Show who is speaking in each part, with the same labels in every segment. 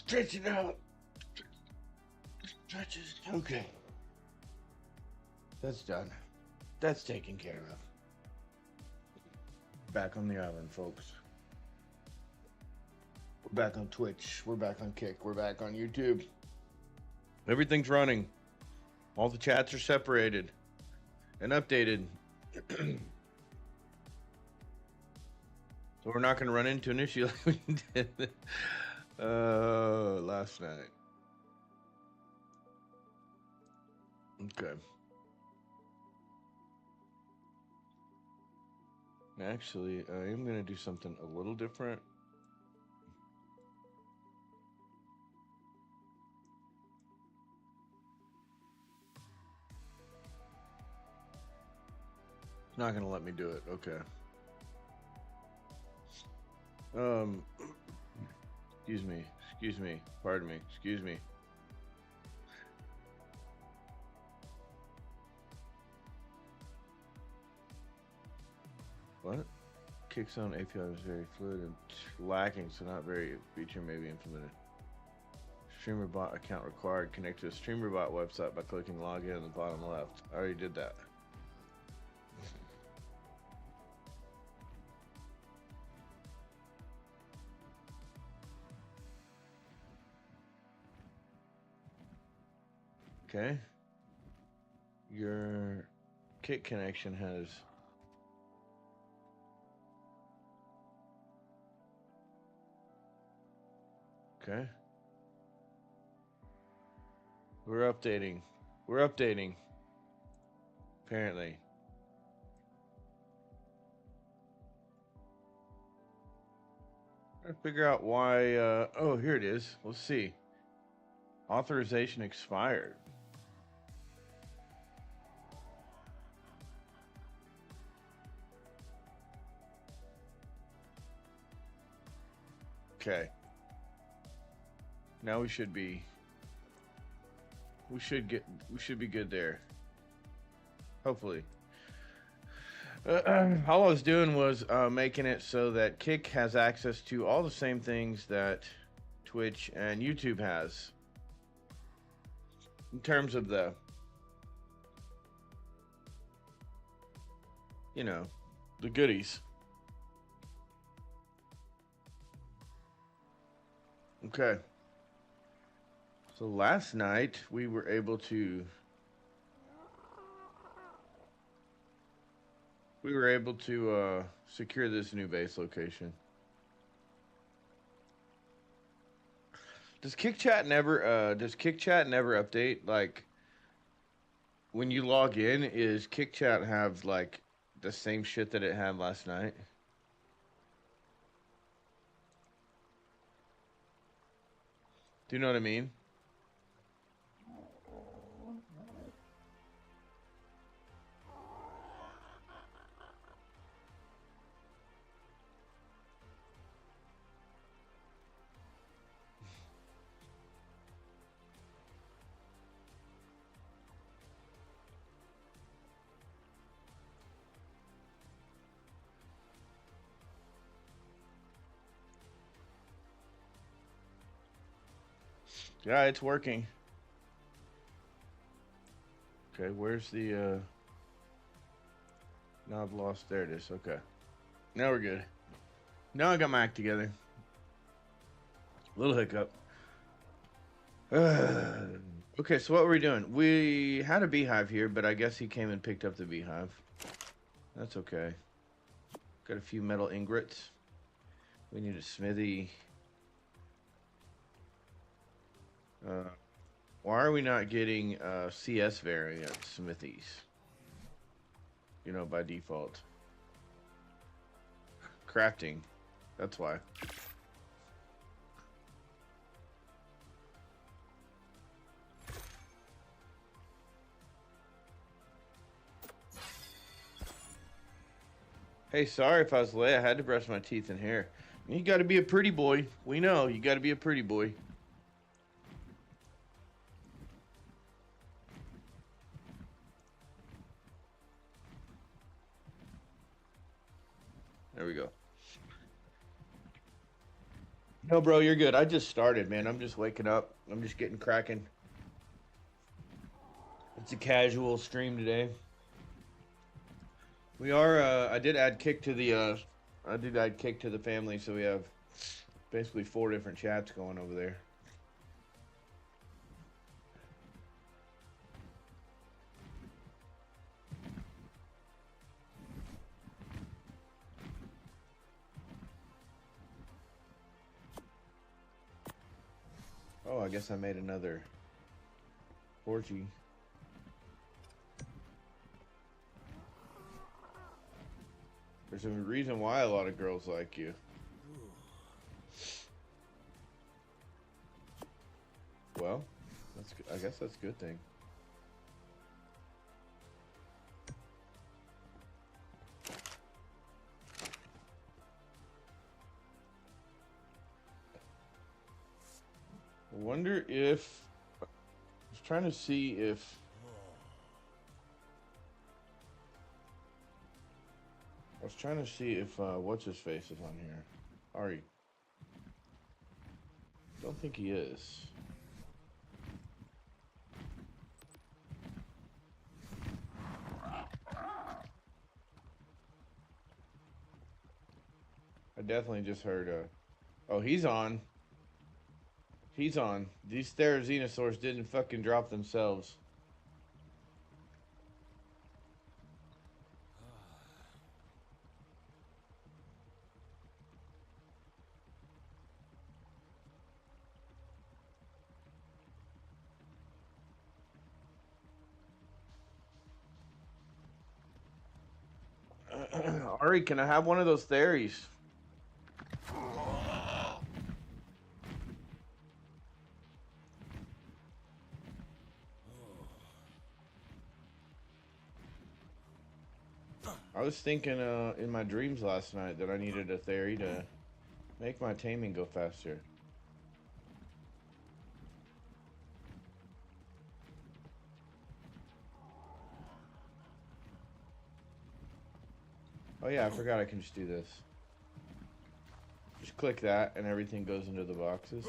Speaker 1: Stretch it out. Stretch it. Okay. That's done. That's taken care of. Back on the island, folks. We're back on Twitch. We're back on Kick. We're back on YouTube. Everything's running. All the chats are separated and updated. So we're not going to run into an issue like we did last night. Okay. Actually, I am going to do something a little different. It's not going to let me do it. Okay. Excuse me, pardon me, excuse me. What? Kickzone API was very fluid and lacking, so not very feature may be implemented. StreamerBot account required. Connect to a StreamerBot website by clicking login in the bottom left. I already did that. Okay. Your Kick connection has okay. We're updating. We're updating. Apparently. Trying to figure out why oh, here it is. Let's see. Authorization expired. Okay. Now we should be be good there. Hopefully. All I was doing was making it so that Kick has access to all the same things that Twitch and YouTube has. In terms of the, you know, the goodies. Okay. So last night we were able to secure this new base location. Does KickChat never update? Like when you log in, is KickChat have like the same shit that it had last night? Do you know what I mean? Yeah, it's working. Okay, where's the now I've lost, there it is. Okay. Now we're good. Now I got my act together. Little hiccup. Okay, so what were we doing? We had a beehive here, but I guess he came and picked up the beehive. That's okay. Got a few metal ingots. We need a smithy. Why are we not getting CS variant smithies? You know, by default. Crafting. That's why. Hey, sorry if I was late. I had to brush my teeth and hair. You gotta be a pretty boy. We know, you gotta be a pretty boy. There we go. No, bro, you're good. I just started, man. I'm just waking up. I'm just getting cracking. It's a casual stream today. We are. I did add kick to the. I did add kick to the family, so we have basically 4 different chats going over there. Oh, I guess I made another orgy. There's a reason why a lot of girls like you. Well, that's. I guess that's a good thing. I wonder if. I was trying to see if. I was trying to see if what's his face is on here. Ari. Don't think he is. I definitely just heard. Oh, he's on. He's on. These Therizinosaurs didn't fucking drop themselves. Ari, can I have one of those Theries? I was thinking in my dreams last night that I needed a Theory to make my taming go faster. Oh yeah, I forgot I can just do this. Just click that and everything goes into the boxes.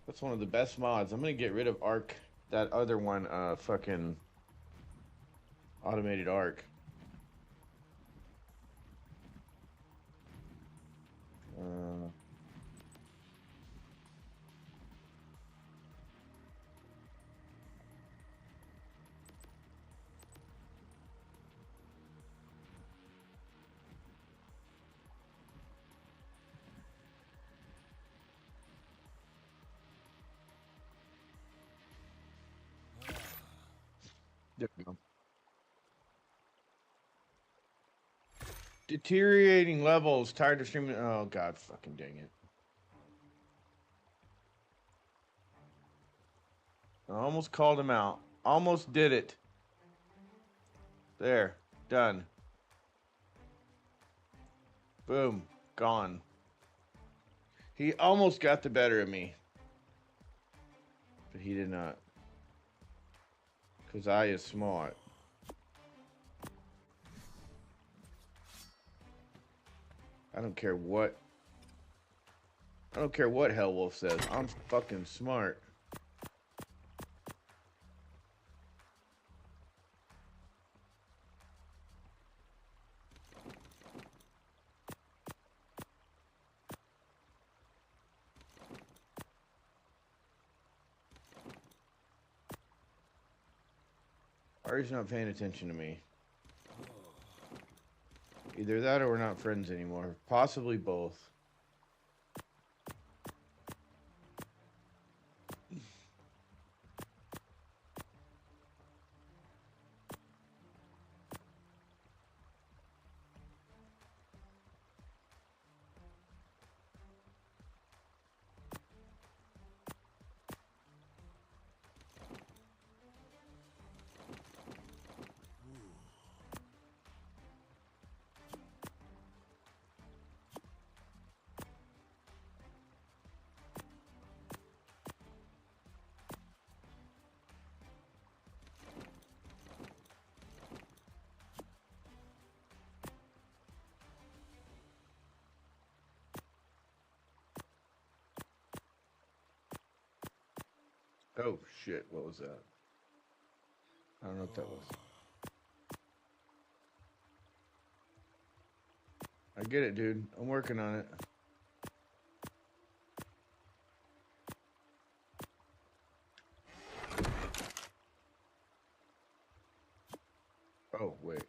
Speaker 1: That's one of the best mods. I'm gonna get rid of Arc, that other one, fucking automated Arc. There we go. Deteriorating levels. Tired of streaming. Oh god, fucking dang it! I almost called him out. Almost did it. There, done. Boom, gone. He almost got the better of me, but he did not. Cause I is smart. I don't care what. I don't care what Hellwolf says. I'm fucking smart. Ari's not paying attention to me. Either that or we're not friends anymore. Possibly both. Oh shit, what was that? I don't know what that was. I get it, dude. I'm working on it. Oh, wait.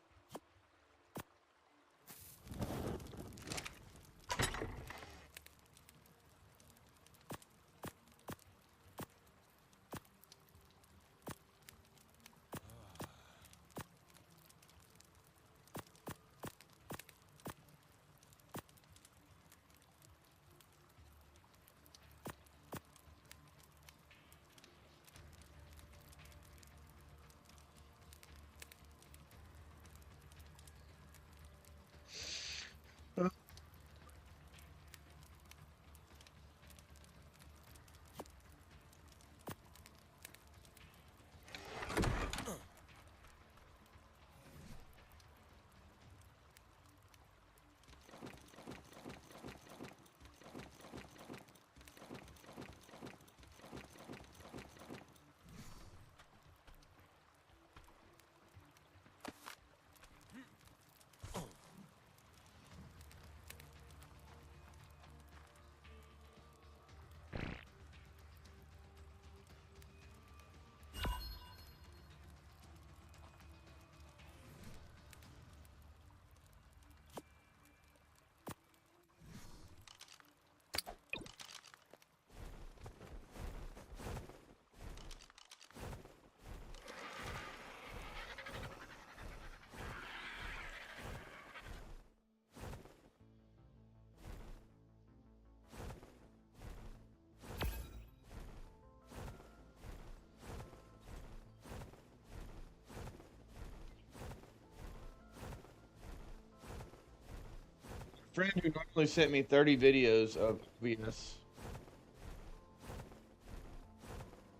Speaker 1: Friend who normally sent me 30 videos of VS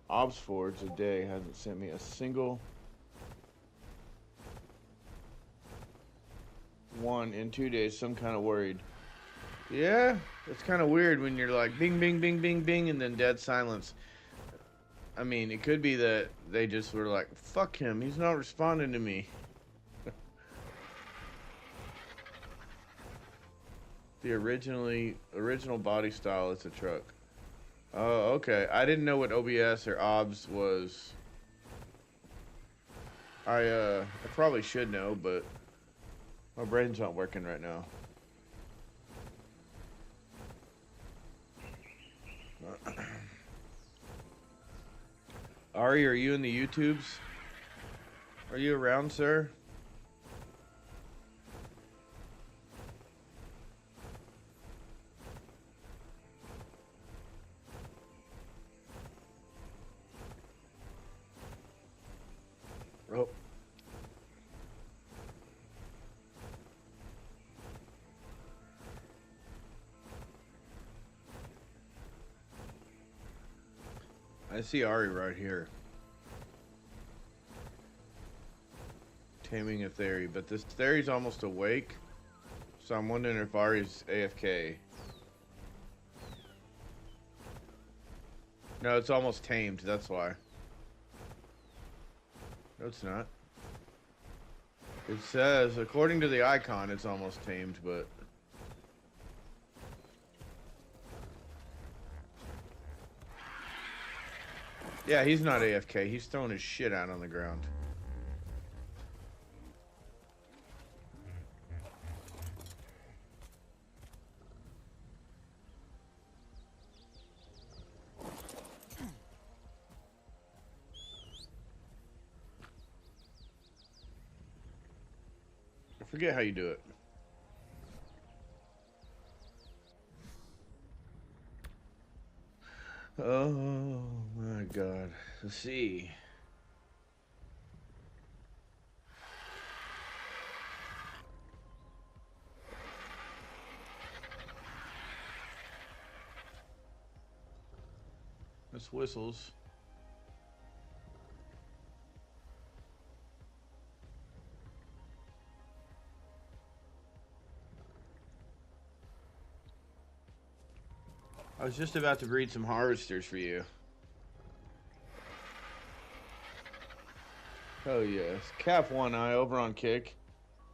Speaker 1: Ops Forge a day hasn't sent me a single one in 2 days. So I'm kind of worried. Yeah, it's kind of weird when you're like bing, bing, bing, bing, bing, and then dead silence. I mean, it could be that they just were like, fuck him, he's not responding to me. The original body style is a truck. Oh, okay. I didn't know what OBS or OBS was. I probably should know, but my brain's not working right now. Ari, are you in the YouTubes? Are you around, sir? Oh. I see Ari right here. Taming a theory, but this theory's almost awake. So I'm wondering if Ari's AFK. No, it's almost tamed, that's why. No, it's not. It says, according to the icon, it's almost tamed, but... Yeah, he's not AFK. He's throwing his shit out on the ground. I forget how you do it. Oh my god. Let's see. This whistles. I was just about to breed some harvesters for you. Oh yes. Cap One Eye over on Kick.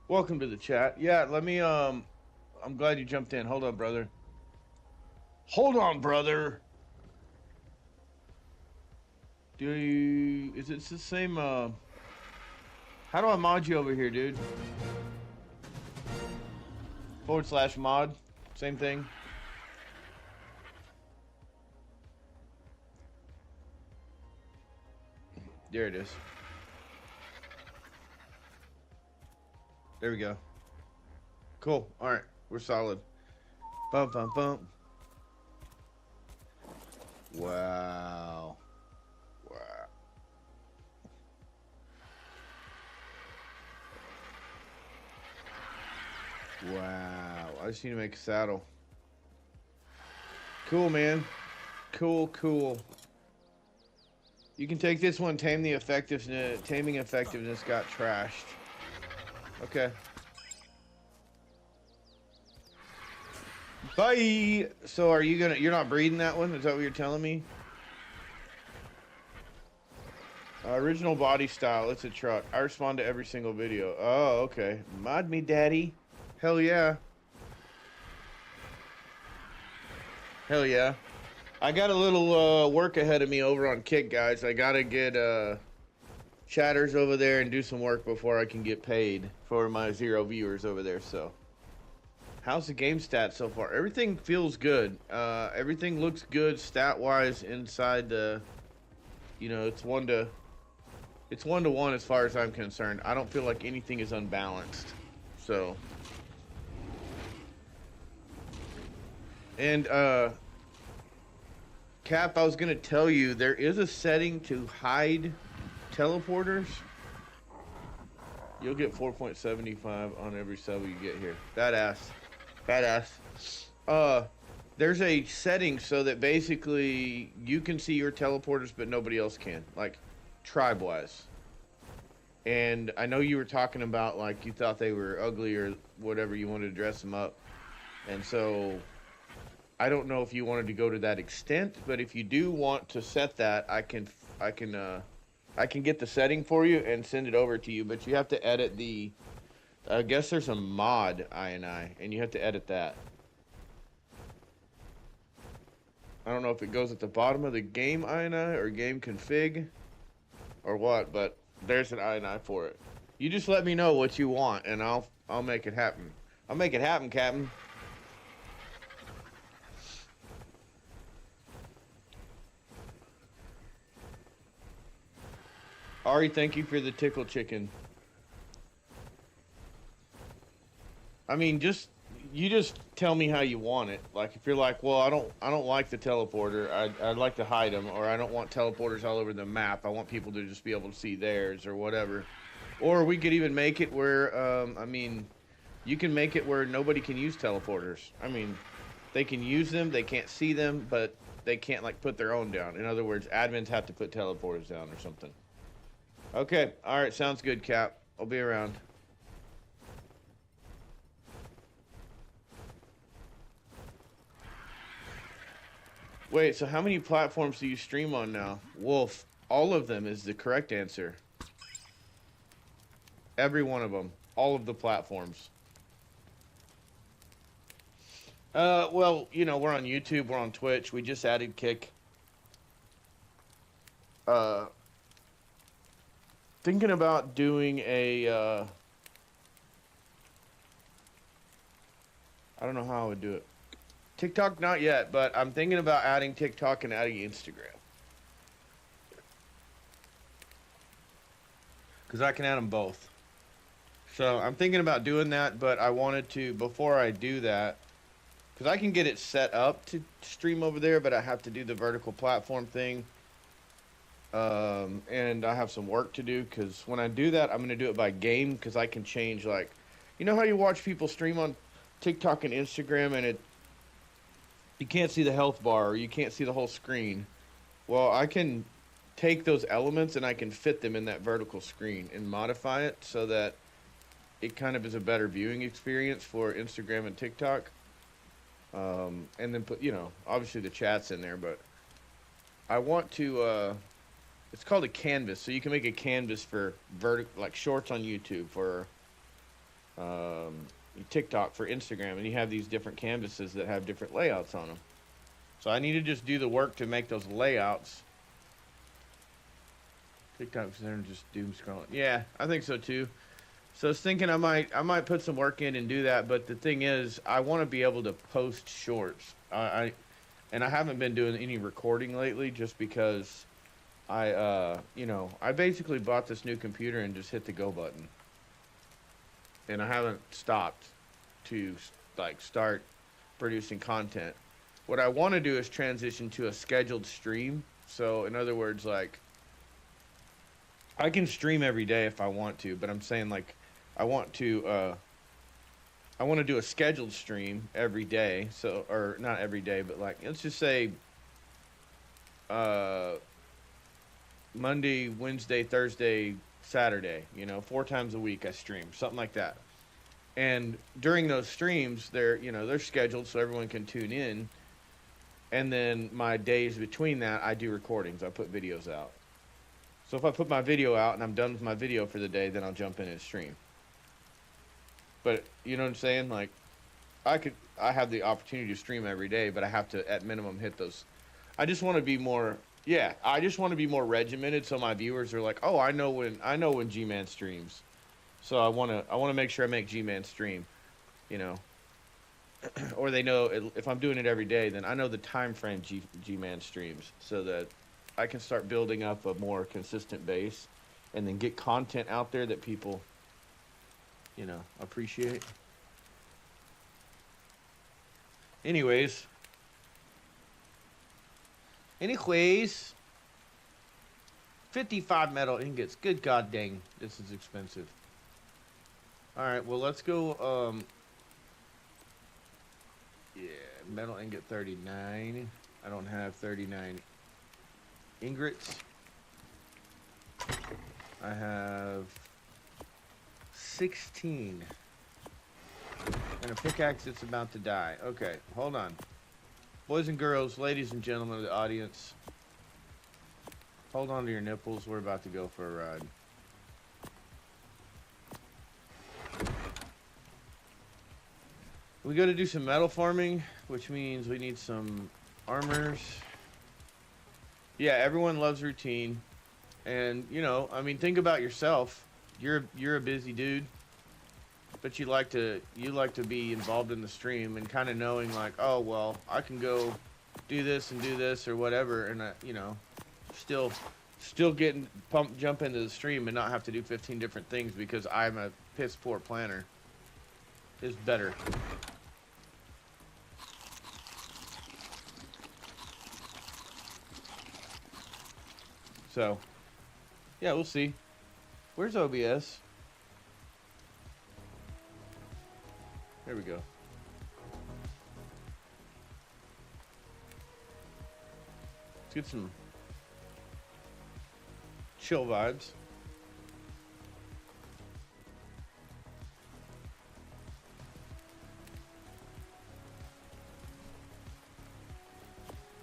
Speaker 1: Welcome to the chat. Yeah, let me I'm glad you jumped in. Hold on, brother. Hold on, brother. Do you is it the same how do I mod you over here, dude? /mod. Same thing. There it is. There we go. Cool. Alright. We're solid. Bum bum bum. Wow. Wow. Wow. I just need to make a saddle. Cool, man. Cool, cool. You can take this one, taming effectiveness got trashed. Okay. Bye! So are you you're not breeding that one? Is that what you're telling me? Original body style, it's a truck. I respond to every single video. Oh, okay. Mod me, daddy. Hell yeah. Hell yeah. I got a little work ahead of me over on Kick, guys. I gotta get chatters over there and do some work before I can get paid for my 0 viewers over there. So how's the game stats so far? Everything feels good. Everything looks good stat wise inside the, you know, it's 1 to 1 as far as I'm concerned. I don't feel like anything is unbalanced. So and Cap, I was gonna tell you there is a setting to hide teleporters. You'll get 4.75 on every sub you get here. Badass. Badass. There's a setting so that basically you can see your teleporters but nobody else can, like tribe wise. And I know you were talking about like you thought they were ugly or whatever, you wanted to dress them up. And so I don't know if you wanted to go to that extent, but if you do want to set that, I can get the setting for you and send it over to you, but you have to edit the, I guess there's a mod INI, and you have to edit that. I don't know if it goes at the bottom of the game INI or game config or what, but there's an INI for it. You just let me know what you want, and I'll make it happen. I'll make it happen, Captain. Ari, thank you for the tickle chicken. I mean, you just tell me how you want it. Like if you're like, well, I don't like the teleporter. I'd like to hide them, or I don't want teleporters all over the map. I want people to just be able to see theirs or whatever. Or we could even make it where, I mean, you can make it where nobody can use teleporters. I mean, they can use them, they can't see them, but they can't like put their own down. In other words, admins have to put teleporters down or something. Okay, all right, sounds good, Cap. I'll be around. Wait, so how many platforms do you stream on now? Wolf, all of them is the correct answer. Every one of them. All of the platforms. Well, you know, we're on YouTube, we're on Twitch, we just added Kick. Thinking about doing a, I don't know how I would do it. TikTok, not yet, but I'm thinking about adding TikTok and adding Instagram. Because I can add them both. So I'm thinking about doing that, but I wanted to, before I do that, because I can get it set up to stream over there, but I have to do the vertical platform thing. And I have some work to do, because when I do that, I'm going to do it by game, because I can change, like, you know how you watch people stream on TikTok and Instagram, and you can't see the health bar, or you can't see the whole screen. Well, I can take those elements, and I can fit them in that vertical screen, and modify it, so that it kind of is a better viewing experience for Instagram and TikTok. And then put, you know, obviously the chat's in there, but I want to, it's called a canvas. So you can make a canvas for like shorts on YouTube, for TikTok, for Instagram, and you have these different canvases that have different layouts on them. So I need to just do the work to make those layouts. TikTok's there and just doom scrolling. Yeah, I think so too. So I was thinking I might put some work in and do that, but the thing is, I want to be able to post shorts. I haven't been doing any recording lately just because I basically bought this new computer and just hit the go button. And I haven't stopped to like start producing content. What I want to do is transition to a scheduled stream. So in other words, like, I can stream every day if I want to, but I'm saying, like, I want to do a scheduled stream every day. So, or not every day, but like, let's just say Monday, Wednesday, Thursday, Saturday, 4 times a week I stream, something like that. And during those streams, they're scheduled so everyone can tune in. And then my days between that, I do recordings. I put videos out. So if I put my video out and I'm done with my video for the day, then I'll jump in and stream. But you know what I'm saying? Like, I have the opportunity to stream every day, but I have to at minimum hit those. I just want to be more, I just want to be more regimented so my viewers are like, oh, I know when G-Man streams. So I want to make sure I make G-Man stream, or they know if I'm doing it every day, then I know the time frame G-Man streams, so that I can start building up a more consistent base and then get content out there that people, appreciate. Anyways, 55 metal ingots. Good god dang, this is expensive. Alright, well, let's go, metal ingot 39. I don't have 39 ingots. I have 16. And a pickaxe that's about to die. Okay, hold on. Boys and girls, ladies and gentlemen of the audience, hold on to your nipples. We're about to go for a ride. We got to do some metal farming, which means we need some armors. Yeah, everyone loves routine. And, think about yourself. You're a busy dude, but you like to be involved in the stream and kind of knowing, like, oh, well, I can go do this or whatever, and still getting pumped, jump into the stream and not have to do 15 different things because I'm a piss poor planner. Is better. So, yeah, we'll see. Where's OBS? There we go. Let's get some chill vibes.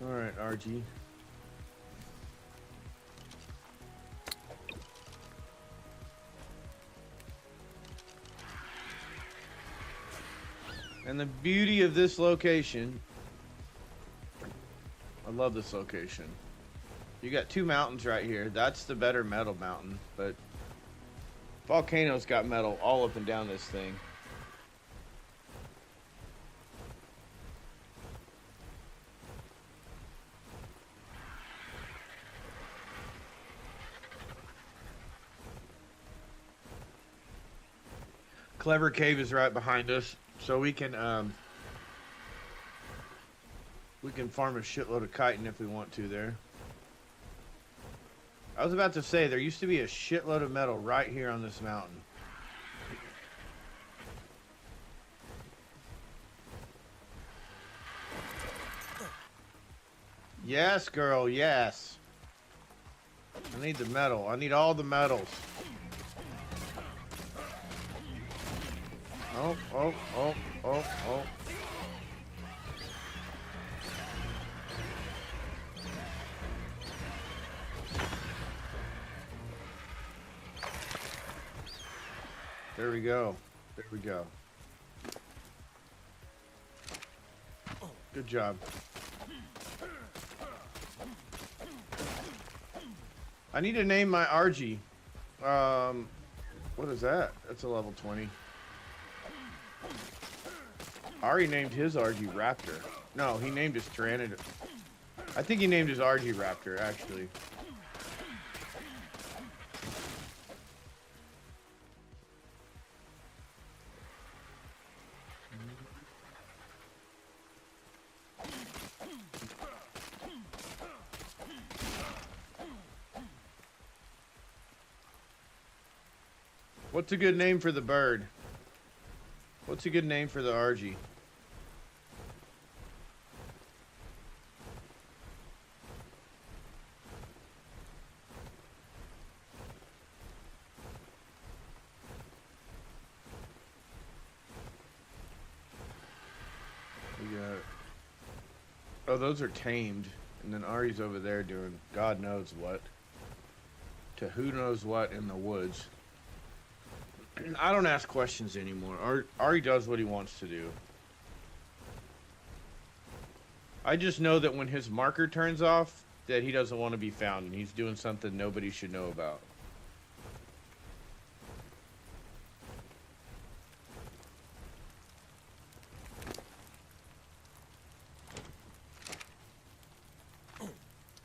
Speaker 1: All right, RG. And the beauty of this location, I love this location. You got 2 mountains right here. That's the better metal mountain, but Volcano's got metal all up and down this thing. Clever Cave is right behind us. So we can farm a shitload of chitin if we want to there. I was about to say, there used to be a shitload of metal right here on this mountain. Yes, girl, yes. I need the metal. I need all the metals. Oh, oh, oh, oh, oh. There we go. There we go. Good job. I need to name my RG. What is that? That's a level 20. Ari named his RG Raptor. No, he named his Tyrannid. I think he named his RG Raptor, actually. What's a good name for the bird? What's a good name for the RG? We got... Oh, those are tamed. And then Ari's over there doing God knows what. To who knows what in the woods. I don't ask questions anymore. Ari does what he wants to do. I just know that when his marker turns off, that he doesn't want to be found, and he's doing something nobody should know about.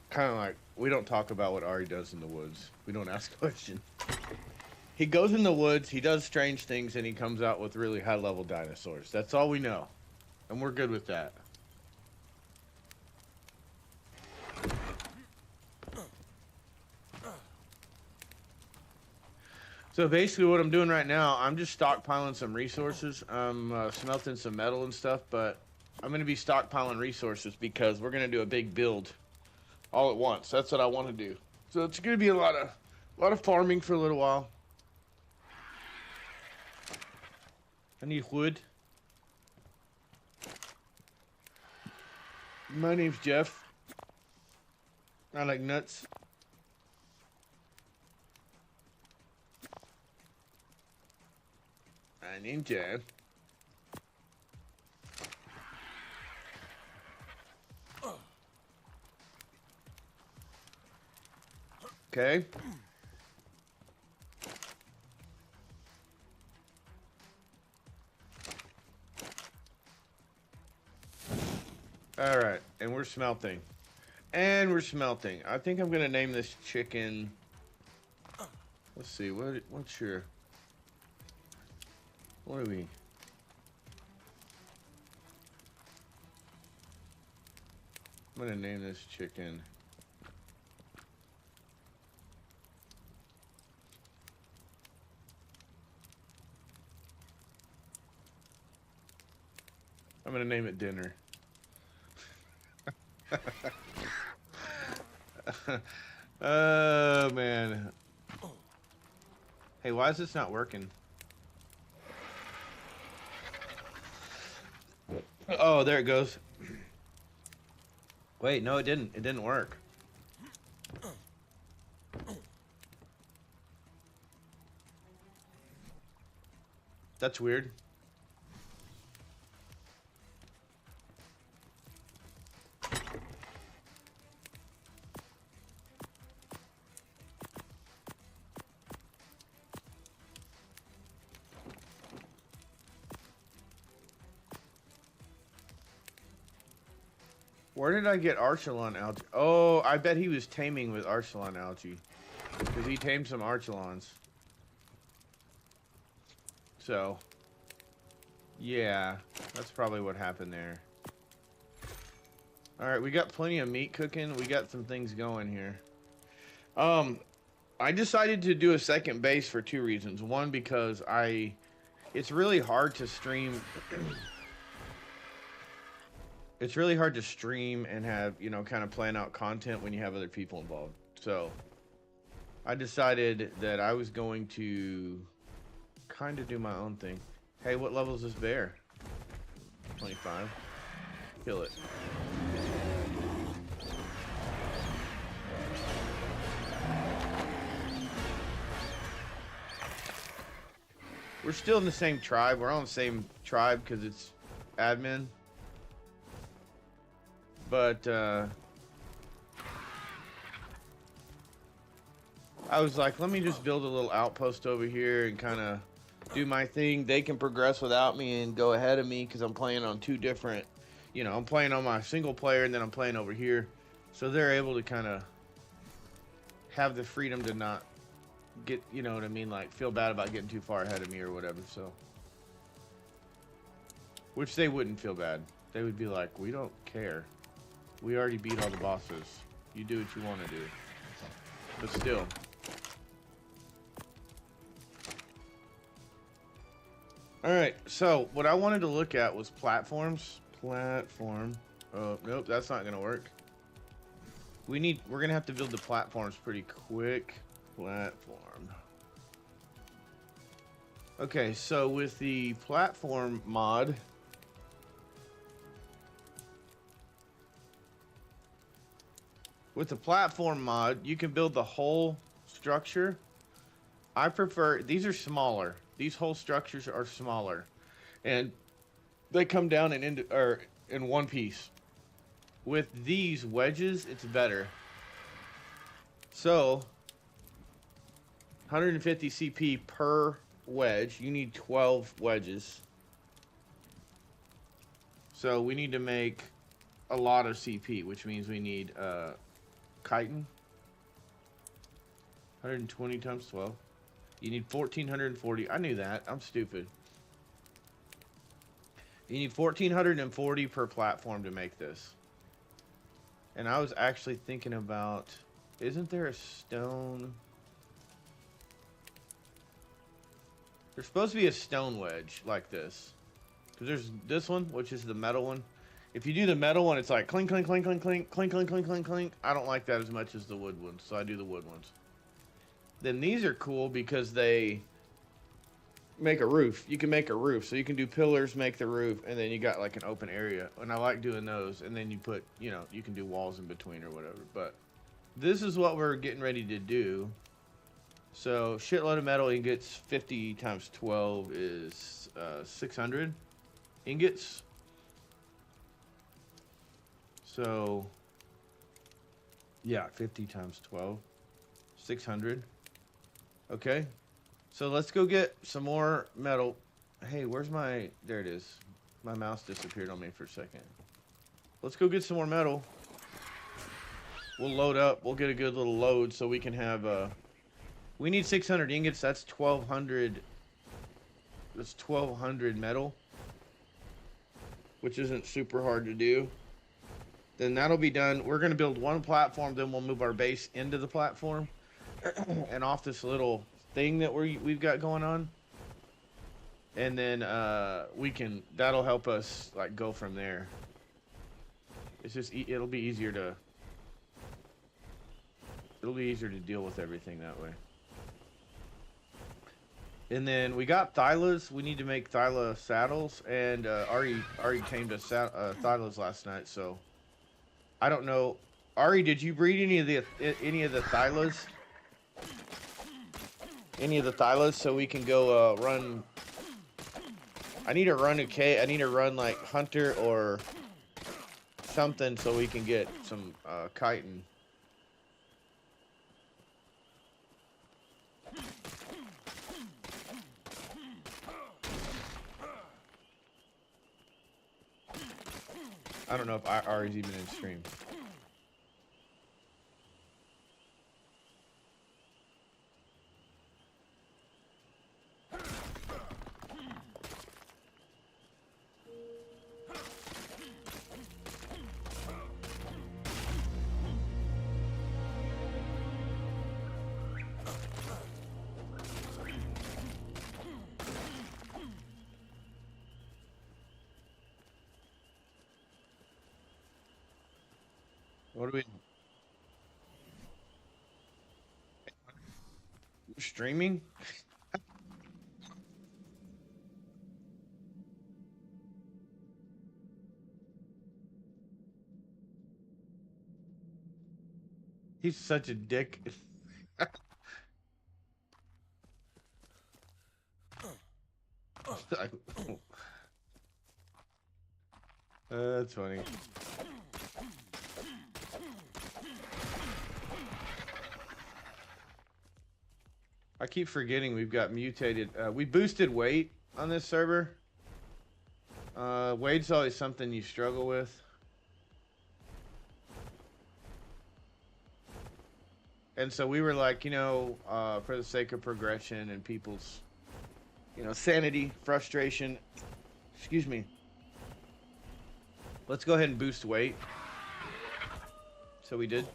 Speaker 1: Kind of like, we don't talk about what Ari does in the woods. We don't ask questions. He goes in the woods, he does strange things, and he comes out with really high-level dinosaurs. That's all we know. And we're good with that. So basically what I'm doing right now, I'm just stockpiling some resources. I'm smelting some metal and stuff, but I'm going to be stockpiling resources because we're going to do a big build all at once. That's what I want to do. So it's going to be a lot of farming for a little while. I need wood. My name's Jeff. I like nuts. My name's Jeff. Okay. All right, and we're smelting. And we're smelting. I think I'm gonna name this chicken. Let's see, what's your... What are we... I'm gonna name this chicken... I'm gonna name it Dinner. Oh man. Hey, why is this not working? Oh, there it goes. Wait, no, it didn't. It didn't work. That's weird. Where did I get Archelon algae? Oh, I bet he was taming with Archelon algae. Because he tamed some Archelons. So, yeah, that's probably what happened there. Alright, we got plenty of meat cooking. We got some things going here. I decided to do a second base for two reasons. One, because it's really hard to stream... It's really hard to stream and have, you know, kind of plan out content when you have other people involved. So, I decided that I was going to kind of do my own thing. Hey, what level is this bear? 25. Kill it. We're still in the same tribe. We're on the same tribe because it's admin. But I was like, let me just build a little outpost over here and kind of do my thing. They can progress without me and go ahead of me because I'm playing on two different, you know, I'm playing on my single player and then I'm playing over here. So they're able to kind of have the freedom to not get, you know what I mean, like feel bad about getting too far ahead of me or whatever. So, which they wouldn't feel bad. They would be like, we don't care. We already beat all the bosses. You do what you want to do. But still. Alright, so what I wanted to look at was platforms. Platform. Oh, nope, that's not going to work. We're going to have to build the platforms pretty quick. Platform. Okay, so with the platform mod, you can build the whole structure. I prefer, these are smaller. These whole structures are smaller. And they come down in one piece. With these wedges, it's better. So, 150 CP per wedge. You need 12 wedges. So we need to make a lot of CP, which means we need chitin. 120 times 12. You need 1,440. I knew that. I'm stupid. You need 1,440 per platform to make this. And I was actually thinking about, isn't there a stone? There's supposed to be a stone wedge like this. Because there's this one, which is the metal one. If you do the metal one, it's like clink, clink, clink, clink, clink, clink, clink, clink, clink, clink. I don't like that as much as the wood ones, so I do the wood ones. Then these are cool because they make a roof. You can make a roof. So you can do pillars, make the roof, and then you got like an open area. And I like doing those. And then you put, you know, you can do walls in between or whatever. But this is what we're getting ready to do. So shitload of metal ingots, 50 times 12 is 600 ingots. So yeah, 50 times 12, 600. Okay. So let's go get some more metal. Hey, where's my... There it is. My mouse disappeared on me for a second. Let's go get some more metal. We'll load up. We'll get a good little load so we can have... we need 600 ingots. That's 1,200... That's 1,200 metal. Which isn't super hard to do. Then that'll be done. We're going to build one platform. Then we'll move our base into the platform. And off this little... thing that we've got going on, and then that'll help us like go from there. It's just it'll be easier to deal with everything that way. And then we got Thylas. We need to make Thyla saddles, and Ari tamed us Thylas last night, so I don't know. Ari, did you breed any of the Thylas? Any of the Thylas, so we can go run. I need to run I need to run like Hunter or something so we can get some chitin. I don't know if Ari's even in stream. What are we streaming? He's such a dick. That's funny. I keep forgetting we've got mutated. We boosted weight on this server. Weight's always something you struggle with. And so we were like, you know, for the sake of progression and people's, you know, sanity, frustration, excuse me, let's go ahead and boost weight. So we did.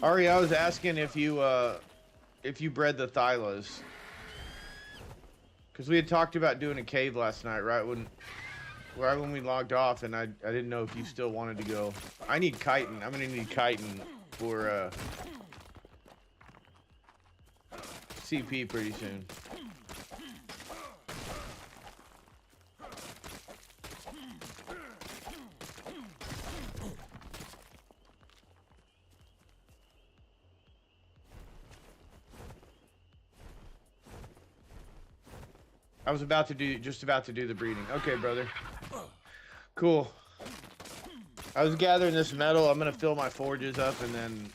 Speaker 1: Ari, I was asking if you bred the Thylas. Because we had talked about doing a cave last night, right when we logged off, and I didn't know if you still wanted to go. I need chitin. I'm gonna need chitin for CP pretty soon. I was just about to do the breeding. Okay, brother. Cool. I was gathering this metal. I'm gonna fill my forges up and then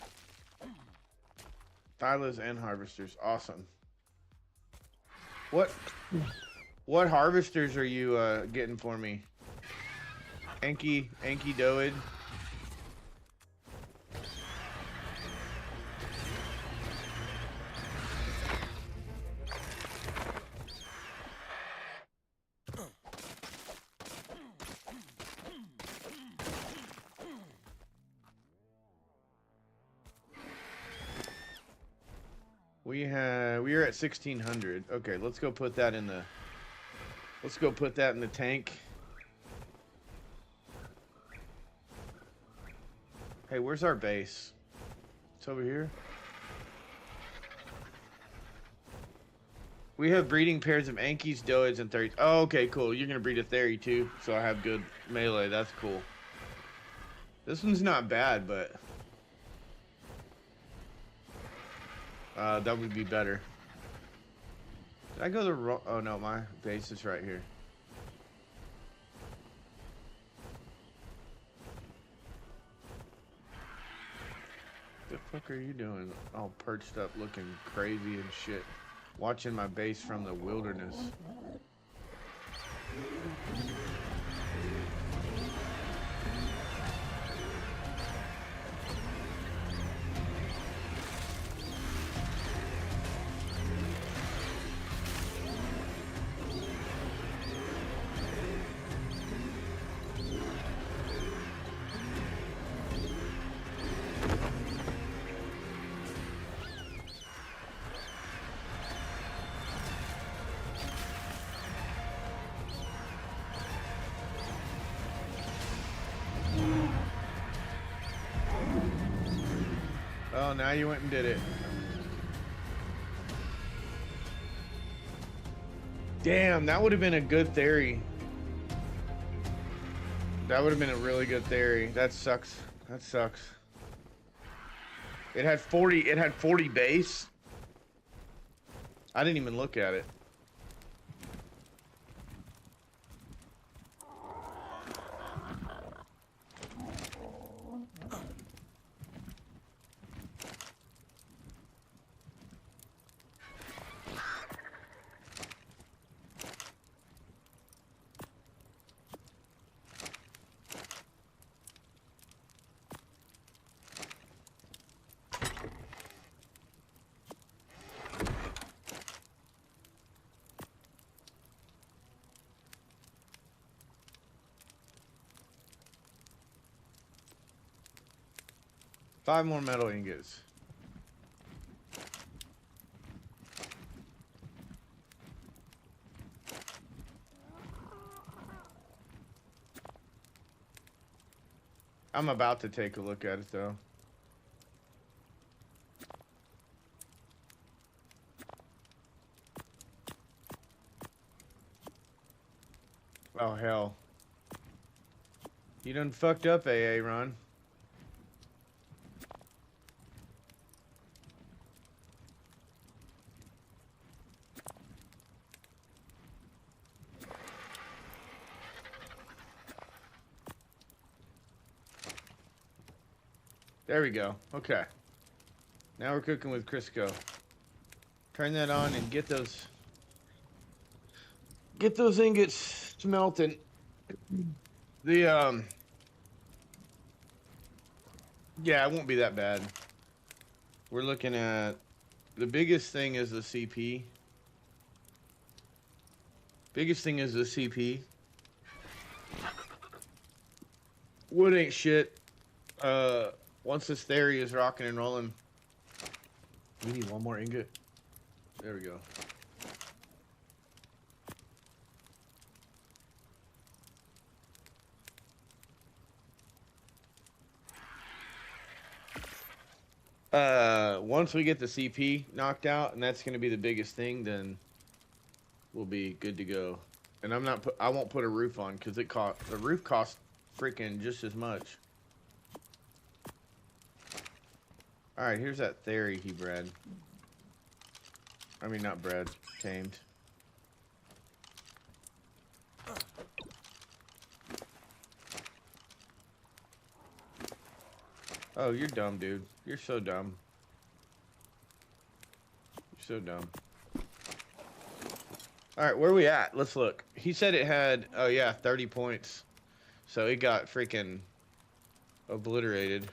Speaker 1: Thylas and harvesters. Awesome. What harvesters are you getting for me? Enki Doid. We are at 1600. Okay, let's go put that in the tank. Hey, where's our base? It's over here. We have breeding pairs of Ankies, Doids, and Theries. Oh, okay, cool. You're gonna breed a Thery too, so I have good melee. That's cool. This one's not bad, but that would be better. Did I go the wrong? Oh no, my base is right here. The fuck are you doing? All perched up, looking crazy and shit. Watching my base from the wilderness. Oh, now you went and did it. Damn, that would have been a good theory. That would have been a really good theory. That sucks. That sucks. It had 40 base. I didn't even look at it. Five more metal ingots. I'm about to take a look at it though. Oh hell. You done fucked up, AA Ron. There we go. Okay. Now we're cooking with Crisco. Turn that on and get those ingots smelting. The yeah, it won't be that bad. We're looking at the biggest thing is the CP. Biggest thing is the CP. Wood ain't shit. Once this theory is rocking and rolling, we need one more ingot. There we go. Once we get the CP knocked out, and that's going to be the biggest thing, then we'll be good to go. And I won't put a roof on because the roof costs freaking just as much. All right, here's that theory he bred. I mean, not bred, tamed. Oh, you're dumb, dude. You're so dumb. You're so dumb. Alright, where are we at? Let's look. He said it had, oh yeah, 30 points. So it got freaking obliterated.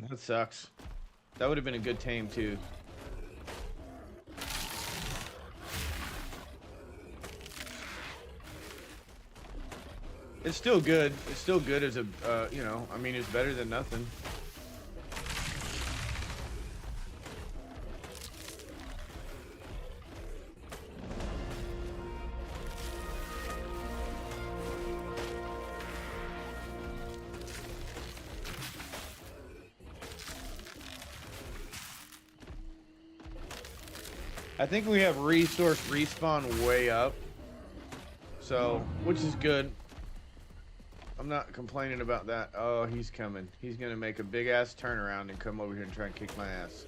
Speaker 1: That sucks. That would have been a good tame, too. It's still good. It's still good as a, you know, I mean, it's better than nothing. I think we have resource respawn way up. So, which is good. I'm not complaining about that. Oh, he's coming. He's gonna make a big ass turnaround and come over here and try and kick my ass.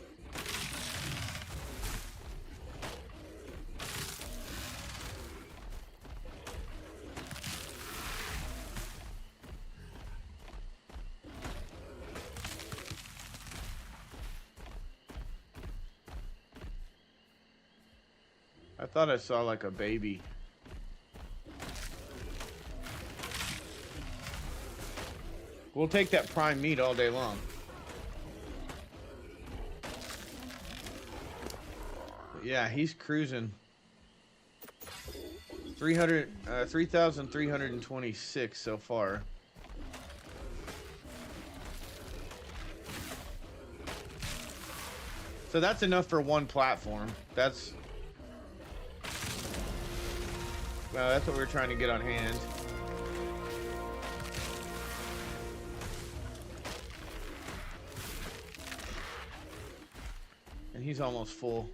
Speaker 1: I thought I saw like a baby. We'll take that prime meat all day long. But yeah, he's cruising. 3,326 so far. So that's enough for one platform. That's what we're trying to get on hand. And he's almost full.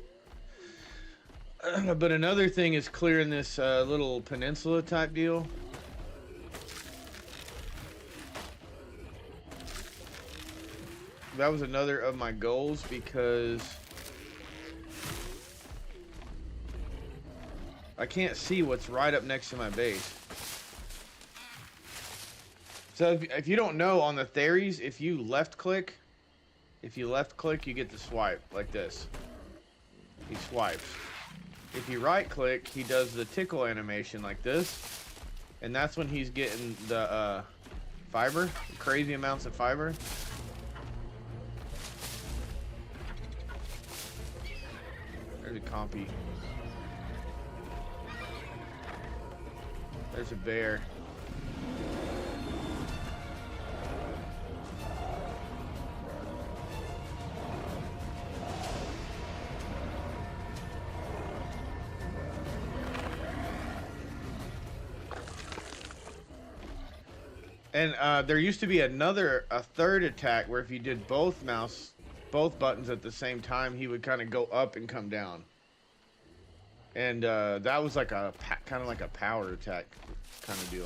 Speaker 1: But another thing is clearing this little peninsula type deal. That was another of my goals because I can't see what's right up next to my base. So if you don't know, on the theories, if you left click, you get the swipe like this. He swipes. If you right click, he does the tickle animation like this. And that's when he's getting the fiber, crazy amounts of fiber. There's a compy. There's a bear. And there used to be a third attack where if you did both buttons at the same time, he would kind of go up and come down. And that was like kind of like a power attack kind of deal.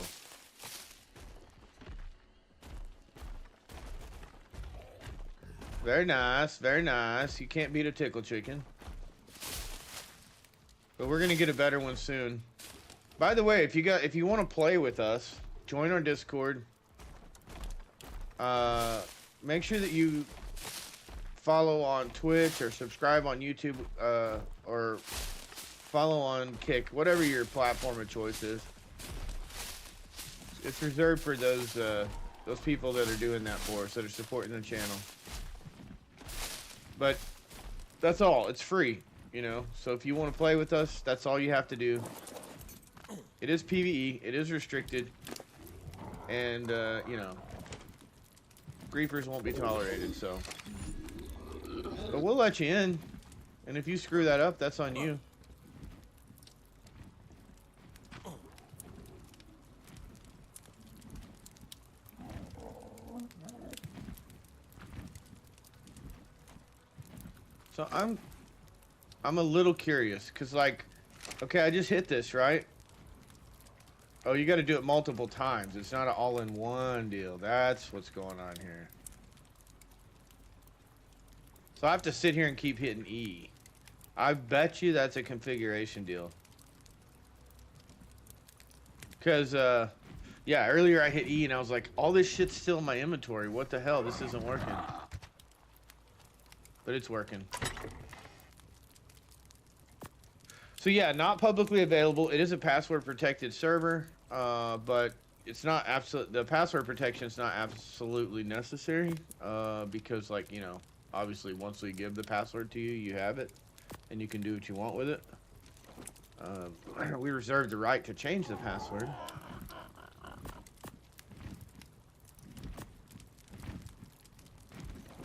Speaker 1: Very nice, very nice. You can't beat a tickle chicken. But we're gonna get a better one soon. By the way, if you want to play with us, join our Discord. Make sure that you follow on Twitch or subscribe on YouTube, or follow on Kick, whatever your platform of choice is. It's reserved for those people that are doing that for us, that are supporting the channel. But that's all. It's free, you know. So if you want to play with us, that's all you have to do. It is PVE. It is restricted, and you know, griefers won't be tolerated. So, but we'll let you in, and if you screw that up, that's on you. So I'm a little curious, cause like, okay, I just hit this, right? Oh, you got to do it multiple times. It's not an all-in-one deal. That's what's going on here. So I have to sit here and keep hitting E. I bet you that's a configuration deal. Cause yeah, earlier I hit E and I was like, all this shit's still in my inventory. What the hell? This isn't working. But it's working. So yeah, not publicly available. It is a password protected server, but it's not absolute. The password protection is not absolutely necessary, because, like, you know, obviously once we give the password to you, you have it, and you can do what you want with it. We reserve the right to change the password.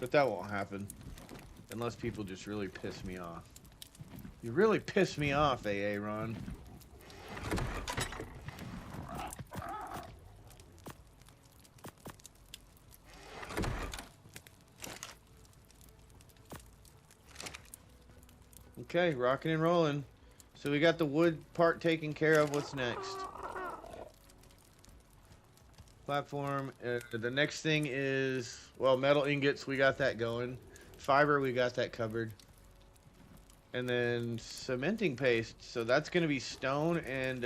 Speaker 1: But that won't happen. Unless people just really piss me off. You really piss me off, AA Ron. Okay, rocking and rolling. So we got the wood part taken care of. What's next? Platform. The next thing is, well, metal ingots. We got that going. Fiber, we got that covered. And then cementing paste. So that's going to be stone and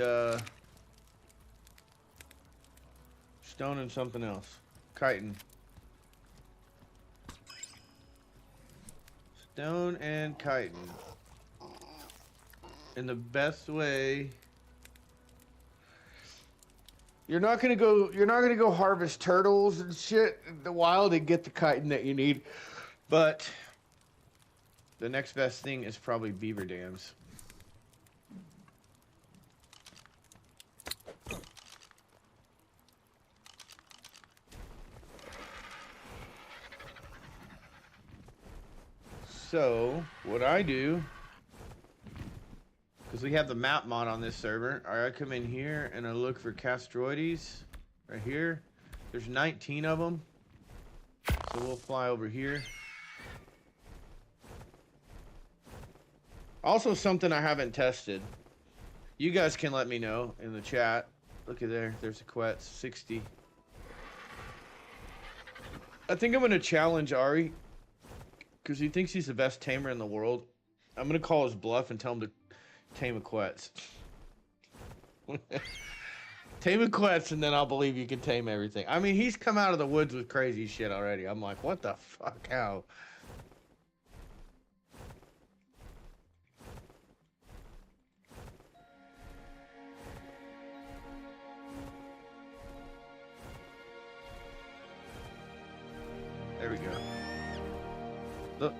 Speaker 1: something else. Chitin. Stone and chitin. And the best way, you're not gonna go harvest turtles and shit in the wild and get the chitin that you need. But the next best thing is probably beaver dams. So, what I do, because we have the map mod on this server, I come in here and I look for castroides right here. There's 19 of them. So we'll fly over here. Also, something I haven't tested. You guys can let me know in the chat. Look at there. There's a Quetz. 60. I think I'm going to challenge Ari, because he thinks he's the best tamer in the world. I'm going to call his bluff and tell him to tame a Quetz. Tame a Quetz, and then I'll believe you can tame everything. I mean, he's come out of the woods with crazy shit already. I'm like, what the fuck? How? There we go. Look.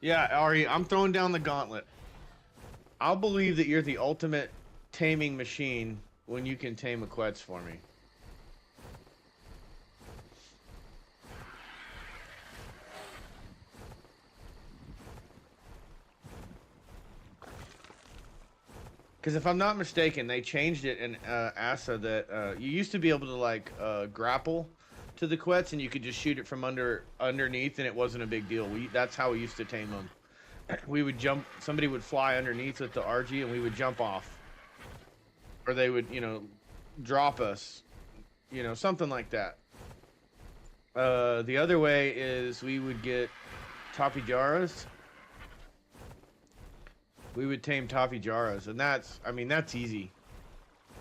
Speaker 1: Yeah, Ari, I'm throwing down the gauntlet. I'll believe that you're the ultimate taming machine when you can tame a Quetz for me. Because if I'm not mistaken, they changed it in ASA that you used to be able to, like, grapple to the Quetz and you could just shoot it from underneath and it wasn't a big deal. That's how we used to tame them. We would jump, somebody would fly underneath with the RG and we would jump off. Or they would, you know, drop us. You know, something like that. The other way is we would get Tapijaras. We would tame toffee jaras, and that's, I mean, that's easy.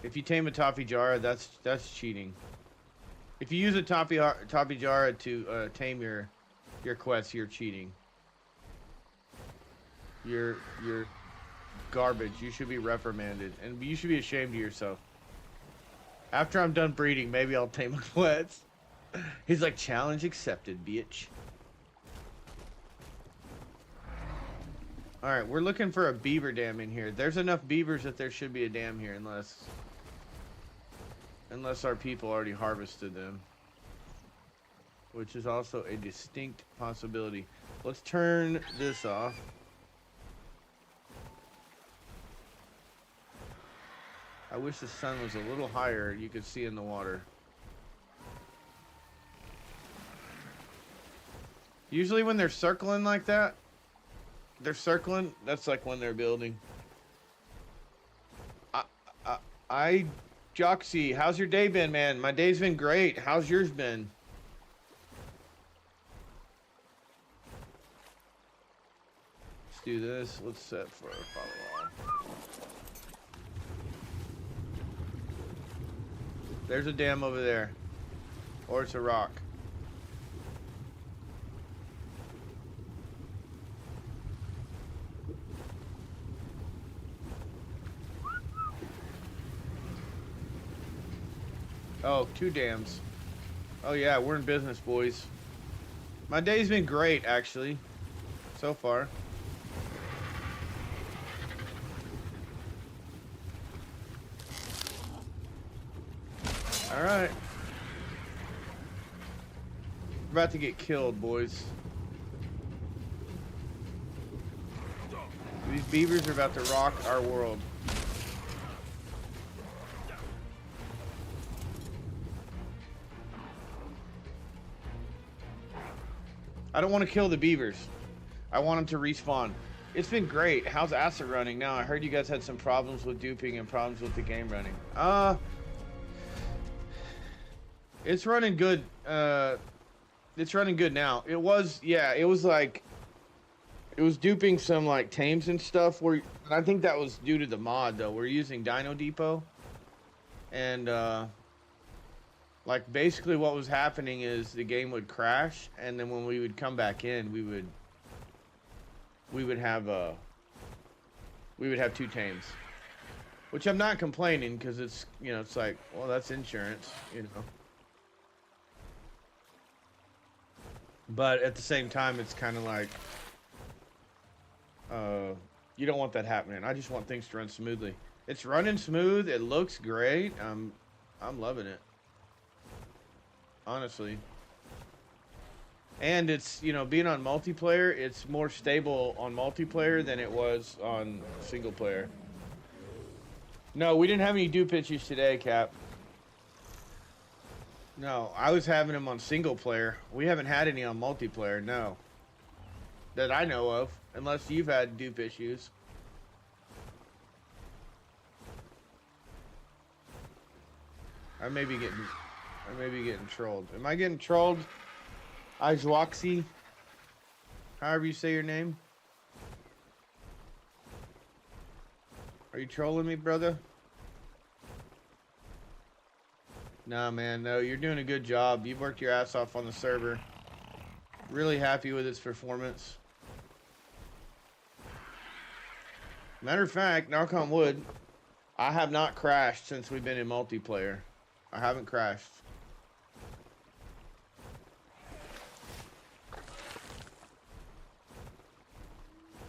Speaker 1: If you tame a toffee jara, that's cheating. If you use a toffee jara to tame your quests, you're cheating. You're garbage. You should be reprimanded, and you should be ashamed of yourself. After I'm done breeding, maybe I'll tame a quest. He's like, challenge accepted, bitch. Alright, we're looking for a beaver dam in here. There's enough beavers that there should be a dam here, unless our people already harvested them. Which is also a distinct possibility. Let's turn this off. I wish the sun was a little higher, you could see in the water. Usually when they're circling like that, that's like when they're building. Joxy, how's your day been, man? My day's been great. How's yours been? Let's do this. Let's set for a follow-on. There's a dam over there. Or it's a rock. Oh, 2 dams. Oh yeah, we're in business, boys. My day's been great, actually. So far. Alright. We're about to get killed, boys. These beavers are about to rock our world. I don't want to kill the beavers. I want them to respawn. It's been great. How's ASA running now? I heard you guys had some problems with duping and problems with the game running. It's running good. It's running good now. It was, yeah, it was like, it was duping some like tames and stuff. I think that was due to the mod though. We're using Dino Depot. And, like basically what was happening is the game would crash, and then when we would come back in, we would have 2 tames, which I'm not complaining because it's, you know, it's like, well, that's insurance, you know. But at the same time, it's kind of like, you don't want that happening. I just want things to run smoothly. It's running smooth. It looks great. I'm loving it. Honestly. And it's, you know, being on multiplayer, it's more stable on multiplayer than it was on single player. No, we didn't have any dupe issues today, Cap. No, I was having them on single player. We haven't had any on multiplayer, no. That I know of, unless you've had dupe issues. I may be getting trolled. Am I getting trolled? Ijwaxi? However you say your name. Are you trolling me, brother? Nah, man, no, you're doing a good job. You've worked your ass off on the server. Really happy with its performance. Matter of fact, knock on wood, I have not crashed since we've been in multiplayer. I haven't crashed.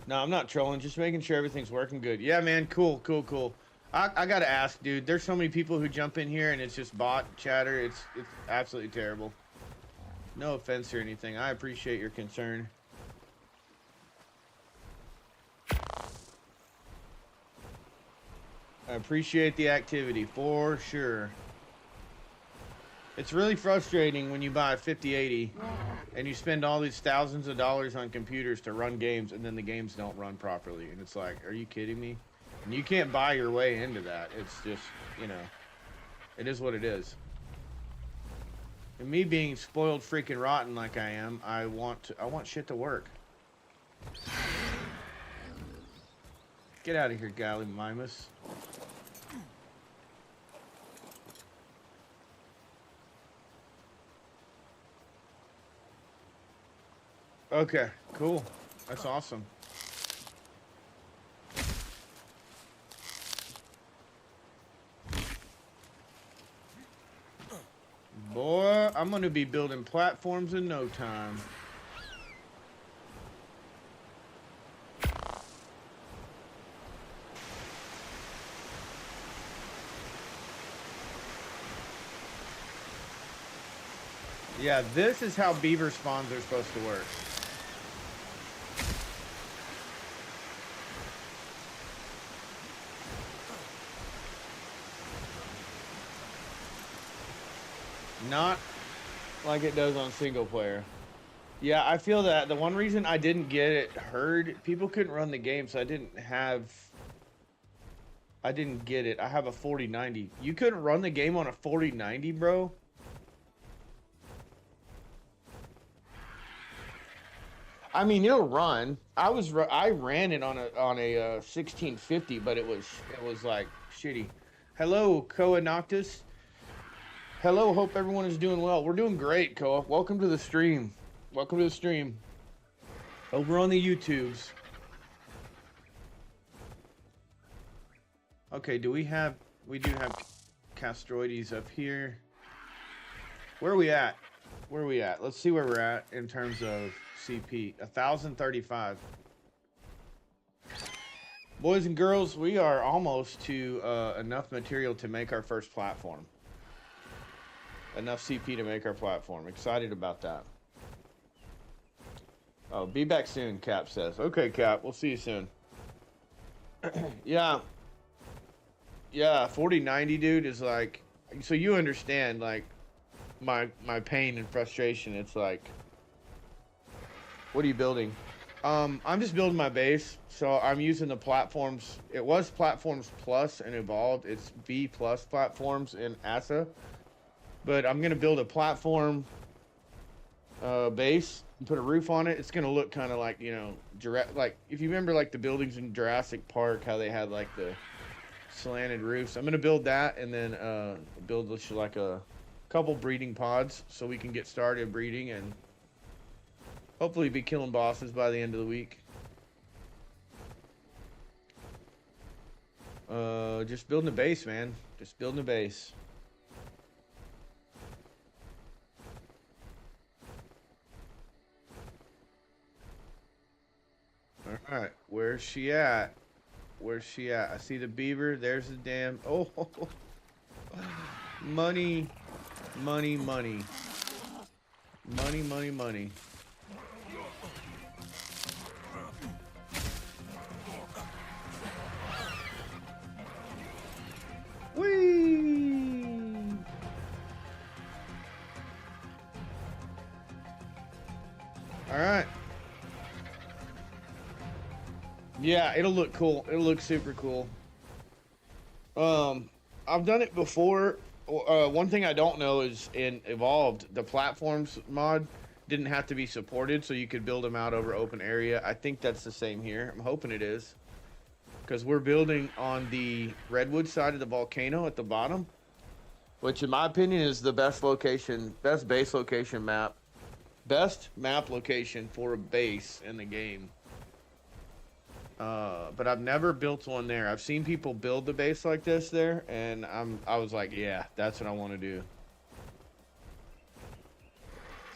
Speaker 1: No, I'm not trolling. Just making sure everything's working good. Yeah, man. Cool, cool, cool. I gotta ask, dude. There's so many people who jump in here and it's just bot chatter. It's absolutely terrible. No offense or anything. I appreciate your concern. I appreciate the activity for sure. It's really frustrating when you buy a 5080 and you spend all these thousands of dollars on computers to run games and then the games don't run properly. And it's like, are you kidding me? And you can't buy your way into that. It's just, you know, it is what it is. And me being spoiled freaking rotten like I am, I want shit to work. Get out of here, Gallimimus. Okay, cool. That's awesome. Boy, I'm gonna be building platforms in no time. Yeah, this is how beaver spawns are supposed to work. Not like it does on single player. Yeah, I feel that. The one reason I didn't get it heard, people couldn't run the game, so I didn't get it. I have a 4090. You couldn't run the game on a 4090, bro? I mean, it'll run. I ran it on a 1650, but it was like shitty. Hello, Koa Noctis. Hello, hope everyone is doing well. We're doing great, Koa. Welcome to the stream. Welcome to the stream. Over on the YouTubes. Okay, we do have Castroides up here. Where are we at? Where are we at? Let's see where we're at in terms of CP. 1035. Boys and girls, we are almost to enough material to make our first platform. Enough CP to make our platform. Excited about that. Oh, be back soon, Cap says. Okay, Cap, we'll see you soon. Yeah. Yeah, 4090, dude, is like... So you understand, like, my pain and frustration. It's like... What are you building? I'm just building my base. So I'm using the platforms. It was Platforms Plus and Evolved. It's B Plus platforms in ASA. But I'm going to build a platform base and put a roof on it. It's going to look kind of like, you know, like if you remember like the buildings in Jurassic Park, how they had like the slanted roofs. I'm going to build that and then build like a couple breeding pods so we can get started breeding and hopefully be killing bosses by the end of the week. Just building a base, man. Just building a base. All right, where's she at? Where's she at? I see the beaver. There's the dam. Oh, money, money, money, money, money, money. Whee! All right. Yeah, it'll look cool. It'll look super cool. I've done it before. One thing I don't know is in Evolved, the platforms mod didn't have to be supported, so you could build them out over open area. I think that's the same here. I'm hoping it is. Because we're building on the redwood side of the volcano at the bottom, which in my opinion is the best location, best base location map, best map location for a base in the game. But I've never built one there. I've seen people build the base like this there, and I was like, yeah, that's what I want to do.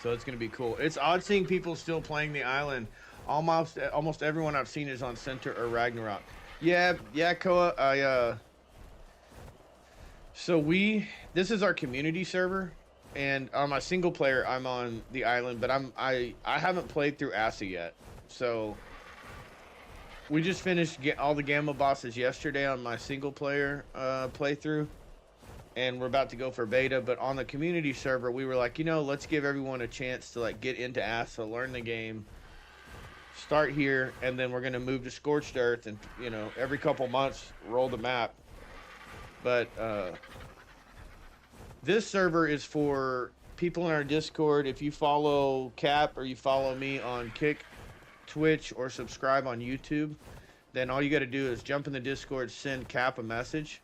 Speaker 1: So it's gonna be cool. It's odd seeing people still playing the island. Almost everyone I've seen is on Center or Ragnarok. Yeah, Koa. So this is our community server, and on my single player, I'm on the island, but I haven't played through ASA yet. So we just finished all the Gamma bosses yesterday on my single player playthrough, and we're about to go for beta. But on the community server, we were like, you know, let's give everyone a chance to like get into ASA, learn the game. Start here, and then we're going to move to Scorched Earth, and you know, every couple months roll the map. But this server is for people in our Discord. If you follow Cap or you follow me on Kick, Twitch, or subscribe on YouTube, then all you got to do is jump in the Discord, send Cap a message,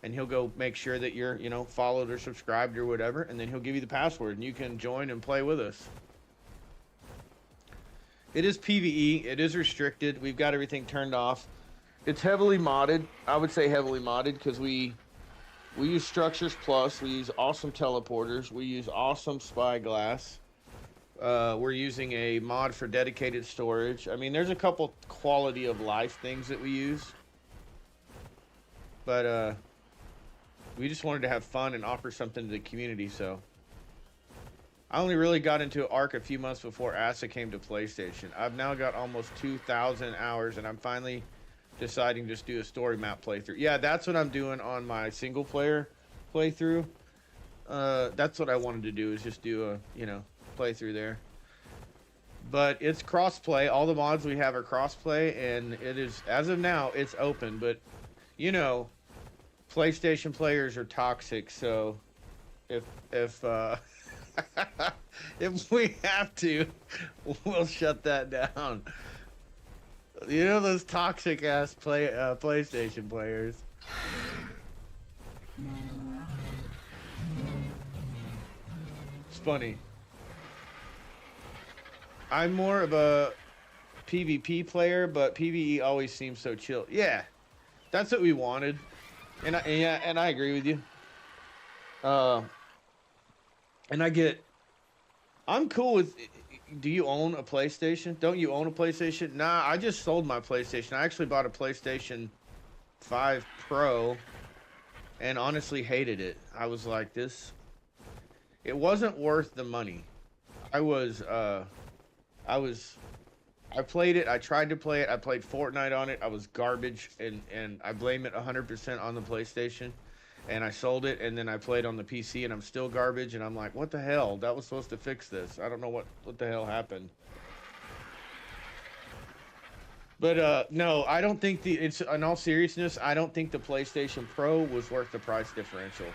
Speaker 1: and he'll go make sure that you're, you know, followed or subscribed or whatever, and then he'll give you the password, and you can join and play with us. It is PvE. It is restricted. We've got everything turned off. It's heavily modded. I would say heavily modded because we use Structures Plus. We use awesome teleporters. We use awesome spyglass. We're using a mod for dedicated storage. I mean, there's a couple quality of life things that we use. But we just wanted to have fun and offer something to the community, so... I only really got into Ark a few months before ASA came to PlayStation. I've now got almost 2,000 hours, and I'm finally deciding to just do a story map playthrough. Yeah, that's what I'm doing on my single player playthrough. That's what I wanted to do, is just do a, you know, playthrough there. But it's crossplay. All the mods we have are crossplay, and it is, as of now, it's open. But, you know, PlayStation players are toxic, so if if we have to, we'll shut that down. You know those toxic ass PlayStation players. It's funny. I'm more of a PvP player, but PvE always seems so chill. Yeah, that's what we wanted, and I agree with you. And I'm cool with, do you own a PlayStation? Don't you own a PlayStation? Nah, I just sold my PlayStation. I actually bought a PlayStation 5 Pro and honestly hated it. I was like, it wasn't worth the money. I played it. I tried to play it. I played Fortnite on it. I was garbage, and I blame it 100% on the PlayStation. And I sold it, and then I played on the PC, and I'm still garbage, and I'm like, what the hell? That was supposed to fix this. I don't know what the hell happened. But, no, I don't think in all seriousness, I don't think the PlayStation Pro was worth the price differential.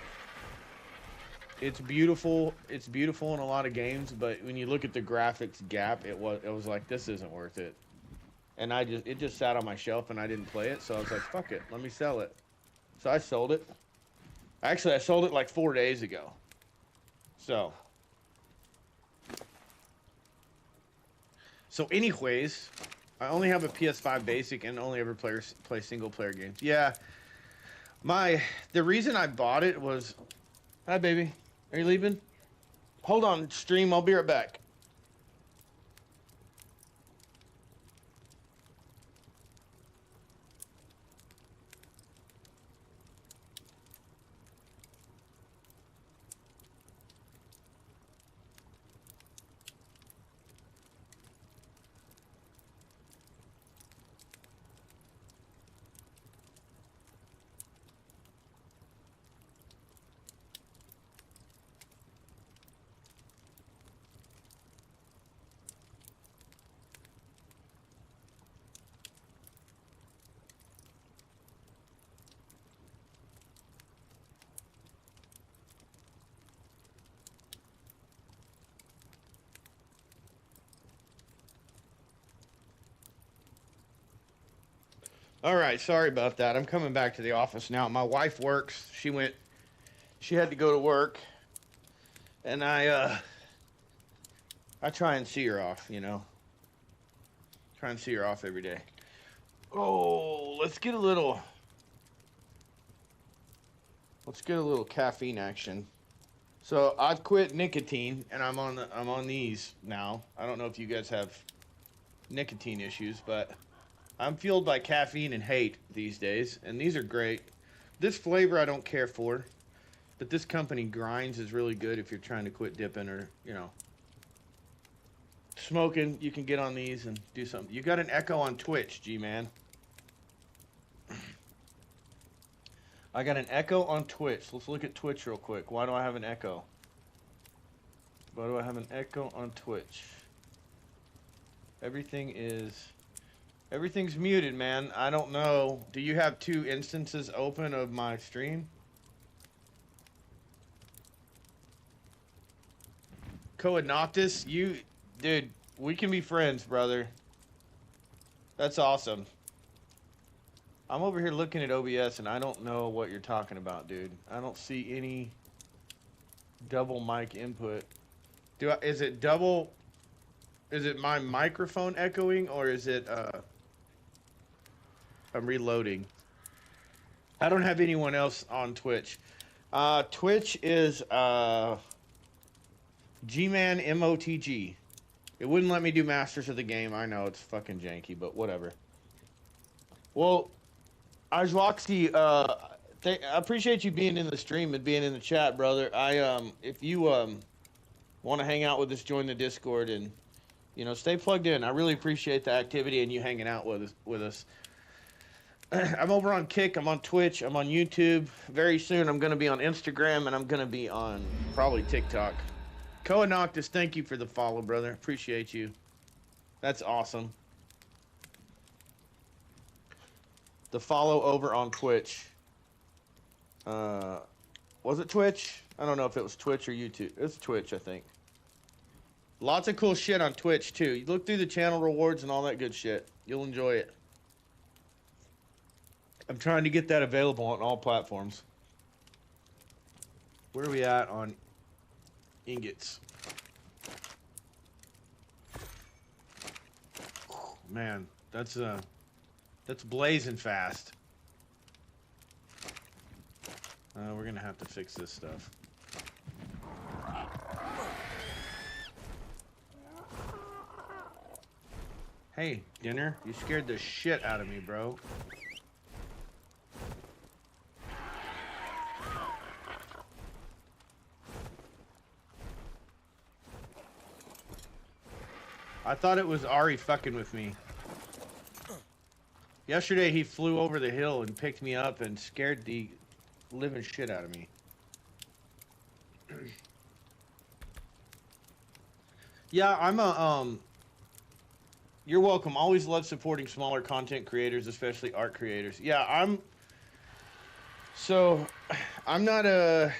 Speaker 1: It's beautiful. It's beautiful in a lot of games, but when you look at the graphics gap, it was like, this isn't worth it. And it just sat on my shelf, and I didn't play it, so I was like, fuck it, let me sell it. So I sold it. Actually, I sold it like 4 days ago. So anyways, I only have a PS5 basic and only ever play single player games. Yeah. The reason I bought it was, hi baby, are you leaving? Hold on, stream, I'll be right back. All right, sorry about that. I'm coming back to the office now. My wife works. She had to go to work, and I try and see her off, you know. Try and see her off every day. Oh, let's get a little caffeine action. So I've quit nicotine, and I'm on these now. I don't know if you guys have nicotine issues, but I'm fueled by caffeine and hate these days, and these are great. This flavor I don't care for, but this company Grinds is really good if you're trying to quit dipping or, you know, smoking. You can get on these and do something. You got an echo on Twitch, G-Man. I got an echo on Twitch. Let's look at Twitch real quick. Why do I have an echo? Why do I have an echo on Twitch? Everything's muted, man. I don't know. Do you have 2 instances open of my stream? Coanoptus, dude, we can be friends, brother. That's awesome. I'm over here looking at OBS and I don't know what you're talking about, dude. I don't see any double mic input. Is it double? Is it my microphone echoing or is it I'm reloading? I don't have anyone else on Twitch. Twitch is G-Man MOTG. It wouldn't let me do Masters of the Game. I know it's fucking janky, but whatever. Well, Ajwaxi, I appreciate you being in the stream and being in the chat, brother. If you want to hang out with us, join the Discord and stay plugged in. I really appreciate the activity and you hanging out with us. I'm over on Kick. I'm on Twitch. I'm on YouTube. Very soon, I'm going to be on Instagram and I'm going to be on probably TikTok. Koa Noctis, thank you for the follow, brother. Appreciate you. That's awesome. The follow over on Twitch. Was it Twitch? I don't know if it was Twitch or YouTube. It was Twitch, I think. Lots of cool shit on Twitch, too. You look through the channel rewards and all that good shit. You'll enjoy it. I'm trying to get that available on all platforms. Where are we at on ingots? Man, that's blazing fast. We're gonna have to fix this stuff. Hey, Dinner, you scared the shit out of me, bro. I thought it was Ari fucking with me. Yesterday he flew over the hill and picked me up and scared the living shit out of me. Yeah, I'm a you're welcome. Always love supporting smaller content creators, especially art creators. Yeah, I know I'm not a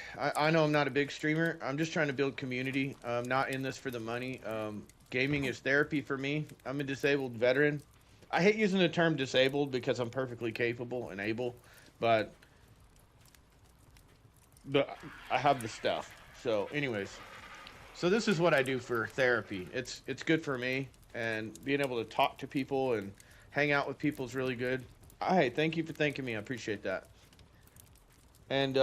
Speaker 1: big streamer. I'm just trying to build community. I'm not in this for the money. Gaming is therapy for me. I'm a disabled veteran. I hate using the term disabled because I'm perfectly capable and able, but I have the stuff. So anyways, so this is what I do for therapy. It's good for me, and being able to talk to people and hang out with people is really good. Hey, thank you for thanking me. I appreciate that. And,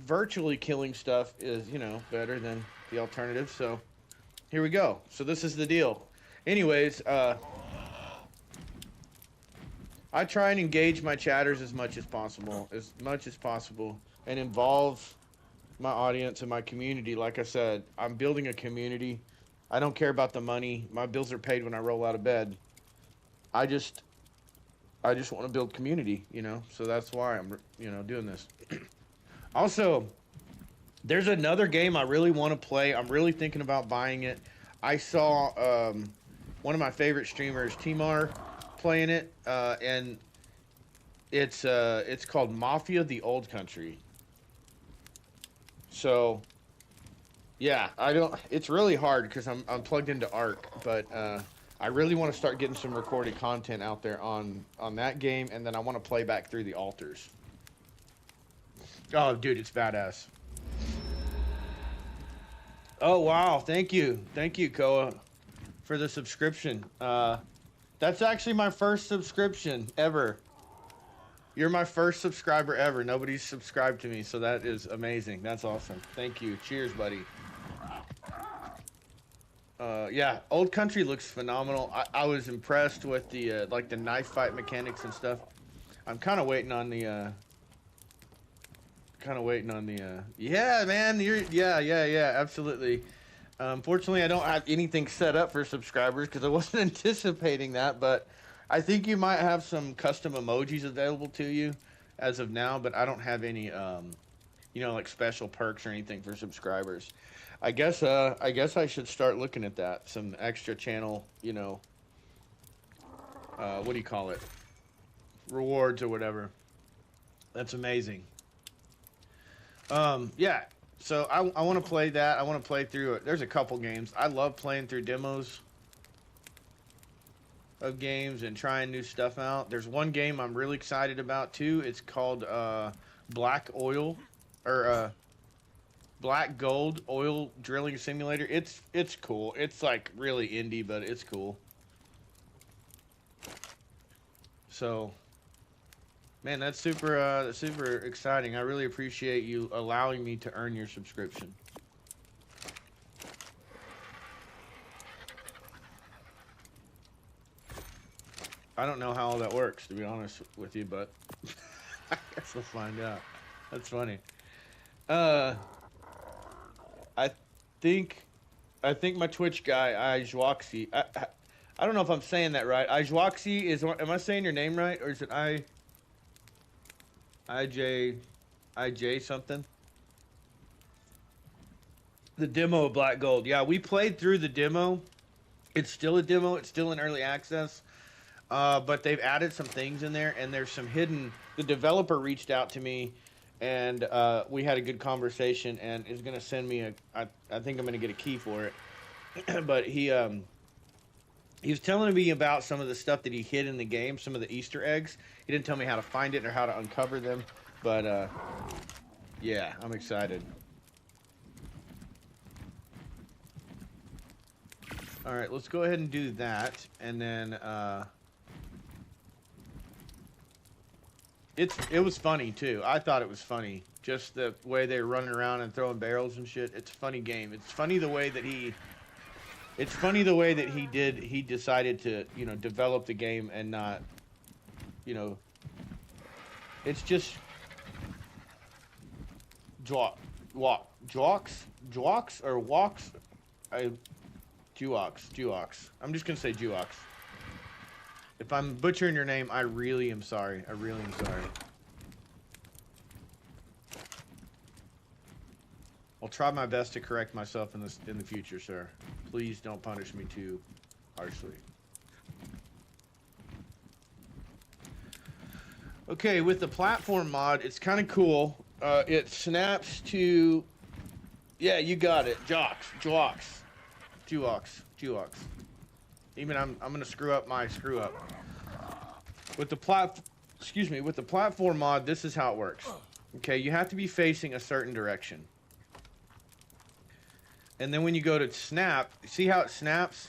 Speaker 1: virtually killing stuff is, better than the alternative. So here we go. So this is the deal. Anyways, I try and engage my chatters as much as possible, and involve my audience and my community. Like I said, I'm building a community. I don't care about the money. My bills are paid when I roll out of bed. I just want to build community, so that's why I'm, doing this. Also, there's another game I really want to play. I'm really thinking about buying it. I saw one of my favorite streamers, Timar, playing it, and it's called Mafia: The Old Country. So, yeah, it's really hard because I'm plugged into Arc, but I really want to start getting some recorded content out there on that game, and then I want to play back through the altars. Oh, dude, it's badass. Oh, wow. Thank you, Koa, for the subscription. That's actually my first subscription ever. You're my first subscriber ever. Nobody's subscribed to me, so that is amazing. That's awesome. Thank you. Cheers, buddy. Yeah, Old Country looks phenomenal. I was impressed with the like the knife fight mechanics and stuff. I'm kind of waiting on the yeah, man. Yeah, absolutely. Unfortunately, I don't have anything set up for subscribers because I wasn't anticipating that, but I think you might have some custom emojis available to you as of now, but I don't have any like special perks or anything for subscribers. I guess I should start looking at that. Some extra channel, what do you call it? Rewards or whatever. That's amazing. Yeah. So I want to play that. I want to play through it. There's a couple games. I love playing through demos. of games and trying new stuff out. There's one game I'm really excited about too. It's called Black Oil, or Black Gold Oil Drilling Simulator. It's cool. It's like really indie, but it's cool. So, man, that's super exciting. I really appreciate you allowing me to earn your subscription. I don't know how all that works, to be honest with you, but I guess we'll find out. That's funny. I think my Twitch guy, Ijwaxi. I don't know if I'm saying that right. Ijwaxi is. Am I saying your name right, or is it IJ something? The demo of Black Gold. Yeah, we played through the demo. It's still a demo. It's still in early access. But they've added some things in there, and there's some hidden. The developer reached out to me, and we had a good conversation, and is gonna send me I think I'm gonna get a key for it. But he was telling me about some of the stuff that he hid in the game, some of the Easter eggs. He didn't tell me how to find it or how to uncover them, but yeah, I'm excited. All right, let's go ahead and do that, and then it was funny too. I thought it was funny, just the way they're running around and throwing barrels and shit. It's a funny game. It's funny the way that he decided to, you know, develop the game and not, you know, it's just Jwox or walks. Jwox. I'm just gonna say Jwox. If I'm butchering your name, I really am sorry. I really am sorry. I'll try my best to correct myself in the future, sir. Please don't punish me too harshly. Okay, with the platform mod, it's kind of cool. It snaps to, yeah, you got it. Jwox. Even I'm gonna screw up my screw up. With the platform mod, this is how it works. Okay, you have to be facing a certain direction. And then when you go to snap, see how it snaps?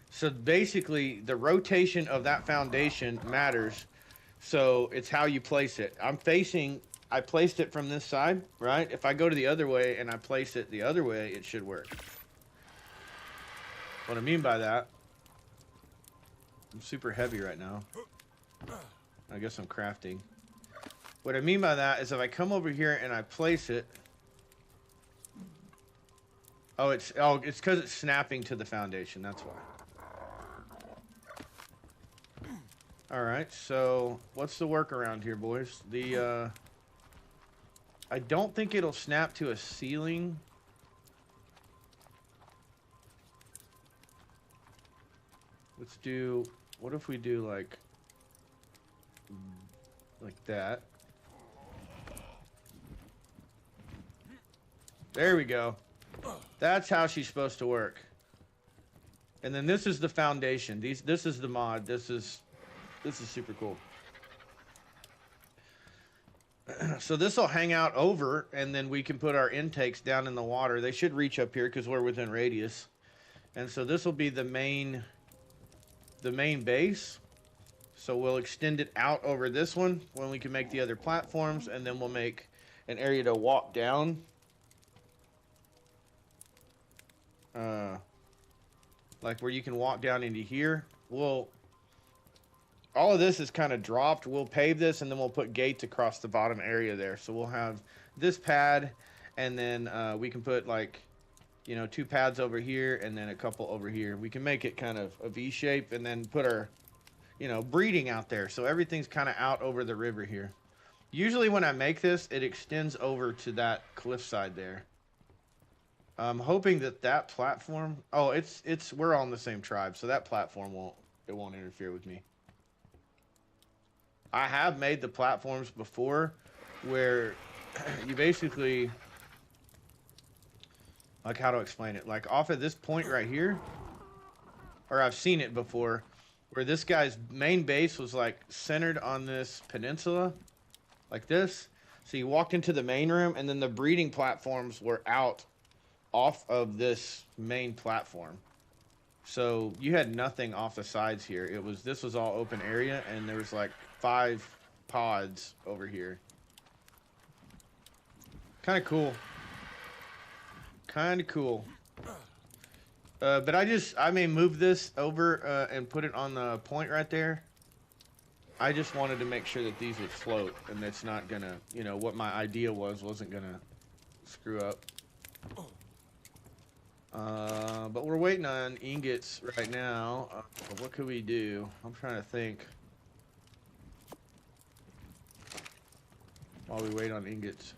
Speaker 1: So basically, the rotation of that foundation matters. So it's how you place it. I placed it from this side, right? If I go to the other way and I place it the other way, it should work. What I mean by that, I'm super heavy right now. I guess I'm crafting. What I mean by that is if I come over here and I place it, it's because it's snapping to the foundation. That's why. All right. So what's the workaround here, boys? I don't think it'll snap to a ceiling. Let's do. What if we do like that? There we go. That's how she's supposed to work. And then this is the foundation. This is the mod. This is super cool. So this will hang out over, and then we can put our intakes down in the water. They should reach up here because we're within radius. And so this will be the main base. So we'll extend it out over this one when we can make the other platforms, and then we'll make an area to walk down. Like where you can walk down into here. All of this is kind of dropped. We'll pave this, and then we'll put gates across the bottom area there. So we'll have this pad, and then we can put like, you know, 2 pads over here and then a couple over here. We can make it kind of a V shape, and then put our, you know, breeding out there. So everything's kind of out over the river here. Usually when I make this, it extends over to that cliffside there. I'm hoping that platform, we're all in the same tribe, so that platform won't interfere with me. I have made the platforms before where you basically, like, how to explain it? Like off at this point right here, or I've seen it before, where this guy's main base was like centered on this peninsula, like this. So you walked into the main room, and then the breeding platforms were out off of this main platform. So you had nothing off the sides here. This was all open area, and there was like 5 pods over here. Kind of cool. Kind of cool. But I may move this over and put it on the point right there. I just wanted to make sure that these would float, and it's not gonna, you know, what my idea wasn't gonna screw up. But we're waiting on ingots right now. What could we do? I'm trying to think. While we wait on ingots.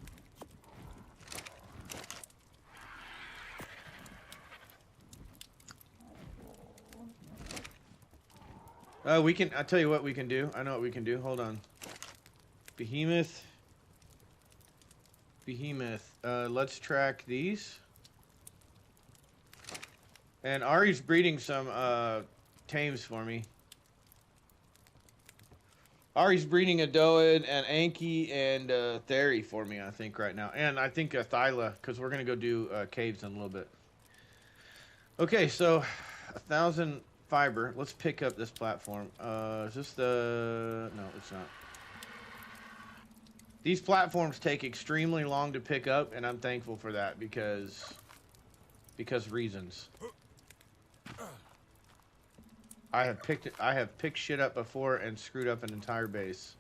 Speaker 1: We can, I'll tell you what we can do. I know what we can do. Hold on. Behemoth. Let's track these. And Ari's breeding some tames for me. Ari's breeding a Doed and Anki and Theri for me, I think, right now. And I think Thyla, because we're going to go do caves in a little bit. Okay, so 1,000 fiber. Let's pick up this platform. Is this the... No, it's not. These platforms take extremely long to pick up, and I'm thankful for that because reasons. I have picked shit up before and screwed up an entire base.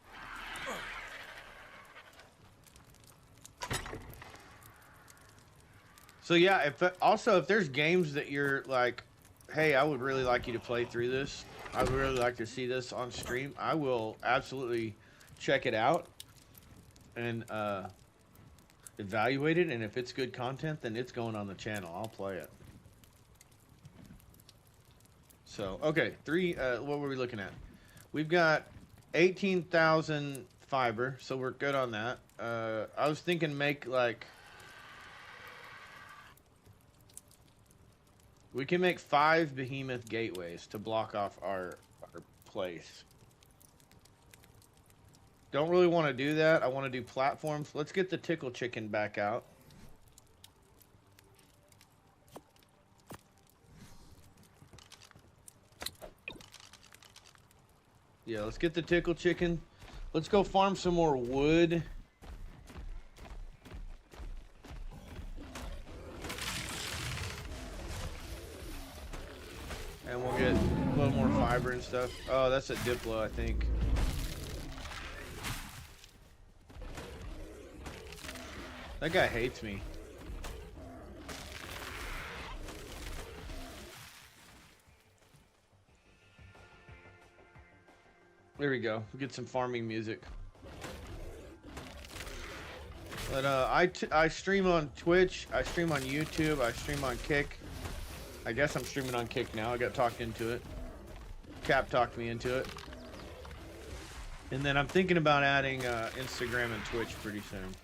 Speaker 1: So yeah, if there's games that you're like, hey, I would really like you to play through this. I would really like to see this on stream. I will absolutely check it out and evaluate it. And if it's good content, then it's going on the channel. I'll play it. So, okay, what were we looking at? We've got 18,000 fiber, so we're good on that. I was thinking we can make 5 behemoth gateways to block off our place. Don't really want to do that. I want to do platforms. Let's get the tickle chicken back out. Yeah, let's get the tickle chicken. Let's go farm some more wood. And we'll get a little more fiber and stuff. Oh, that's a Diplo, I think. That guy hates me. There we go. We'll get some farming music. But I stream on Twitch. I stream on YouTube. I stream on Kick. I guess I'm streaming on Kick now. I got talked into it. Cap talked me into it. And then I'm thinking about adding Instagram and Twitch pretty soon.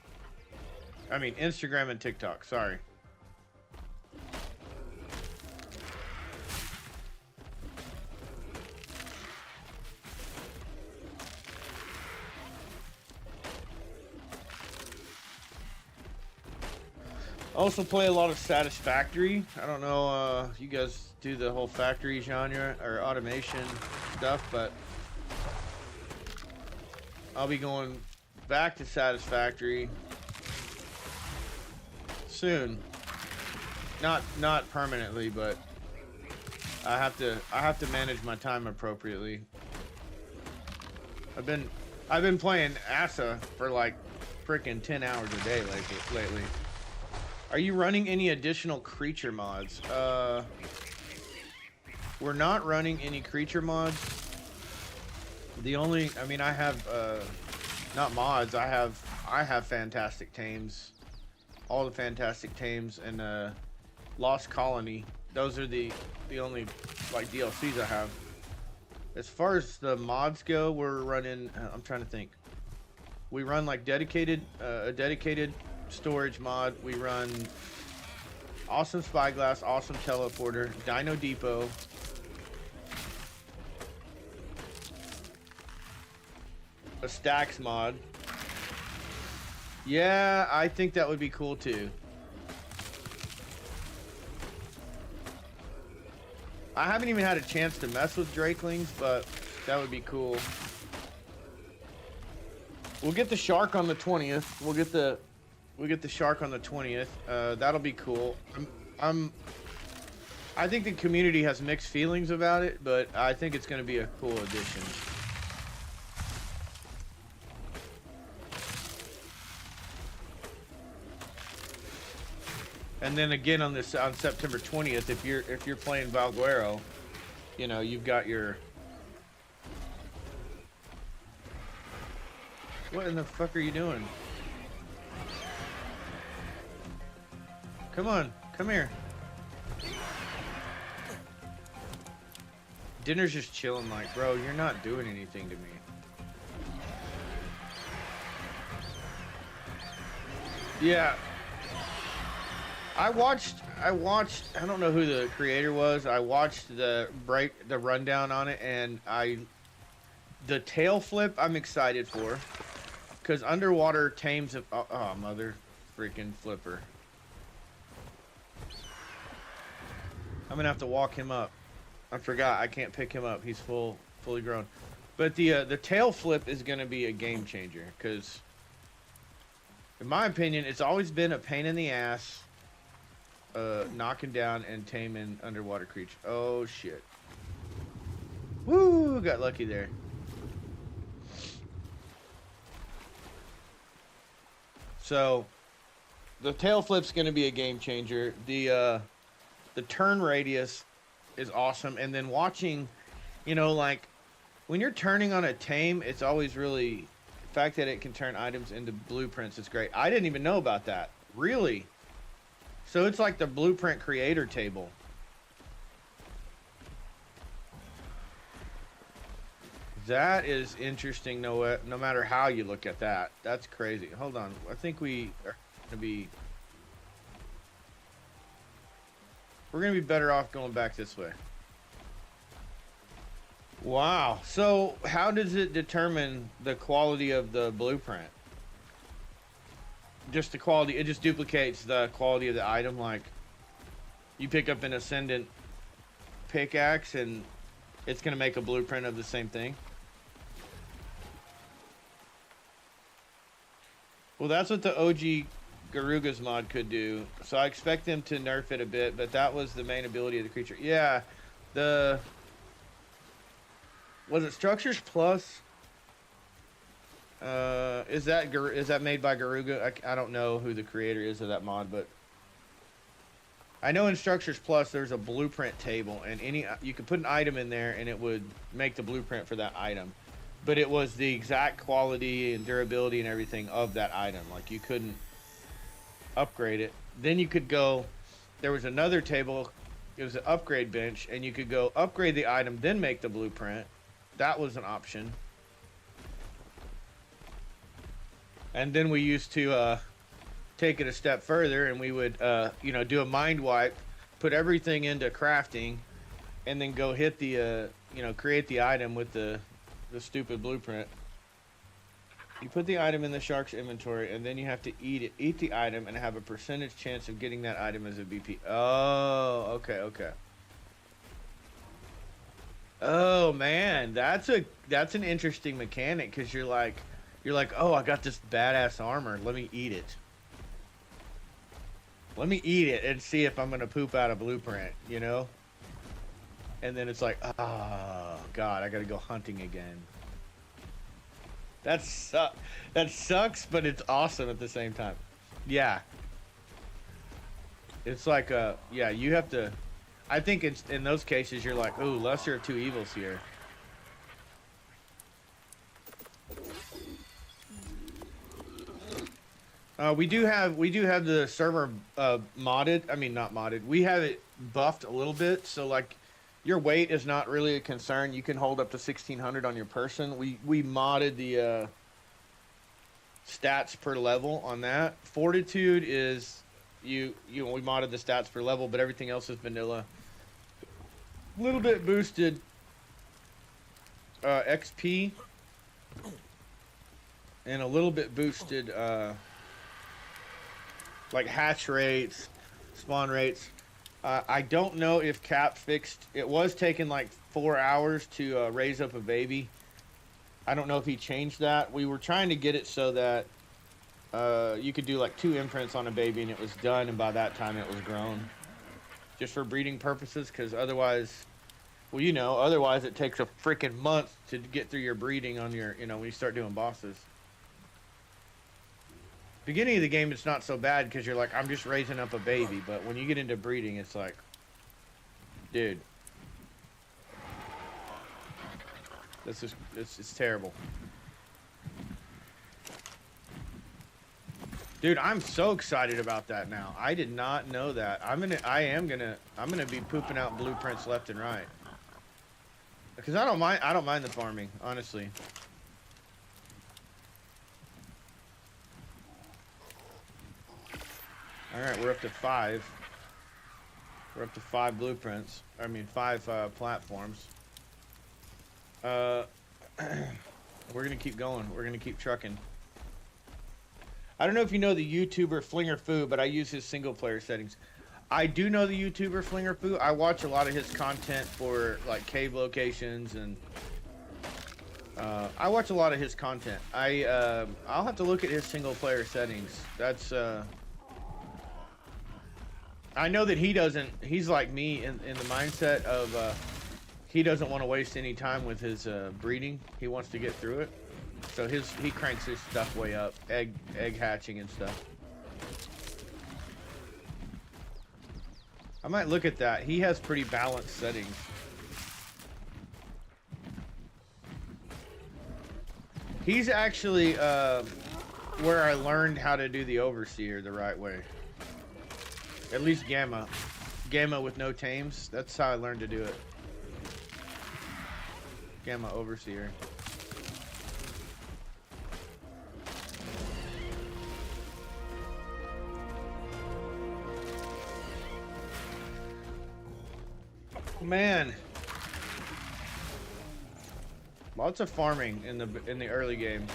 Speaker 1: I mean, Instagram and TikTok. Sorry. I also play a lot of Satisfactory. I don't know if you guys do the whole factory genre or automation stuff, but I'll be going back to Satisfactory soon. Not permanently, but I have to manage my time appropriately. I've been playing ASA for like freaking 10 hours a day lately. Are you running any additional creature mods? We're not running any creature mods. I have not mods. I have fantastic tames. All the fantastic tames and Lost Colony. Those are the only like DLCs I have. As far as the mods go, we're running. I'm trying to think. We run like a dedicated storage mod. We run awesome spyglass, awesome teleporter, Dino Depot, a stacks mod. Yeah, I think that would be cool too. I haven't even had a chance to mess with Drakelings, but that would be cool. We'll get the shark on the 20th. We'll get the shark on the 20th. That'll be cool. I think the community has mixed feelings about it, but I think it's going to be a cool addition. And then again on September 20th, if you're playing Valguero, you know, you've got your. What in the fuck are you doing? Come on, come here. Dinner's just chilling, like, bro, you're not doing anything to me. Yeah. I watched, I don't know who the creator was. I watched the rundown on it, and the tail flip I'm excited for. Because underwater tames of, oh, mother freaking flipper. I'm gonna have to walk him up. I forgot, I can't pick him up. He's fully grown. But the tail flip is gonna be a game changer, because in my opinion, it's always been a pain in the ass knocking down and taming underwater creatures. Oh shit. Woo, got lucky there. So the tail flip's gonna be a game changer. The turn radius is awesome, and then watching, you know, like when you're turning on a tame, it's always really the fact that it can turn items into blueprints is great. I didn't even know about that. Really? So it's like the blueprint creator table. That is interesting. No matter how you look at that, that's crazy. Hold on, I think we are gonna be. We're gonna be better off going back this way. Wow. So how does it determine the quality of the blueprint? Just the quality, it just duplicates the quality of the item. Like you pick up an ascendant pickaxe and it's gonna make a blueprint of the same thing. Well, that's what the OG Garugas mod could do. So I expect them to nerf it a bit, but that was the main ability of the creature. Yeah, was it Structures Plus? Is that made by Garuga? I don't know who the creator is of that mod, but I know in Structures Plus there's a blueprint table, and you could put an item in there and it would make the blueprint for that item. But it was the exact quality and durability and everything of that item. Like you couldn't upgrade it. Then you could go, there was another table, it was an upgrade bench, and you could go upgrade the item, then make the blueprint. That was an option. And then we used to take it a step further, and we would you know, do a mind wipe, put everything into crafting, and then go hit the you know, create the item with the stupid blueprint. You put the item in the shark's inventory, and then you have to eat the item, and have a percentage chance of getting that item as a BP. Oh, okay. Oh man, that's an interesting mechanic, because you're like, oh, I got this badass armor. Let me eat it. Let me eat it and see if I'm gonna poop out a blueprint, you know? And then it's like, oh god, I gotta go hunting again. That sucks, but it's awesome at the same time. Yeah. It's like yeah, you have to. I think it's in those cases you're like, ooh, lesser of two evils here. We do have the server modded. I mean, not modded. We have it buffed a little bit, so like your weight is not really a concern. You can hold up to 1600 on your person. We modded the stats per level on that. Fortitude is we modded the stats per level, but everything else is vanilla. A little bit boosted XP. and a little bit boosted like hatch rates, spawn rates. I don't know if Cap fixed. It was taking like 4 hours to raise up a baby. I don't know if he changed that. We were trying to get it so that you could do like 2 imprints on a baby and it was done, and by that time it was grown. Just for breeding purposes, because otherwise, well, you know, otherwise it takes a freaking month to get through your breeding on your, you know, when you start doing bosses. Beginning of the game, it's not so bad because you're like, I'm just raising up a baby. But when you get into breeding, it's like, dude, it's terrible. Dude, I'm so excited about that now. I did not know that. I'm gonna be pooping out blueprints left and right. Because I don't mind the farming, honestly. Alright, we're up to 5. We're up to 5 blueprints. I mean, 5 platforms. We're gonna keep going. We're gonna keep trucking. I don't know if you know the YouTuber Flinger Foo, but I use his single player settings. I do know the YouTuber Flinger Foo. I watch a lot of his content for like cave locations, and I watch a lot of his content. I'll have to look at his single player settings. That's I know that he doesn't. He's like me in the mindset of he doesn't want to waste any time with his breeding. He wants to get through it. So he cranks his stuff way up, egg hatching and stuff. I might look at that. He has pretty balanced settings. He's actually where I learned how to do the overseer the right way. At least Gamma with no tames. That's how I learned to do it. Gamma overseer. Man, lots of farming in the early game.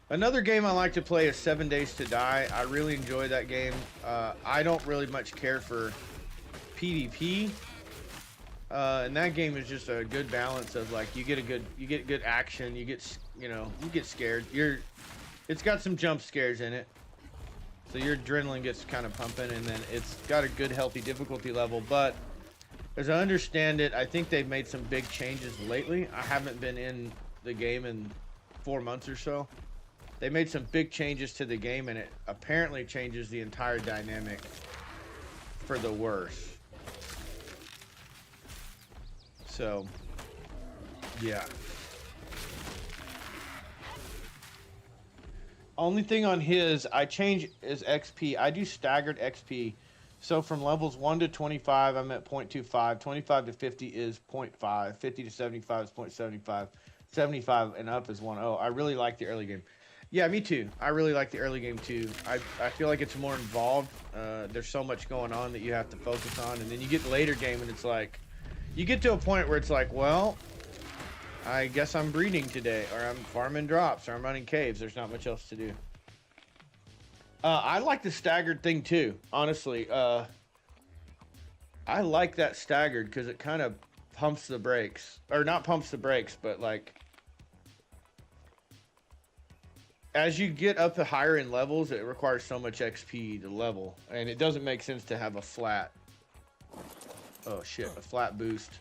Speaker 1: Another game I like to play is 7 Days to Die. I really enjoy that game. I don't really much care for PvP, and that game is just a good balance of like you get good action, you get scared. It's got some jump scares in it. So your adrenaline gets kind of pumping, and then it's got a good, healthy difficulty level. But as I understand it, I think they've made some big changes lately. I haven't been in the game in 4 months or so. They made some big changes to the game, and it apparently changes the entire dynamic for the worse. So, yeah. Only thing on his, I change is XP. I do staggered XP. So from levels 1 to 25, I'm at 0.25. 25 to 50 is 0.5. 50 to 75 is 0.75. 75 and up is 1.0. I really like the early game. Yeah, me too. I really like the early game too. I feel like it's more involved. There's so much going on that you have to focus on. And then you get later game and it's like, you get to a point where it's like, well, I guess I'm breeding today, or I'm farming drops, or I'm running caves. There's not much else to do. I like the staggered thing too, honestly. I like that staggered because it kind of pumps the brakes. Or not pumps the brakes, but like, as you get up to higher in levels, it requires so much XP to level. And it doesn't make sense to have a flat, oh shit, a flat boost.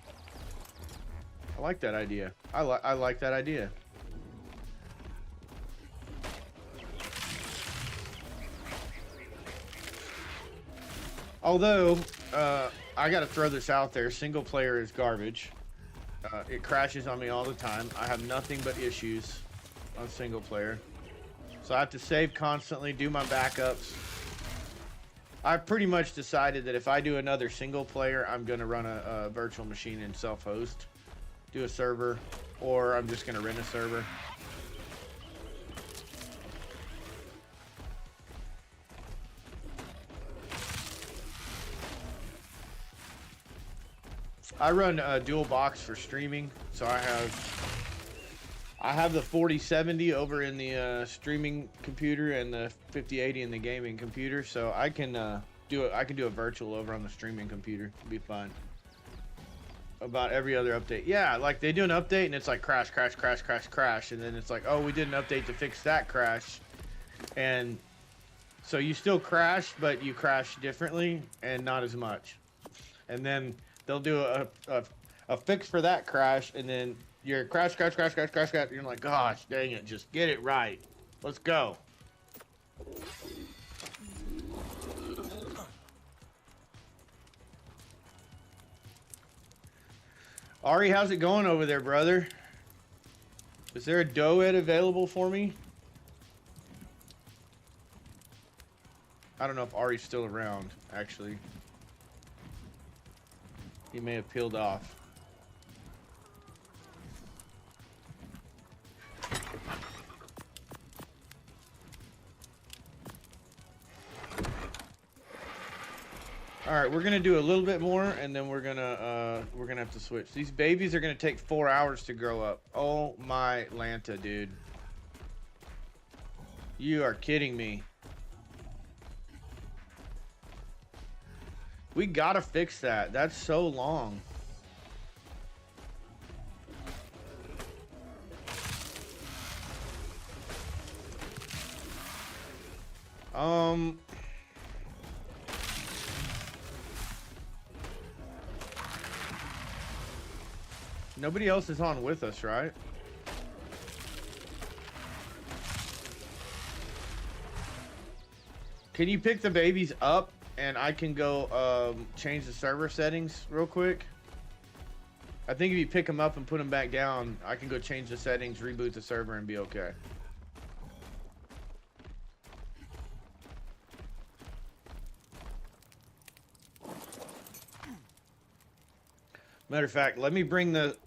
Speaker 1: I like that idea. I like that idea. Although, I gotta throw this out there, single player is garbage. It crashes on me all the time. I have nothing but issues on single player. So I have to save constantly, do my backups. I've pretty much decided that if I do another single player, I'm gonna run a virtual machine and self-host. Do a server, or I'm just gonna rent a server. I run dual box for streaming, so I have the 4070 over in the streaming computer and the 5080 in the gaming computer, so I can do a virtual over on the streaming computer. It'll be fine. About every other update. Yeah, like they do an update and it's like crash, crash, crash, crash, crash, and then it's like, oh, we did an update to fix that crash, and so you still crash, but you crash differently and not as much. And then they'll do a fix for that crash, and then you're crash, crash, crash, crash, crash, crash. You're like, gosh, dang it, just get it right. Let's go. Ari, how's it going over there, brother? Is there a Doed available for me? I don't know if Ari's still around, actually. He may have peeled off. All right, we're gonna do a little bit more, and then we're gonna have to switch. These babies are gonna take 4 hours to grow up. Oh my Lanta, dude! You are kidding me. We gotta fix that. That's so long. Nobody else is on with us, right? Can you pick the babies up and I can go change the server settings real quick? I think if you pick them up and put them back down, I can go change the settings, reboot the server, and be okay. Matter of fact, let me bring the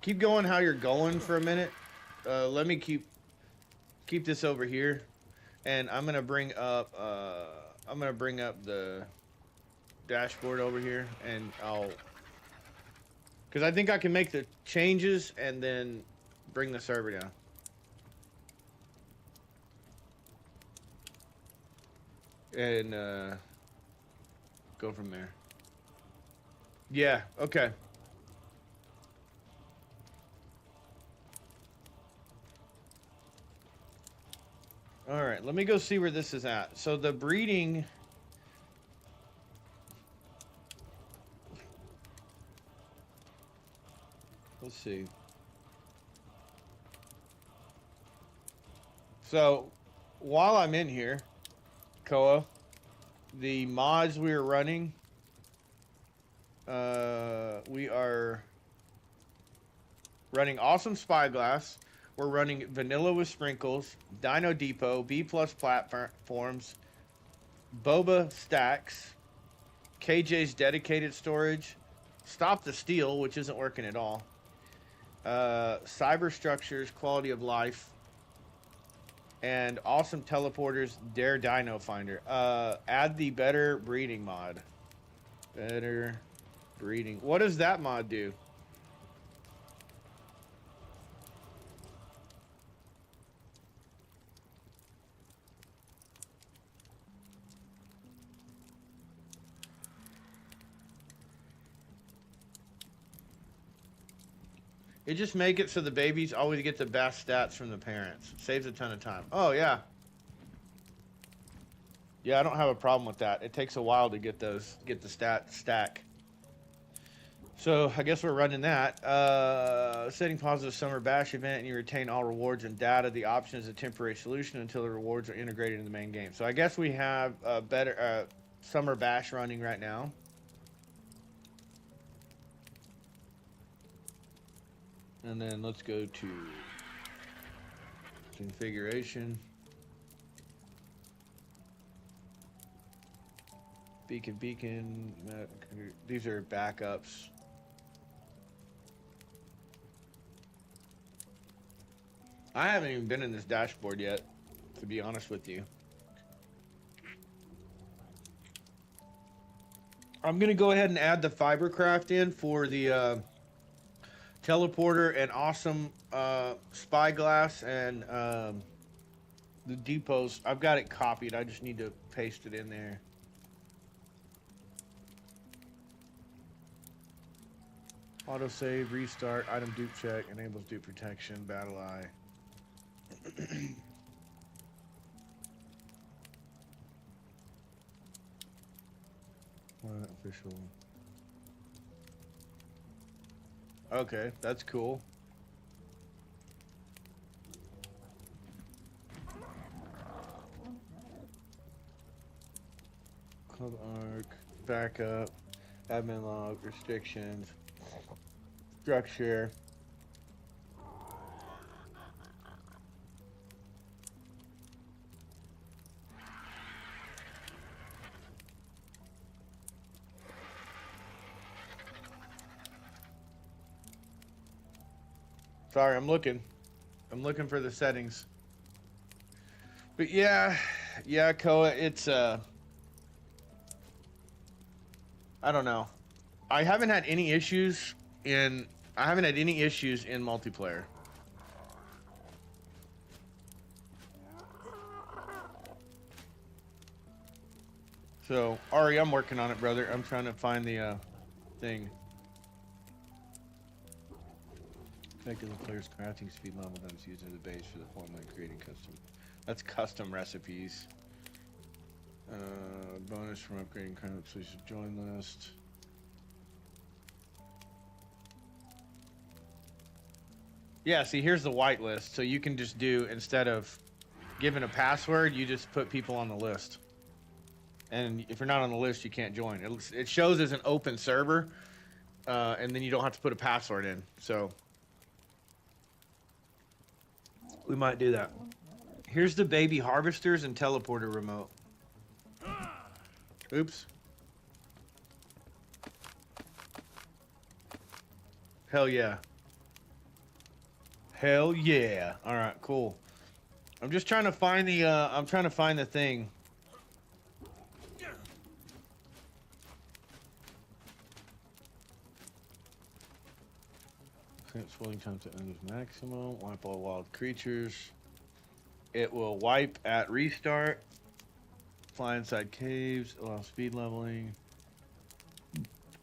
Speaker 1: keep going how you're going for a minute. Let me keep this over here, and I'm gonna bring up the dashboard over here, and because I think I can make the changes and then bring the server down. And go from there. Yeah, okay. All right, let me go see where this is at. So the breeding... Let's see. So while I'm in here, Koa, the mods we are running... we are running Awesome Spyglass. We're running Vanilla with Sprinkles, Dino Depot, B+ platforms, Boba Stacks, KJ's Dedicated Storage, Stop the Steal, which isn't working at all, Cyber Structures, Quality of Life, and Awesome Teleporters, Dare Dino Finder. Add the Better Breeding mod. Better Breeding. What does that mod do? It just make it so the babies always get the best stats from the parents. Saves a ton of time. Oh, yeah. Yeah, I don't have a problem with that. It takes a while to get the stack. So I guess we're running that. Setting positive summer bash event, and you retain all rewards and data. The option is a temporary solution until the rewards are integrated in the main game. So I guess we have a better summer bash running right now. And then let's go to configuration. Beacon. These are backups. I haven't even been in this dashboard yet, to be honest with you.
Speaker 2: I'm gonna go ahead and add the fibercraft in for the teleporter and awesome spyglass and the depots. I've got it copied. I just need to paste it in there. Autosave, restart, item dupe check, enables dupe protection, battle eye. Official. Okay, that's cool. Club arc, backup, admin log, restrictions, structure. Sorry, I'm looking. I'm looking for the settings. But yeah, Koa, it's I don't know. I haven't had any issues in multiplayer. So, Ari, I'm working on it, brother. I'm trying to find the thing. Effective the player's crafting speed level that is used as a base for the formula creating custom. That's custom recipes. Bonus from upgrading current solution join list. Yeah, see, here's the whitelist. So you can just do, instead of giving a password, you just put people on the list. And if you're not on the list, you can't join. It shows as an open server, and then you don't have to put a password in. So we might do that. Here's the baby harvesters and teleporter remote. Oops. Hell yeah. Hell yeah. All right, cool. I'm just trying to find the thing. Swelling time to end is maximum. Wipe all wild creatures. It will wipe at restart. Fly inside caves. Allow speed leveling.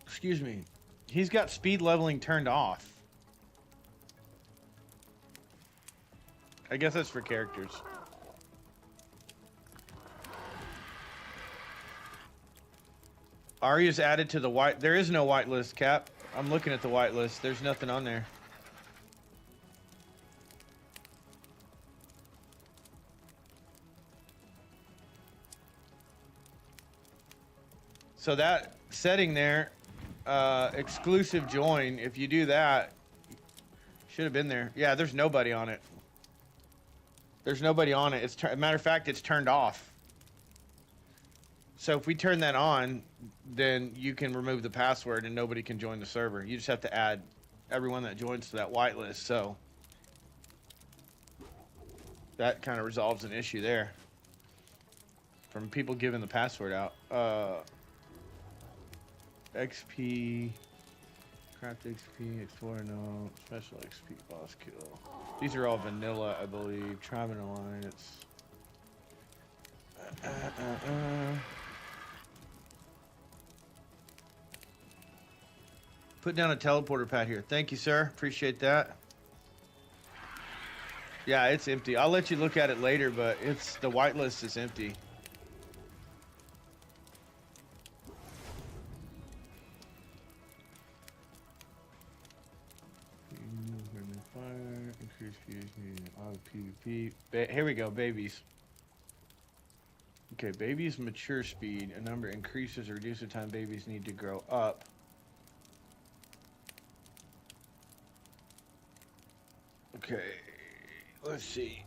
Speaker 2: Excuse me. He's got speed leveling turned off. I guess that's for characters. Arya's added to the white. There is no whitelist, Cap. I'm looking at the whitelist. There's nothing on there. So that setting there, exclusive join, if you do that, should have been there. Yeah, there's nobody on it. There's nobody on it. It's matter of fact, it's turned off. So if we turn that on, then you can remove the password and nobody can join the server. You just have to add everyone that joins to that whitelist. So that kind of resolves an issue there from people giving the password out. XP, craft XP, Explorer no, special XP, boss kill. These are all vanilla, I believe. Tribe and Alliance. Put down a teleporter pad here. Thank you, sir. Appreciate that. Yeah, it's empty. I'll let you look at it later, but the whitelist is empty. PvP. Here we go, babies. Okay, babies mature speed. A number increases or reduces the time babies need to grow up. Okay, let's see.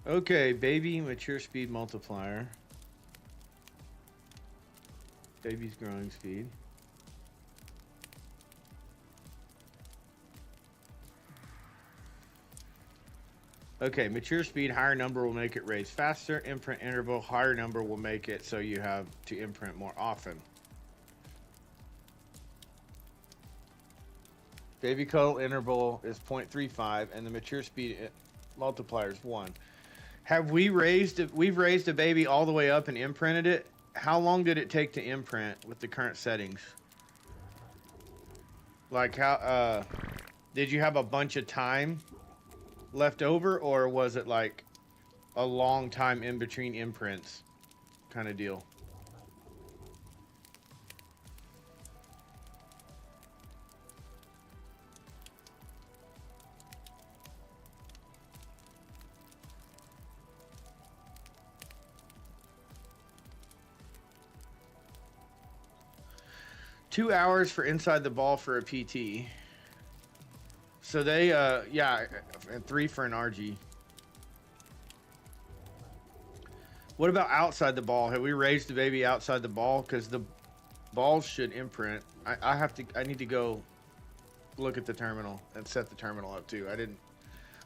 Speaker 2: Okay, baby mature speed multiplier. Baby's growing speed. Okay, mature speed, higher number will make it raise faster. Imprint interval, higher number will make it so you have to imprint more often. Baby cuddle interval is 0.35 and the mature speed multiplier is 1. We've raised a baby all the way up and imprinted it. How long did it take to imprint with the current settings? Like how did you have a bunch of time left over, or was it like a long time in between imprints kind of deal? $2 hours for inside the ball for a PT. So they, yeah, and 3 for an RG. What about outside the ball? Have we raised the baby outside the ball? Because the balls should imprint. I need to go look at the terminal and set the terminal up too. I didn't,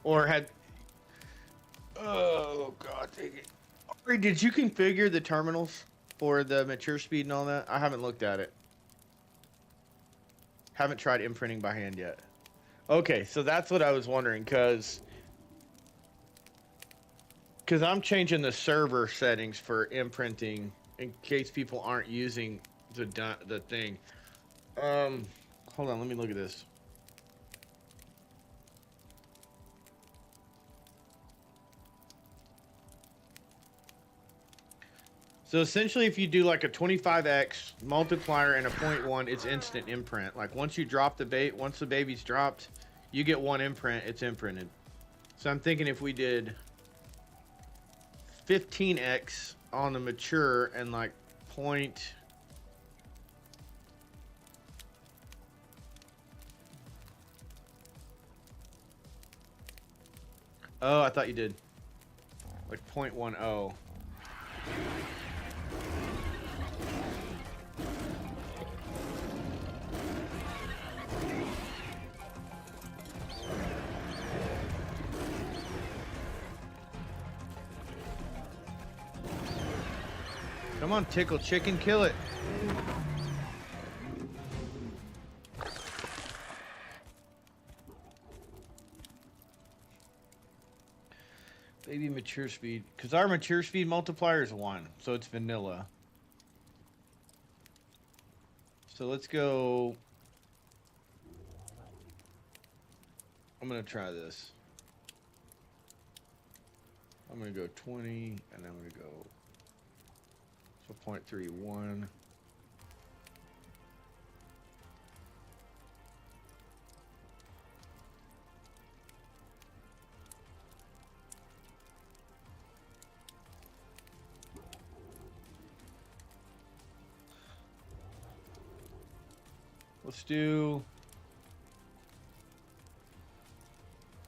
Speaker 2: or had, oh God, dang it. Ari, did you configure the terminals for the mature speed and all that? I haven't looked at it. Haven't tried imprinting by hand yet. Okay, so that's what I was wondering, because I'm changing the server settings for imprinting in case people aren't using the thing. Hold on, let me look at this. So essentially, if you do like a 25x multiplier and a 0.1, it's instant imprint. Like once you drop the bait, once the baby's dropped, you get 1 imprint, it's imprinted. So I'm thinking if we did 15x on the mature and like point. Oh, I thought you did like 0.10. Come on, tickle chicken, kill it. Baby mature speed, because our mature speed multiplier is 1, so it's vanilla. So let's go. I'm gonna try this. I'm gonna go 20, and I'm gonna go. So 0.31. Let's do.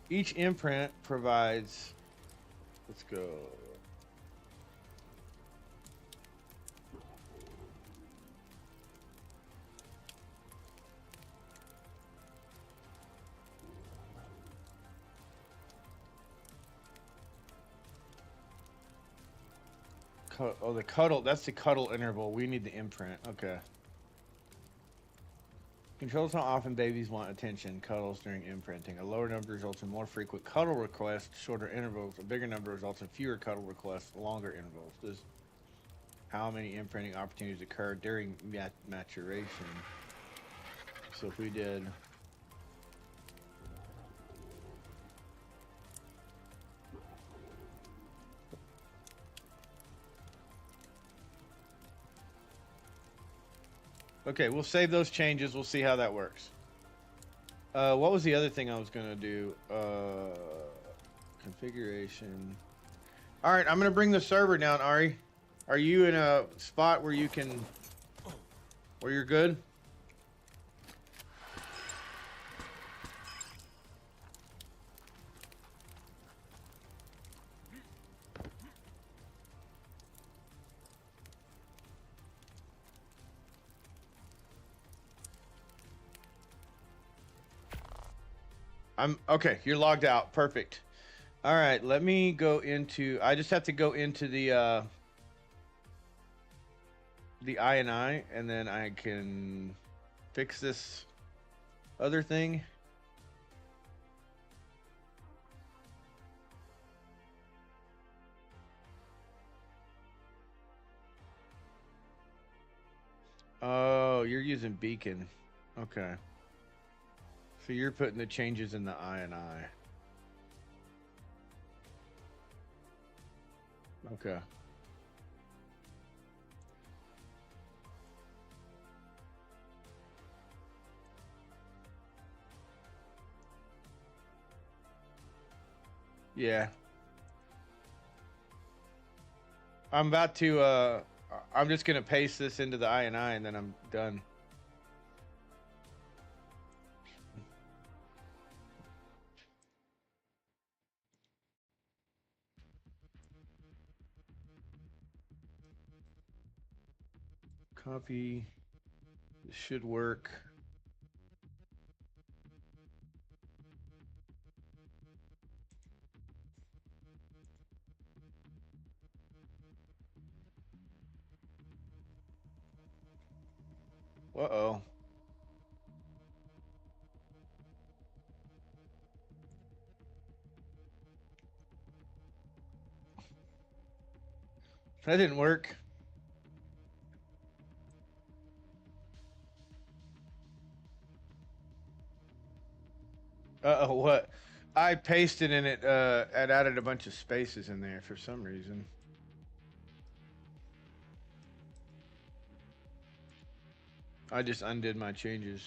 Speaker 2: Each imprint provides. Let's go. Oh, the cuddle. That's the cuddle interval. We need the imprint. Okay. Controls how often babies want attention, cuddles during imprinting. A lower number results in more frequent cuddle requests, shorter intervals. A bigger number results in fewer cuddle requests, longer intervals. This is how many imprinting opportunities occur during maturation. So if we did... Okay, we'll save those changes. We'll see how that works. What was the other thing I was going to do? Configuration. All right, I'm going to bring the server down, Ari. Are you in a spot where you can... where you're good? I'm okay. You're logged out. Perfect. All right. Let me go into. I just have to go into the INI, and then I can fix this other thing. Oh, you're using Beacon. Okay. So you're putting the changes in the INI. Okay. Yeah. I'm about to I'm just gonna paste this into the INI and then I'm done. Copy. This should work. Uh-oh. That didn't work. Uh-oh, what? I pasted in it, and added a bunch of spaces in there for some reason. I just undid my changes.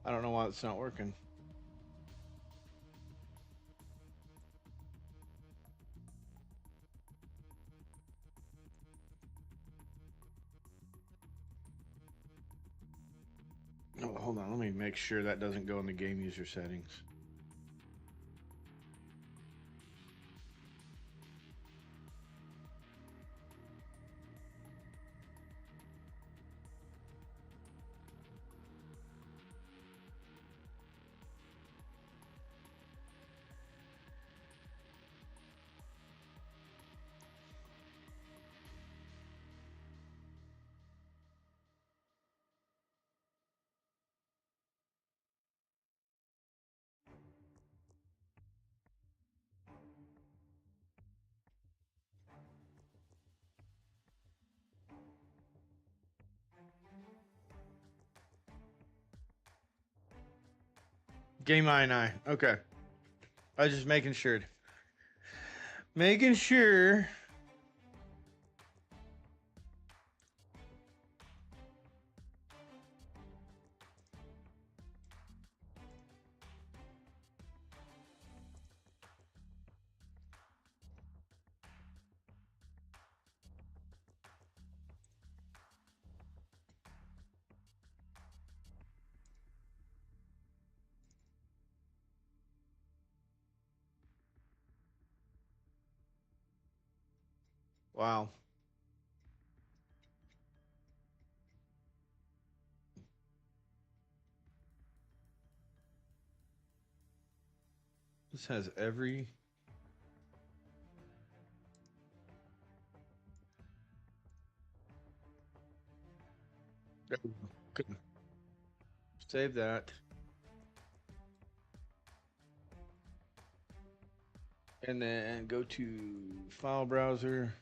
Speaker 2: I don't know why it's not working. Oh, hold on. Let me make sure that doesn't go in the game user settings. Game INI. Okay. I was just making sure. Making sure. Wow. This has every... Good. Save that. And then go to file browser.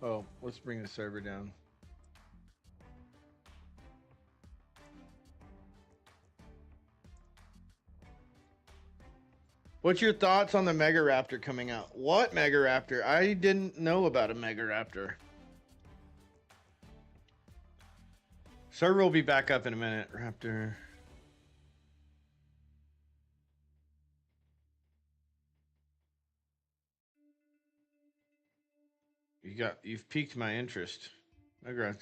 Speaker 2: Oh, let's bring the server down. What's your thoughts on the Mega Raptor coming out? What Mega Raptor? I didn't know about a Mega Raptor. Server will be back up in a minute. Raptor. You've piqued my interest. Mega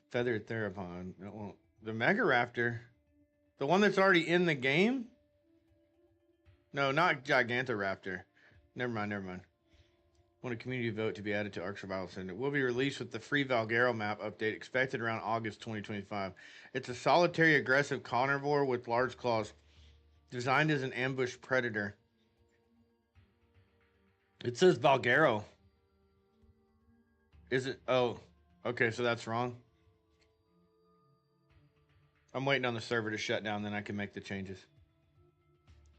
Speaker 2: Feathered Theropod. That won't The Mega Raptor? The one that's already in the game? No, not Gigantoraptor. Never mind. Want a community vote to be added to Ark Survival Center. It will be released with the free Valguero map update expected around August 2025. It's a solitary aggressive carnivore with large claws, designed as an ambush predator. It says Valguero. Is it? Oh, okay, so that's wrong. I'm waiting on the server to shut down, then I can make the changes.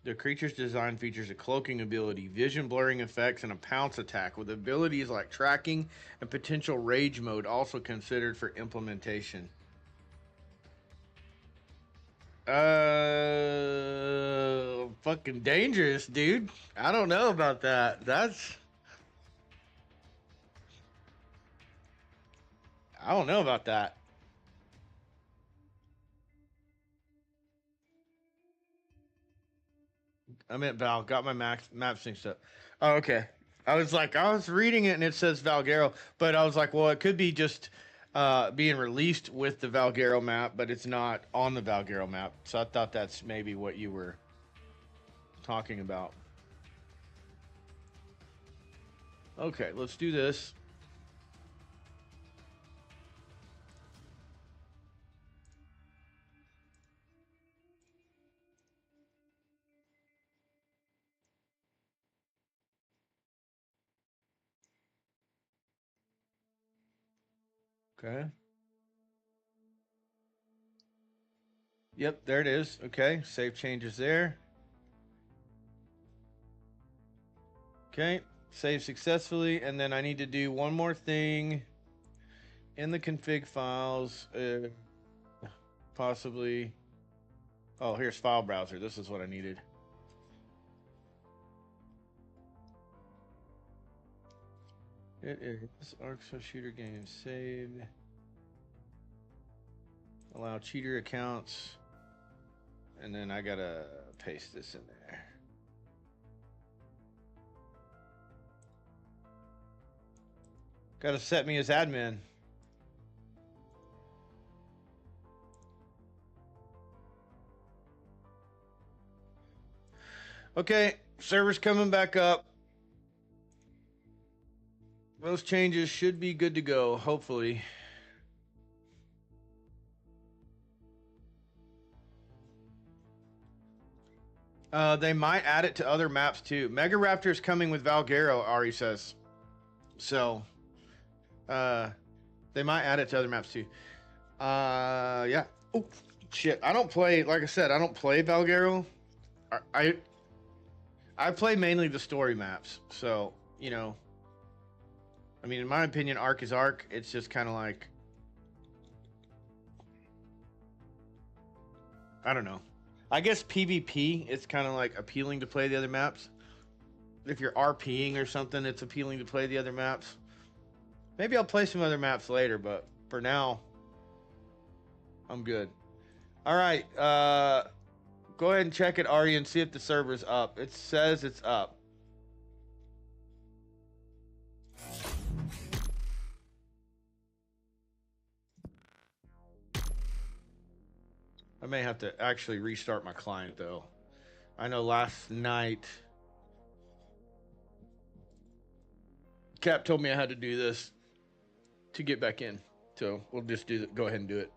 Speaker 2: The creature's design features a cloaking ability, vision blurring effects, and a pounce attack, with abilities like tracking and potential rage mode also considered for implementation. Fucking dangerous, dude. I don't know about that. I don't know about that. I meant Val. Got my map synced up. Oh, okay. I was reading it and it says Valguero, but I was like, well, it could be just being released with the Valguero map, but it's not on the Valguero map. So I thought that's maybe what you were talking about. Okay, let's do this. Okay. Yep, there it is. Okay, save changes there. Okay, save successfully, and then I need to do one more thing in the config files. Possibly. Oh, here's file browser. This is what I needed. It is Arc Shooter game saved. Allow cheater accounts. And then I gotta paste this in there. Gotta set me as admin. Okay, server's coming back up. Those changes should be good to go, hopefully. They might add it to other maps too. Mega Raptor is coming with Valguero, Ari says. So, they might add it to other maps too. Yeah. Oh, shit. I don't play, like I said, I don't play Valguero. I play mainly the story maps. So, you know, I mean, in my opinion, Ark is Ark. It's just kind of like, I don't know. I guess PvP, it's kind of like appealing to play the other maps. If you're RPing or something, it's appealing to play the other maps. Maybe I'll play some other maps later, but for now, I'm good. All right, go ahead and check it, Ari, and see if the server's up. It says it's up. I may have to actually restart my client, though. I know last night, Cap told me I had to do this to get back in. So we'll just go ahead and do it.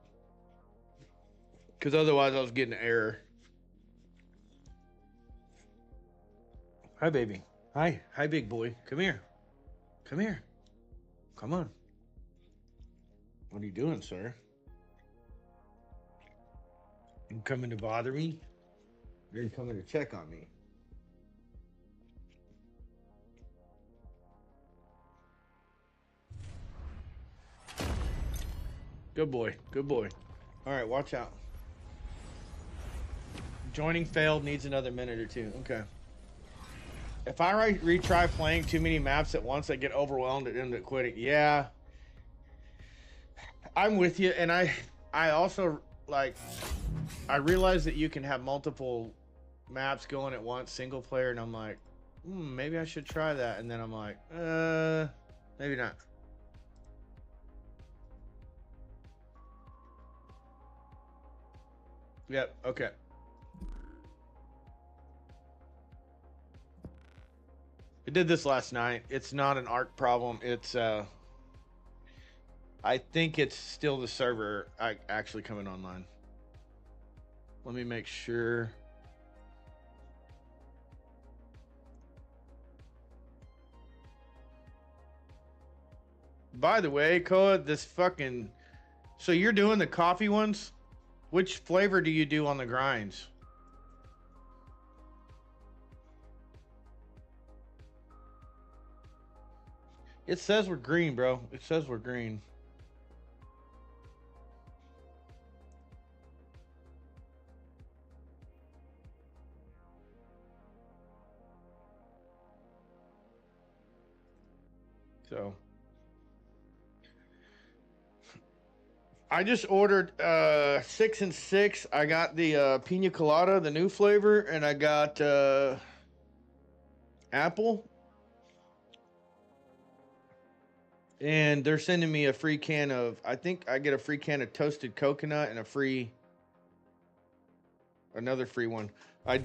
Speaker 2: Because otherwise I was getting an error. Hi, baby. Hi, big boy. Come here. Come here. Come on. What are you doing, sir? You coming to bother me? You're coming to check on me. Good boy. Good boy. All right, watch out. Joining failed, needs another minute or two. Okay. If I retry playing too many maps at once, I get overwhelmed and end up quitting. Yeah. I'm with you, and I also, like, I realize that you can have multiple maps going at once, single player, and I'm like, maybe I should try that. And then I'm like, maybe not. Yep. Okay. I did this last night. It's not an ARC problem. It's I think it's still the server actually coming online. Let me make sure. By the way, Koa, this fucking... So you're doing the coffee ones? Which flavor do you do on the grinds? It says we're green, bro. It says we're green. So... I just ordered 6 and 6. I got the pina colada, the new flavor, and I got apple. And they're sending me a free can of, I think I get a free can of toasted coconut and another free one. I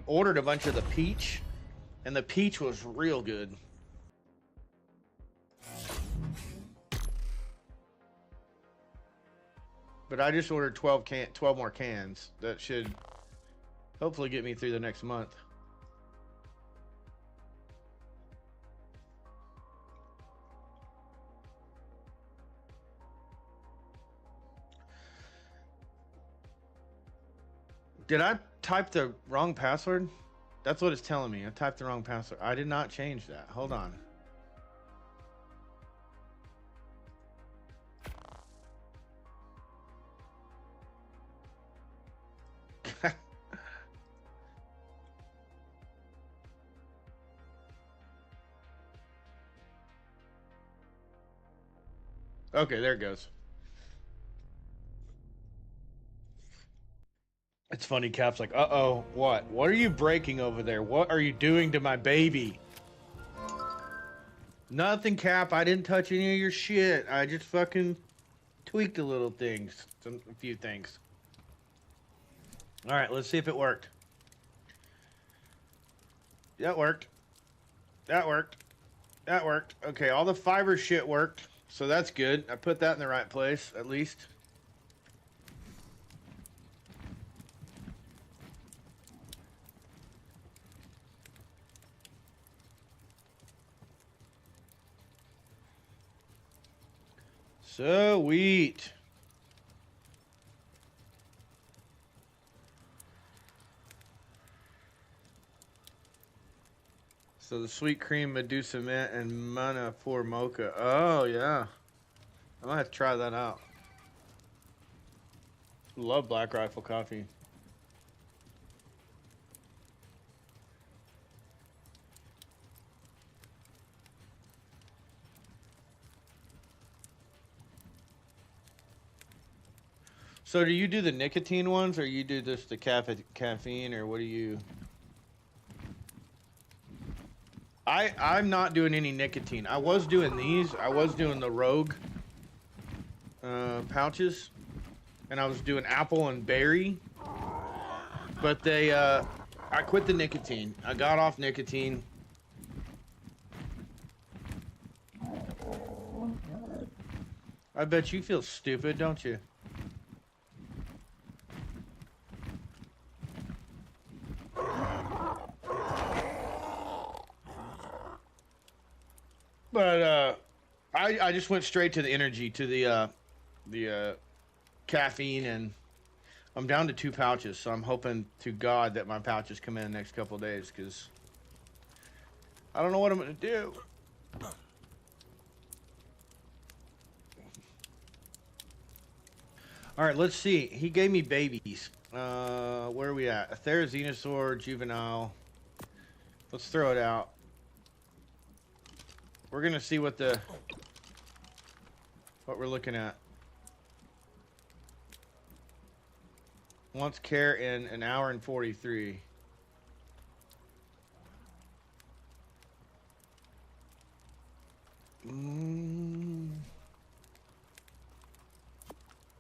Speaker 2: ordered a bunch of the peach, and the peach was real good. But I just ordered 12 more cans. That should hopefully get me through the next month. Did I type the wrong password? That's what it's telling me. I typed the wrong password. I did not change that. Hold on. Okay, there it goes. It's funny, Cap's like, uh-oh, what? What are you breaking over there? What are you doing to my baby? Nothing, Cap. I didn't touch any of your shit. I just fucking tweaked a little things. A few things. All right, let's see if it worked. That worked. That worked. That worked. Okay, all the fiber shit worked. So that's good. I put that in the right place, at least. Sweet. So the sweet cream, Medusa mint, and Mana 4 mocha. Oh, yeah. I might have to try that out. Love Black Rifle coffee. So do you do the nicotine ones, or you do just the caffeine, or what do you... I'm not doing any nicotine. I was doing these. I was doing the Rogue pouches, and I was doing apple and berry. But they, I quit the nicotine. I got off nicotine. I bet you feel stupid, don't you? But I just went straight to the energy, to the caffeine, and I'm down to 2 pouches. So I'm hoping to God that my pouches come in the next couple of days, because I don't know what I'm gonna do. All right, let's see. He gave me babies. Where are we at? A Therizinosaur juvenile. Let's throw it out. We're gonna see what we're looking at. Wants care in an hour and 43.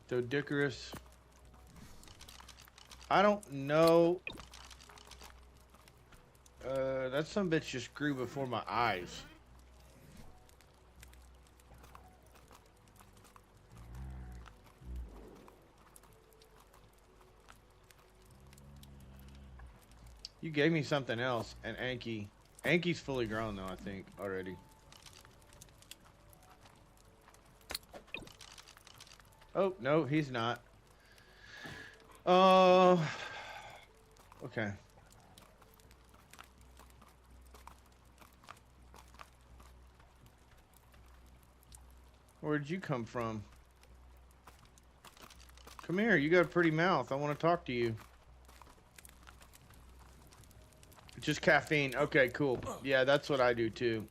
Speaker 2: Dodicarus. I don't know. That some bitch just grew before my eyes. You gave me something else, an Anki. Anki's fully grown though, I think, already. Oh, no, he's not. Okay. Where'd you come from? Come here, you got a pretty mouth. I want to talk to you. Just caffeine. Okay, cool. Yeah, that's what I do too.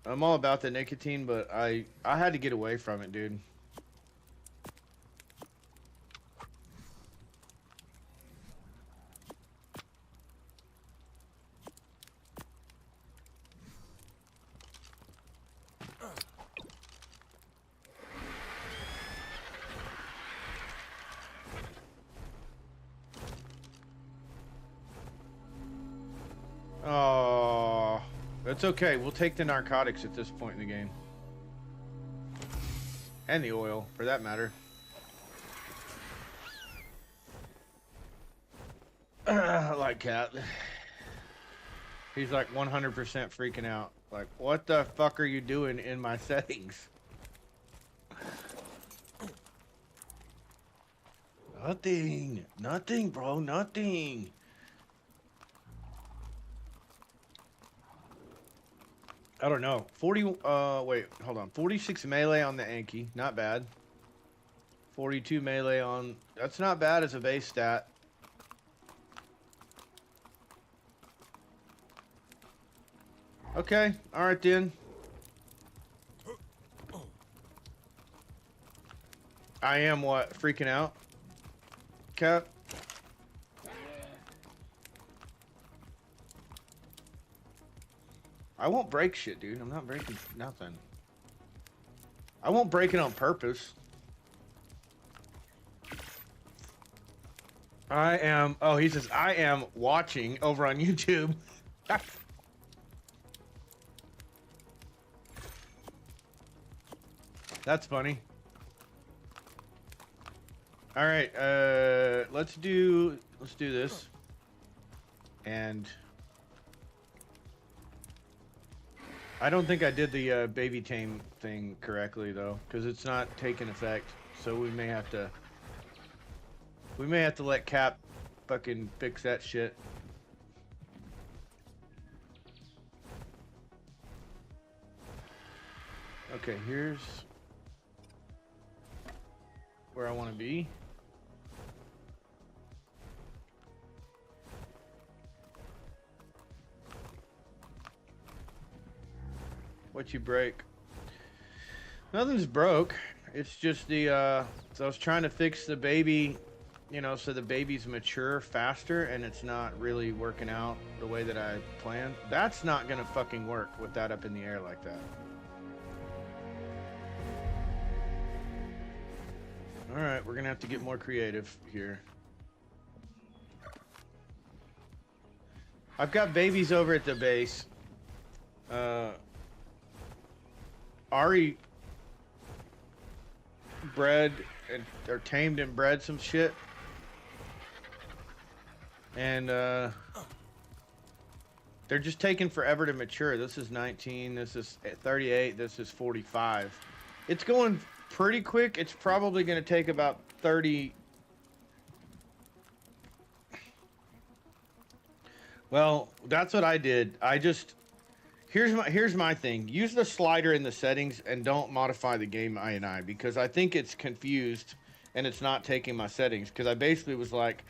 Speaker 2: I'm all about the nicotine, but I had to get away from it, dude. Oh, that's okay. We'll take the narcotics at this point in the game. And the oil, for that matter. I like Cat. He's like 100% freaking out. Like, what the fuck are you doing in my settings? Nothing. Nothing, bro. Nothing. I don't know. 40, wait, hold on. 46 melee on the Anki. Not bad. 42 melee on... That's not bad as a base stat. Okay. Alright, then. I am what? Freaking out? Cat? I won't break shit, dude. I'm not breaking nothing. I won't break it on purpose. I am... Oh, he says, I am watching over on YouTube. That's funny. All right, let's do this. And I don't think I did the baby tame thing correctly though, because it's not taking effect. So we may have to let Cap fucking fix that shit. Okay, here's where I want to be. What you break? Nothing's broke. It's just the so I was trying to fix the baby, you know, so the babies mature faster, and it's not really working out the way that I planned. That's not gonna fucking work with that up in the air like that. All right, we're gonna have to get more creative here. I've got babies over at the base. Ari bred and or tamed and bred some shit, and they're just taking forever to mature. This is 19, this is 38, this is 45. It's going pretty quick. It's probably going to take about 30. Well, that's what I did. I just here's my thing. Use the slider in the settings and don't modify the game INI, because I think it's confused and it's not taking my settings, because I basically was like,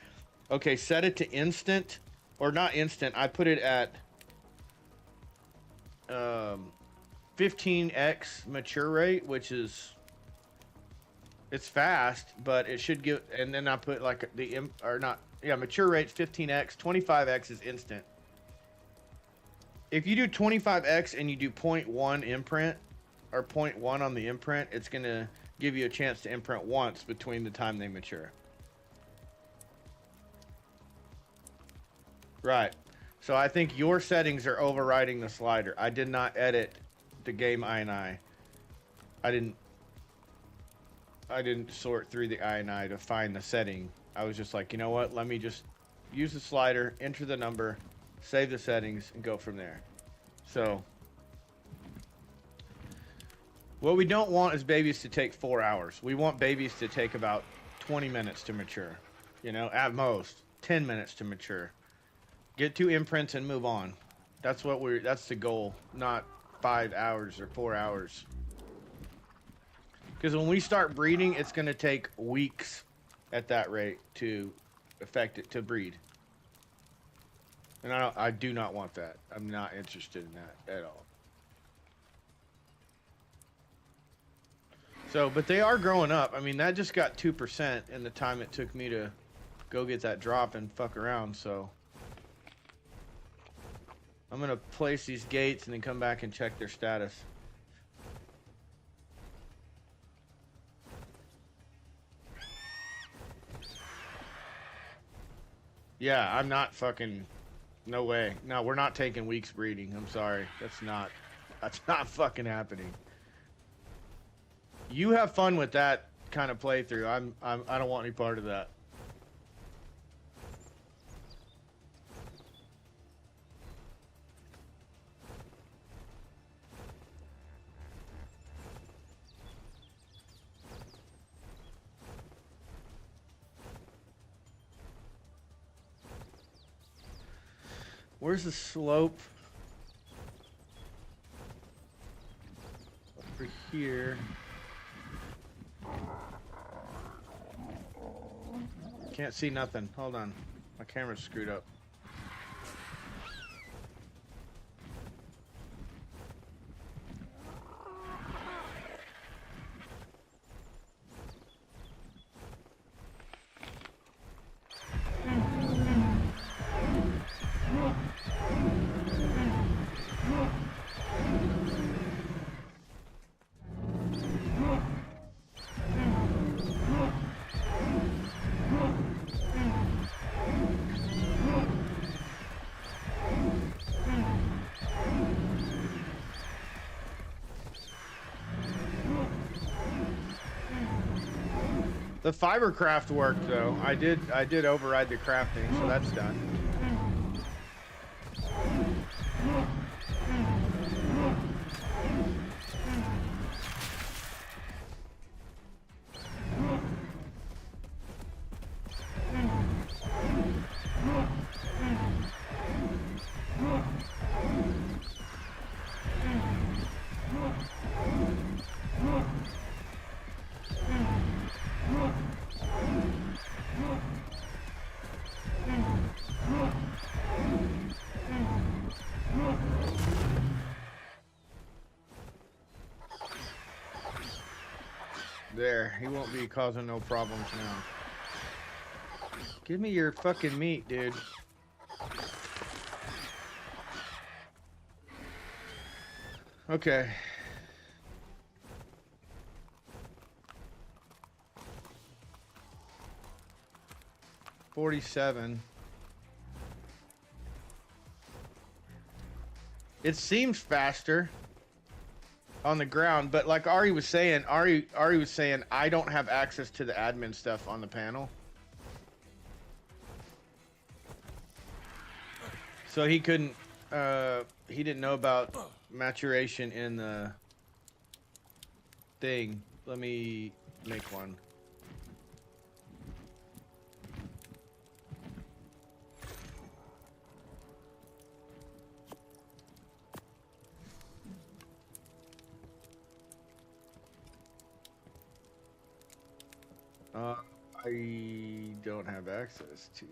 Speaker 2: okay, set it to instant, or not instant. I put it at 15x mature rate, which is, it's fast, but it should get, and then I put like mature rate 15x, 25x is instant. If you do 25x and you do 0.1 imprint, or 0.1 on the imprint, it's going to give you a chance to imprint once between the time they mature. Right. So I think your settings are overriding the slider. I did not edit the game INI. I didn't sort through the INI to find the setting. I was just like, you know what? Let me just use the slider, enter the number, save the settings, and go from there. So what we don't want is babies to take 4 hours. We want babies to take about 20 minutes to mature. You know, at most 10 minutes to mature. Get 2 imprints and move on. That's the goal, not 5 hours or 4 hours. Because when we start breeding, it's going to take weeks at that rate to affect it to breed. And I do not want that. I'm not interested in that at all. So, but they are growing up. I mean, that just got 2% in the time it took me to go get that drop and fuck around, so. I'm going to place these gates and then come back and check their status. Yeah, I'm not fucking... No way. No, we're not taking weeks breeding. I'm sorry. That's not fucking happening. You have fun with that kind of playthrough. I don't want any part of that. Where's the slope? Over here. Can't see nothing. Hold on. My camera's screwed up. The fiber craft worked though. I did override the crafting, so that's done. There, he won't be causing no problems now. Give me your fucking meat, dude. Okay. $47. It seems faster on the ground, but like Ari was saying, Ari was saying I don't have access to the admin stuff on the panel. So he couldn't he didn't know about maturation in the thing. Let me make one. I don't have access to.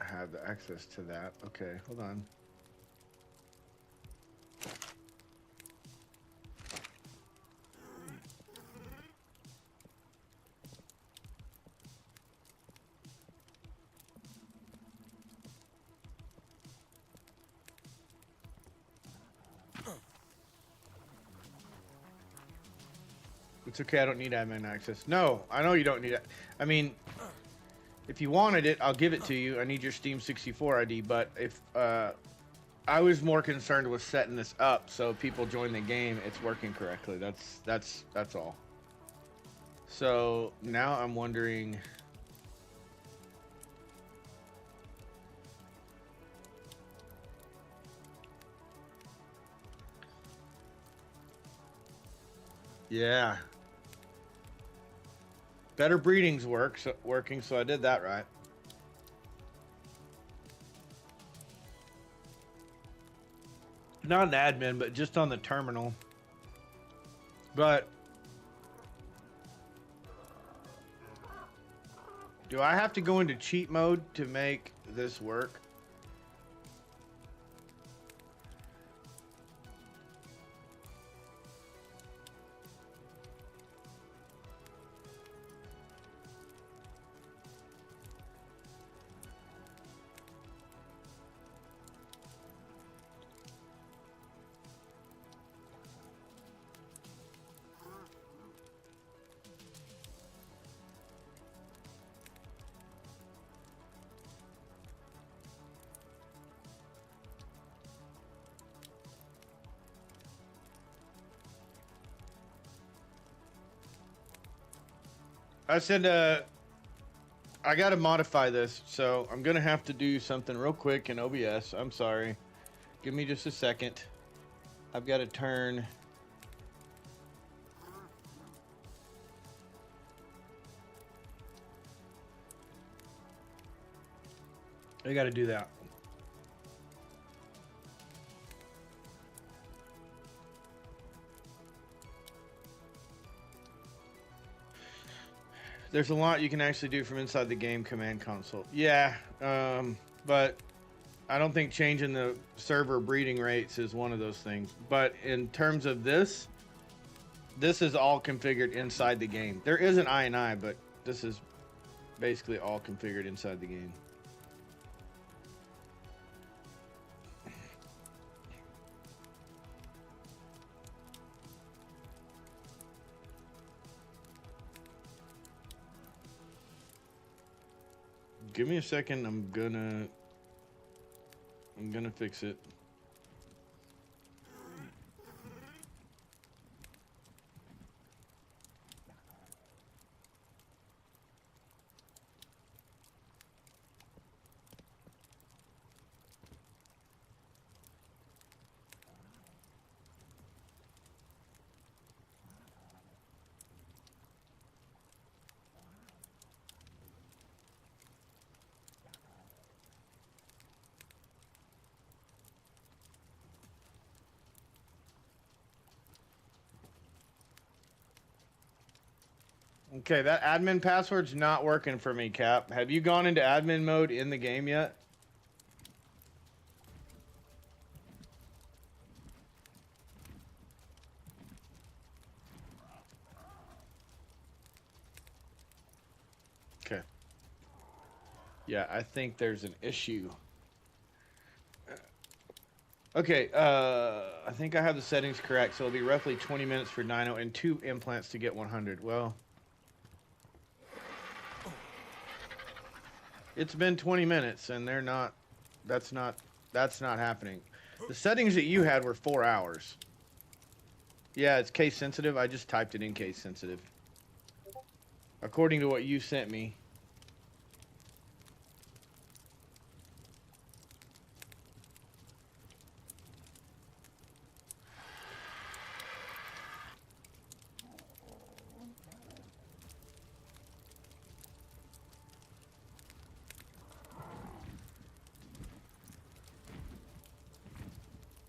Speaker 2: I have the access to that. Okay, hold on. It's okay, I don't need admin access. No, I know you don't need it. I mean, If you wanted it, I'll give it to you. I need your Steam 64 ID, but if I was more concerned with setting this up so if people join the game, it's working correctly. That's all. So now I'm wondering. Yeah. Better breeding's working, so I did that right. Not an admin, but just on the terminal. But do I have to go into cheat mode to make this work? I said, I gotta modify this, so I'm gonna have to do something real quick in OBS. I'm sorry. Give me just a second. I've got to turn. I gotta do that. There's a lot you can actually do from inside the game command console. Yeah, but I don't think changing the server breeding rates is one of those things. But in terms of this is all configured inside the game. There is an INI, but this is basically all configured inside the game. Give me a second. I'm gonna fix it. Okay, that admin password's not working for me, Cap. Have you gone into admin mode in the game yet? Okay. Yeah, I think there's an issue. Okay, I think I have the settings correct, so it'll be roughly 20 minutes for Dino and 2 implants to get 100. Well, it's been 20 minutes, and they're not. That's not happening. The settings that you had were 4 hours. Yeah, it's case sensitive. I just typed it in case sensitive. According to what you sent me.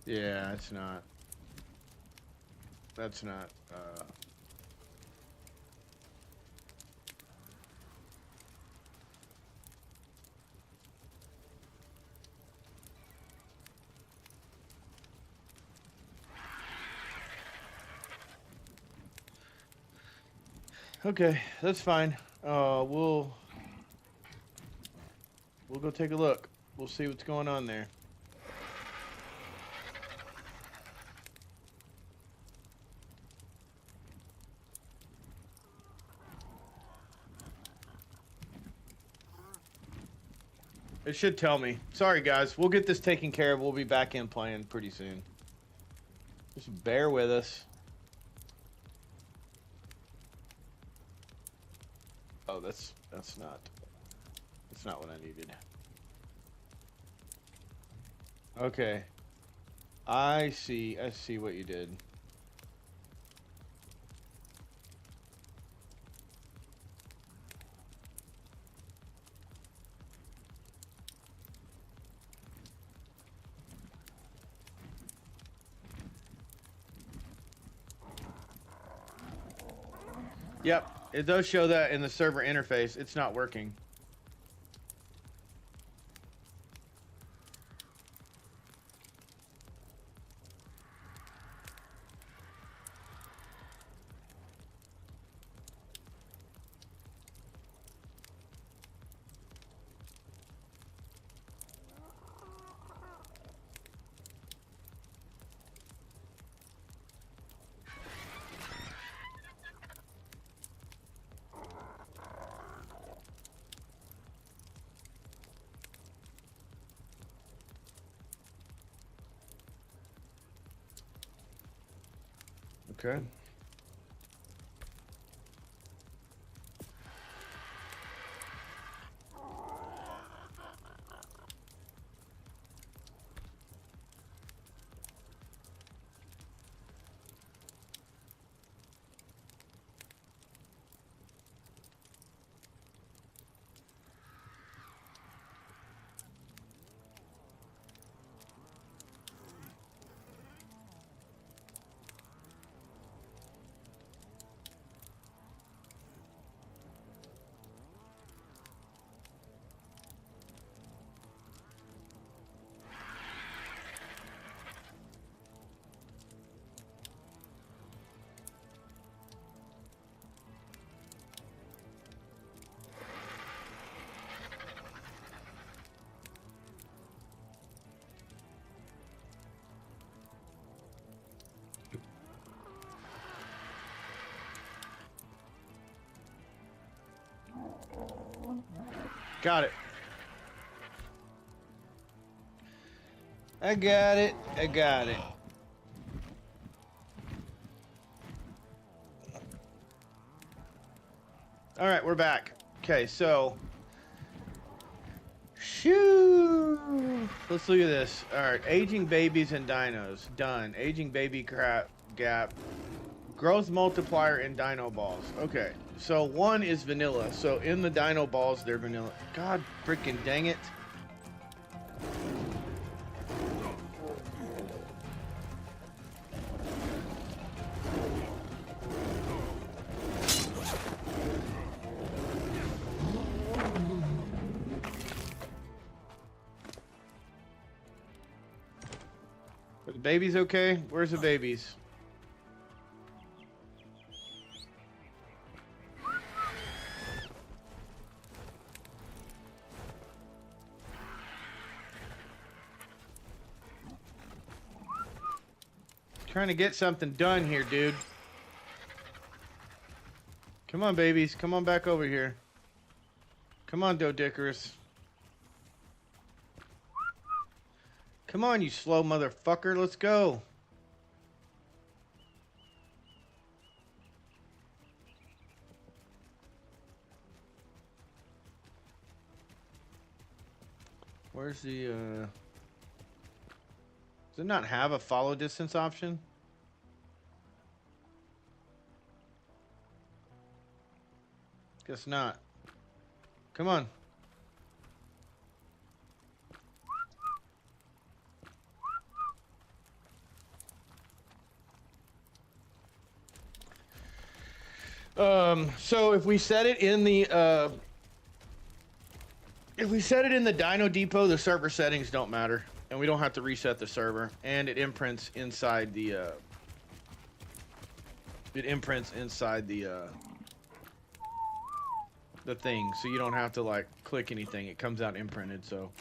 Speaker 2: Yeah, it's not. That's not. Okay, that's fine. We'll go take a look. We'll see what's going on there. It should tell me. Sorry, guys. We'll get this taken care of. We'll be back in playing pretty soon. Just bear with us. Oh, that's not what I needed. Okay. I see what you did. Yep, it does show that in the server interface. It's not working. Okay. Got it. I got it. I got it. All right, we're back. Okay, so shoo. Let's look at this. All right, aging babies and dinos. Done. Aging baby gap. Growth multiplier in dino balls. Okay, so one is vanilla. So in the dino balls, they're vanilla. God freaking dang it. Are the babies okay? Where's the babies? Trying to get something done here, dude. Come on, babies. Come on back over here. Come on, Dodicarus. Come on, you slow motherfucker. Let's go. Where's the, Does it not have a follow distance option? Guess not. Come on. So if we set it in the Dino Depot, the server settings don't matter, and we don't have to reset the server, and it imprints inside the the thing, so you don't have to like click anything. It comes out imprinted. So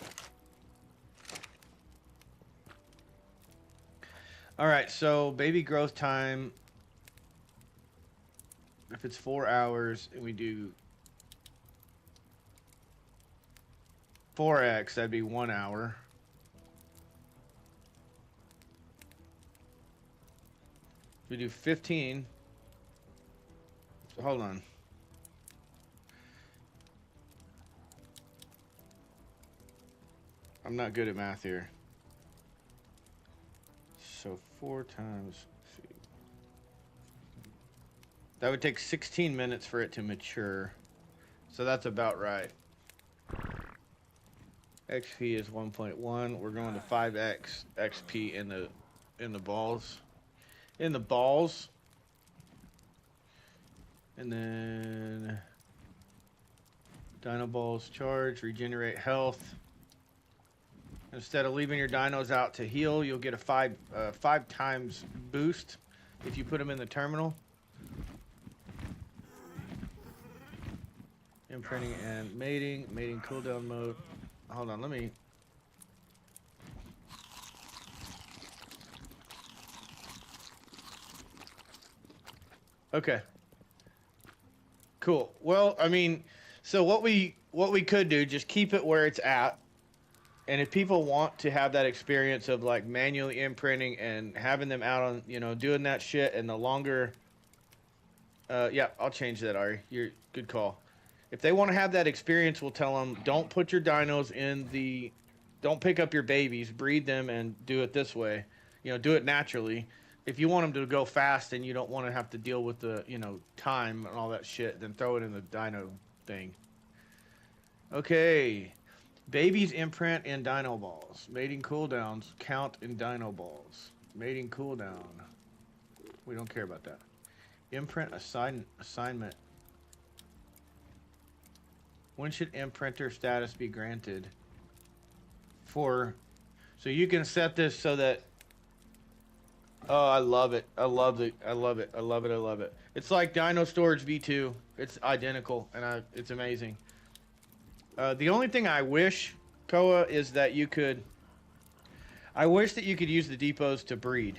Speaker 2: all right, so baby growth time, if it's 4 hours and we do 4x, that'd be 1 hour. If we do 15, so hold on. I'm not good at math here. So 4 times, let's see. That would take 16 minutes for it to mature. So that's about right. XP is 1.1. We're going to 5x XP in the balls. In the balls. And then Dino balls charge, regenerate health. Instead of leaving your dinos out to heal, you'll get a 5 times boost if you put them in the terminal. Imprinting and mating cooldown mode. Hold on, let me. Okay. Cool. Well, I mean, so what we could do, just keep it where it's at. And if people want to have that experience of like manually imprinting and having them out on, you know, doing that shit, and the longer, yeah, I'll change that, Ari. You're good call. If they want to have that experience, we'll tell them, don't put your dinos in the, don't pick up your babies, breed them, and do it this way. You know, do it naturally. If you want them to go fast and you don't want to have to deal with the, you know, time and all that shit, then throw it in the dino thing. Okay. Babies imprint in dino balls. Mating cooldowns count in dino balls. Mating cooldown. We don't care about that. Imprint assignment. When should imprinter status be granted? So you can set this so that. Oh, I love it. I love it. I love it. I love it. I love it. It's like Dino Storage V2. It's identical, and it's amazing. The only thing I wish, Koa, is that you could. I wish that you could use the depots to breed.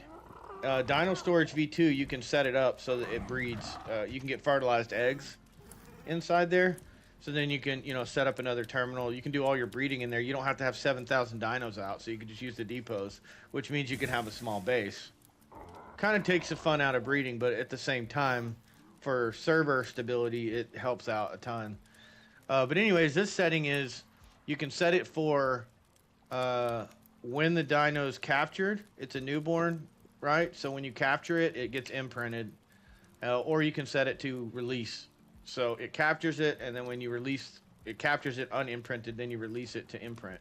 Speaker 2: Dino Storage V2, you can set it up so that it breeds. You can get fertilized eggs inside there. So then you can, you know, set up another terminal. You can do all your breeding in there. You don't have to have 7,000 dinos out, so you can just use the depots, which means you can have a small base. Kind of takes the fun out of breeding, but at the same time, for server stability, it helps out a ton. But anyways, this setting is, you can set it for when the dino's captured. It's a newborn, right? So when you capture it, it gets imprinted. Or you can set it to release. So it captures it, and then when you release, it captures it unimprinted, then you release it to imprint.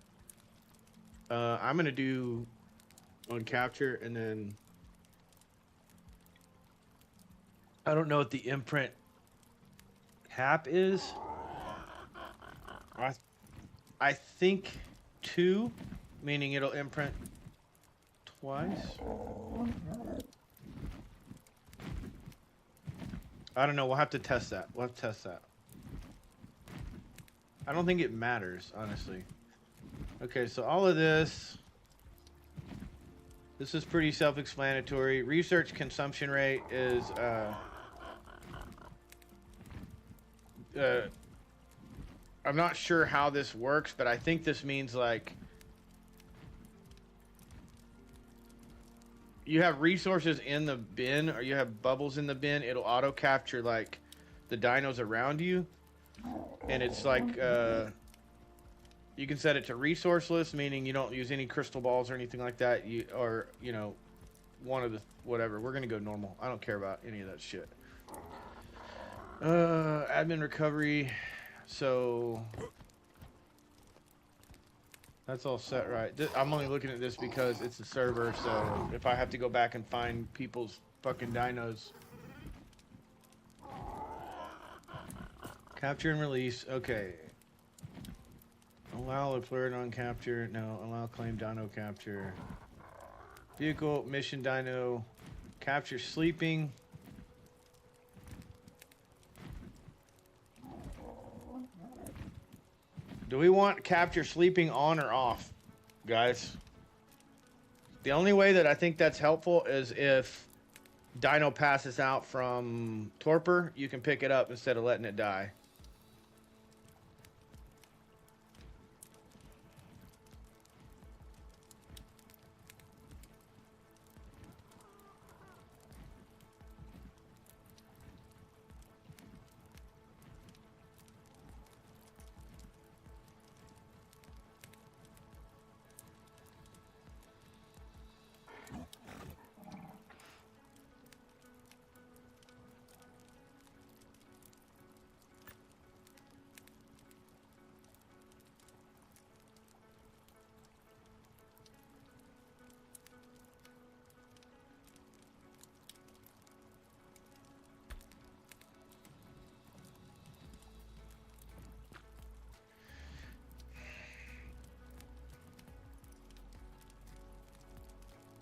Speaker 2: I'm going to do on capture, and then I don't know what the imprint cap is. I think 2, meaning it'll imprint twice. I don't know. We'll have to test that. We'll have to test that. I don't think it matters, honestly. Okay, so all of this. This is pretty self-explanatory. Research consumption rate is I'm not sure how this works, but I think this means like you have resources in the bin, or you have bubbles in the bin, it'll auto capture like the dinos around you. And it's like you can set it to resourceless, meaning you don't use any crystal balls or anything like that. You know, one of the whatever. We're gonna go normal. I don't care about any of that shit. Admin recovery. So that's all set, right? I'm only looking at this because it's a server, so if I have to go back and find people's fucking dinos. Capture and release, okay. Allow deployer non-capture, no. Allow claim dino capture. Vehicle, mission dino, capture sleeping. Do we want capture sleeping on or off, guys? The only way that I think that's helpful is if dino passes out from torpor, you can pick it up instead of letting it die.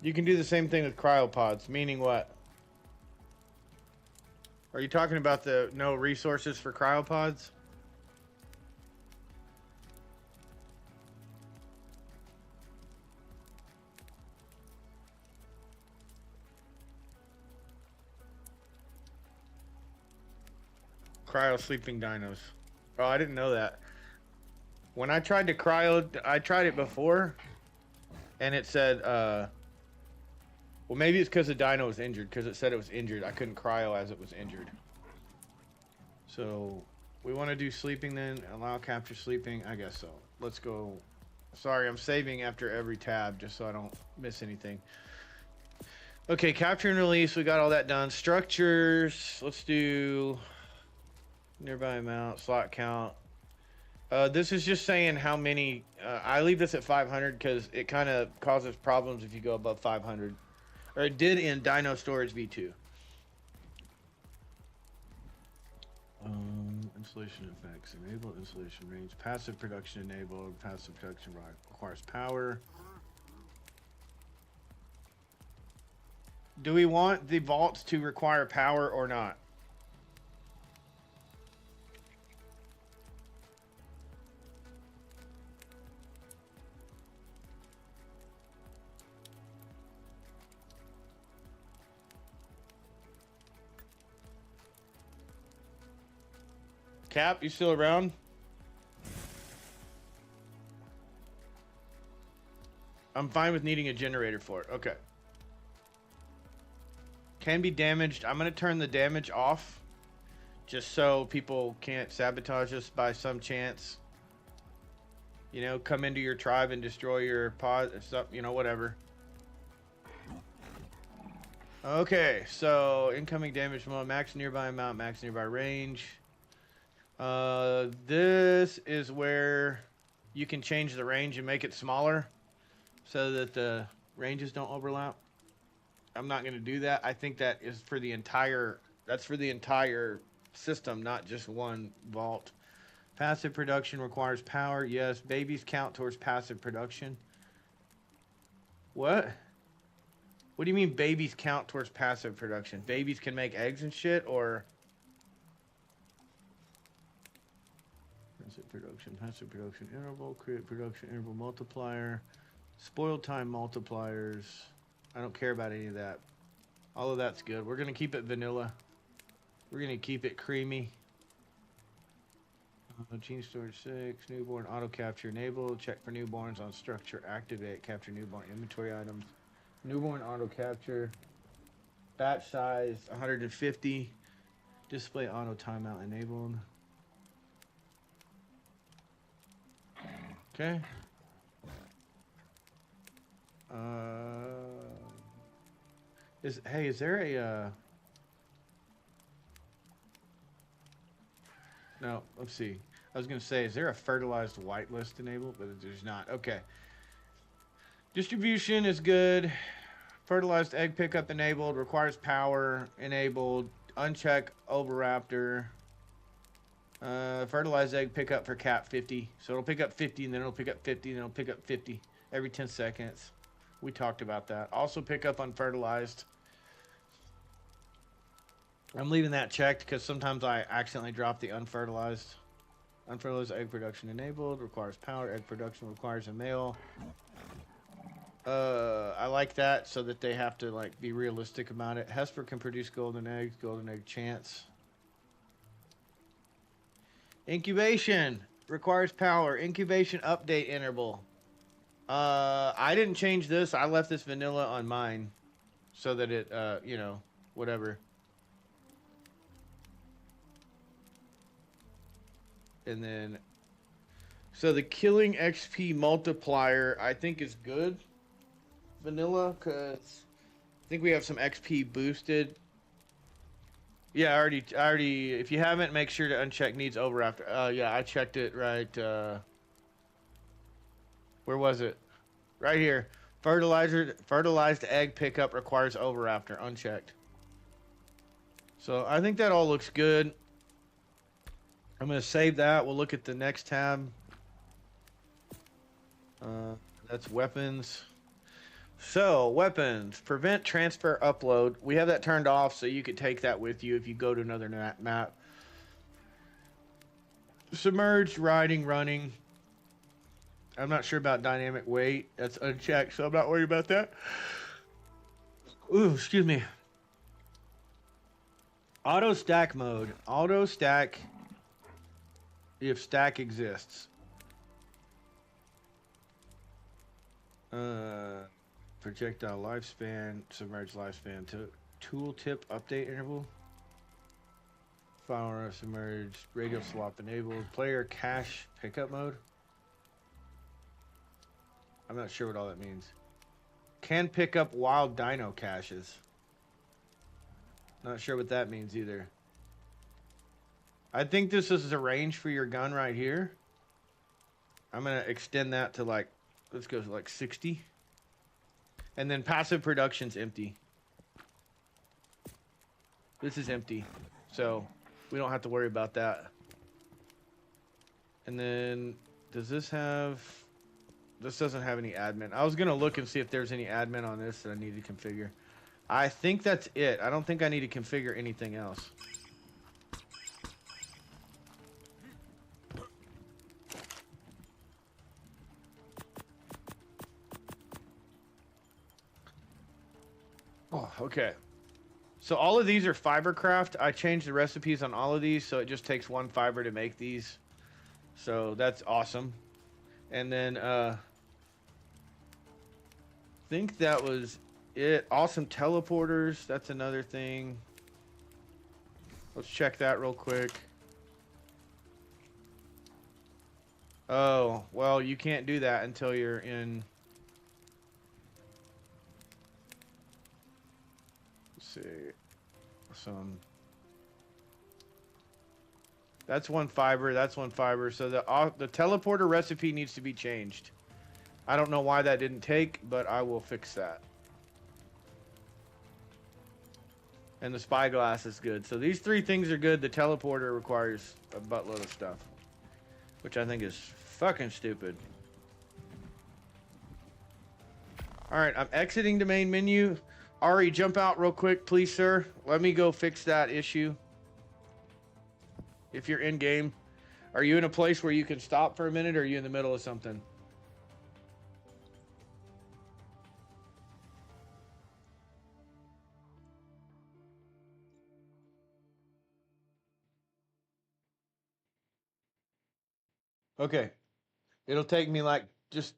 Speaker 2: You can do the same thing with cryopods, meaning what? Are you talking about the no resources for cryopods? Cryo sleeping dinos. Oh, I didn't know that. When I tried to cryo, I tried it before, and it said, well, maybe it's because the dino was injured, because it said it was injured. I couldn't cryo as it was injured. So, we want to do sleeping then. Allow capture sleeping. I guess so. Let's go. Sorry, I'm saving after every tab just so I don't miss anything. Okay, capture and release. We got all that done. Structures. Let's do nearby amount, slot count. This is just saying how many. I leave this at 500 because it kind of causes problems if you go above 500. Or it did in Dino Storage V2. Installation effects. Enable installation range. Passive production enabled. Passive production requires power. Do we want the vaults to require power or not? Cap, you still around? I'm fine with needing a generator for it. Okay. Can be damaged. I'm going to turn the damage off just so people can't sabotage us by some chance. You know, come into your tribe and destroy your pod, stuff, you know, whatever. Okay, so incoming damage mode, max nearby amount, max nearby range. This is where you can change the range and make it smaller so that the ranges don't overlap. I'm not going to do that. I think that is for the entire, that's for the entire system, not just one vault. Passive production requires power. Yes. Babies count towards passive production. What? What do you mean babies count towards passive production? Babies can make eggs and shit, or? Passive production interval, create production interval multiplier, spoiled time multipliers. I don't care about any of that. All of that's good. We're going to keep it vanilla. We're going to keep it creamy. Gene storage 6, newborn auto capture enabled. Check for newborns on structure. Activate, capture newborn inventory items. Newborn auto capture. Batch size 150. Display auto timeout enabled. Okay. Is there a no, let's see. I was gonna say, is there a fertilized whitelist enabled? But there's not. Okay. Distribution is good. Fertilized egg pickup enabled. Requires power enabled. Uncheck Oviraptor. Fertilized egg pickup for cat 50. So it'll pick up 50 and then it'll pick up 50 and then it'll pick up 50 every 10 seconds. We talked about that. Also pick up unfertilized. I'm leaving that checked because sometimes I accidentally drop the unfertilized. Unfertilized egg production enabled. Requires power. Egg production requires a male. I like that so that they have to like be realistic about it. Hesper can produce golden eggs. Golden egg chance. Incubation requires power. Incubation update interval. I didn't change this. I left this vanilla on mine so that it, you know, whatever. And then, so the killing XP multiplier, I think is good. Vanilla, because I think we have some XP boosted. Yeah, I already, if you haven't, make sure to uncheck needs Oviraptor. Yeah, I checked it right, where was it? Right here. Fertilized egg pickup requires Oviraptor, unchecked. So I think that all looks good. I'm going to save that. We'll look at the next tab. That's weapons. So, weapons. Prevent transfer upload. We have that turned off so you could take that with you if you go to another map. Submerged, riding, running. I'm not sure about dynamic weight. That's unchecked, so I'm not worried about that. Ooh, excuse me. Auto stack mode. Auto stack if stack exists. Projectile lifespan, submerged lifespan, tooltip update interval. Final submerged, radio swap enabled, player cache pickup mode. I'm not sure what all that means. Can pick up wild dino caches. Not sure what that means either. I think this is the range for your gun right here. I'm going to extend that to like, let's go to like 60. And then passive production's empty. This is empty. So we don't have to worry about that. And then does this have... This doesn't have any admin. I was going to look and see if there's any admin on this that I need to configure. I think that's it. I don't think I need to configure anything else. Oh, okay. So all of these are fibercraft. I changed the recipes on all of these, so it just takes one fiber to make these. So that's awesome. And then I think that was it. Awesome teleporters. That's another thing. Let's check that real quick. Oh, well, you can't do that until you're in... Let's see. That's one fiber. That's one fiber. So the teleporter recipe needs to be changed. I don't know why that didn't take, but I will fix that. And the spyglass is good. So these three things are good. The teleporter requires a buttload of stuff, which I think is fucking stupid. All right, I'm exiting the main menu. Ari, jump out real quick, please, sir. Let me go fix that issue. If you're in game, are you in a place where you can stop for a minute, or are you in the middle of something? Okay. It'll take me like just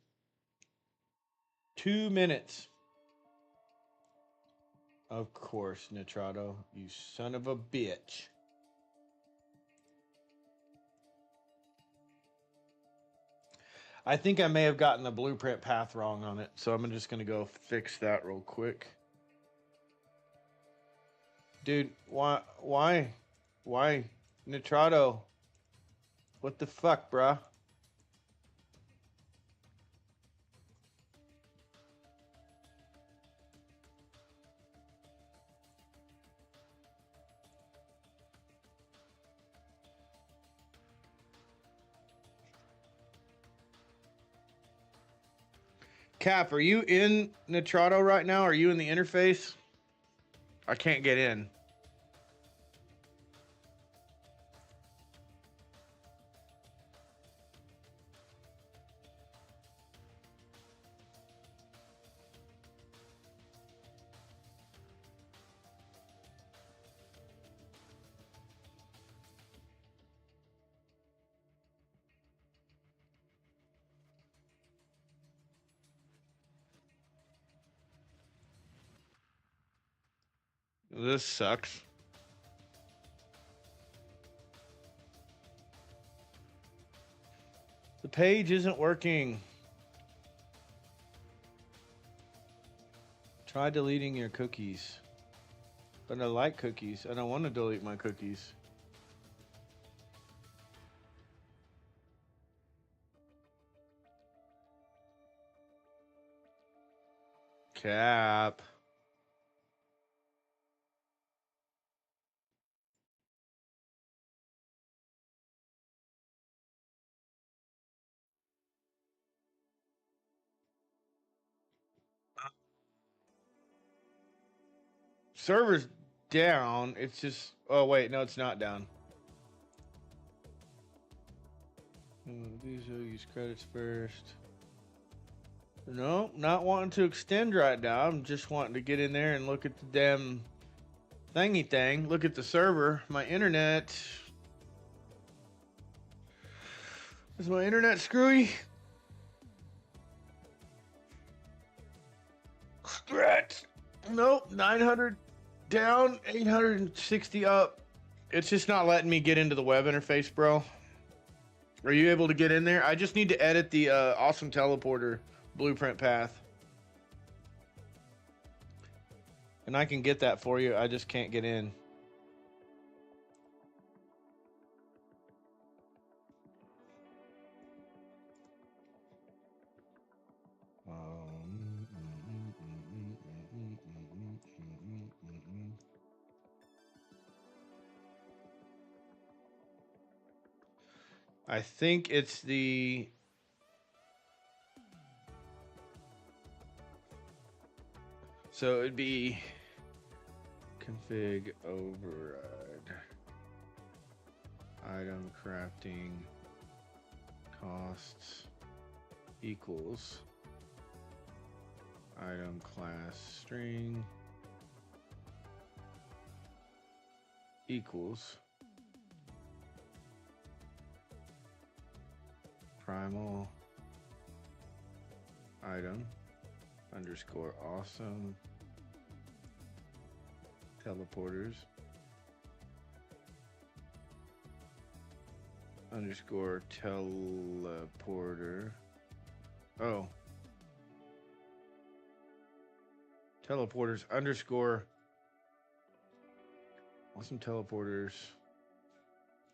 Speaker 2: 2 minutes. Of course, Nitrado, you son of a bitch. I think I may have gotten the blueprint path wrong on it, so I'm just going to go fix that real quick. Dude, why? Nitrado, what the fuck, bruh? Cap, are you in Nitrado right now? Are you in the interface? I can't get in. This sucks. The page isn't working. Try deleting your cookies. But I like cookies. I don't want to delete my cookies. Cap. server's down. It's just. Oh wait, no, it's not down. These will use credits first. No, not wanting to extend right now. I'm just wanting to get in there and look at the damn thingy thing. Look at the server. My internet. Is my internet screwy? Stretch. Nope. 900 down, 860 up. It's just not letting me get into the web interface, bro. Are you able to get in there? I just need to edit the awesome teleporter blueprint path. And I can get that for you. I just can't get in. I think it's the... So it'd be config override, item crafting costs equals item class string equals primal item underscore awesome teleporters underscore teleporter. Oh, teleporters underscore awesome teleporters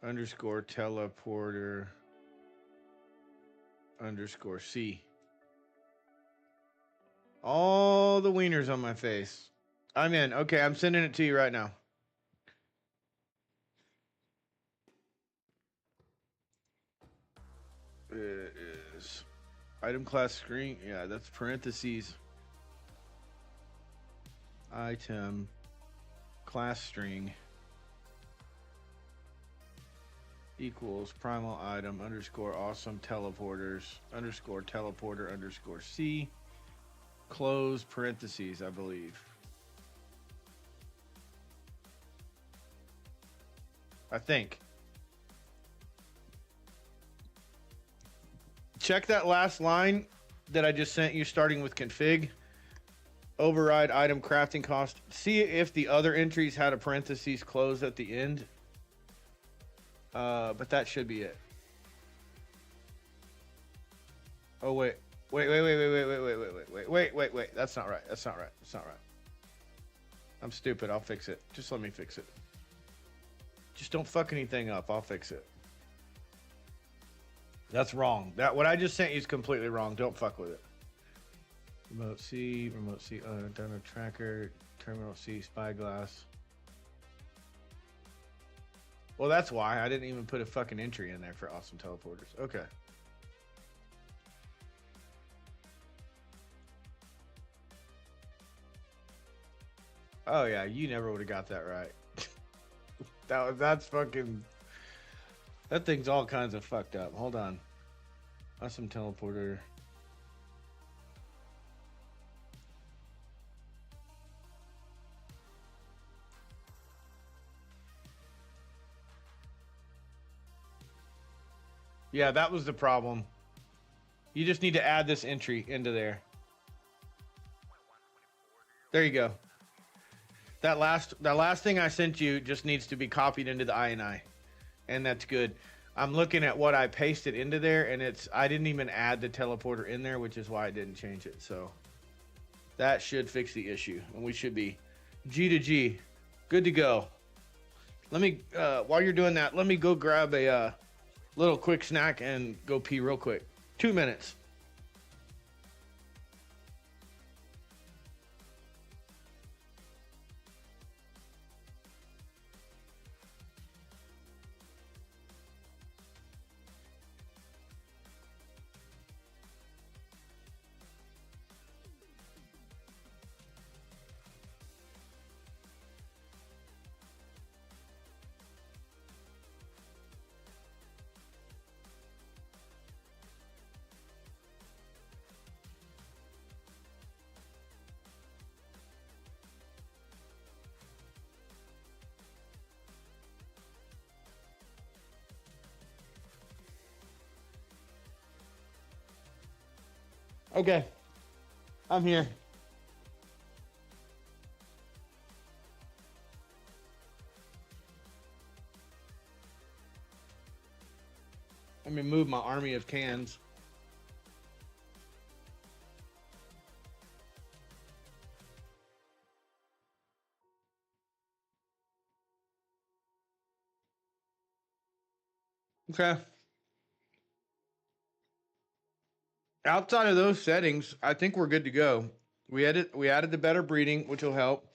Speaker 2: underscore teleporter underscore C. All the wieners on my face. I'm in. Okay, I'm sending it to you right now. It is item class screen. Yeah, that's parentheses. Item class string equals primal item underscore awesome teleporters underscore teleporter underscore C. Close parentheses, I believe. I think. Check that last line that I just sent you, starting with config. Override item crafting cost. See if the other entries had a parentheses closed at the end. But that should be it. Oh, wait. Wait. That's not right. That's not right. That's not right. I'm stupid. I'll fix it. Just let me fix it. Just don't fuck anything up. I'll fix it. That's wrong. What I just sent you is completely wrong. Don't fuck with it. Remote C, donor tracker, terminal C, spyglass. Well, that's why I didn't even put a fucking entry in there for awesome teleporters. Okay. Oh yeah, you never would have got that right. That's fucking. That thing's all kinds of fucked up. Hold on. Awesome teleporter. Yeah, that was the problem. You just need to add this entry into there. There you go. That last thing I sent you just needs to be copied into the INI. And that's good. I'm looking at what I pasted into there, and I didn't even add the teleporter in there, which is why I didn't change it. So that should fix the issue, and we should be G to G, good to go. Let me, while you're doing that, let me go grab a little quick snack and go pee real quick. 2 minutes. Okay. I'm here. Let me move my army of cans. Okay. Outside of those settings, I think we're good to go. We added the better breeding, which will help.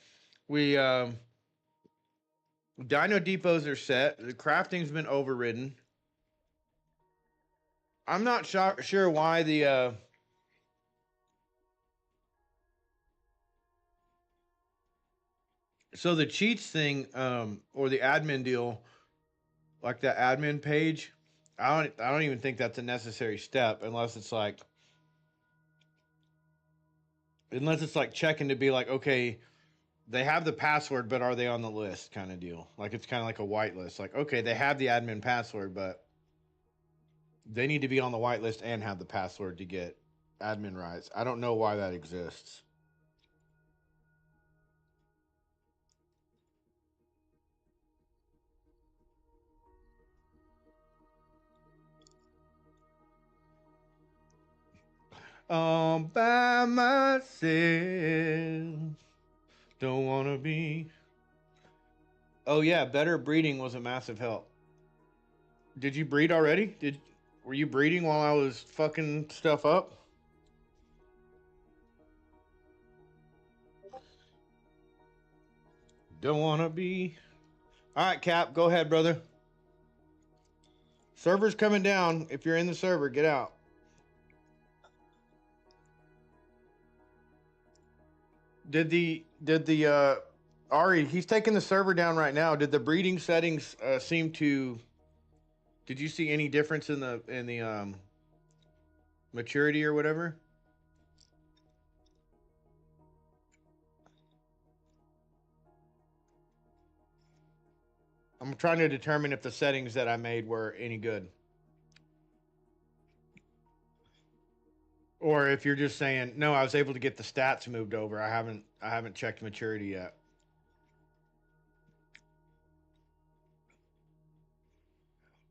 Speaker 2: We Dino depots are set. The crafting's been overridden. I'm not sure why the so the cheats thing or the admin deal, like that admin page, I don't even think that's a necessary step unless it's like checking to be like, okay, they have the password, but are they on the list kind of deal. Like it's kind of like a whitelist. Like, okay, they have the admin password, but they need to be on the whitelist and have the password to get admin rights. I don't know why that exists. By myself, don't wanna be. Oh yeah, better breeding was a massive help. Did you breed already? Were you breeding while I was fucking stuff up? Don't wanna be. All right, Cap, go ahead, brother. Server's coming down. If you're in the server, get out. Did the Ari? He's taking the server down right now. Did the breeding settings seem to? Did you see any difference in the maturity or whatever? I'm trying to determine if the settings that I made were any good. Or if you're just saying, no, I was able to get the stats moved over. I haven't checked maturity yet.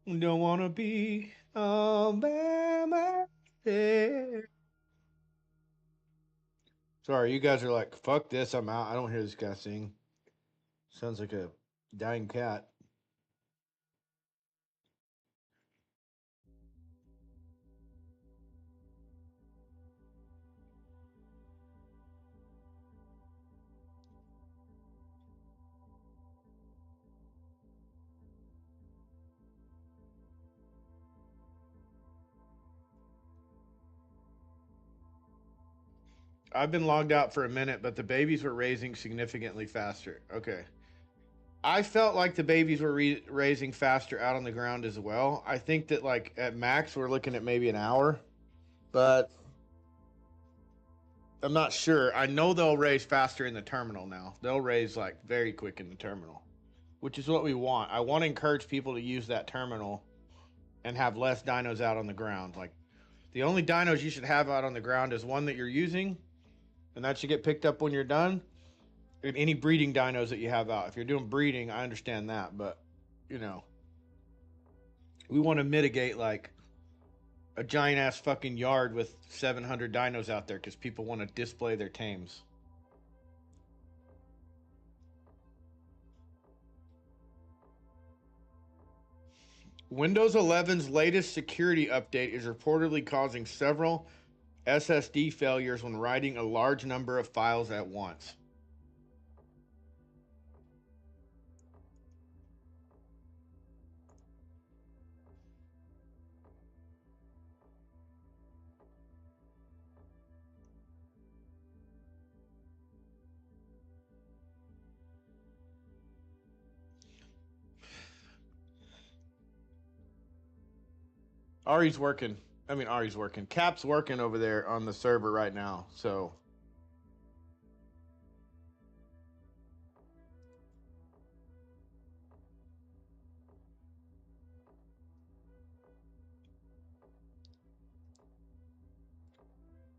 Speaker 2: Don't wanna be all by myself. Sorry, you guys are like, fuck this, I'm out. I don't hear this guy sing. Sounds like a dying cat. I've been logged out for a minute, but the babies were raising significantly faster. Okay. I felt like the babies were raising faster out on the ground as well. I think that like at max we're looking at maybe an hour, but I'm not sure. I know they'll raise faster in the terminal now. They'll raise like very quick in the terminal, which is what we want. I want to encourage people to use that terminal and have less dinos out on the ground. Like the only dinos you should have out on the ground is one that you're using, and that should get picked up when you're done. And any breeding dinos that you have out. If you're doing breeding, I understand that, but you know, we want to mitigate like a giant ass fucking yard with 700 dinos out there because people want to display their tames. Windows 11's latest security update is reportedly causing several SSD failures when writing a large number of files at once. Ari's working. Ari's working. Cap's working over there on the server right now. So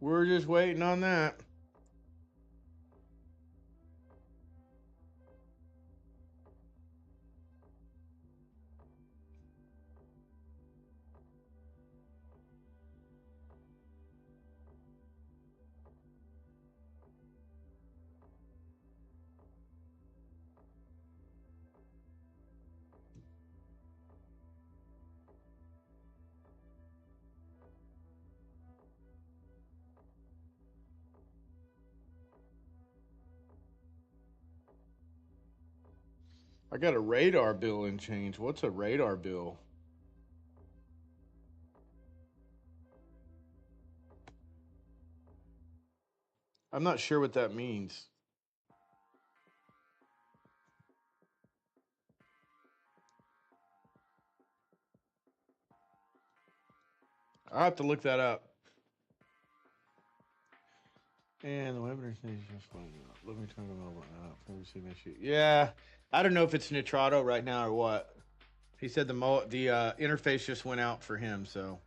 Speaker 2: We're just waiting on that. I got a radar bill in change. What's a radar bill? I'm not sure what that means. I'll have to look that up. And the webinar stage is just fine. Let me turn the mobile app. Yeah, I don't know if it's Nitrado right now or what. He said the interface just went out for him, so.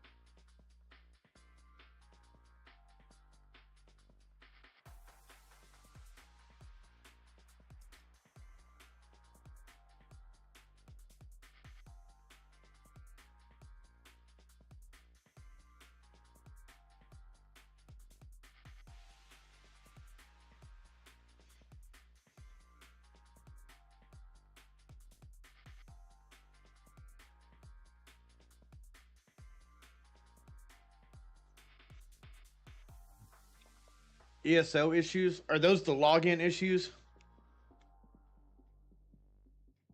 Speaker 2: ESO issues? Are those the login issues?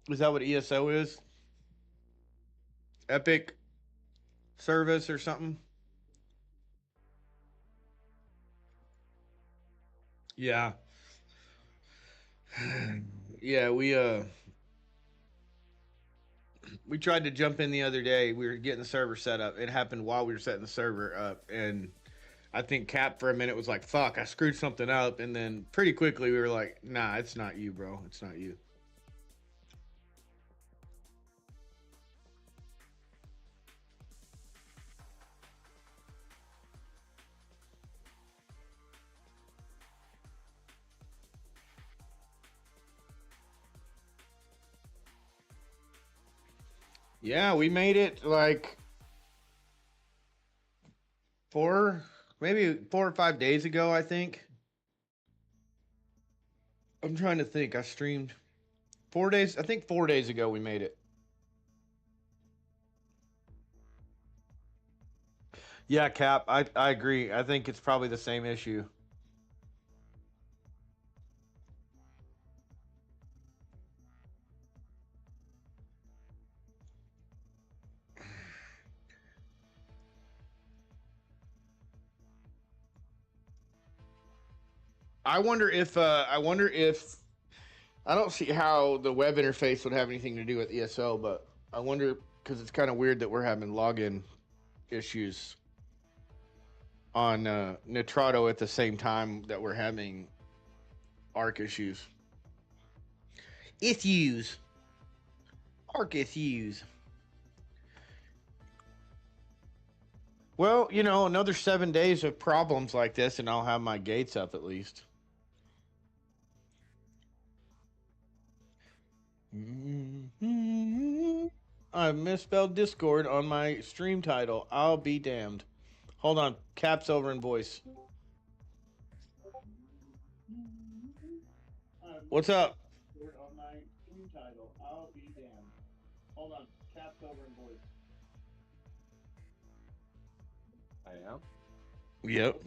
Speaker 2: Is that what ESO is? Epic service or something? Yeah. Yeah, we tried to jump in the other day. We were getting the server set up. It happened while we were setting the server up, and I think Cap for a minute was like, "Fuck, I screwed something up," and then pretty quickly we were like, "Nah, it's not you, bro. It's not you." Yeah, we made it like maybe 4 or 5 days ago, I think. I'm trying to think. I streamed 4 days. I think 4 days ago we made it. Yeah, Cap. I agree. I think it's probably the same issue. I wonder if I don't see how the web interface would have anything to do with ESO, but I wonder because it's kind of weird that we're having login issues on Nitrado at the same time that we're having ARC issues. Issues. ARC issues. Well, another 7 days of problems like this, and I'll have my gates up at least. I misspelled Discord on my stream title. I'll be damned. Hold on. Caps over in voice. What's up? On my stream title. I'll be damned. Hold on. Caps over in voice.
Speaker 1: I am.
Speaker 2: Yep.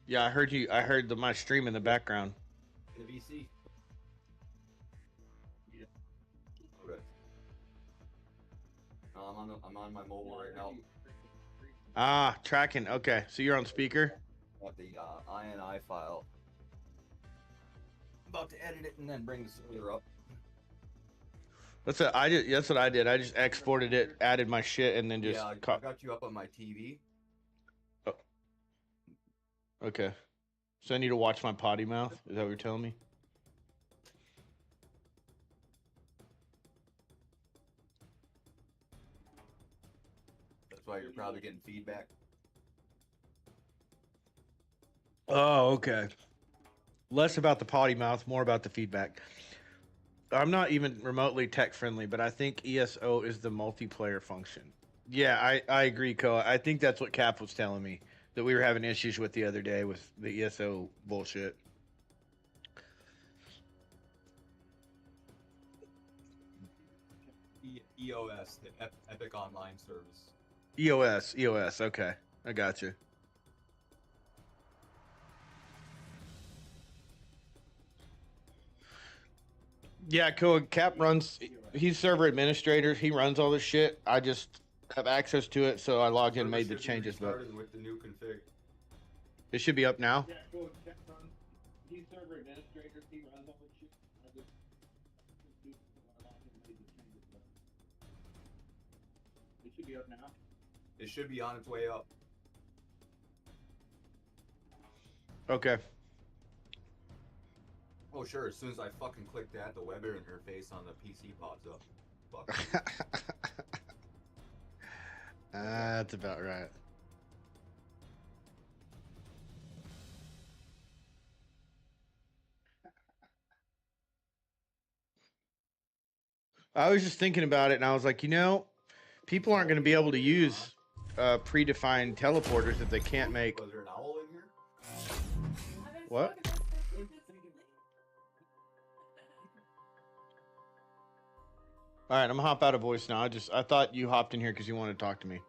Speaker 2: Yeah, I heard you. I heard my stream in the background.
Speaker 3: The VC. Yeah. Okay. I'm on my mobile right now.
Speaker 2: Ah, tracking. Okay, so you're on speaker.
Speaker 3: Got the INI file. About to edit it and then bring the server up.
Speaker 2: That's what I did. That's what I did. I just exported it, added my shit, and then just.
Speaker 3: Yeah, I got you up on my TV.
Speaker 2: Oh. Okay. So I need to watch my potty mouth? Is that what you're telling me?
Speaker 3: That's why you're probably getting feedback.
Speaker 2: Oh, okay. Less about the potty mouth, more about the feedback. I'm not even remotely tech friendly, but I think ESO is the multiplayer function. Yeah, I agree, Koa. I think that's what Cap was telling me that we were having issues with the other day with the ESO bullshit.
Speaker 3: EOS, the Epic Online Service.
Speaker 2: EOS. Okay, I got you. Yeah, Koa Cap runs. He's server administrator. He runs all this shit. I just have access to it, so I logged in and made the changes. But
Speaker 3: with the new config.
Speaker 2: it should be up now. Yeah, Koa Cap runs. He's server administrator. He runs all this shit. I just logged in and made the changes. But it should be up now.
Speaker 3: It should be on its way up.
Speaker 2: Okay.
Speaker 3: Oh sure, as soon as I fucking click that, the web interface on the PC pops up. Fuck.
Speaker 2: That's about right. I was just thinking about it, and I was like, people aren't going to be able to use predefined teleporters if they can't make.
Speaker 3: Was there an owl in here?
Speaker 2: What? All right, I'm gonna hop out of voice now. I thought you hopped in here because you wanted to talk to me.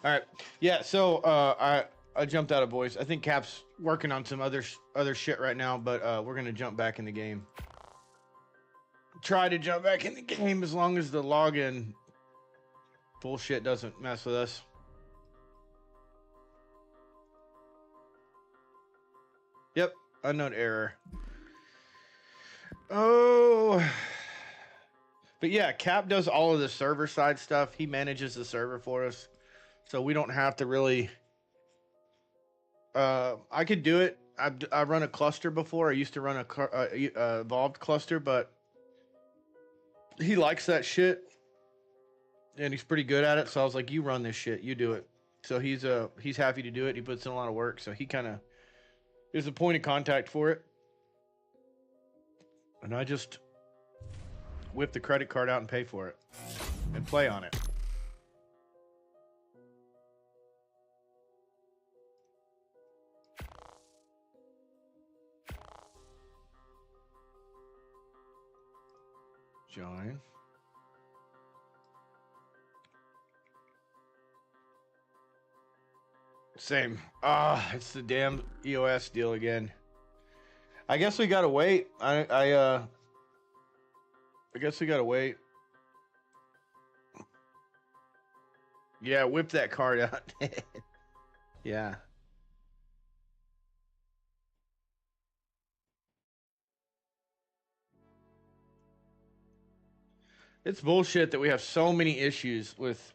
Speaker 2: All right, yeah. So I jumped out of voice. I think Cap's working on some other shit right now, but we're gonna jump back in the game. Try to jump back in the game as long as the login bullshit doesn't mess with us. Yep, unknown error. Oh, but yeah, Cap does all of the server side stuff. He manages the server for us, so we don't have to really. I could do it. I've run a cluster before. I used to run a evolved cluster, but he likes that shit, and he's pretty good at it. So I was like, "You run this shit. You do it." So he's happy to do it. He puts in a lot of work, so he kind of is a point of contact for it. And I just whip the credit card out and pay for it and play on it. Join. Same. It's the damn EOS deal again. I guess we gotta wait. I guess we gotta wait. Yeah, whip that card out. Yeah. It's bullshit that we have so many issues with.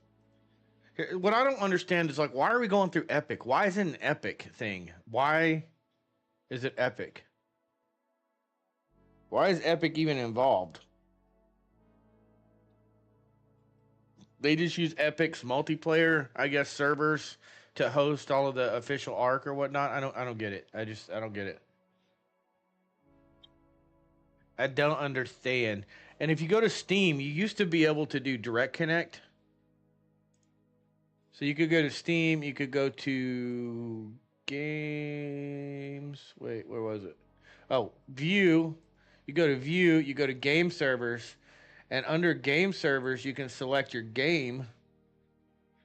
Speaker 2: What I don't understand is like, why are we going through Epic? Why is it an Epic thing? Why is it Epic? Why is Epic even involved? They just use Epic's multiplayer, I guess, servers to host all of the official ARC or whatnot. I don't get it. I don't get it. I don't understand. And if you go to Steam, you used to be able to do direct connect. So you could go to Steam, you could go to games. Wait, where was it? Oh, view. You go to view, you go to game servers, and under game servers, you can select your game.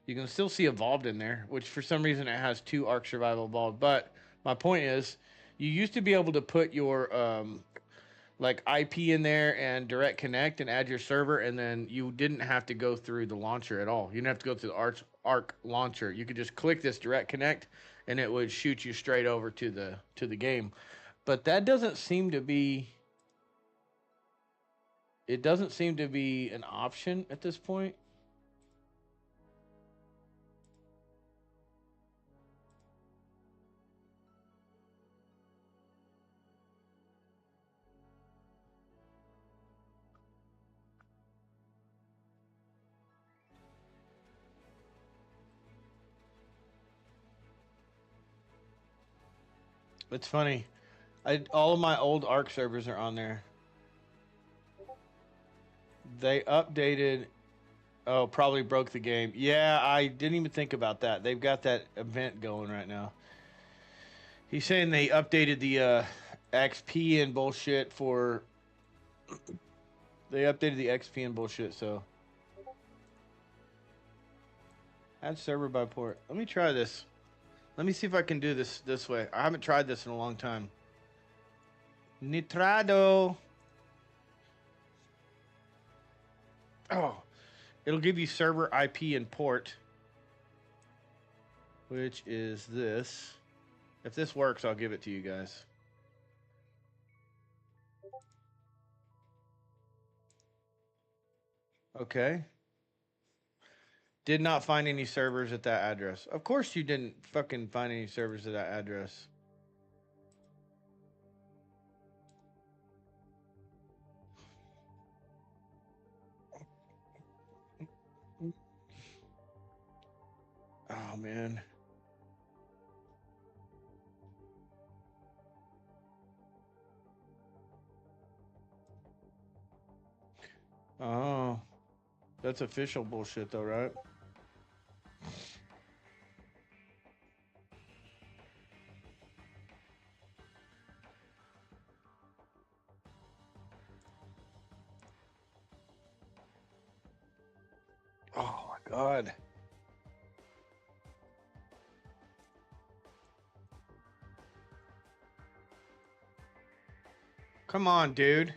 Speaker 2: You can still see Evolved in there, which for some reason it has 2 Ark Survival Evolved. But my point is, you used to be able to put your like IP in there and direct connect and add your server, and then you didn't have to go through the launcher at all. You didn't have to go through the Arc launcher. You could just click this direct connect, and it would shoot you straight over to the game. But that doesn't seem to be. It doesn't seem to be an option at this point. It's funny. All of my old Ark servers are on there. They updated. Oh, probably broke the game. Yeah, I didn't even think about that. They've got that event going right now. He's saying they updated the XP and bullshit for. They updated the XP and bullshit, so. Add server by port. Let me try this. Let me see if I can do this way. I haven't tried this in a long time. Nitrado. Oh, it'll give you server IP and port, which is this. If this works, I'll give it to you guys. Okay. Did not find any servers at that address. Of course you didn't fucking find any servers at that address. Oh, man. Oh. That's official bullshit, though, right? Oh, my God. Come on, dude.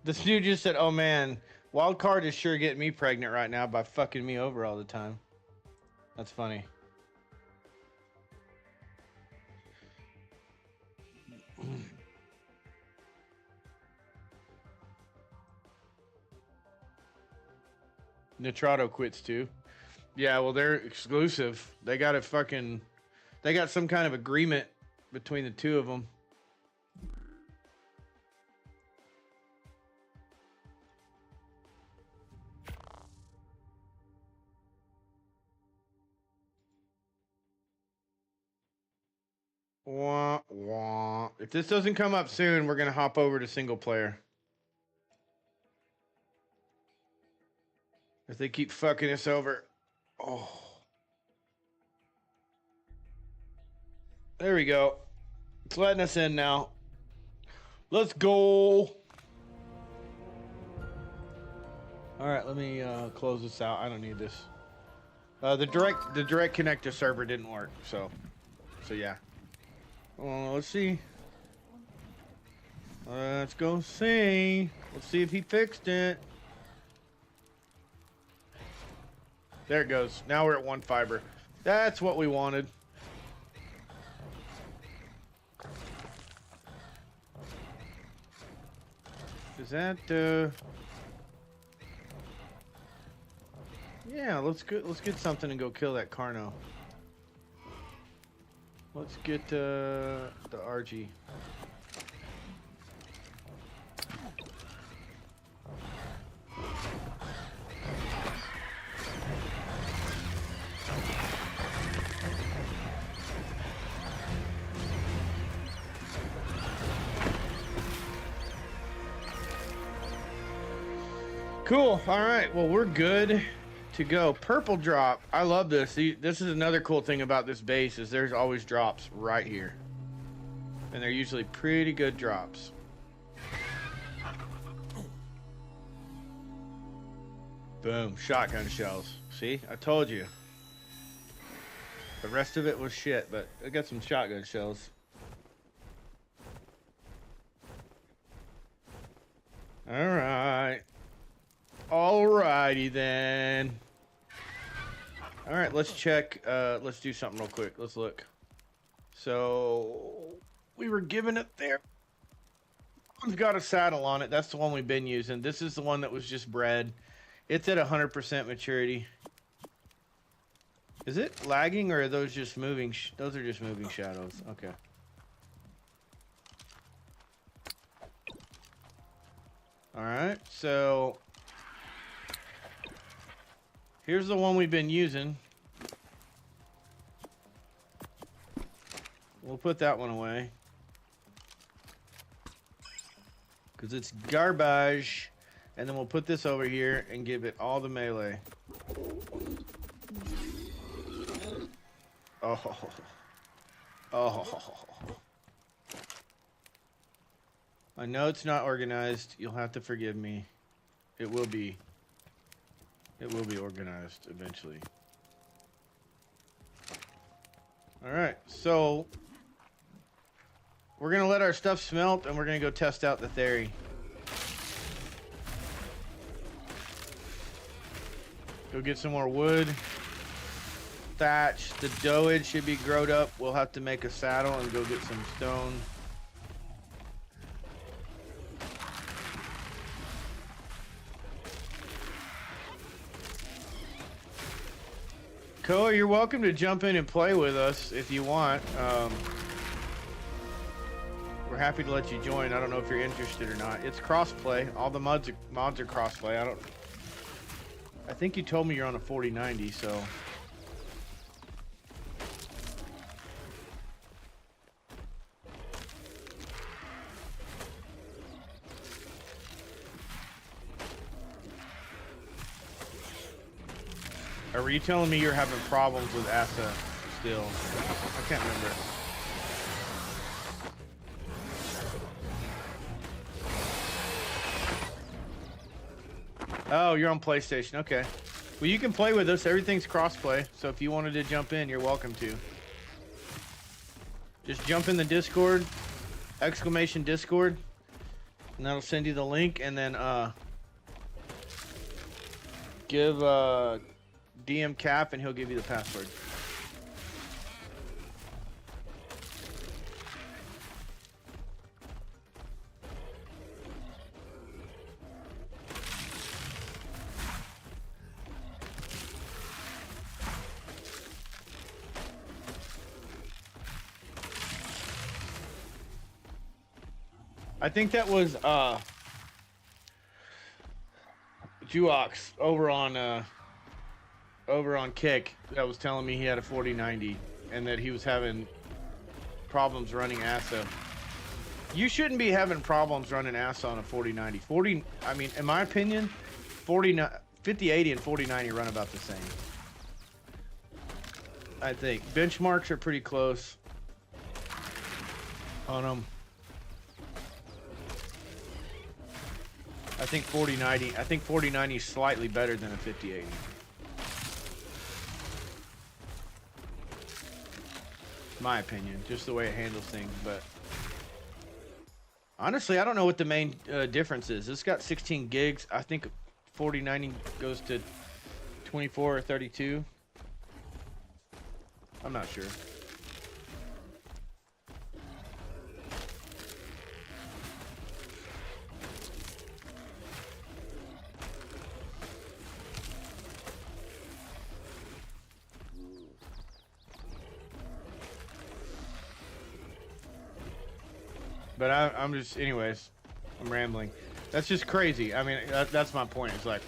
Speaker 2: This dude just said, oh, man, wild card is sure getting me pregnant right now by fucking me over all the time. That's funny. Nitrado quits too. Yeah, well, they're exclusive. They got they got some kind of agreement between the two of them. Wah, wah. If this doesn't come up soon, we're going to hop over to single player. If they keep fucking us over. Oh. There we go. It's letting us in now. Let's go. All right, let me close this out. I don't need this. The direct connector server didn't work, so yeah. Let's see. Let's go see. Let's see if he fixed it. There it goes. Now we're at 1 fiber. That's what we wanted. Is that yeah, let's get something and go kill that Carno. Let's get the RG. Cool. All right. Well, we're good to go. Purple drop. I love this. See, this is another cool thing about this base is there's always drops right here. And they're usually pretty good drops. Boom. Shotgun shells. See? I told you. The rest of it was shit, but I got some shotgun shells. All right. Alrighty then. All right, let's check. Let's do something real quick. Let's look. So we were given it there. We've got a saddle on it. That's the one we've been using. This is the one that was just bred. It's at 100% maturity. Is it lagging or are those just moving? Those are just moving shadows. Okay. All right, so here's the one we've been using. We'll put that one away because it's garbage. And then we'll put this over here and give it all the melee. Oh. Oh. I know it's not organized. You'll have to forgive me. It will be. It will be organized eventually. Alright, so we're going to let our stuff smelt and we're going to go test out the theory. Go get some more wood. Thatch. The dough should be growed up. We'll have to make a saddle and go get some stone. Koa, you're welcome to jump in and play with us if you want. We're happy to let you join. I don't know if you're interested or not. It's crossplay. All the mods are crossplay. I think you told me you're on a 4090, so. Or were you telling me you're having problems with ASA still? I can't remember. Oh, you're on PlayStation. Okay. Well, you can play with us. Everything's crossplay. So if you wanted to jump in, you're welcome to. Just jump in the Discord, exclamation Discord, and that'll send you the link. And then give DM Cap, and he'll give you the password. I think that was Juox over on Kick that was telling me he had a 4090 and that he was having problems running ASA. You shouldn't be having problems running ASA on a 4090. I mean, in my opinion, 5080 and 4090 run about the same. I think benchmarks are pretty close on them. I think 4090 is slightly better than a 5080. My opinion, just the way it handles things. But honestly, I don't know what the main difference is. It's got 16 gigs. I think 4090 goes to 24 or 32. I'm not sure. But I'm just, anyways, I'm rambling. That's just crazy. I mean, that's my point. It's like,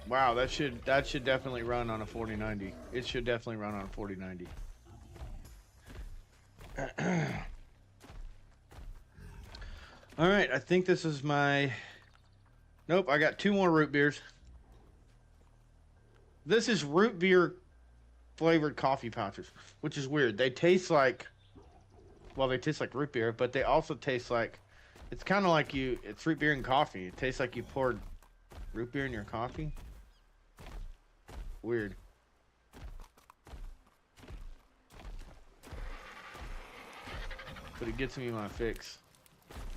Speaker 2: wow, that should definitely run on a 4090. It should definitely run on a 4090. All right, I think this is my. Nope, I got 2 more root beers. This is root beer flavored coffee pouches, which is weird. They taste like. Well, they taste like root beer, but they also taste like, it's kind of like it's root beer and coffee. It tastes like you poured root beer in your coffee. Weird. But it gets me my fix.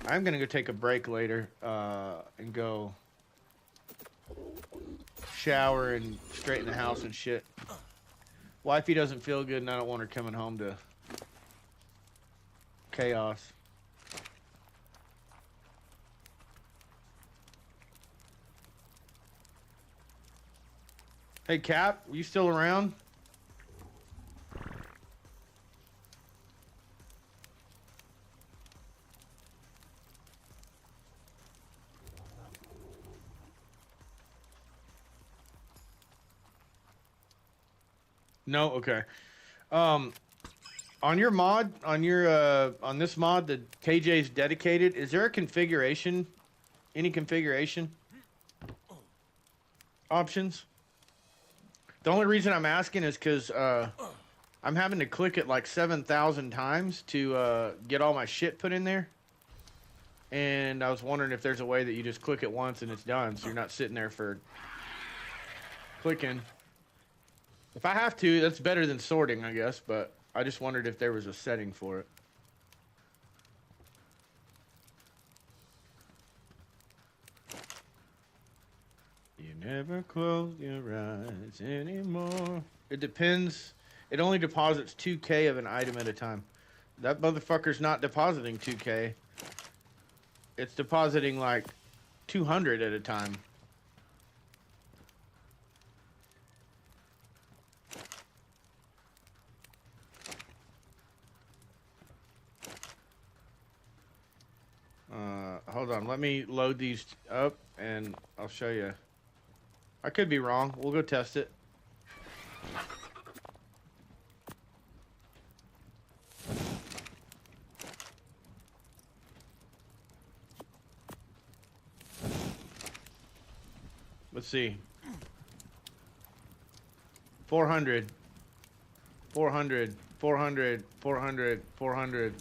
Speaker 2: I'm going to go take a break later and go shower and straighten the house and shit. Wifey doesn't feel good and I don't want her coming home to chaos. Hey Cap, are you still around? No, okay. On your mod, on this mod, the KJ's dedicated. Is there a configuration? Any configuration options? The only reason I'm asking is because I'm having to click it like 7,000 times to get all my shit put in there. And I was wondering if there's a way that you just click it once and it's done, so you're not sitting there for clicking. If I have to, that's better than sorting, I guess, but I just wondered if there was a setting for it. You never close your eyes anymore. It depends. It only deposits 2K of an item at a time. That motherfucker's not depositing 2K. It's depositing like 200 at a time. Hold on. Let me load these up and I'll show you. I could be wrong. We'll go test it. Let's see. 400. 400. 400. 400. 400.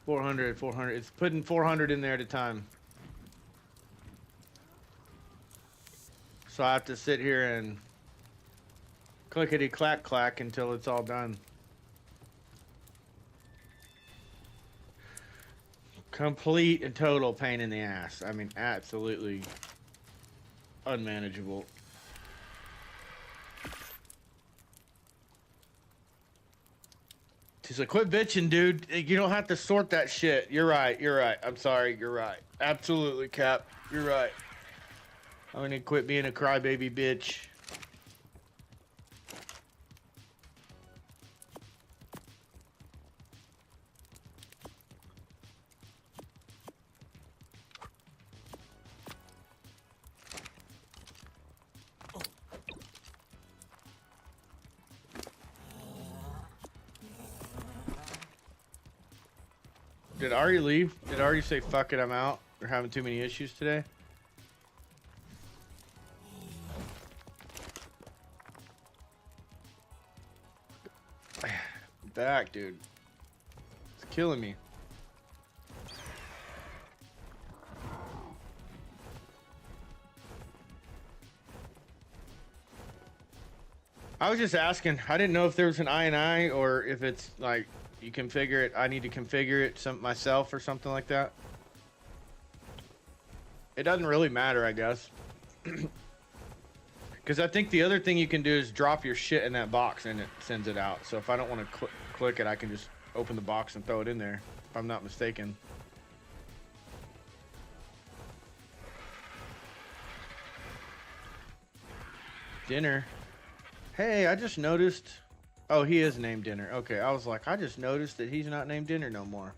Speaker 2: 400. 400. It's putting 400 in there at a time. So I have to sit here and clickety clack clack until it's all done. Complete and total pain in the ass. I mean, absolutely unmanageable. He's like, quit bitching, dude. You don't have to sort that shit. You're right. You're right. I'm sorry. You're right. Absolutely, Cap. You're right. I'm gonna quit being a crybaby bitch. Did Ari leave? Did Ari say, fuck it, I'm out? We're having too many issues today? Back, dude. It's killing me. I was just asking. I didn't know if there was an INI or if it's like you configure it. I need to configure it myself or something like that. It doesn't really matter, I guess. Because I think the other thing you can do is drop your shit in that box and it sends it out. So if I don't want to click it, I can just open the box and throw it in there, if I'm not mistaken. Dinner. Hey, I just noticed. Oh, he is named Dinner. Okay, I was like, I just noticed that he's not named Dinner no more.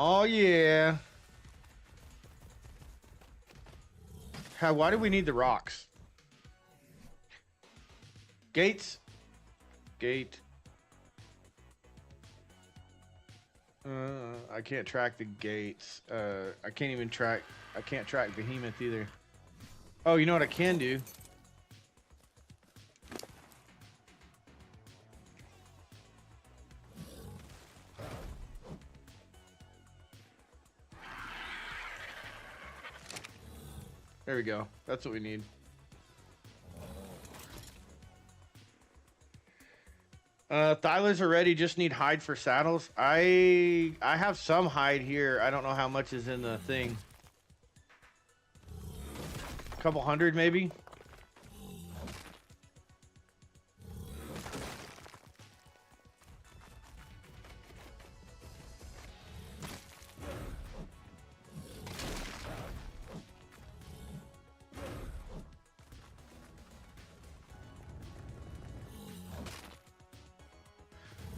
Speaker 2: Oh, yeah. Why do we need the rocks? Gates? Gate. I can't track the gates. I can't even track... I can't track Behemoth either. Oh, you know what I can do? There we go. That's what we need. Thylers are ready. Just need hide for saddles. I have some hide here. I don't know how much is in the thing. A couple hundred, maybe.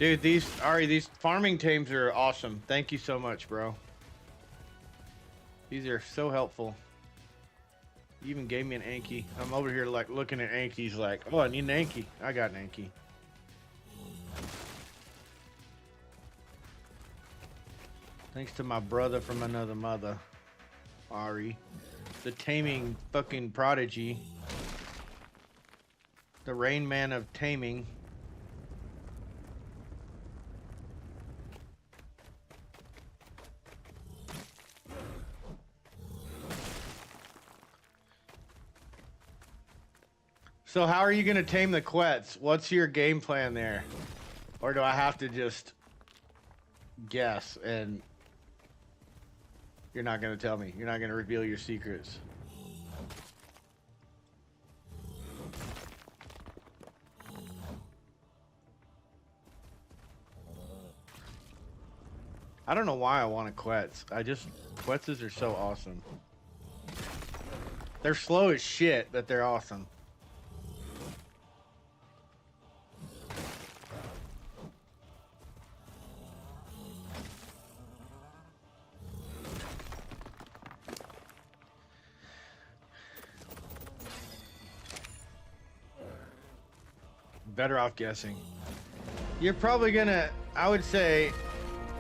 Speaker 2: Dude, these farming tames are awesome. Thank you so much, bro. These are so helpful. You even gave me an Anki. I'm over here like looking at Ankies like, oh, I need an Anki. I got an Anki. Thanks to my brother from another mother, Ari. The taming fucking prodigy. The Rain Man of taming. So how are you gonna tame the Quets? What's your game plan there? Or do I have to just guess and you're not gonna tell me? You're not gonna reveal your secrets? I don't know why I want a Quets. Quetses are so awesome. They're slow as shit, but they're awesome. Better off guessing. You're probably gonna, I would say,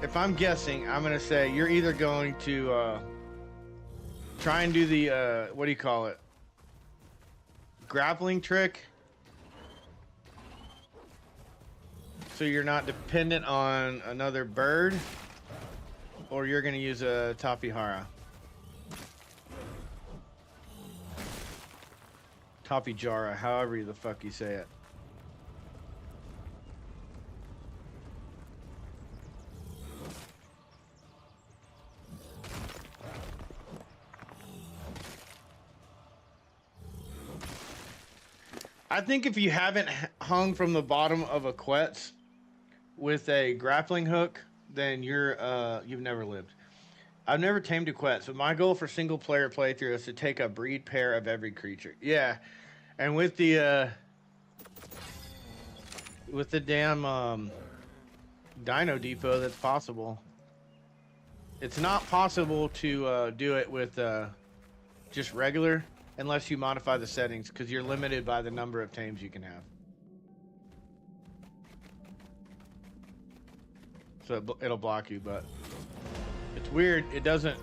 Speaker 2: if I'm guessing, I'm gonna say you're either going to try and do the, what do you call it? Grappling trick. So you're not dependent on another bird. Or you're gonna use a Tapihara. Tapijara, however the fuck you say it. I think if you haven't hung from the bottom of a Quetz with a grappling hook, then you've never lived. I've never tamed a Quetz, but my goal for single player playthrough is to take a breed pair of every creature. Yeah, and with the damn Dino Depot, that's possible. It's not possible to do it with just regular. Unless you modify the settings, because you're limited by the number of tames you can have. So it'll block you, but it's weird. It doesn't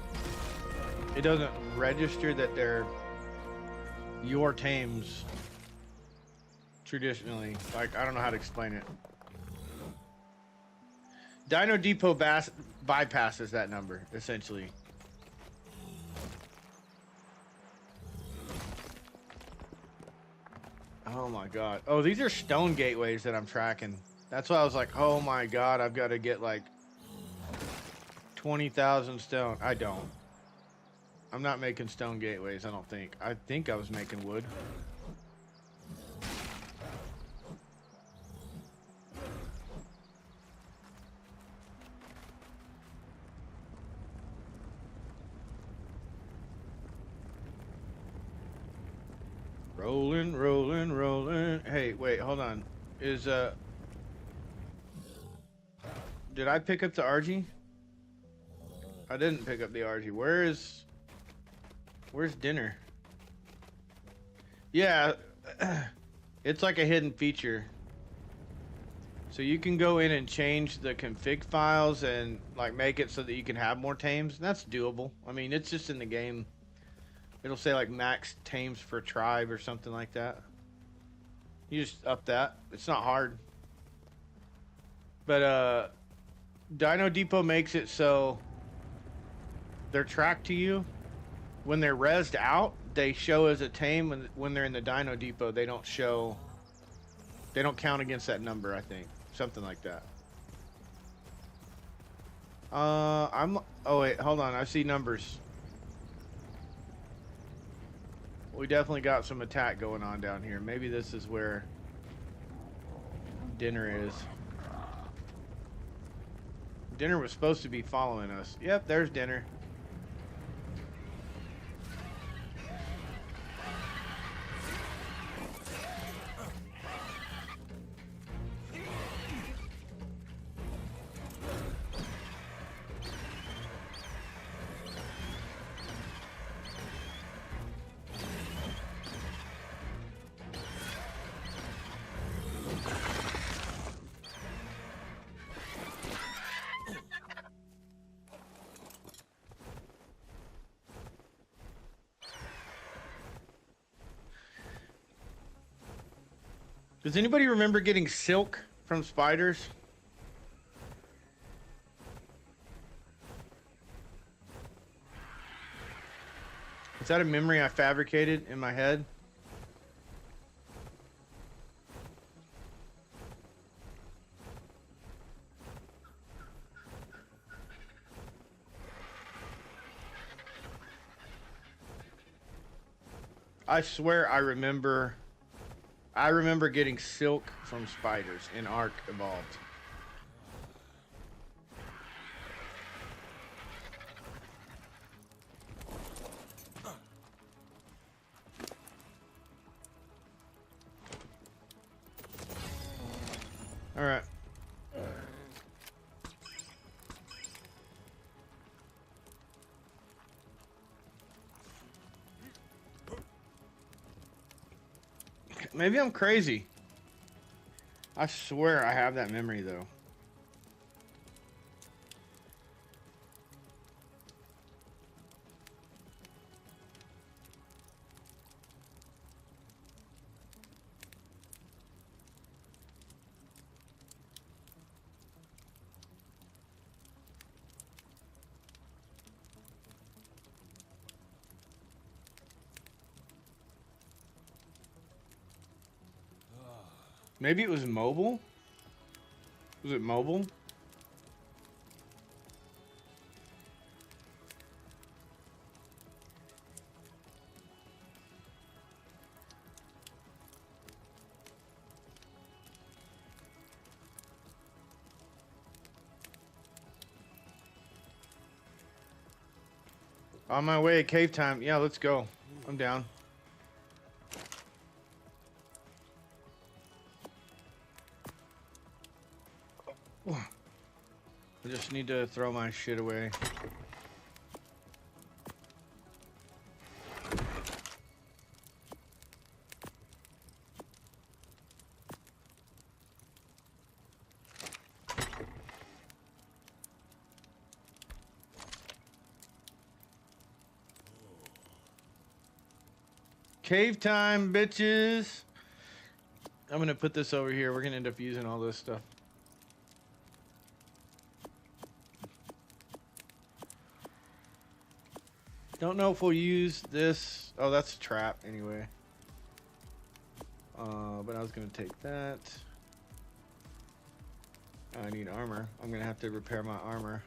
Speaker 2: register that they're your tames traditionally. Like, I don't know how to explain it. Dino Depot bypasses that number, essentially. Oh my god. Oh, these are stone gateways that I'm tracking. That's why I was like, oh my god, I've got to get like 20,000 stone. I don't. I'm not making stone gateways, I don't think. I think I was making wood. Rolling, rolling, rolling. Hey, wait, hold on. Did I pick up the RG? I didn't pick up the RG. Where's dinner? Yeah, it's like a hidden feature. So you can go in and change the config files and like make it so that you can have more tames. That's doable. I mean, it's just in the game. It'll say like max tames for tribe or something like that. You just up that. It's not hard. But Dino Depot makes it so they're tracked to you. When they're rezzed out, they show as a tame. When they're in the Dino Depot, they don't show. They don't count against that number, I think. Something like that. Oh wait, hold on. I see numbers. We definitely got some attack going on down here. Maybe this is where dinner is. Dinner was supposed to be following us. Yep, there's dinner. Does anybody remember getting silk from spiders? Is that a memory I fabricated in my head? I swear I remember getting silk from spiders in Ark Evolved. All right. Maybe I'm crazy. I swear I have that memory though. Maybe it was mobile? Was it mobile? On my way, cave time. Yeah, let's go. I'm down. I just need to throw my shit away. Cave time, bitches. I'm gonna put this over here. We're gonna end up using all this stuff. Don't know if we'll use this. Oh, that's a trap anyway. But I was gonna take that. I need armor. I'm gonna have to repair my armor.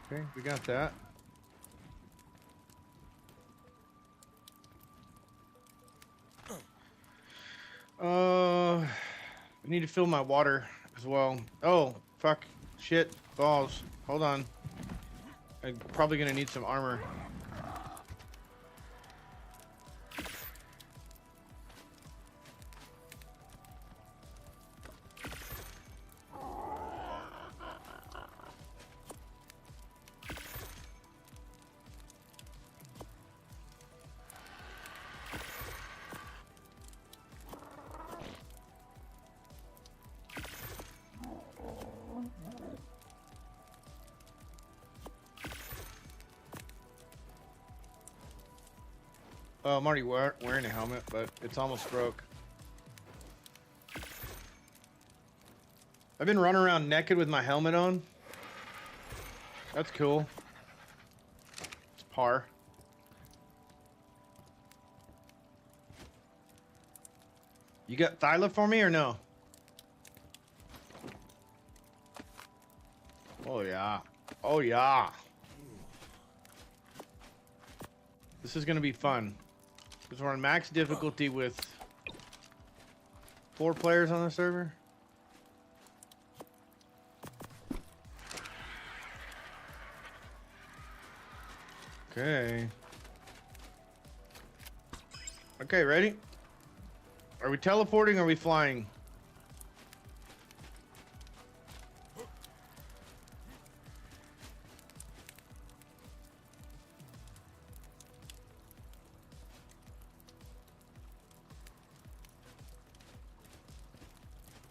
Speaker 2: Okay, we got that. I need to fill my water as well. Oh, fuck. Shit. Balls. Hold on. I'm probably gonna need some armor. I'm already wearing a helmet, but it's almost broke. I've been running around naked with my helmet on. That's cool. It's par. You got Thyla for me or no? Oh yeah. Oh yeah. This is gonna be fun. Because we're on max difficulty with 4 players on the server. Okay. Okay, ready? Are we teleporting or are we flying?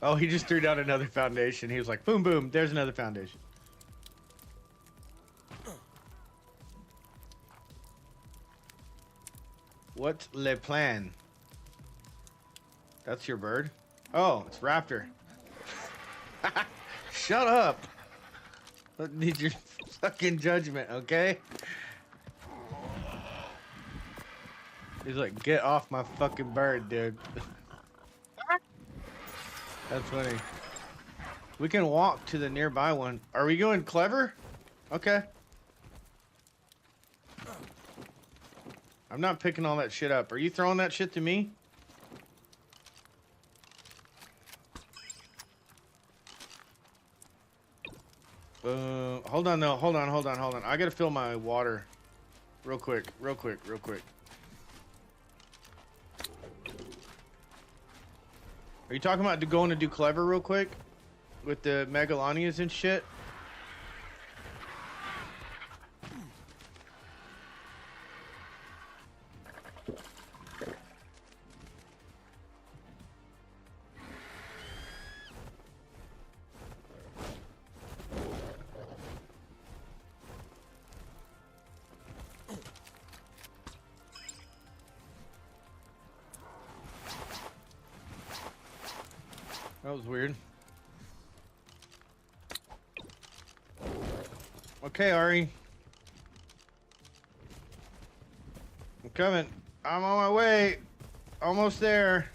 Speaker 2: Oh, he just threw down another foundation. He was like, boom, boom, there's another foundation. What's le plan? That's your bird? Oh, it's Raptor. Shut up. I need your fucking judgment, okay? He's like, get off my fucking bird, dude. That's funny. We can walk to the nearby one. Are we going clever? Okay. I'm not picking all that shit up. Are you throwing that shit to me? Hold on, no. Hold on. I gotta fill my water. Real quick. Are you talking about going to do clever real quick? With the Megalonias and shit? That was weird. Okay, Ari. I'm coming. I'm on my way. Almost there.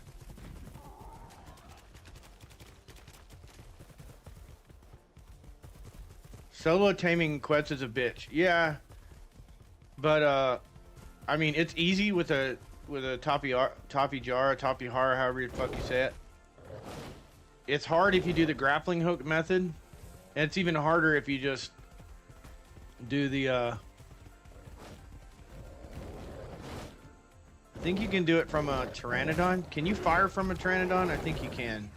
Speaker 2: Solo taming Quetz is a bitch. Yeah. But I mean it's easy with a toppy jar, toppy har, however the fuck you say it. It's hard if you do the grappling hook method, and it's even harder if you just do the I think you can do it from a Pteranodon. Can you fire from a Pteranodon? I think you can.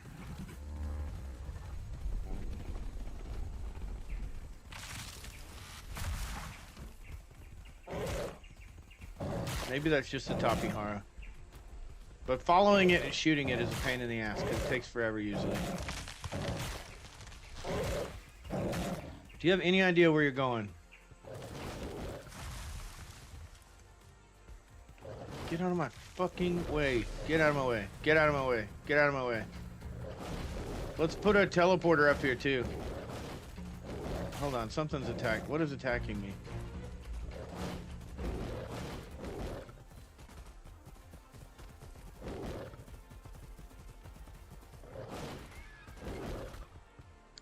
Speaker 2: Maybe that's just a Tapihara. But following it and shooting it is a pain in the ass because it takes forever usually. Do you have any idea where you're going? Get out of my fucking way. Get out of my way. Get out of my way. Get out of my way. Let's put a teleporter up here too. Hold on, something's attacked. What is attacking me?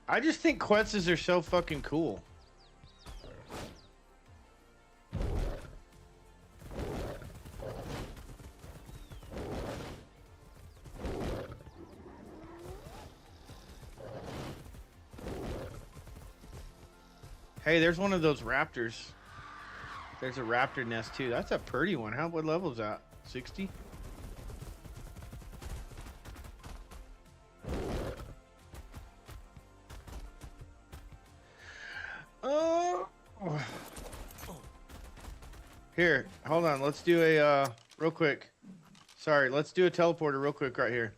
Speaker 2: I just think Quetzes are so fucking cool. Hey, there's one of those raptors. There's a raptor nest too. That's a pretty one. What level is that? 60? Here, hold on. Let's do a real quick. Sorry, let's do a teleporter real quick right here.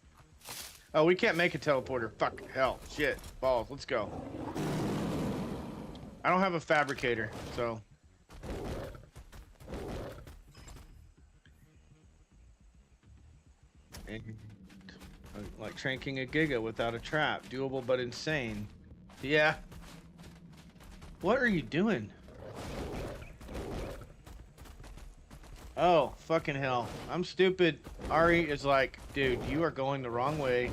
Speaker 2: Oh, we can't make a teleporter. Fuck, hell, shit, balls. Let's go. I don't have a fabricator, so. And, like tranking a giga without a trap. Doable but insane. Yeah. What are you doing? Oh, fucking hell. I'm stupid. Ari is like, dude, you are going the wrong way.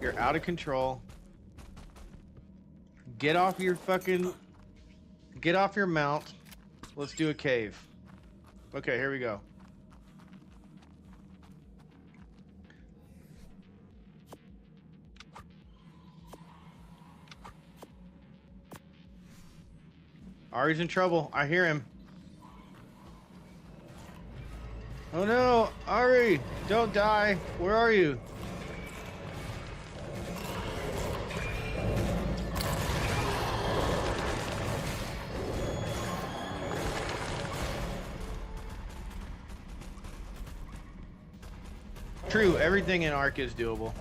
Speaker 2: You're out of control. Get off your fucking... Get off your mount. Let's do a cave. Okay, here we go. Ari's in trouble. I hear him. Oh no, Ari, don't die. Where are you? True, everything in Ark is doable.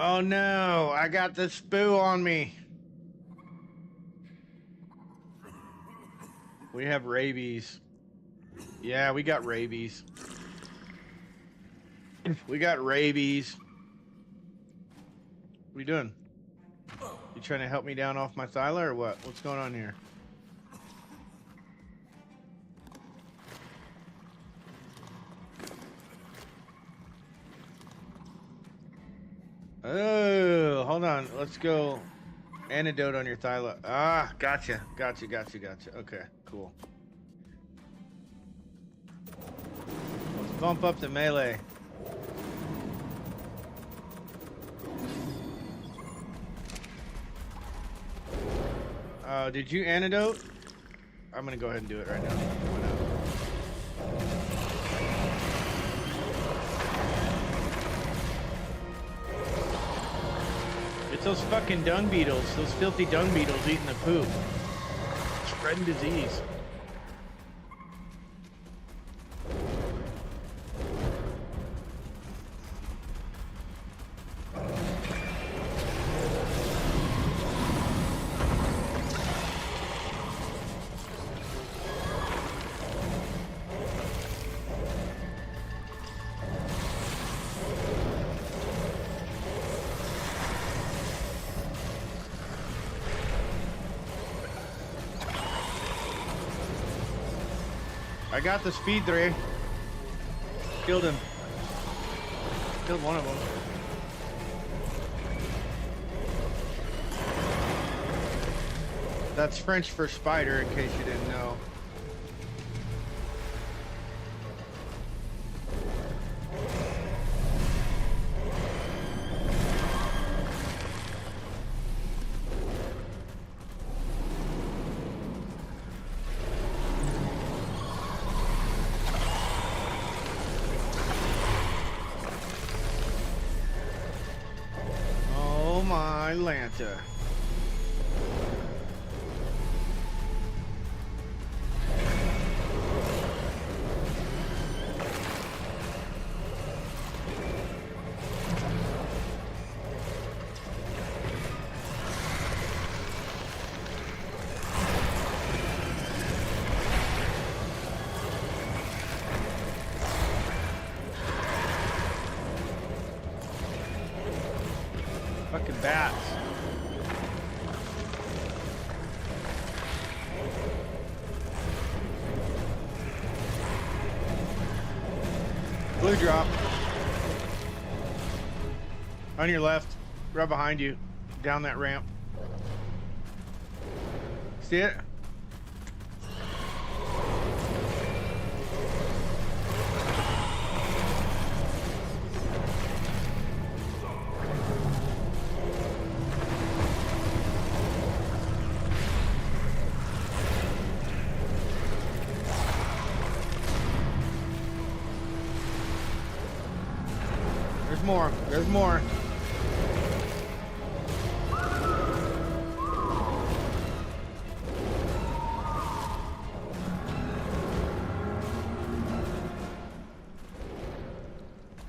Speaker 2: Oh no, I got the spoo on me. We have rabies. Yeah, we got rabies. We got rabies. What are you doing? You trying to help me down off my thyla or what? What's going on here? Oh, hold on. Let's go. Antidote on your thyla. Ah, gotcha. Gotcha. Okay, cool. Let's bump up the melee. Did you antidote? I'm gonna go ahead and do it right now. Why not? It's those fucking dung beetles, those filthy dung beetles eating the poop. Spreading disease. I got the speed 3. Killed him. Killed one of them. That's French for spider, in case you didn't know. Atlanta. Fucking bats. Blue drop. On your left. Right behind you. Down that ramp. See it? There's more. There's more.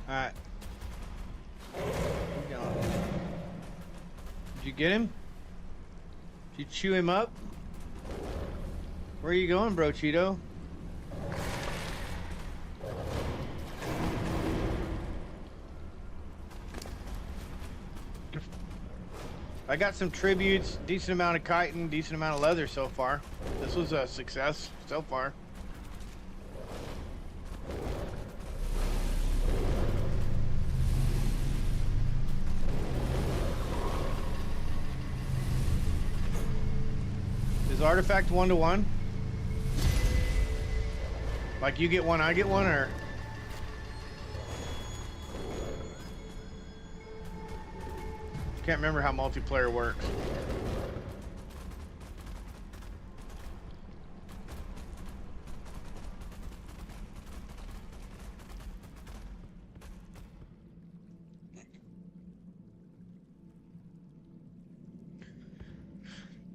Speaker 2: Alright. Keep going. Did you get him? Did you chew him up? Where are you going, bro, Cheeto? I got some tributes, decent amount of chitin, decent amount of leather so far. This was a success so far. Is artifact 1-to-1? Like you get one, I get one, or? Can't remember how multiplayer works.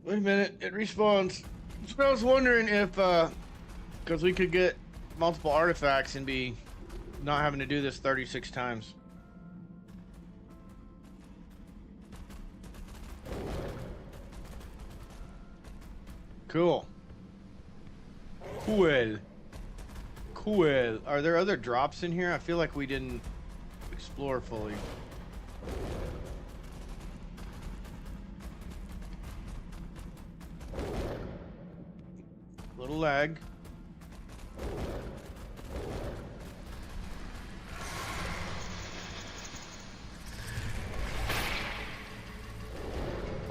Speaker 2: Wait a minute, it respawns. So I was wondering if, because we could get multiple artifacts and be not having to do this 36 times. Cool. Cool. Cool. Are there other drops in here? I feel like we didn't explore fully. Little lag.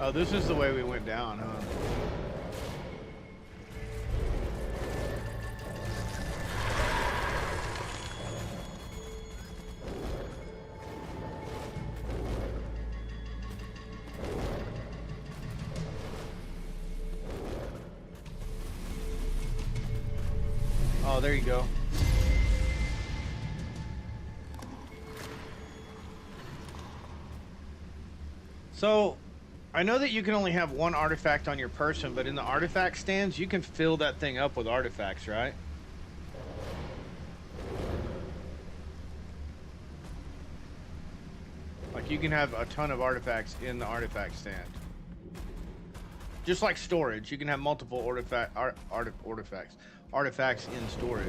Speaker 2: Oh, this is the way we went down, huh? Oh, there you go. So, I know that you can only have one artifact on your person, but in the artifact stands, you can fill that thing up with artifacts, right? Like, you can have a ton of artifacts in the artifact stand. Just like storage, you can have multiple artifacts in storage.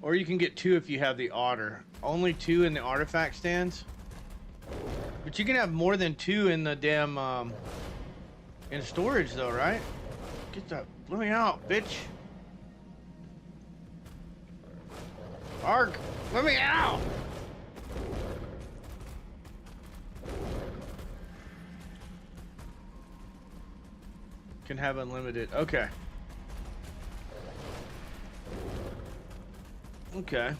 Speaker 2: Or you can get 2 if you have the otter. Only 2 in the artifact stands. But you can have more than 2 in the damn, in storage though, right? Get that, let me out, bitch. Ark, let me out! Can have unlimited, okay. Okay.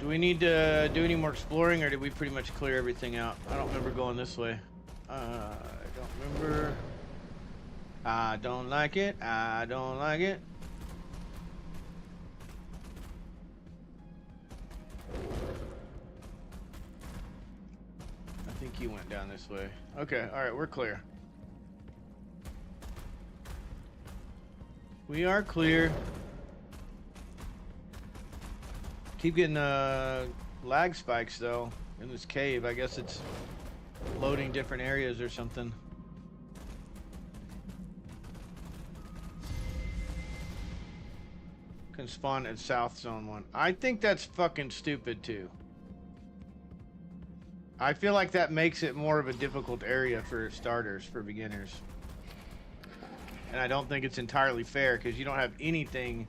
Speaker 2: Do we need to do any more exploring, or did we pretty much clear everything out? I don't remember going this way. I don't remember. I don't like it. I don't like it. I think you went down this way. Okay, alright, we're clear. We are clear. Keep getting lag spikes though in this cave. I guess it's loading different areas or something. Can spawn at South Zone 1. I think that's fucking stupid too. I feel like that makes it more of a difficult area for starters, for beginners. And I don't think it's entirely fair because you don't have anything.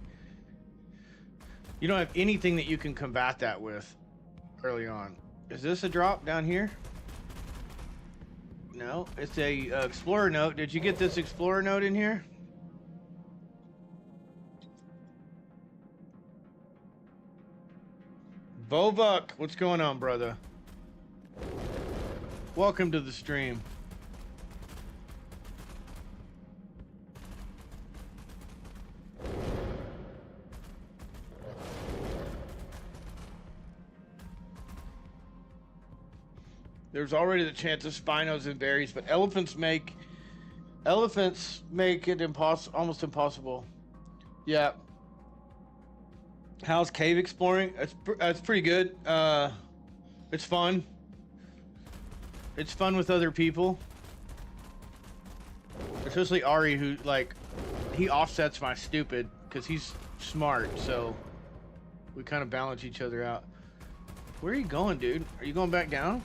Speaker 2: You don't have anything that you can combat that with early on. Is this a drop down here? No, it's a explorer note. Did you get this explorer note in here? Vovuk, what's going on, brother? Welcome to the stream. There's already the chance of spinos and berries, but elephants make it almost impossible. Yeah. How's cave exploring? It's pretty good. It's fun. It's fun with other people. Especially Ari, who he offsets my stupid because he's smart, so we kind of balance each other out. Where are you going, dude? Are you going back down?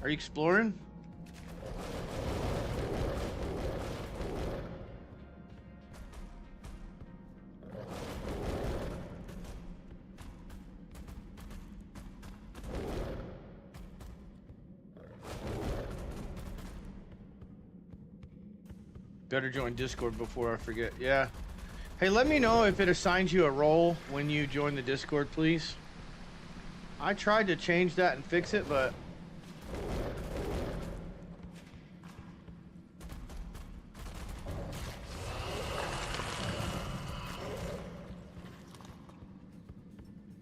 Speaker 2: Are you exploring? Better join Discord before I forget. Yeah. Hey, let me know if it assigns you a role when you join the Discord, please. I tried to change that and fix it, but...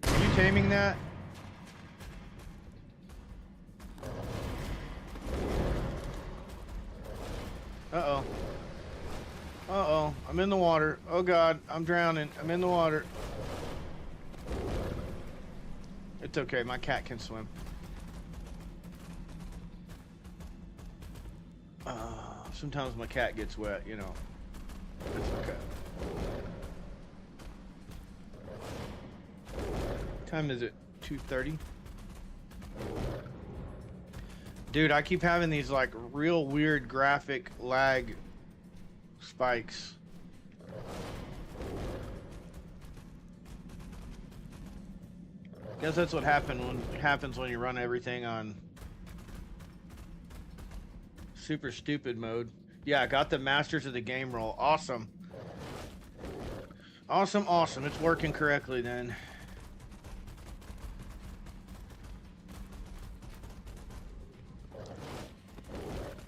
Speaker 2: Are you taming that? Uh-oh. Uh-oh. I'm in the water. Oh, God. I'm drowning. I'm in the water. It's okay. My cat can swim. Sometimes my cat gets wet, you know. It's okay. What time is it? 2:30? Dude, I keep having these like real weird graphic lag spikes. Guess that's what happens when you run everything on super stupid mode. Yeah, I got the Masters of the Game role. Awesome. Awesome, awesome. It's working correctly then.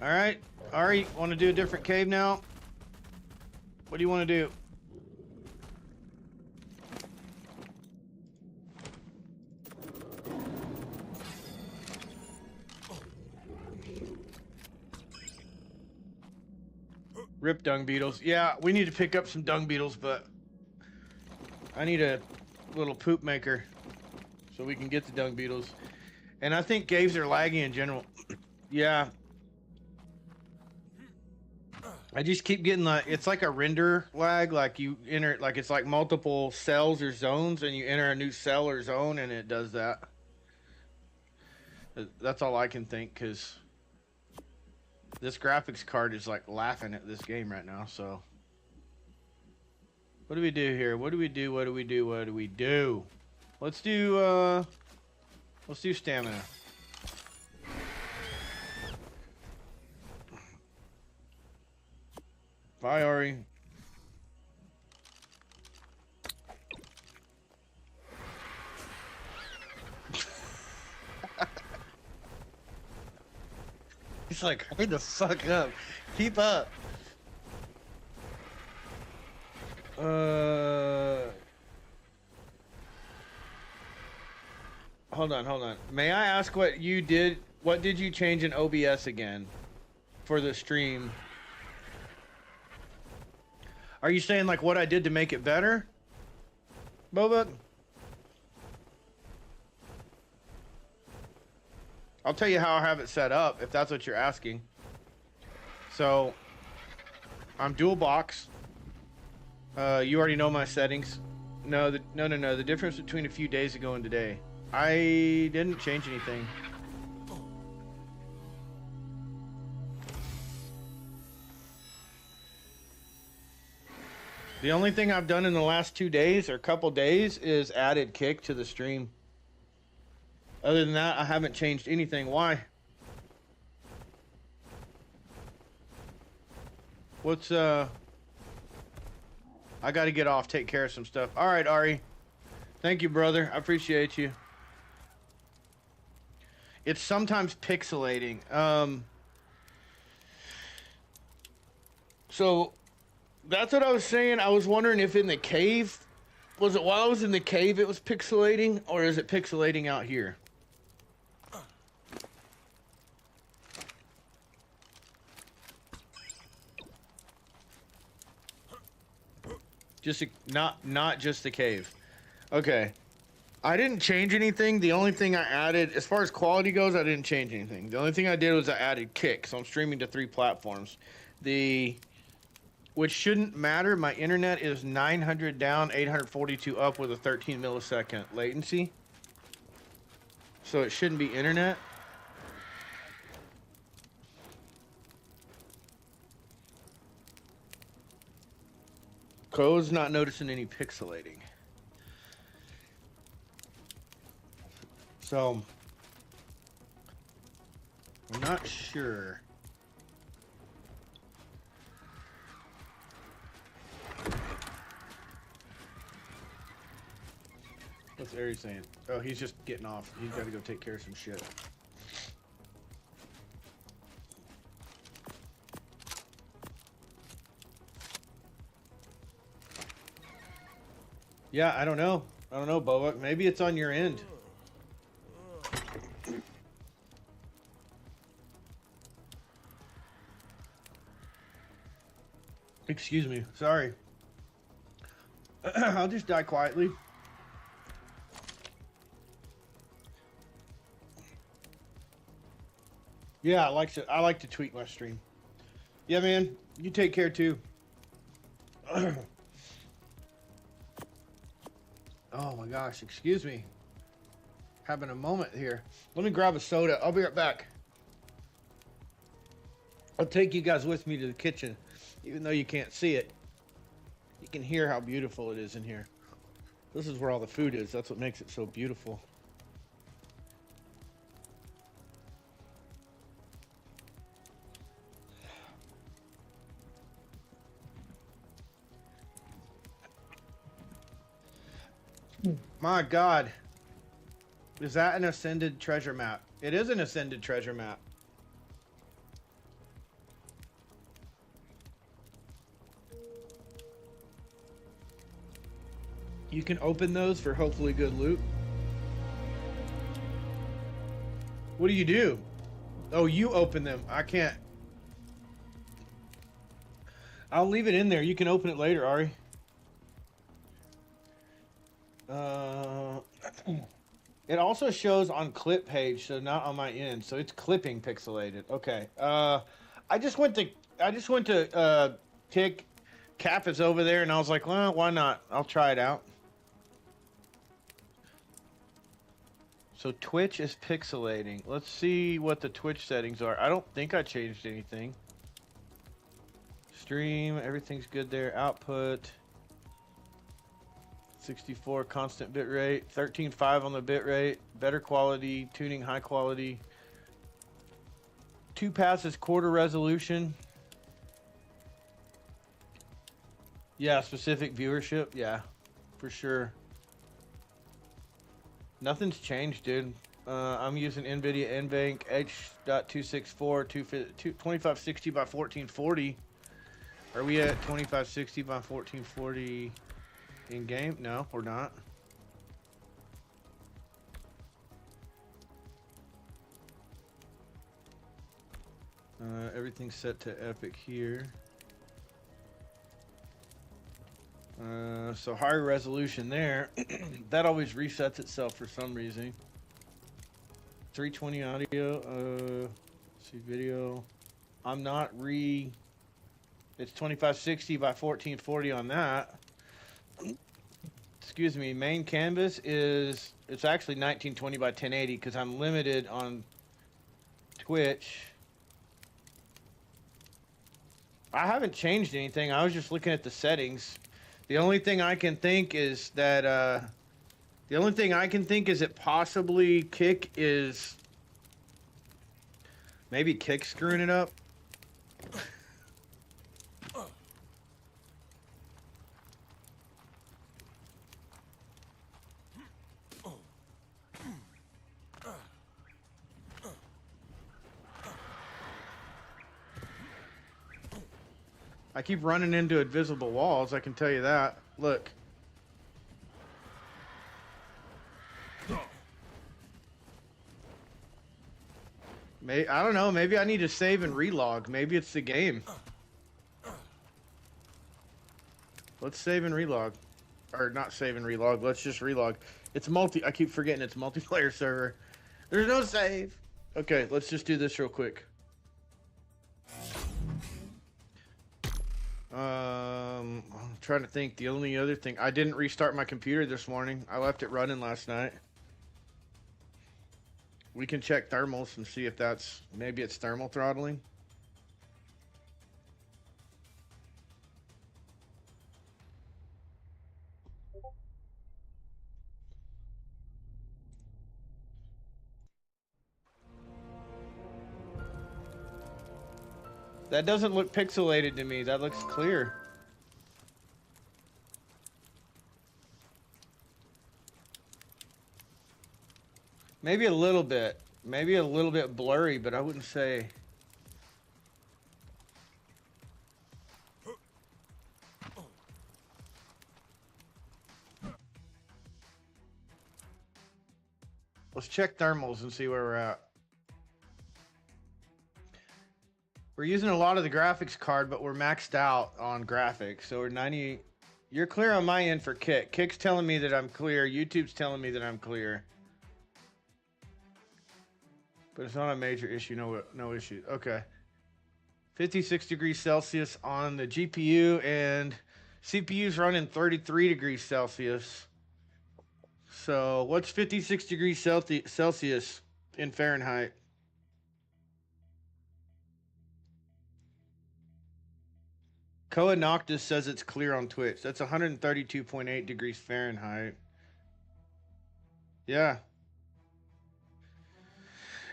Speaker 2: Alright. Ari, want to do a different cave now? What do you want to do? Rip dung beetles. Yeah, we need to pick up some dung beetles, but I need a little poop maker so we can get the dung beetles. And I think caves are laggy in general. Yeah. I just keep getting like, it's like a render lag, like you enter, like it's like multiple cells or zones and you enter a new cell or zone and it does that. That's all I can think, because this graphics card is like laughing at this game right now, so. What do we do here? What do we do? What do we do? What do we do? Let's do stamina. Bye, Ari. He's like, hurry the fuck up. Keep up. Hold on. May I ask what you did? What did you change in OBS again for the stream? Are you saying like what I did to make it better, Boba? I'll tell you how I have it set up if that's what you're asking. So I'm dual box. You already know my settings. No. The difference between a few days ago and today. I didn't change anything. The only thing I've done in the last 2 days or couple days is added kick to the stream. Other than that, I haven't changed anything. Why? What's I gotta get off, take care of some stuff. All right, Ari. Thank you, brother. I appreciate you. It's sometimes pixelating. So that's what I was saying. I was wondering if in the cave, was it while I was in the cave it was pixelating, or is it pixelating out here? Just not just the cave. Okay. I didn't change anything. The only thing I added, as far as quality goes, I didn't change anything. The only thing I did was I added kick. So I'm streaming to 3 platforms. Which shouldn't matter. My internet is 900 down, 842 up with a 13 millisecond latency. So it shouldn't be internet. Code's not noticing any pixelating. So I'm not sure. What's Aries saying? Oh, he's just getting off. He's got to go take care of some shit. Yeah, I don't know. I don't know, Boba. Maybe it's on your end. Excuse me. Sorry. I'll just die quietly. Yeah, I like to tweet my stream. Yeah, man. You take care too. Oh my gosh, excuse me. Having a moment here. Let me grab a soda. I'll be right back. I'll take you guys with me to the kitchen, even though you can't see it. You can hear how beautiful it is in here. This is where all the food is. That's what makes it so beautiful. My God. Is that an ascended treasure map? It is an ascended treasure map. You can open those for hopefully good loot. What do you do? Oh, you open them. I can't. I'll leave it in there. You can open it later, Ari. It also shows on clip page, so not on my end. So it's clipping pixelated. Okay. I just went to Tick. Cap is over there, and I was like, well, why not? I'll try it out. So Twitch is pixelating. Let's see what the Twitch settings are. I don't think I changed anything. Stream, everything's good there. Output. 64 constant bit rate, 13.5 on the bit rate, better quality, tuning high quality. 2 passes quarter resolution. Yeah, specific viewership, yeah, for sure. Nothing's changed, dude. I'm using NVIDIA NVENC H.264 2560 by 1440. Are we at 2560 by 1440? In game? No, we're not. Everything's set to epic here. So higher resolution there. That always resets itself for some reason. 320 audio. See video. I'm not It's 2560 by 1440 on that. Excuse me, main canvas is, it's actually 1920 by 1080 because I'm limited on Twitch. I haven't changed anything. I was just looking at the settings. The only thing I can think is that, it possibly Kick is, maybe Kick screwing it up. I keep running into invisible walls, I can tell you that. Look. I don't know, maybe I need to save and relog. Maybe it's the game. Let's save and relog. Or not save and relog, let's just relog. It's I keep forgetting it's multiplayer server. There's no save. Okay, let's just do this real quick. I'm trying to think. The only other thing, I didn't restart my computer this morning. I left it running last night. We can check thermals and see if maybe it's thermal throttling. That doesn't look pixelated to me. That looks clear. Maybe a little bit. Maybe a little bit blurry, but I wouldn't say. Let's check thermals and see where we're at. We're using a lot of the graphics card, but we're maxed out on graphics. So we're 90. You're clear on my end for Kick. Kick's telling me that I'm clear. YouTube's telling me that I'm clear. But it's not a major issue. No issue. Okay. 56 degrees Celsius on the GPU, and CPU's running 33 degrees Celsius. So what's 56 degrees Celsius in Fahrenheit? Koa Noctis says it's clear on Twitch. That's 132.8 degrees Fahrenheit. Yeah.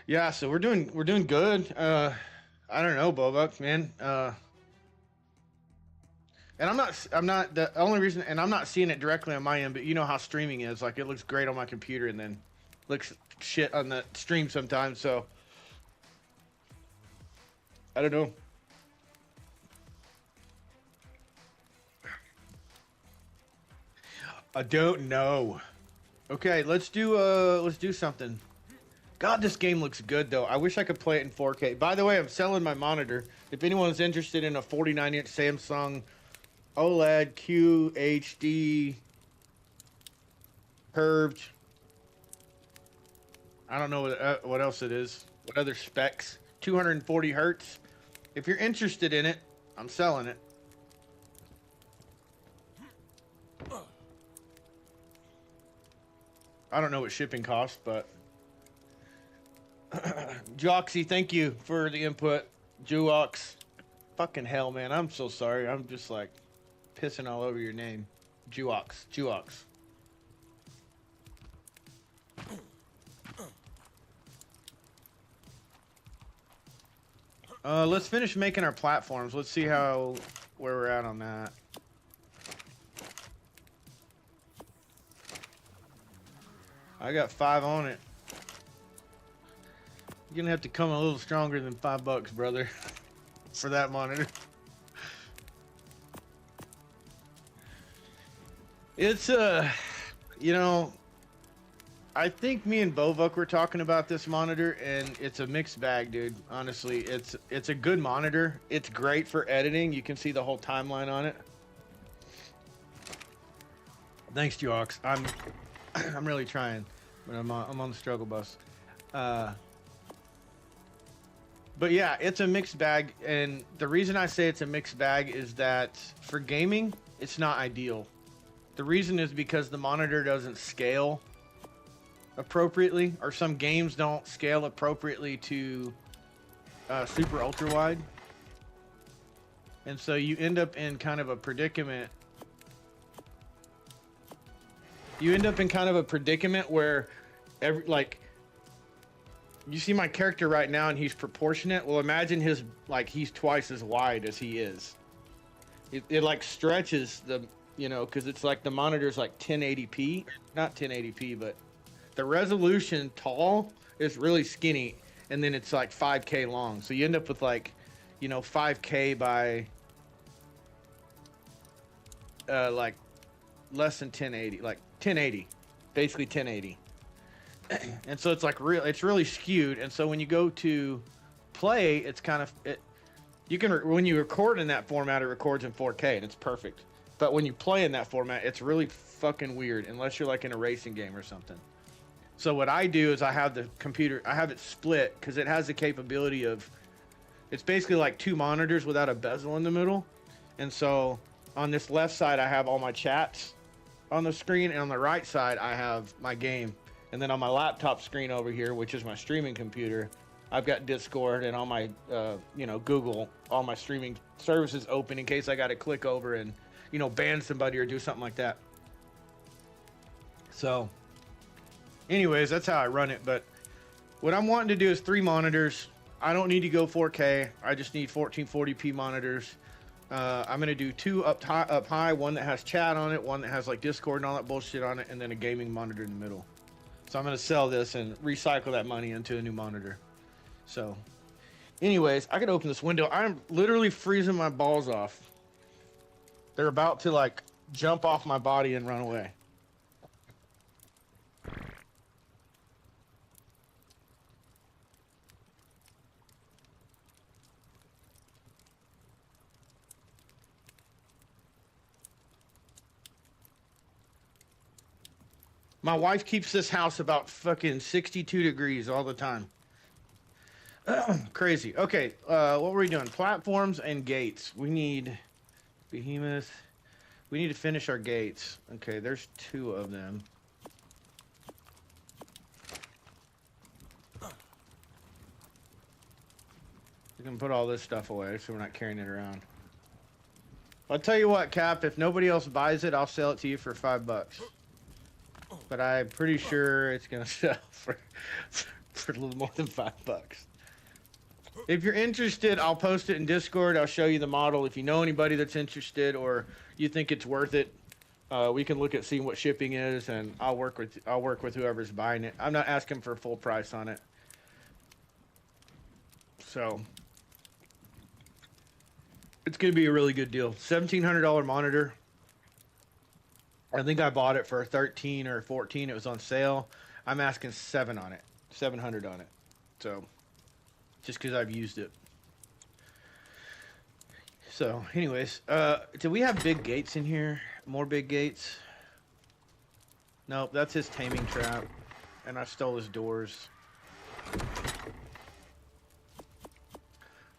Speaker 2: Yeah, so we're doing good. I don't know, Bobuck, man. And I'm not the only reason, and I'm not seeing it directly on my end, but you know how streaming is. Like, it looks great on my computer and then looks shit on the stream sometimes. So I don't know. I don't know. Okay, let's do something. God, this game looks good though. I wish I could play it in 4K. By the way, I'm selling my monitor. If anyone's interested in a 49-inch Samsung OLED QHD curved, I don't know what else it is. What other specs? 240 hertz. If you're interested in it, I'm selling it. I don't know what shipping costs, but Joxy, thank you for the input. Juox. Fucking hell, man. I'm so sorry. I'm just like pissing all over your name. Juox. Juox. Let's finish making our platforms. Let's see where we're at on that. I got 5 on it. You're gonna have to come a little stronger than $5, brother, for that monitor. It's you know, I think me and Bovuk were talking about this monitor, and it's a mixed bag, dude. Honestly, it's a good monitor. It's great for editing. You can see the whole timeline on it. Thanks, Jox. I'm really trying, but I'm on the struggle bus. But yeah, it's a mixed bag, and the reason I say it's a mixed bag is that for gaming, it's not ideal. The reason is because the monitor doesn't scale appropriately, or some games don't scale appropriately to super ultra wide, and so you end up in kind of a predicament. Where you see my character right now and he's proportionate. Well, imagine he's twice as wide as he is. It like stretches the, because it's like the monitor's like 1080p, not 1080p, but the resolution tall is really skinny, and then it's like 5K long. So you end up with 5K by like less than 1080, like 1080, basically 1080. And so it's like it's really skewed. And so when you go to play, it's kind of when you record in that format, it records in 4K and it's perfect. But when you play in that format, it's really fucking weird unless you're like in a racing game or something. So what I do is I have the computer, I have it split because it has the capability of, it's basically like 2 monitors without a bezel in the middle. And so on this left side, I have all my chats on the screen, and on the right side, I have my game. And then on my laptop screen over here, which is my streaming computer, I've got Discord and all my, Google, all my streaming services open in case I got to click over and, ban somebody or do something like that. So, anyways, that's how I run it. But what I'm wanting to do is 3 monitors. I don't need to go 4K. I just need 1440p monitors. I'm going to do 2 up high, one that has chat on it, one that has like Discord and all that bullshit on it, and then a gaming monitor in the middle. So I'm going to sell this and recycle that money into a new monitor. So anyways, I can open this window. I'm literally freezing my balls off. They're about to like jump off my body and run away. My wife keeps this house about fucking 62 degrees all the time. Crazy. Okay, what were we doing? Platforms and gates. We need behemoth. We need to finish our gates. Okay, there's 2 of them. We can put all this stuff away so we're not carrying it around. I'll tell you what, Cap, if nobody else buys it, I'll sell it to you for $5. But I'm pretty sure it's gonna sell for a little more than $5. If you're interested, I'll post it in Discord. I'll show you the model. If you know anybody that's interested or you think it's worth it, we can look at seeing what shipping is, and I'll work with whoever's buying it. I'm not asking for full price on it. So it's gonna be a really good deal. $1,700 monitor. I think I bought it for 13 or 14. It was on sale. I'm asking 7 on it, 700 on it. So, just because I've used it. So, anyways, do we have big gates in here? More big gates? Nope, that's his taming trap, and I stole his doors.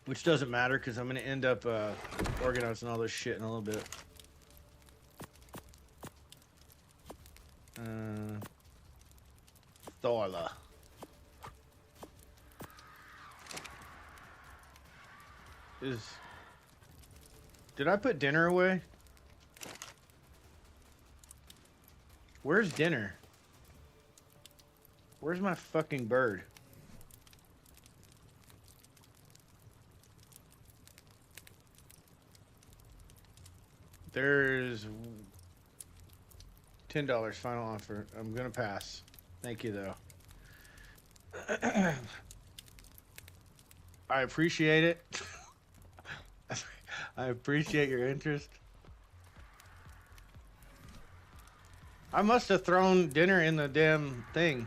Speaker 2: Which doesn't matter because I'm gonna end up organizing all this shit in a little bit. Thorla. Did I put dinner away? Where's dinner? Where's my fucking bird? There's $10 final offer. I'm gonna pass. Thank you though. I appreciate it. I appreciate your interest. I must have thrown dinner in the damn thing.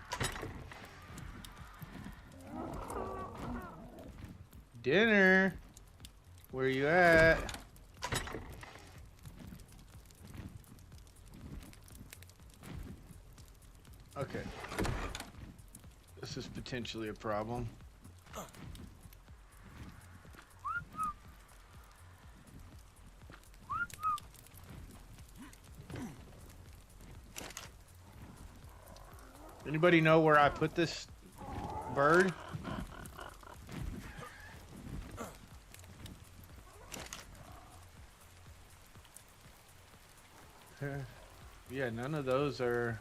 Speaker 2: Dinner? Where you at? Okay. This is potentially a problem. Anybody know where I put this bird? Yeah, none of those are...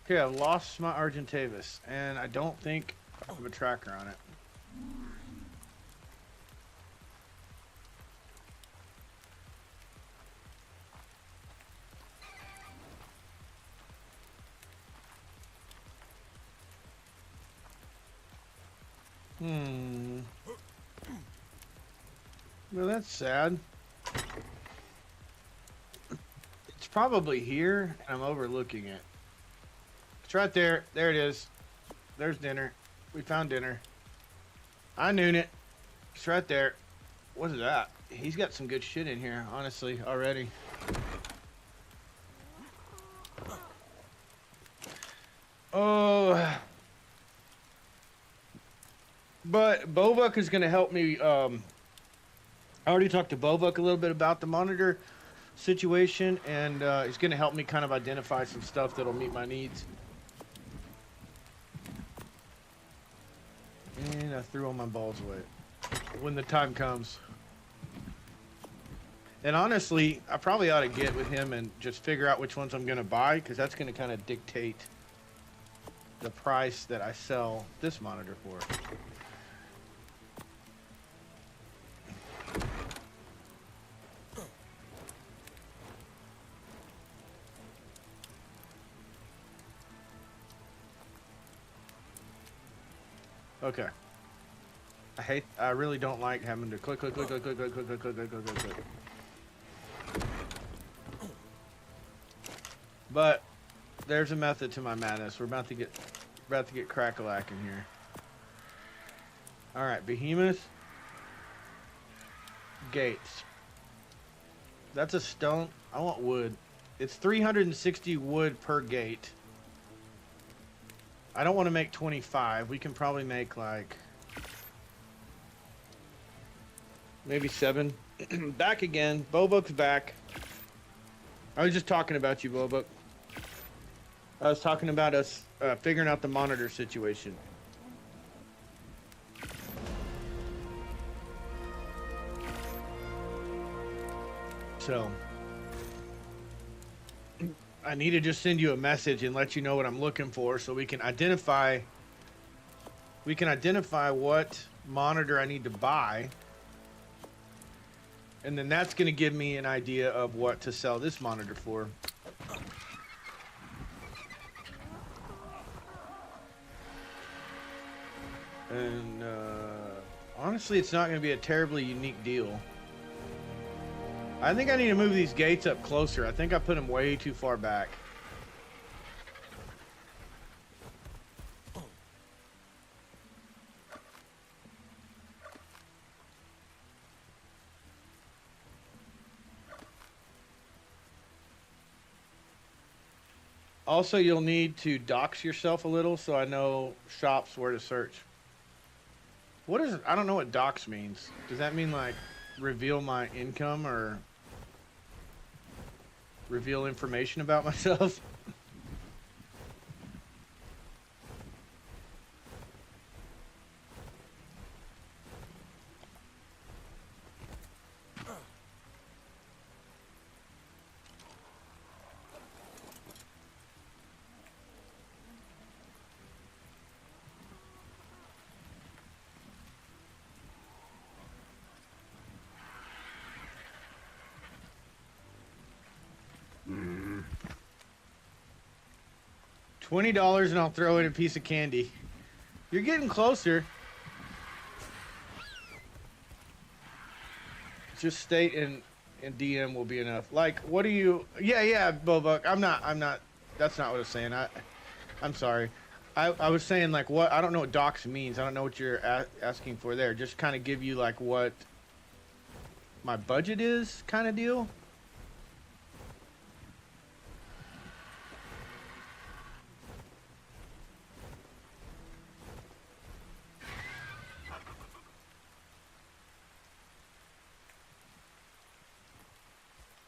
Speaker 2: Okay, I've lost my Argentavis, and I don't think I have a tracker on it. Well, that's sad. It's probably here, and I'm overlooking it. It's right there. There it is. There's dinner. We found dinner. I knew it. It's right there. What is that? He's got some good shit in here, honestly, already. Oh. But Bovuk is going to help me. I already talked to Bovuk a little bit about the monitor situation, and he's going to help me kind of identify some stuff that'll meet my needs. And I threw all my balls away when the time comes. And honestly, I probably ought to get with him and just figure out which ones I'm going to buy, because that's going to kind of dictate the price that I sell this monitor for. Okay. I really don't like having to click. But there's a method to my madness. We're about to get crack-a-lack in here. All right, behemoth gates. That's a stone. I want wood. It's 360 wood per gate. I don't want to make 25. We can probably make like maybe 7. Back again. Bobook's back. I was just talking about you, Bobook. I was talking about us figuring out the monitor situation. So I need to just send you a message and let you know what I'm looking for so we can identify what monitor I need to buy. And then that's going to give me an idea of what to sell this monitor for. And honestly, it's not going to be a terribly unique deal. I think I need to move these gates up closer. I think I put them way too far back. Also, you'll need to dox yourself a little so I know shops where to search. What is, I don't know what dox means. Does that mean like reveal my income or reveal information about myself? $20 and I'll throw in a piece of candy. You're getting closer. Just state in DM will be enough. Like, what do you? Yeah, Bobuck. I'm not. That's not what I was saying. I'm sorry. I was saying like what? I don't know what docs means. I don't know what you're asking for there. Just kind of give you like what my budget is, kind of deal.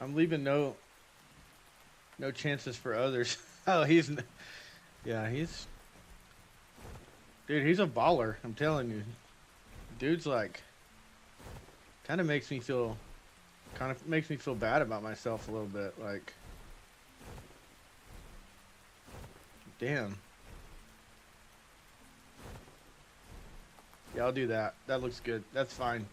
Speaker 2: I'm leaving no chances for others. Oh, dude, he's a baller. I'm telling you, dude's like, kind of makes me feel bad about myself a little bit. Like, damn. Yeah, I'll do that. That looks good. That's fine.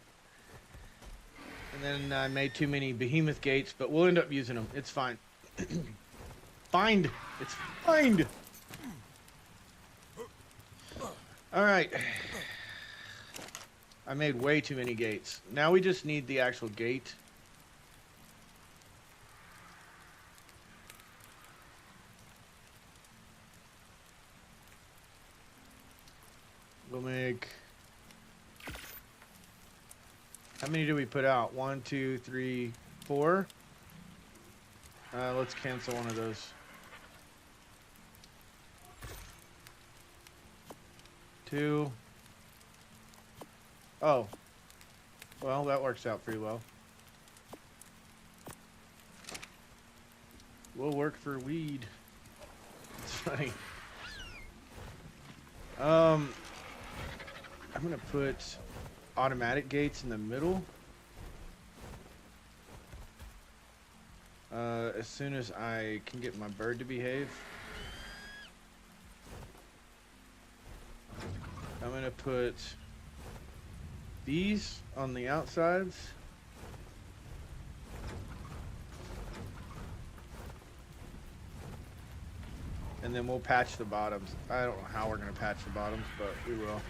Speaker 2: And then I made too many behemoth gates, but we'll end up using them. It's fine. Find. It's find. All right. I made way too many gates. Now we just need the actual gate. We'll make... How many do we put out? 1, 2, 3, 4. Let's cancel one of those. 2. Oh. Well, that works out pretty well. We'll work for weed. It's funny. I'm gonna put automatic gates in the middle. As soon as I can get my bird to behave. I'm gonna put these on the outsides. And then we'll patch the bottoms. I don't know how we're gonna patch the bottoms, but we will.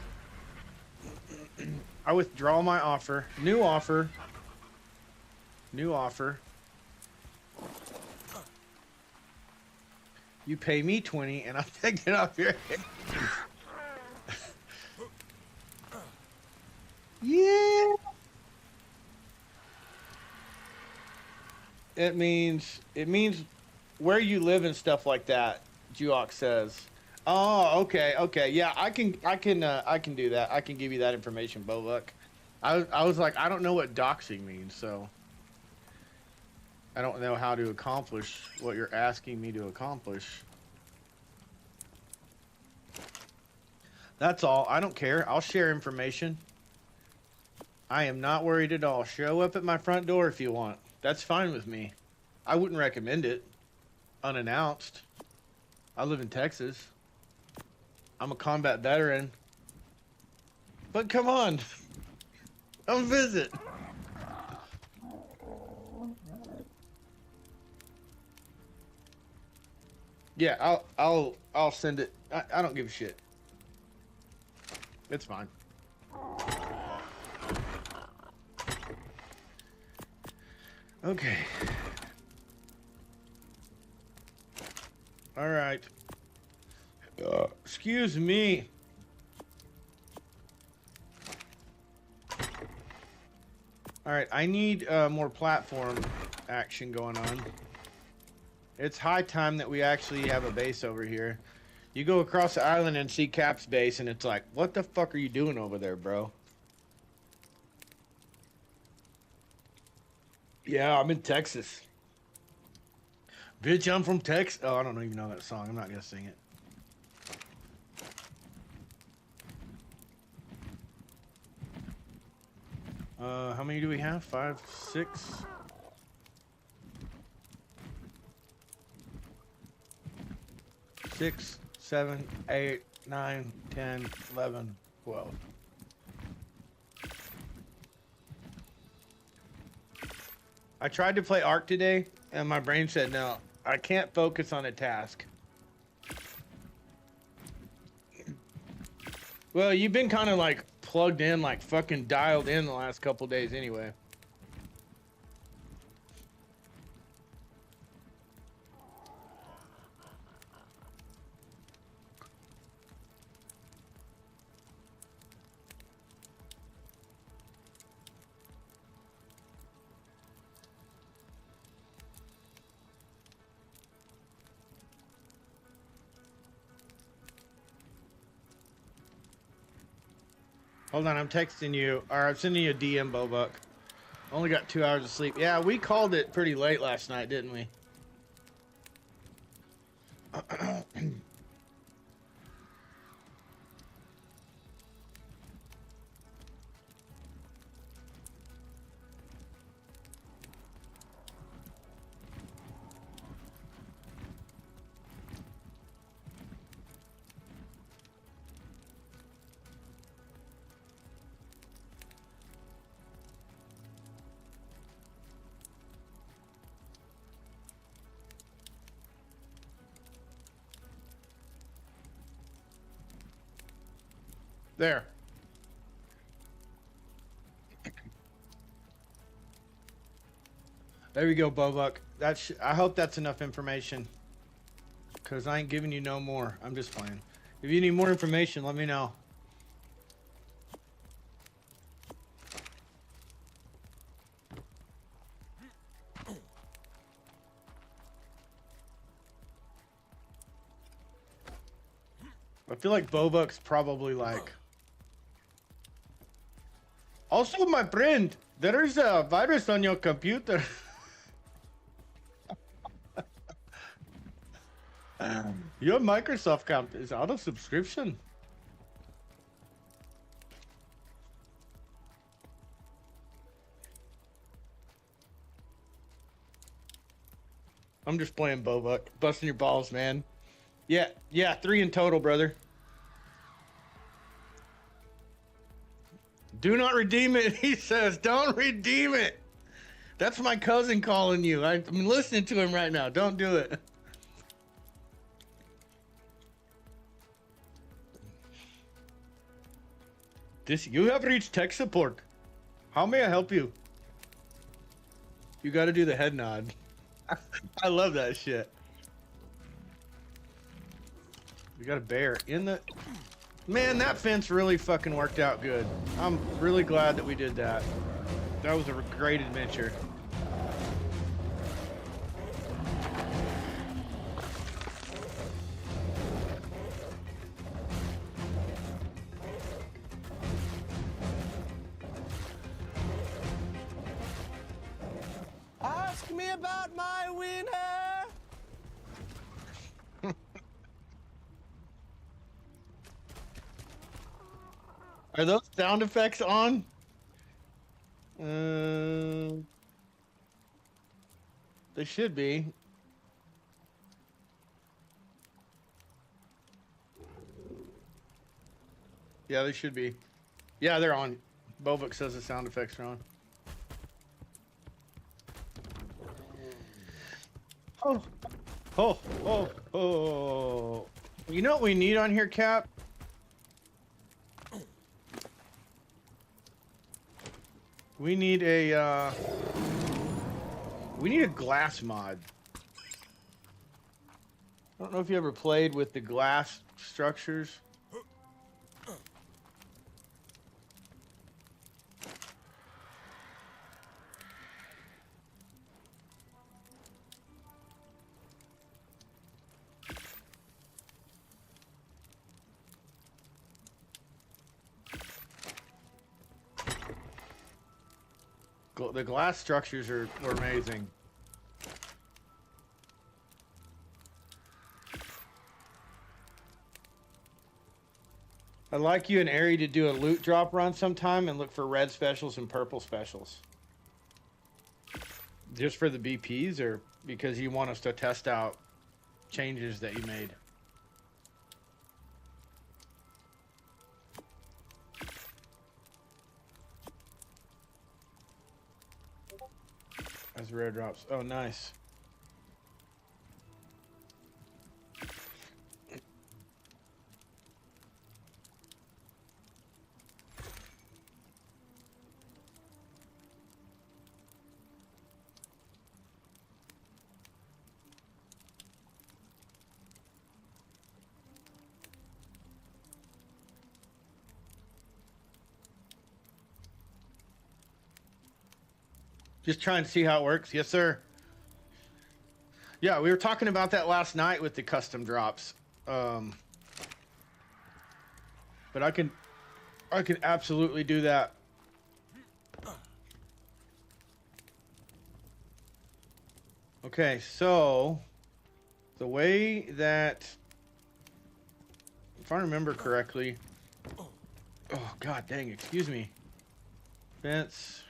Speaker 2: I withdraw my offer. New offer. New offer. You pay me 20 and I'm taking off your head. Yeah. It means where you live and stuff like that. Juok says. Oh, okay, okay. Yeah, I can do that. I can give you that information, Bovuk. I was like, I don't know what doxing means, so I don't know how to accomplish what you're asking me to accomplish. That's all. I don't care. I'll share information. I am not worried at all. Show up at my front door if you want. That's fine with me. I wouldn't recommend it unannounced. I live in Texas. I'm a combat veteran. But come on. Come visit. Yeah, I'll send it. I don't give a shit. It's fine. Okay. All right. Excuse me. All right, I need more platform action going on. It's high time that we actually have a base over here. You go across the island and see Cap's base, and it's like, what the fuck are you doing over there, bro? Yeah, I'm in Texas. Bitch, I'm from Texas. Oh, I don't even know that song. I'm not gonna sing it. How many do we have? 5, 6. Six, 7, 8, 9, 10, 11, 12. I tried to play Ark today, and my brain said, no, I can't focus on a task. Well, you've been kind of like plugged in, like fucking dialed in the last couple days anyway. Hold on, I'm texting you, or I'm sending you a DM, Bobuck. Only got 2 hours of sleep. Yeah, we called it pretty late last night, didn't we? There. There you go, Bobuck. I hope that's enough information. Because I ain't giving you no more. I'm just playing. If you need more information, let me know. I feel like Bobuck's probably like... Also, my friend, there is a virus on your computer. Your Microsoft account is out of subscription. I'm just playing Bobuck. Busting your balls, man. Yeah, 3 in total, brother. Do not redeem it, he says. Don't redeem it. That's my cousin calling you. I'm listening to him right now. Don't do it. You have reached tech support. How may I help you? You got to do the head nod. I love that shit. We got a bear in the... Man, that fence really fucking worked out good. I'm really glad that we did that. That was a great adventure.
Speaker 4: Ask me about my wiener.
Speaker 2: Are those sound effects on? They should be. Yeah, they should be. Yeah, they're on. Bovik says the sound effects are on. Oh, oh, oh, oh. You know what we need on here, Cap? We need a glass mod. I don't know if you ever played with the glass structures. The glass structures are amazing. I'd like you and Ari to do a loot drop run sometime and look for red specials and purple specials. Just for the BPs or because you want us to test out changes that you made? As rare drops. Oh, nice. Just trying to see how it works. Yes, sir. Yeah, we were talking about that last night with the custom drops. But I can absolutely do that. Okay, so the way that, if I remember correctly, oh god dang, excuse me. Fence.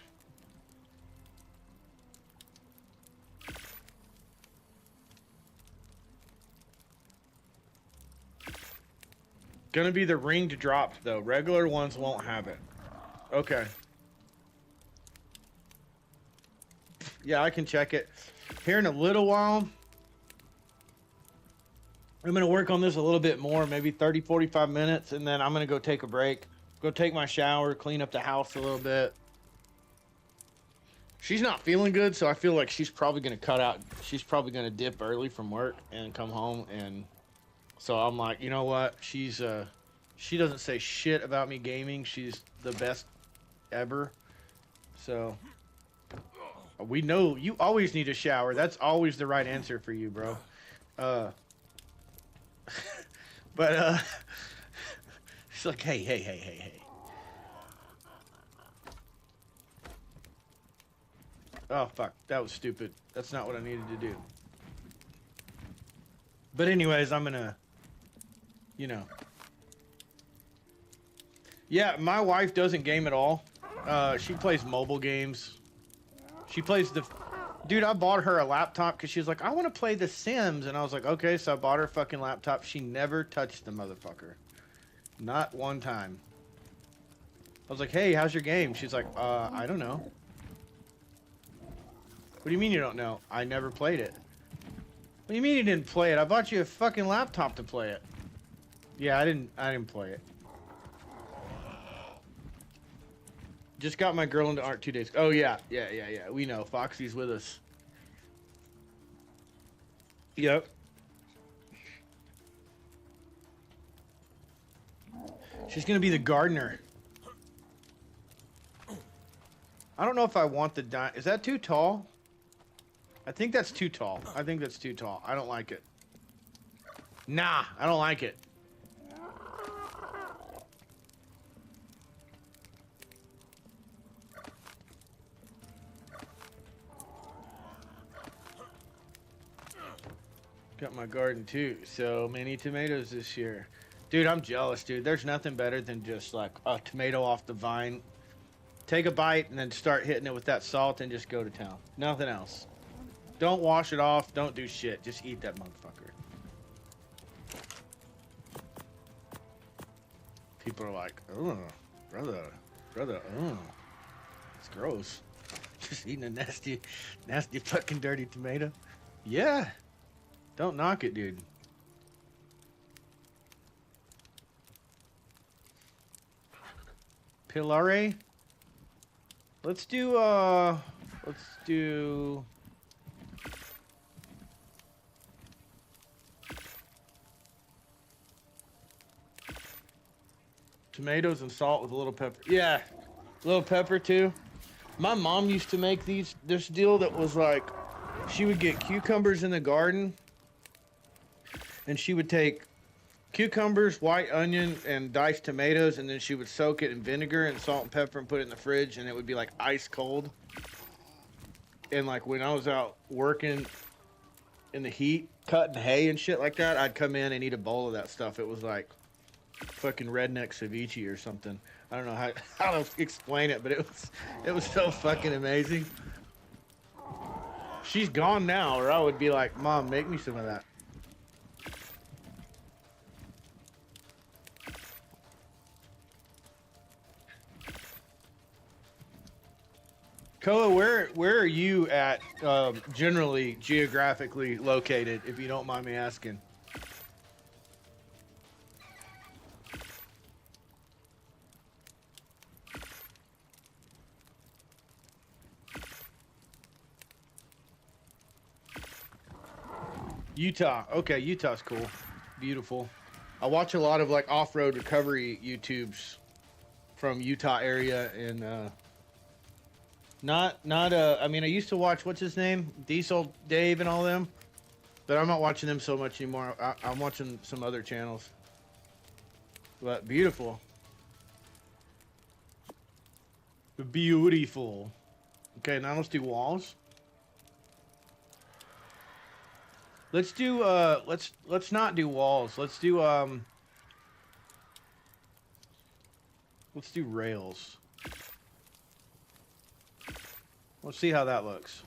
Speaker 2: Gonna be the ringed drops though. Regular ones won't have it. Okay. Yeah, I can check it. Here in a little while, I'm gonna work on this a little bit more, maybe 30, 45 minutes, and then I'm gonna go take a break. Go take my shower, clean up the house a little bit. She's not feeling good, so I feel like she's probably gonna cut out. She's probably gonna dip early from work and come home and... So I'm like, you know what? She doesn't say shit about me gaming. She's the best ever. So we know you always need a shower. That's always the right answer for you, bro. But she's like, hey. Oh fuck, that was stupid. That's not what I needed to do. But anyways, I'm gonna, you know. Yeah, my wife doesn't game at all. She plays mobile games. She plays the... Dude, I bought her a laptop because she was like, I want to play The Sims. And I was like, okay, so I bought her a fucking laptop. She never touched the motherfucker. Not one time. I was like, hey, how's your game? She's like, I don't know. What do you mean you don't know? I never played it. What do you mean you didn't play it? I bought you a fucking laptop to play it. Yeah, I didn't play it. Just got my girl into art 2 days. Oh yeah. We know Foxy's with us. Yep. She's gonna be the gardener. I don't know if I want the Is that too tall? I think that's too tall. I think that's too tall. I don't like it. Nah, I don't like it. Got my garden too. So many tomatoes this year. Dude, I'm jealous, dude. There's nothing better than just like a tomato off the vine. Take a bite and then start hitting it with that salt and just go to town. Nothing else. Don't wash it off. Don't do shit. Just eat that motherfucker. People are like, oh, brother, oh. It's gross. Just eating a nasty fucking dirty tomato. Yeah. Don't knock it, dude. Pilare? Let's do tomatoes and salt with a little pepper. Yeah, a little pepper too. My mom used to make this deal that was like, she would get cucumbers in the garden, and she would take cucumbers, white onion, and diced tomatoes, and then she would soak it in vinegar and salt and pepper and put it in the fridge, and it would be like ice cold. And like when I was out working in the heat, cutting hay and shit like that, I'd come in and eat a bowl of that stuff. It was like fucking redneck ceviche or something. I don't know how to explain it, but it was so fucking amazing. She's gone now, or I would be like, Mom, make me some of that. Koa, where are you at generally geographically located, if you don't mind me asking? Utah. Okay, Utah's cool. Beautiful. I watch a lot of like off-road recovery YouTubes from Utah area, and I mean, I used to watch, what's his name? Diesel Dave and all them, but I'm not watching them so much anymore. I'm watching some other channels. But beautiful. Beautiful. Okay, now let's do walls. Let's do let's not do walls. Let's do rails. Let's see how that looks.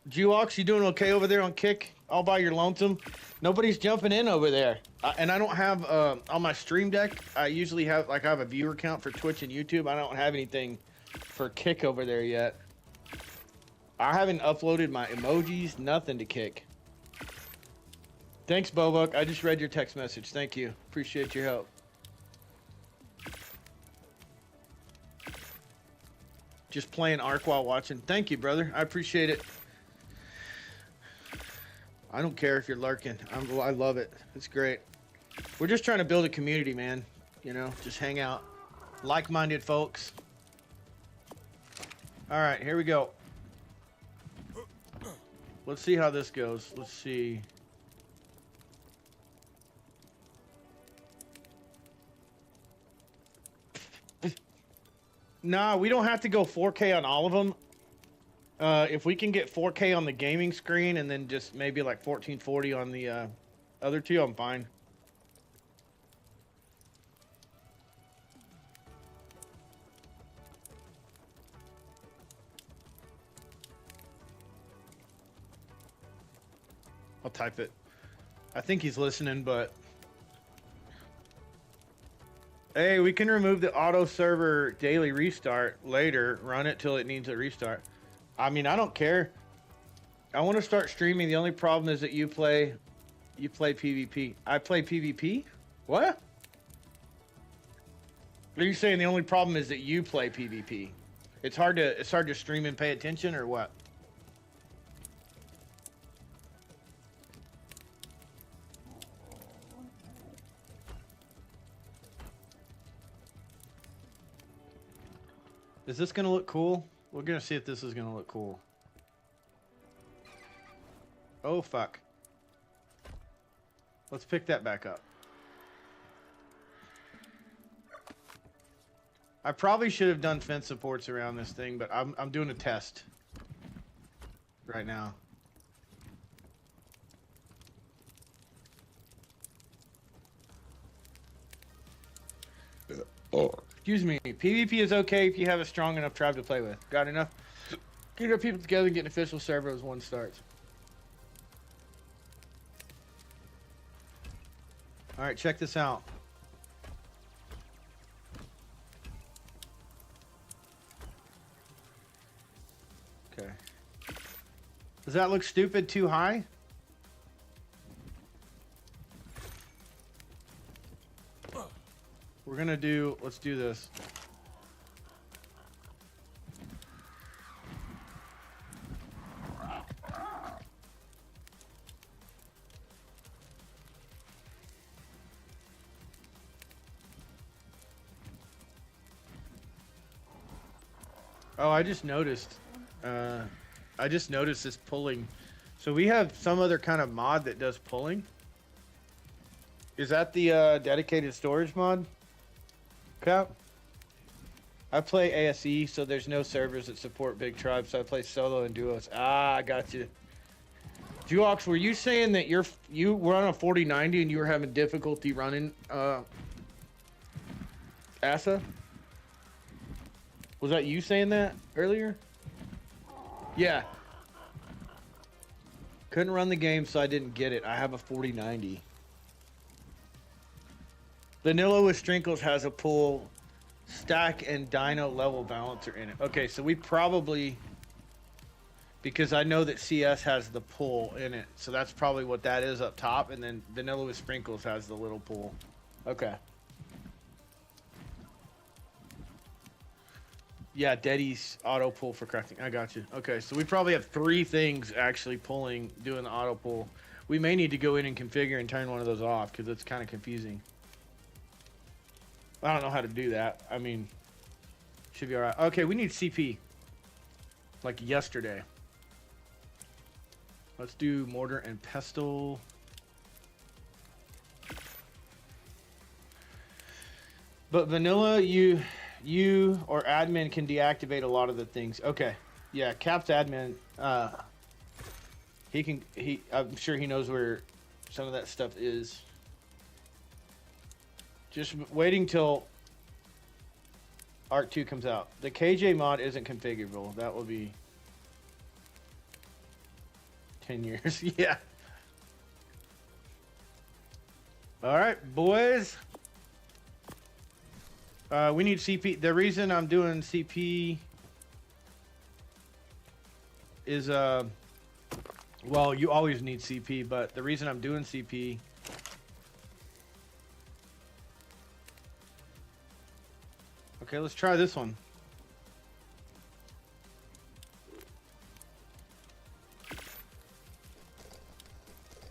Speaker 2: Juox, you doing okay over there on Kick? All by your lonesome? Nobody's jumping in over there. And I don't have on my stream deck. I usually have I have a viewer count for Twitch and YouTube. I don't have anything for Kick over there yet. I haven't uploaded my emojis, nothing to Kick. Thanks, Bobuk. I just read your text message. Thank you. Appreciate your help. Just playing Ark while watching. Thank you, brother. I appreciate it. I don't care if you're lurking. I love it. It's great. We're just trying to build a community, man. You know, just hang out. Like-minded folks. All right, here we go. Let's see how this goes. Let's see. Nah, we don't have to go 4K on all of them. If we can get 4K on the gaming screen and then just maybe like 1440 on the other two, I'm fine. I'll type it. I think he's listening, but... Hey, we can remove the auto server daily restart later. Run it till it needs a restart. I mean, I don't care. I want to start streaming. The only problem is that you play PvP. I play PvP? What? Are you saying the only problem is that you play PvP? It's hard to stream and pay attention, or what? Is this gonna look cool? We're gonna see if this is gonna look cool. Oh fuck. Let's pick that back up. I probably should have done fence supports around this thing, but I'm doing a test right now.
Speaker 1: Oh.
Speaker 2: Excuse me. PvP is okay if you have a strong enough tribe to play with. Got enough? Get enough people together and get an official server as one starts. Alright, check this out. Okay. Does that look stupid too high? We're gonna do, let's do this. Oh, I just noticed this pulling. So we have some other kind of mod that does pulling. Is that the dedicated storage mod? Cap? I play ASE, so there's no servers that support big tribes, so I play solo and duos. Ah, I got you. Duox, were you saying that you were on a 4090 and you were having difficulty running ASA? Was that you saying that earlier? Yeah. Couldn't run the game, so I didn't get it. I have a 4090. Vanilla with Strinkles has a pull stack and dyno level balancer in it. Okay, so we probably, because I know that CS has the pull in it, so that's probably what that is up top, and then Vanilla with Sprinkles has the little pull. Okay. Yeah, Daddy's auto pull for crafting. I got you. Okay, so we probably have 3 things actually pulling, doing the auto pull. We may need to go in and configure and turn one of those off because it's kind of confusing. I don't know how to do that. I mean, should be all right. Okay, we need CP. Like yesterday. Let's do mortar and pestle. But vanilla, you or admin can deactivate a lot of the things. Okay. Yeah, Cap's admin, I'm sure he knows where some of that stuff is. Just waiting till Arc 2 comes out. The KJ mod isn't configurable. That will be 10 years. Yeah. All right, boys. We need CP. The reason I'm doing CP is, well, you always need CP, but the reason I'm doing CP okay, let's try this one.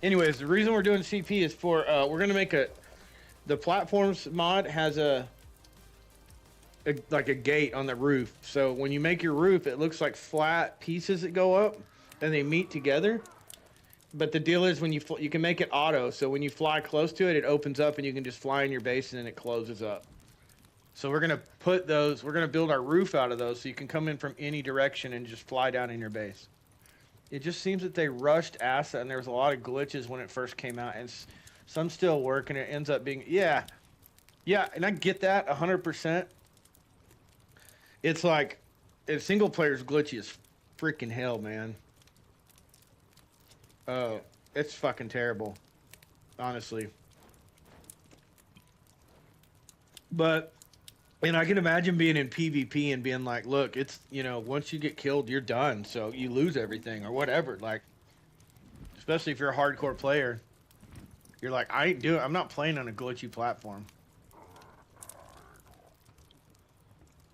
Speaker 2: Anyways, the reason we're doing CP is for, we're going to make the platforms mod has like a gate on the roof. So when you make your roof, it looks like flat pieces that go up and they meet together. But the deal is when you can make it auto. So when you fly close to it, it opens up and you can just fly in your base and then it closes up. So we're going to put those, we're going to build our roof out of those so you can come in from any direction and just fly down in your base. It just seems that they rushed ASA and there was a lot of glitches when it first came out and some still work and it ends up being, yeah, and I get that 100%. It's like, single player's glitchy as freaking hell, man. Oh, it's fucking terrible, honestly. But, and I can imagine being in PvP and being like, look, it's, you know, once you get killed, you're done. So you lose everything or whatever. Like, especially if you're a hardcore player, you're like, I'm not playing on a glitchy platform.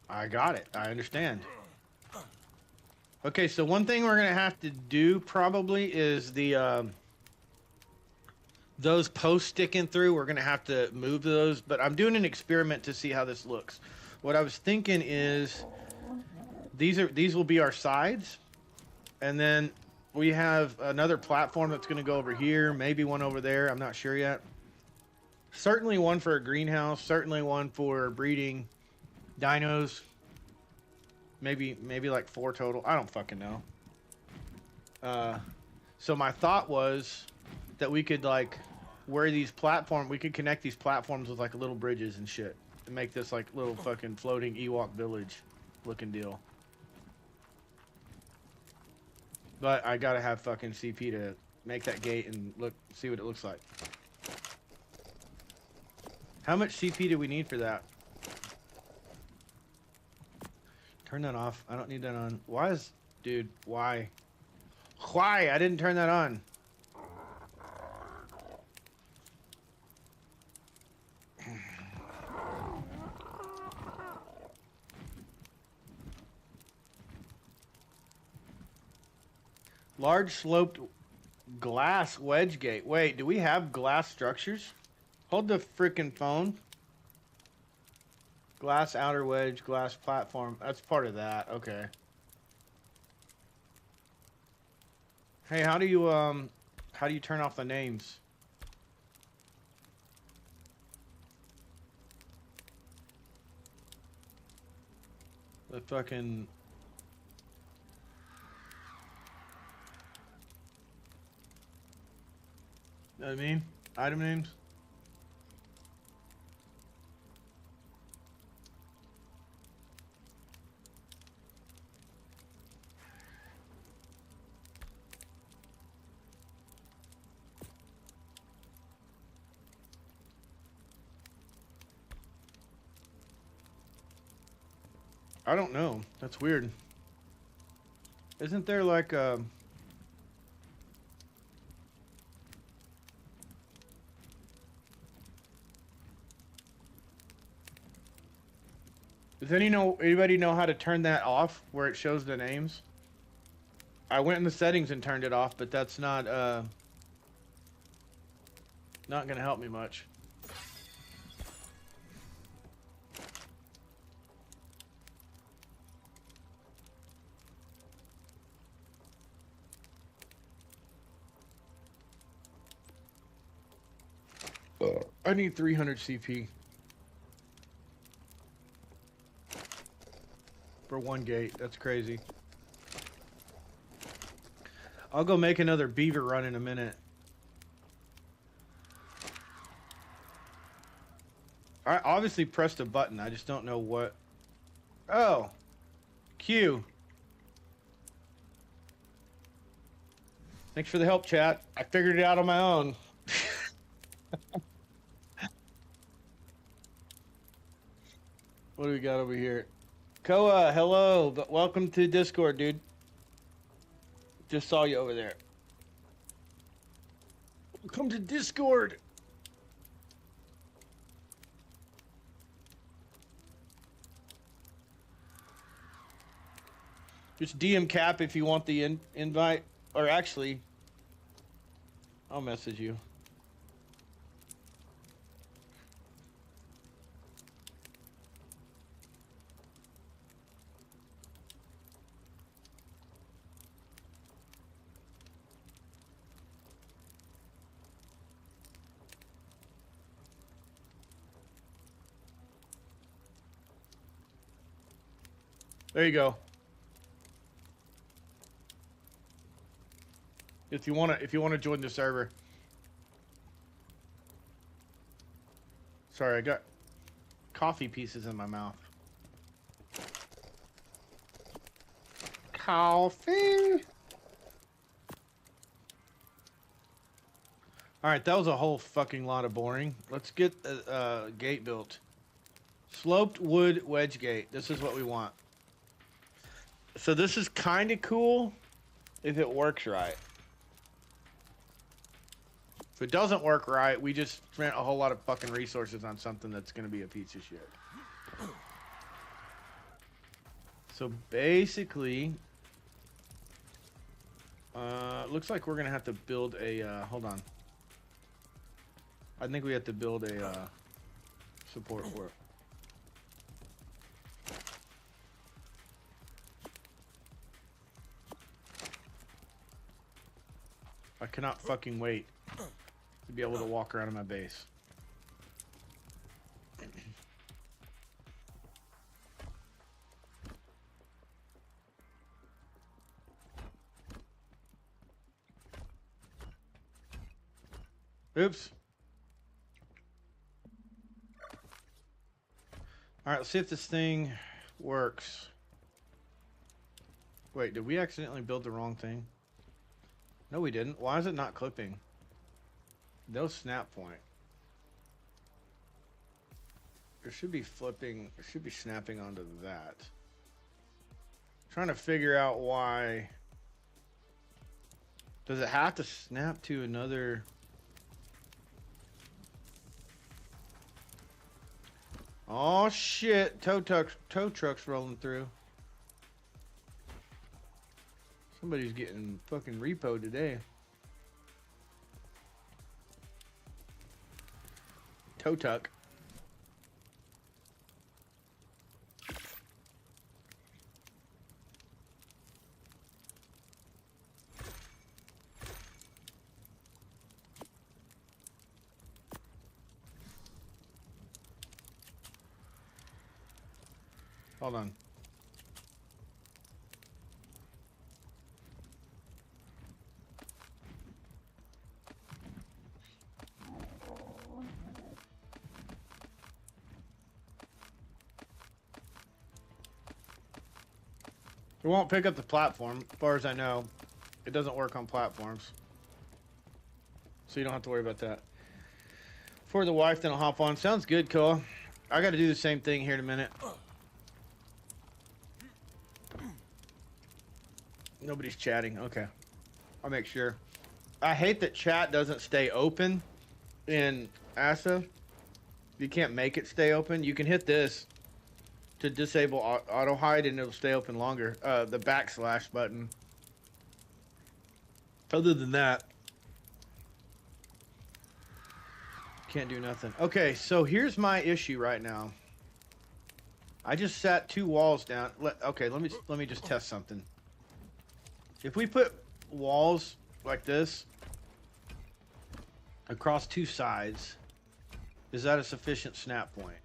Speaker 2: I got it. I understand. Okay, so one thing we're gonna have to do probably is the those posts sticking through. We're gonna have to move those, but I'm doing an experiment to see how this looks. What I was thinking is these will be our sides, and then we have another platform that's gonna go over here, maybe one over there. I'm not sure yet. Certainly one for a greenhouse. Certainly one for breeding dinos. Maybe like 4 total. I don't fucking know. So my thought was that we could like we could connect these platforms with like little bridges and shit and make this like little fucking floating Ewok village looking deal. But I gotta have fucking CP to make that gate and see what it looks like. How much CP do we need for that? Turn that off. I don't need that on. Dude, why? Why? I didn't turn that on. Large sloped glass wedge gate. Wait, do we have glass structures? Hold the frickin' phone. Glass outer wedge, glass platform. That's part of that. Okay. Hey, how do you turn off the names? The fucking... Know what I mean? Item names? I don't know. That's weird. Isn't there like a... Does anybody know how to turn that off where it shows the names? I went in the settings and turned it off, but that's not gonna help me much. I need 300 CP for one gate. That's crazy. I'll go make another beaver run in a minute. I obviously pressed a button. I just don't know what. Oh, Q. Thanks for the help, chat. I figured it out on my own. What do we got over here? Koa, hello, but welcome to Discord, dude. Just saw you over there. Welcome to Discord. Just DM Cap if you want the invite, or actually, I'll message you. There you go. If you wanna join the server. Sorry, I got coffee pieces in my mouth. Coffee. All right, that was a whole fucking lot of boring. Let's get a gate built. Sloped wood wedge gate. This is what we want. So this is kind of cool if it works right. If it doesn't work right, we just spent a whole lot of fucking resources on something that's going to be a piece of shit. So basically, looks like we're gonna have to build a. Hold on. I think we have to build a support for it. I cannot fucking wait to be able to walk around in my base. Oops. Alright, let's see if this thing works. Wait, did we accidentally build the wrong thing? No, we didn't. Why is it not clipping? No snap point. It should be flipping, it should be snapping onto that. Trying to figure out why. Does it have to snap to another? Oh shit, tow truck's rolling through. Somebody's getting fucking repoed today. Tow truck. Hold on. It won't pick up the platform, as far as I know. It doesn't work on platforms. So you don't have to worry about that. For the wife, then I'll hop on. Sounds good, Koa. I got to do the same thing here in a minute. Nobody's chatting. Okay. I'll make sure. I hate that chat doesn't stay open in ASA. You can't make it stay open. You can hit this to disable auto hide and it'll stay open longer. The backslash button. Other than that, can't do nothing. Okay, so here's my issue right now. I just sat 2 walls down. Okay, let me just test something. If we put walls like this across 2 sides, is that a sufficient snap point?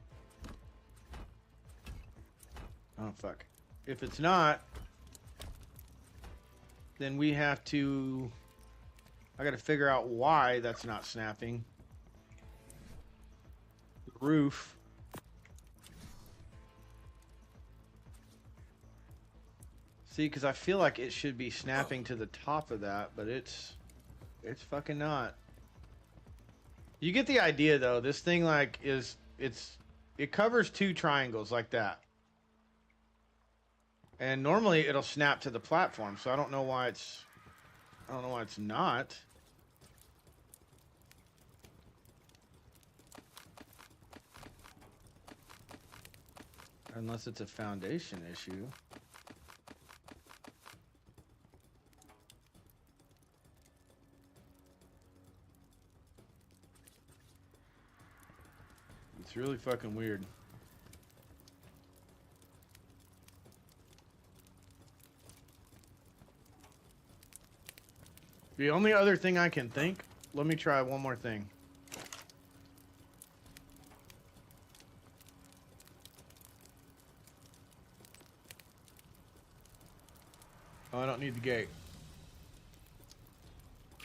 Speaker 2: Oh, fuck. If it's not, then we have to... I gotta figure out why that's not snapping. The roof. See, because I feel like it should be snapping to the top of that, but it's fucking not. You get the idea, though. This thing, like, it covers 2 triangles like that. And normally it'll snap to the platform, so I don't know why it's not. Unless it's a foundation issue. It's really fucking weird. The only other thing I can think, let me try one more thing. Oh, I don't need the gate.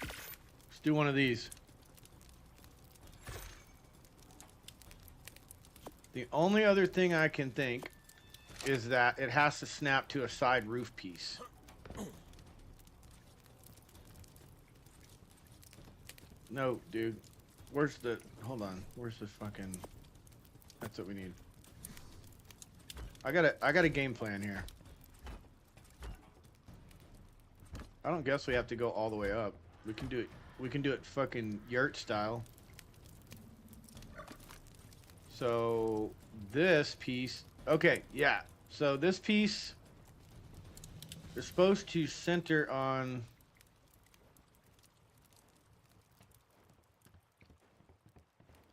Speaker 2: Let's do one of these. The only other thing I can think is that it has to snap to a side roof piece. No, dude. Where's the... Hold on. Where's the fucking... That's what we need. I got a game plan here. I don't guess we have to go all the way up. We can do it fucking yurt style. So this piece, okay, yeah. So this piece They're supposed to center on...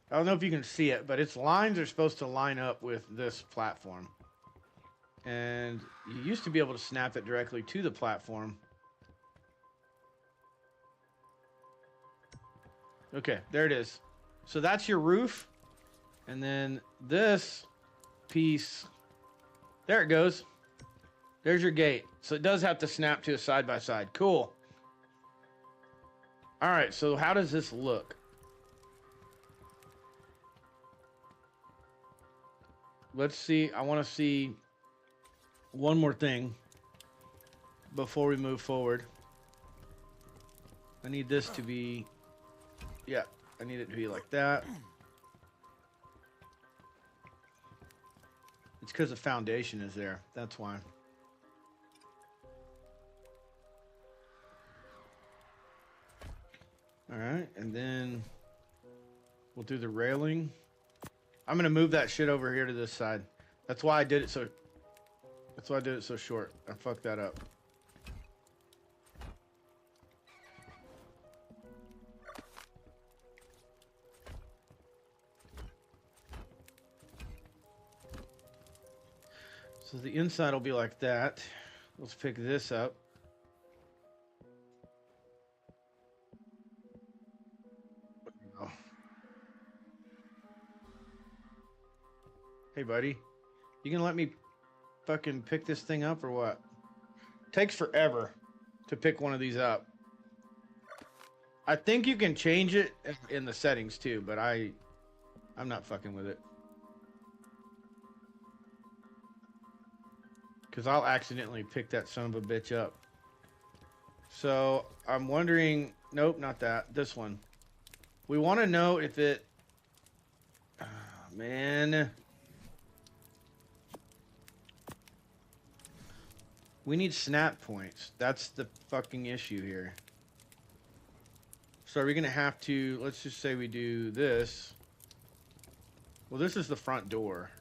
Speaker 2: I don't know if you can see it, but its lines are supposed to line up with this platform. And you used to be able to snap it directly to the platform. Okay, there it is. So that's your roof. And then this piece, there it goes. There's your gate. So it does have to snap to a side by side. Cool. All right, so how does this look? Let's see. I want to see one more thing before we move forward. I need this to be, yeah, I need it to be like that. It's because the foundation is there. That's why. All right, and then we'll do the railing. I'm gonna move that shit over here to this side. That's why I did it so. That's why I did it so short. I fucked that up. So the inside will be like that. Let's pick this up. Oh. Hey, buddy. You gonna let me fucking pick this thing up or what? Takes forever to pick one of these up. I think you can change it in the settings too, but I'm not fucking with it. Because I'll accidentally pick that son of a bitch up. So I'm wondering, nope, not that, this one. We want to know if it, oh, man. We need snap points. That's the fucking issue here. So are we going to have to, let's just say we do this. Well, this is the front door.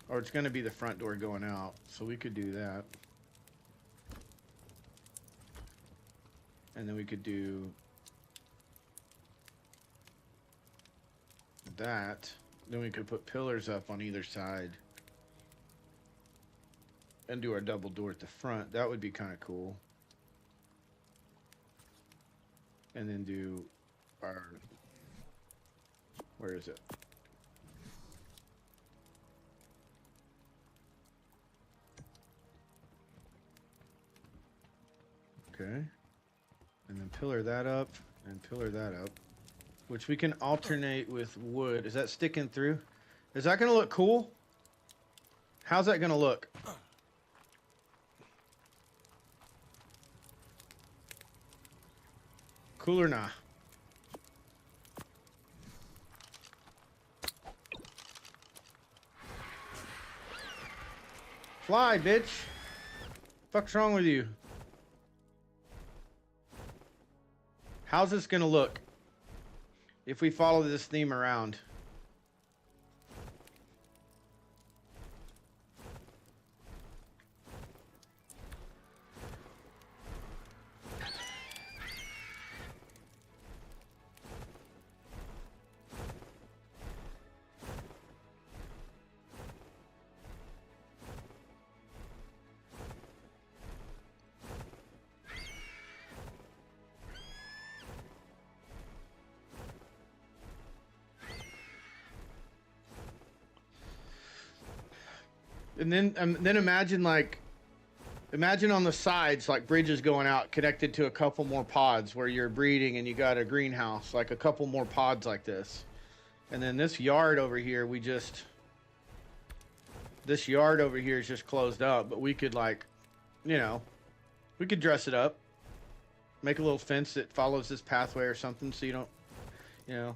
Speaker 2: Or it's going to be the front door going out. So we could do that. And then we could do that. Then we could put pillars up on either side. And do our double door at the front. That would be kind of cool. And then do our... Where is it? Okay. And then pillar that up and pillar that up. Which we can alternate with wood. Is that sticking through? Is that going to look cool? How's that going to look? Cool or not? Fly, bitch. Fuck's wrong with you? How's this gonna look if we follow this theme around? And then imagine on the sides, like bridges going out connected to a couple more pods where you're breeding and you got a greenhouse, like a couple more pods like this. And then this yard over here, this yard over here is just closed up, but we could we could dress it up. Make a little fence that follows this pathway or something so you don't, if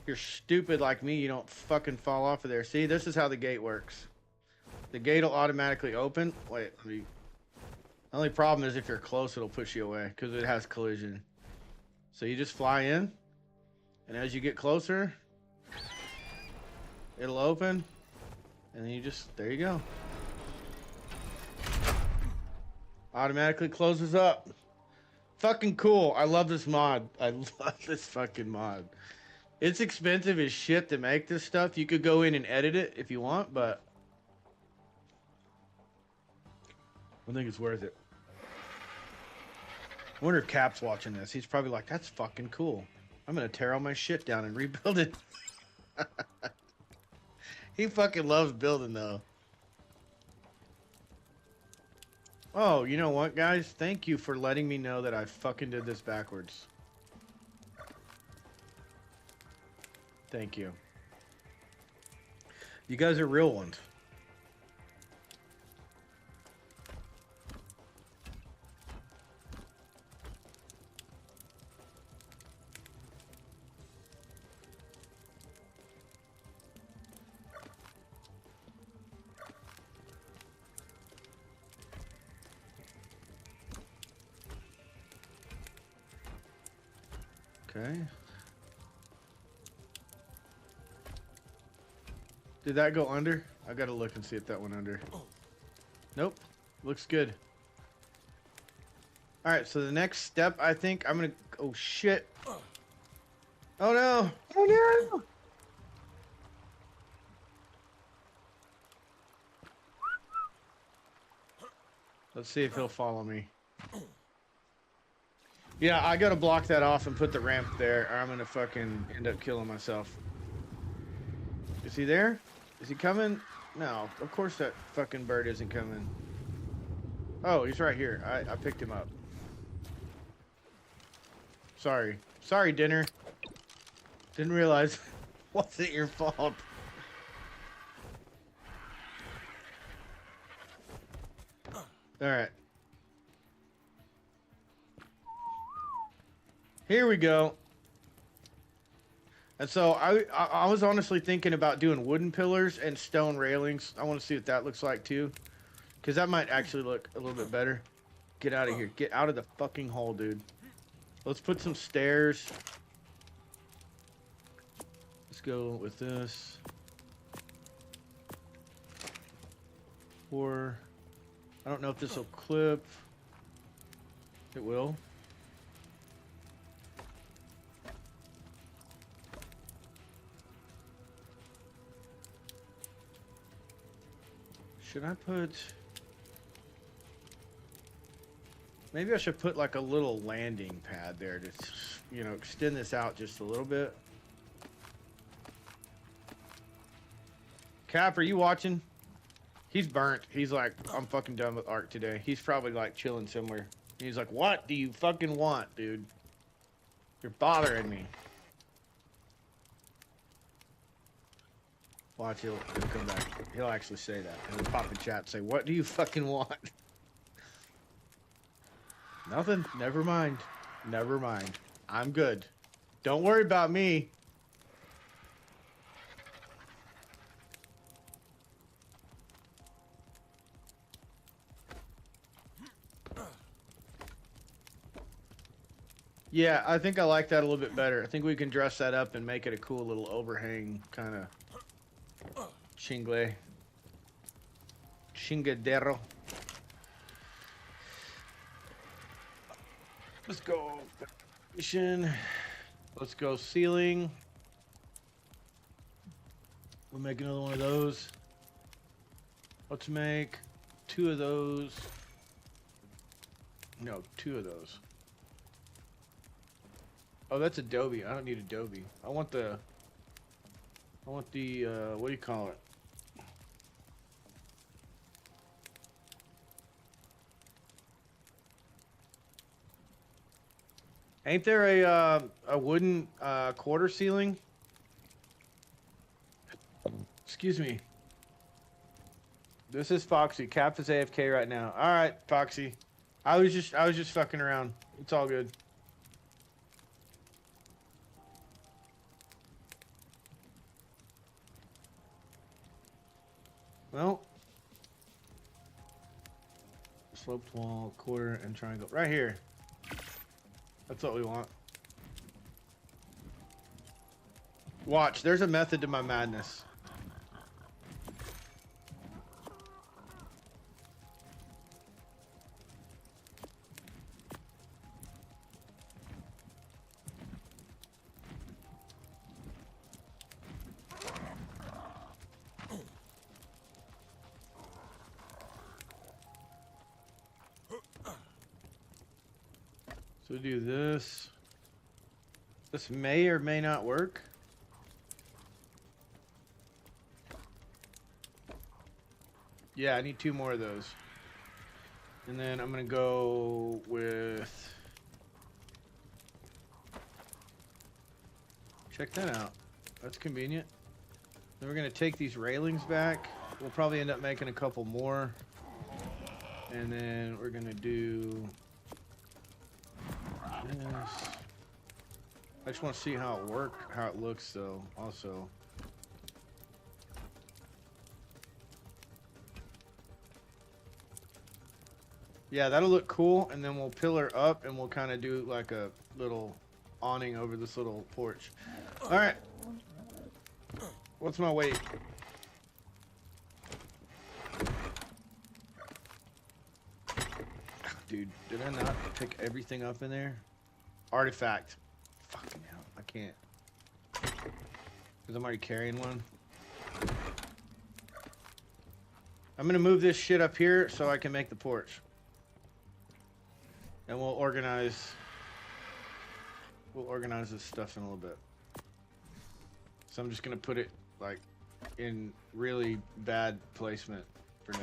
Speaker 2: you're stupid like me, you don't fucking fall off of there. See, this is how the gate works. The gate will automatically open. Wait, the only problem is if you're close, it'll push you away because it has collision. So you just fly in, and as you get closer, it'll open, and then there you go. Automatically closes up. Fucking cool. I love this mod. I love this fucking mod. It's expensive as shit to make this stuff. You could go in and edit it if you want, but I think it's worth it. I wonder if Cap's watching this. He's probably like, that's fucking cool. I'm gonna tear all my shit down and rebuild it. He fucking loves building though. Oh, you know what, guys? Thank you for letting me know that I fucking did this backwards. Thank you. You guys are real ones. Okay. Did that go under? I gotta look and see if that went under. Nope. Looks good. Alright, so the next step, I think I'm gonna... Oh, shit. Oh, no. Oh, no. Let's see if he'll follow me. Yeah, I gotta block that off and put the ramp there, or I'm gonna fucking end up killing myself. Is he there? Is he coming? No, of course that fucking bird isn't coming. Oh, he's right here. I picked him up. Sorry. Sorry, dinner. Didn't realize. Wasn't your fault. Alright. Here we go. And so I was honestly thinking about doing wooden pillars and stone railings. I want to see what that looks like too. Because that might actually look a little bit better. Get out of here. Get out of the fucking hole, dude. Let's put some stairs. Let's go with this. Or I don't know if this will clip. It will. Should I put... Maybe I should put like a little landing pad there to, you know, extend this out just a little bit. Cap, are you watching? He's burnt. He's like, I'm fucking done with Ark today. He's probably like chilling somewhere. He's like, what do you fucking want, dude? You're bothering me. Watch, he'll come back. He'll actually say that. He'll pop in chat and say, what do you fucking want? Nothing. Never mind. Never mind. I'm good. Don't worry about me. Yeah, I think I like that a little bit better. I think we can dress that up and make it a cool little overhang kind of chingadero. Let's go foundation. Let's go ceiling. We'll make another one of those. Let's make 2 of those. No, 2 of those. Oh, that's Adobe. I don't need Adobe. I want the what do you call it? Ain't there a wooden quarter ceiling? Excuse me. This is Foxy. Cap is AFK right now. All right, Foxy. I was just fucking around. It's all good. Well, sloped wall, quarter, and triangle. Right here. That's what we want. Watch, there's a method to my madness. So do this. This may or may not work. Yeah, I need 2 more of those. And then I'm gonna go with... Check that out. That's convenient. Then we're gonna take these railings back. We'll probably end up making a couple more. And then we're gonna do this. I just want to see how it looks though, also. Yeah, that'll look cool, and then we'll pillar up and we'll kind of do like a little awning over this little porch. All right. What's my weight? Dude, did I not pick everything up in there? Artifact. Fucking hell, I can't. Because I'm already carrying one. I'm gonna move this shit up here so I can make the porch. And we'll organize this stuff in a little bit. So I'm just gonna put it like in really bad placement for now.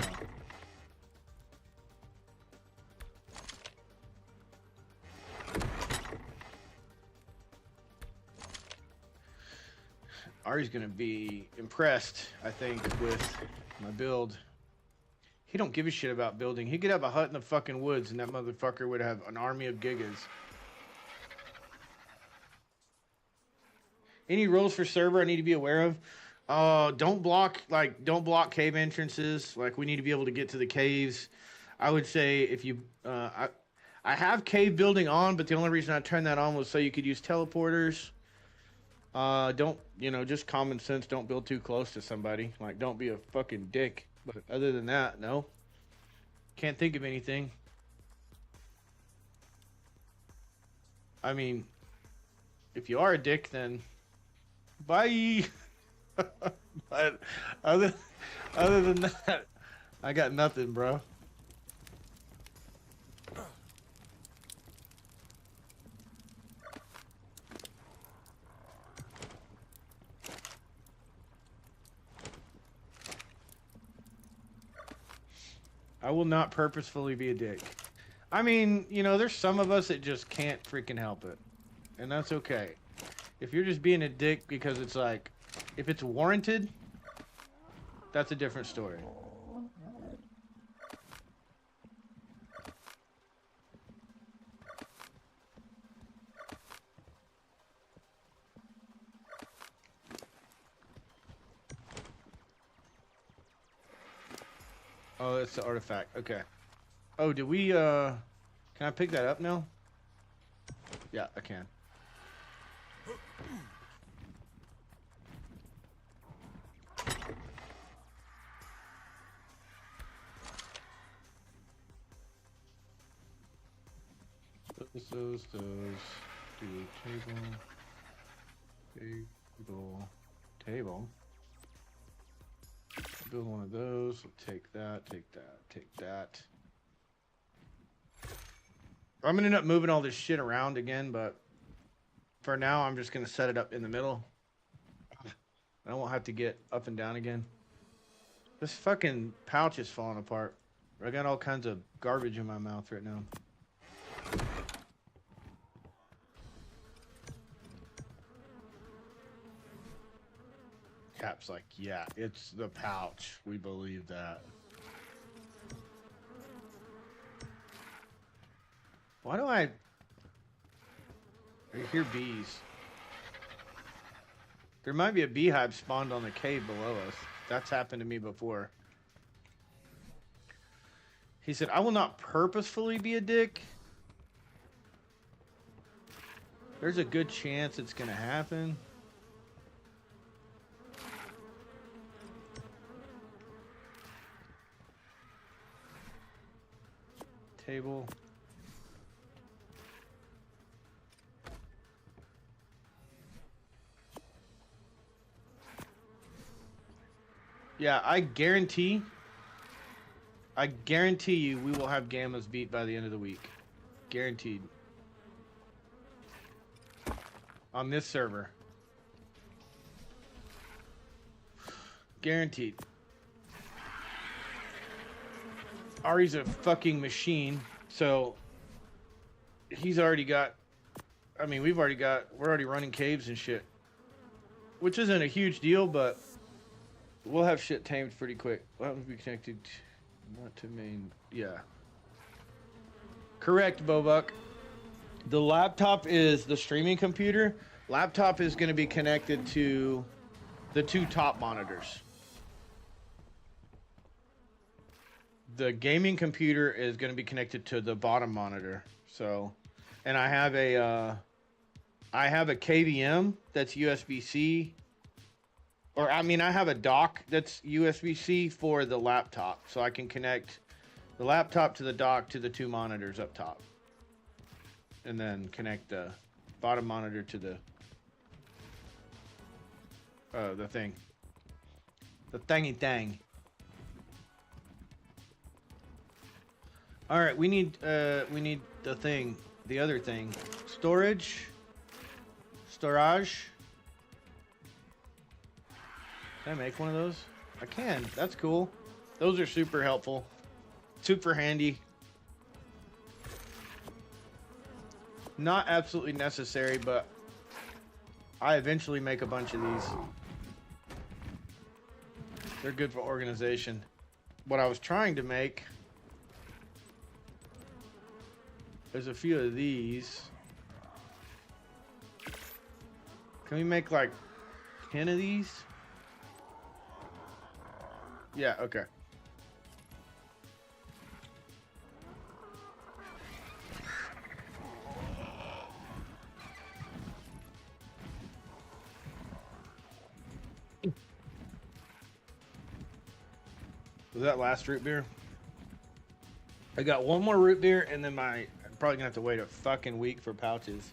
Speaker 2: Ari's gonna be impressed, I think, with my build. He don't give a shit about building. He could have a hut in the fucking woods and that motherfucker would have an army of gigas. Any rules for server I need to be aware of? Don't block cave entrances. Like, we need to be able to get to the caves. I would say if you, I have cave building on, but the only reason I turned that on was so you could use teleporters. Don't, just common sense, don't build too close to somebody. Like, don't be a fucking dick. But other than that, no. Can't think of anything. I mean, if you are a dick, then bye. But other than that, I got nothing, bro. I will not purposefully be a dick. I mean, there's some of us that just can't freaking help it. And that's okay. If you're just being a dick because it's like, if it's warranted, that's a different story. Oh, that's the artifact. Okay. Oh, did we, can I pick that up now? Yeah, I can. Those. Do table. Build one of those. We'll take that. I'm gonna end up moving all this shit around again, but for now, I'm just gonna set it up in the middle. I won't have to get up and down again. This fucking pouch is falling apart. I got all kinds of garbage in my mouth right now. Cap's like, yeah, it's the pouch. We believe that. Why do I hear bees? There might be a beehive spawned on the cave below us. That's happened to me before. He said, I will not purposefully be a dick. There's a good chance it's gonna happen. Table. Yeah, I guarantee you we will have Gamma's beat by the end of the week. Guaranteed. on this server. Guaranteed. Ari's a fucking machine, so he's already got, I mean, we're already running caves and shit. Which isn't a huge deal, but we'll have shit tamed pretty quick. That would be connected, not to main, yeah. Correct, Bobuck. The laptop is the streaming computer. Laptop is going to be connected to the 2 top monitors. The gaming computer is going to be connected to the bottom monitor. So, and I have a KVM that's USB-C, or I mean, I have a dock that's USB-C for the laptop, so I can connect the laptop to the dock to the 2 monitors up top, and then connect the bottom monitor to the thing, the thingy thing. All right, we need the thing, the other thing, storage. Can I make one of those? I can. That's cool. Those are super helpful. Super handy. Not absolutely necessary, but I eventually make a bunch of these. They're good for organization. What I was trying to make, there's a few of these. Can we make like 10 of these? Yeah, okay. Was that last root beer? I got one more root beer, and then I'm probably gonna have to wait a fucking week for pouches.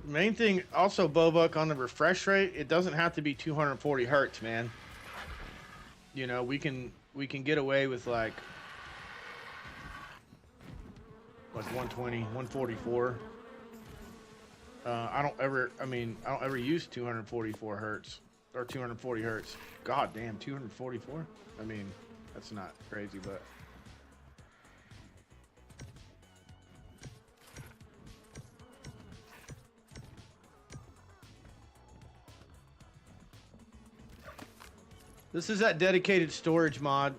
Speaker 2: Main thing, also, Bobuck, on the refresh rate, it doesn't have to be 240 hertz, man. You know, we can get away with like 120, 144. I don't ever use 244 hertz or 240 hertz. God damn, 244? I mean, that's not crazy, but this is that dedicated storage mod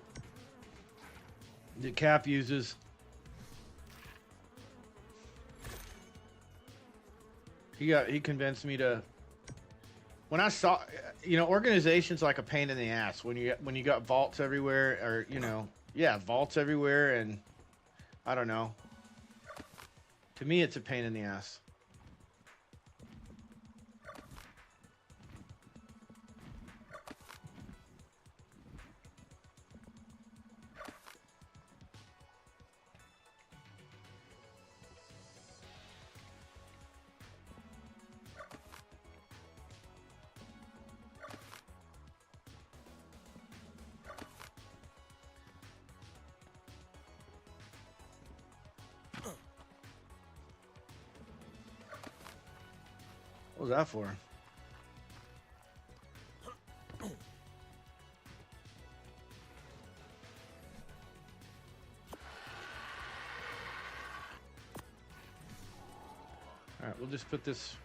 Speaker 2: that Cap uses. He convinced me to. When I saw, you know, organization's like a pain in the ass when you got vaults everywhere, or you know, yeah, vaults everywhere, and I don't know. To me, it's a pain in the ass. What was that for? All right, we'll just put this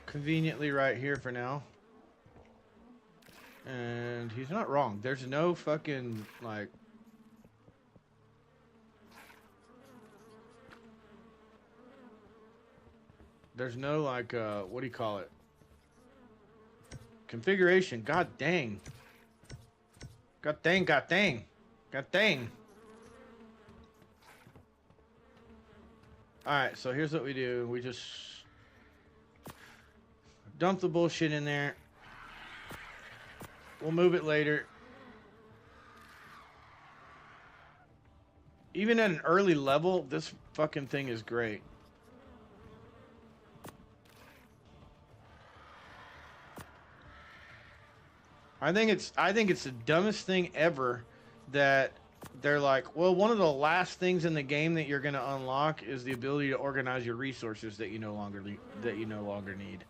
Speaker 2: conveniently right here for now. And he's not wrong. There's no fucking, like... There's no, like, what do you call it? Configuration. God dang. God dang, god dang. God dang. Alright, so here's what we do. We just dump the bullshit in there. We'll move it later. Even at an early level, this fucking thing is great. I think it's the dumbest thing ever that they're like, well, one of the last things in the game that you're going to unlock is the ability to organize your resources that you no longer need.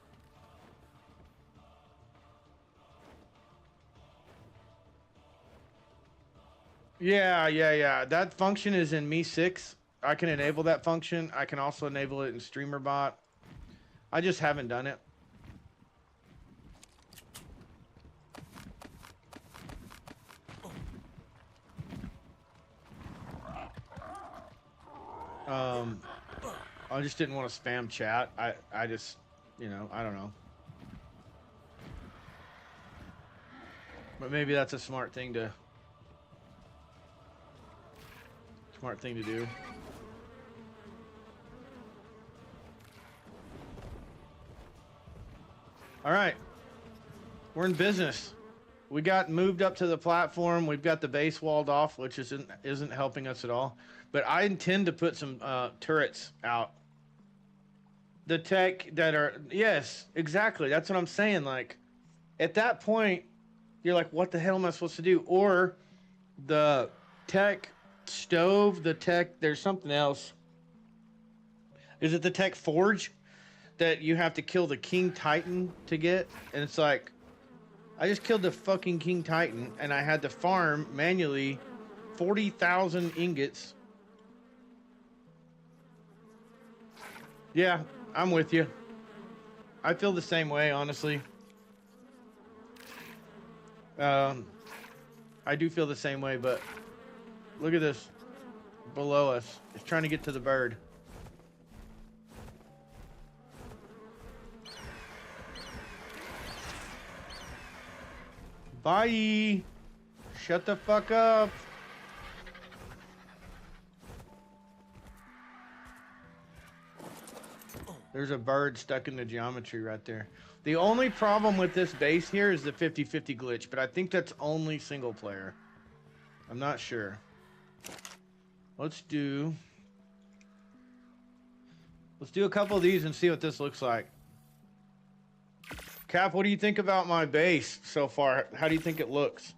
Speaker 2: Yeah. That function is in Me 6. I can enable that function. I can also enable it in StreamerBot. I just haven't done it. I just didn't want to spam chat. I just, you know, I don't know. But maybe that's a smart thing to do. All right. We're in business. We got moved up to the platform. We've got the base walled off, which isn't helping us at all. But I intend to put some turrets out. The tech that are, yes, exactly. That's what I'm saying. Like, at that point, you're like, what the hell am I supposed to do? Or the tech stove, there's something else. Is it the tech forge that you have to kill the King Titan to get? And it's like, I just killed the fucking King Titan and I had to farm manually 40,000 ingots. Yeah, I'm with you. I feel the same way, honestly. I do feel the same way, but look at this below us. It's trying to get to the bird. Bye. Shut the fuck up. There's a bird stuck in the geometry right there. The only problem with this base here is the 50-50 glitch, but I think that's only single player. I'm not sure. Let's do a couple of these and see what this looks like. Cap, what do you think about my base so far? How do you think it looks?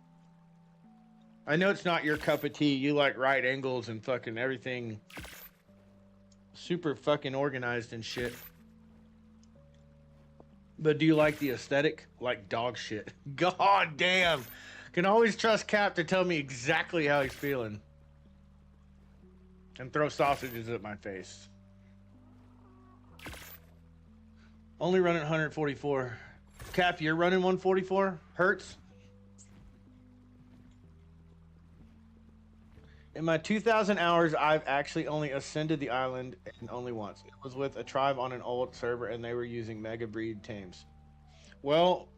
Speaker 2: I know it's not your cup of tea. You like right angles and fucking everything super fucking organized and shit. But do you like the aesthetic? Like dog shit. God damn. Can always trust Cap to tell me exactly how he's feeling. And throw sausages at my face. Only running 144. Cap, you're running 144 hertz? In my 2,000 hours, I've actually only ascended the island and only once. It was with a tribe on an old server, and they were using mega breed tames. Well,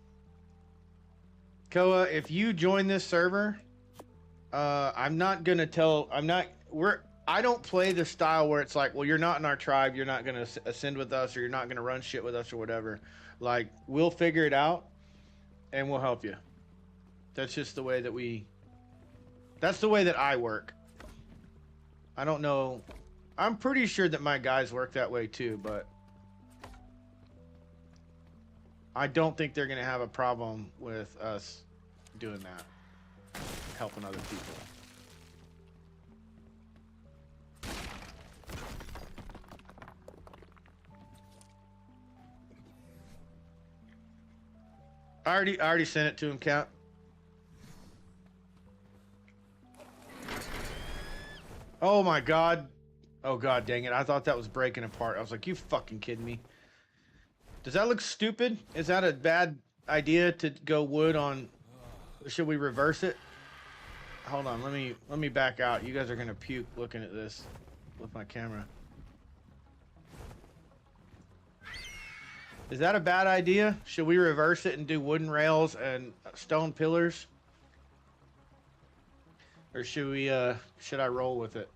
Speaker 2: Koa, if you join this server, I'm not gonna tell. I don't play the style where it's like, well, you're not in our tribe, you're not gonna ascend with us, or you're not gonna run shit with us, or whatever. Like, we'll figure it out, and we'll help you. That's just the way that that's the way that I work. I don't know. I'm pretty sure that my guys work that way too, but I don't think they're going to have a problem with us doing that. Helping other people. I already sent it to him, Cap. Oh my god. Oh god dang it. I thought that was breaking apart. I was like, you fucking kidding me? Does that look stupid? Is that a bad idea to go wood on? Should we reverse it? Hold on, let me back out. You guys are gonna puke looking at this with my camera. Is that a bad idea? Should we reverse it and do wooden rails and stone pillars? Or should I roll with it?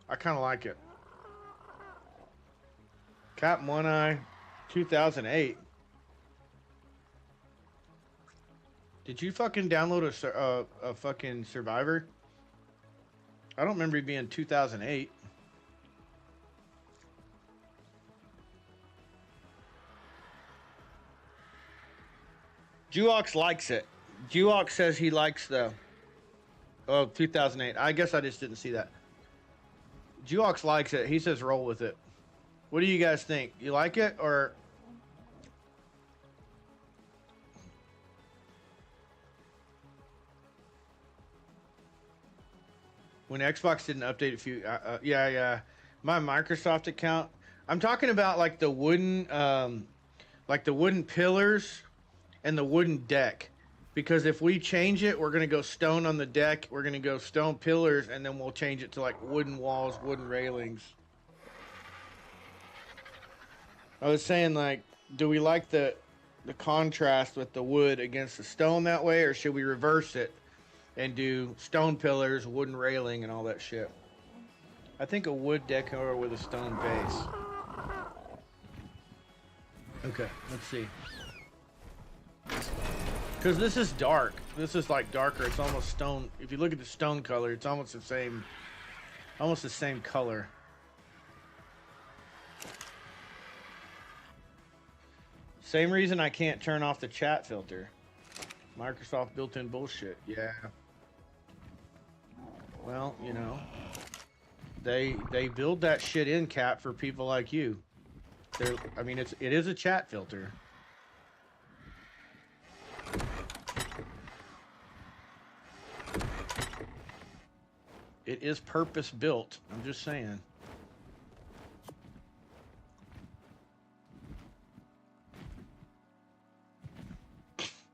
Speaker 2: I kind of like it. Cap One Eye, 2008. Did you fucking download a fucking Survivor? I don't remember it being 2008. Juox likes it. Juox says he likes the. Oh, 2008. I guess I just didn't see that. Juox likes it. He says roll with it. What do you guys think? You like it or? When Xbox didn't update a few, yeah, my Microsoft account. I'm talking about like the wooden pillars and the wooden deck. Because if we change it, we're gonna go stone on the deck. We're gonna go stone pillars, and then we'll change it to like wooden walls, wooden railings. I was saying, like, do we like the contrast with the wood against the stone that way, or should we reverse it and do stone pillars, wooden railing, and all that shit? I think a wood decor with a stone base. Okay, let's see. Because this is dark. This is like darker. It's almost stone. If you look at the stone color, it's almost the same color. Same reason I can't turn off the chat filter. Microsoft built-in bullshit. Yeah. Well, you know, they build that shit in, Cap, for people like you. I mean, it is a chat filter. It is purpose built. I'm just saying.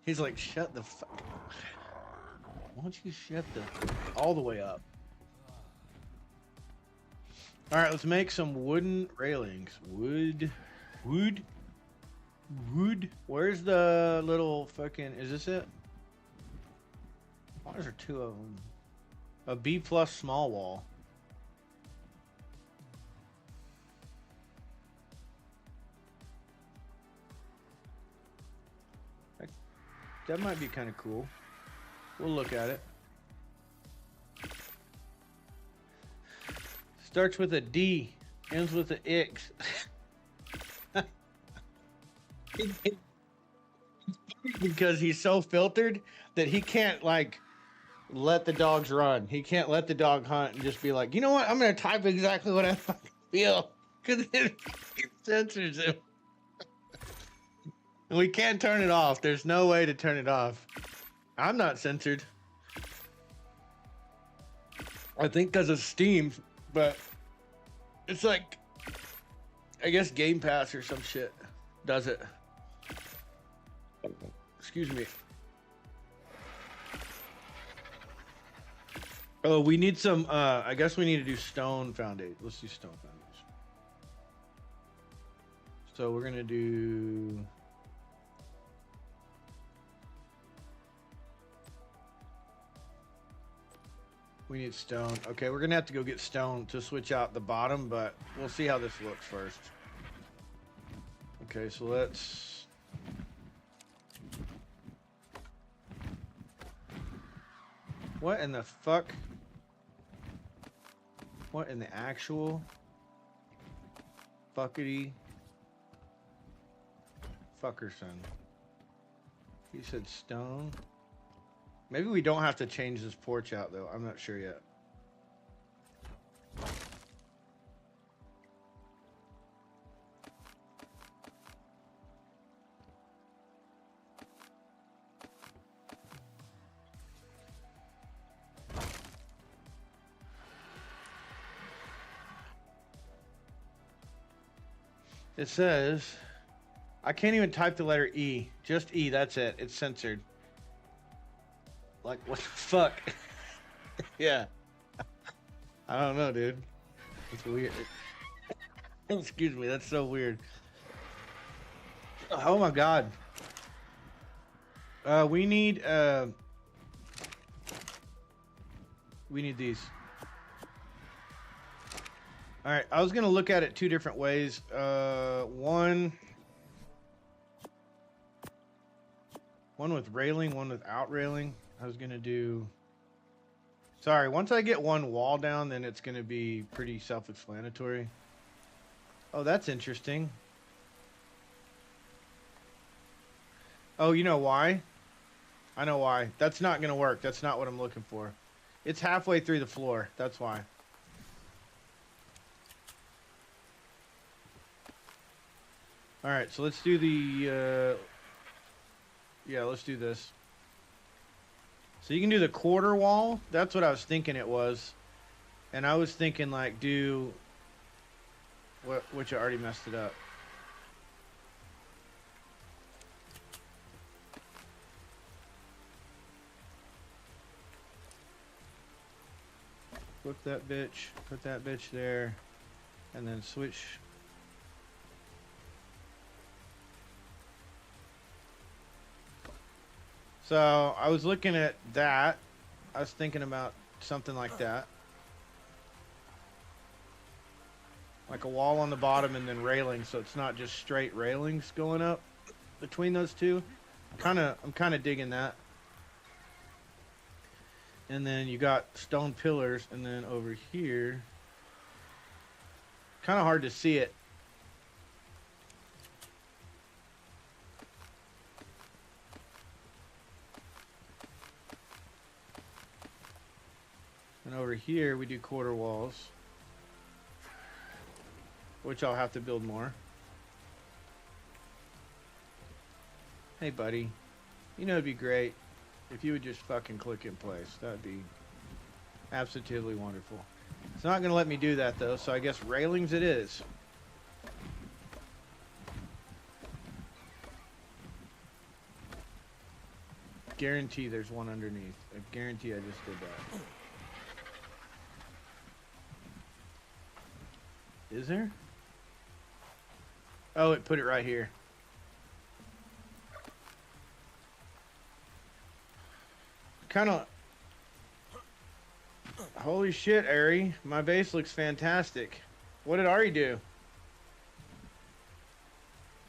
Speaker 2: He's like, shut the fuck. Why don't you shut all the way up? All right, let's make some wooden railings. Wood. Where's the little fucking? Is this it? Why is there two of them? A B+ small wall. That might be kind of cool. We'll look at it. Starts with a D, ends with an X. Because he's so filtered that he can't like let the dogs run. He can't let the dog hunt and just be like, you know what? I'm gonna type exactly what I fucking feel, because it censors him. And we can't turn it off. There's no way to turn it off. I'm not censored. I think because of Steam, but it's like, I guess Game Pass or some shit does it. Excuse me. Oh, we need some, I guess we need to do stone foundation. Let's do stone foundation. So we're going to do... We need stone. Okay, we're going to have to go get stone to switch out the bottom, but we'll see how this looks first. Okay, so let's... What in the fuck? What in the actual fuckity fuckerson? He said stone. Maybe we don't have to change this porch out though. I'm not sure yet. It says, I can't even type the letter E. Just E, that's it. It's censored. Like, what the fuck? Yeah. I don't know, dude. It's weird. Excuse me, that's so weird. Oh my god. We need these. All right, I was gonna look at it two different ways. One with railing, one without railing. I was gonna do. Sorry, once I get one wall down, then it's gonna be pretty self-explanatory. Oh, that's interesting. Oh, you know why? I know why. That's not gonna work. That's not what I'm looking for. It's halfway through the floor. That's why. All right, so let's do the. Yeah, let's do this. So you can do the quarter wall. That's what I was thinking it was, and I was thinking like do. Which I already messed it up. Flip that bitch, put that bitch there, and then switch. So I was looking at that. I was thinking about something like that. Like a wall on the bottom and then railings, so it's not just straight railings going up between those two. I'm kinda digging that. And then you got stone pillars, and then over here, kind of hard to see it. And over here, we do quarter walls, which I'll have to build more. Hey, buddy. You know it'd be great if you would just fucking click in place. That'd be absolutely wonderful. It's not going to let me do that, though, so I guess railings it is. Guarantee there's one underneath. I guarantee I just did that. Is there? Oh, it put it right here. Kind of. Holy shit, Ari. My base looks fantastic. What did Ari do?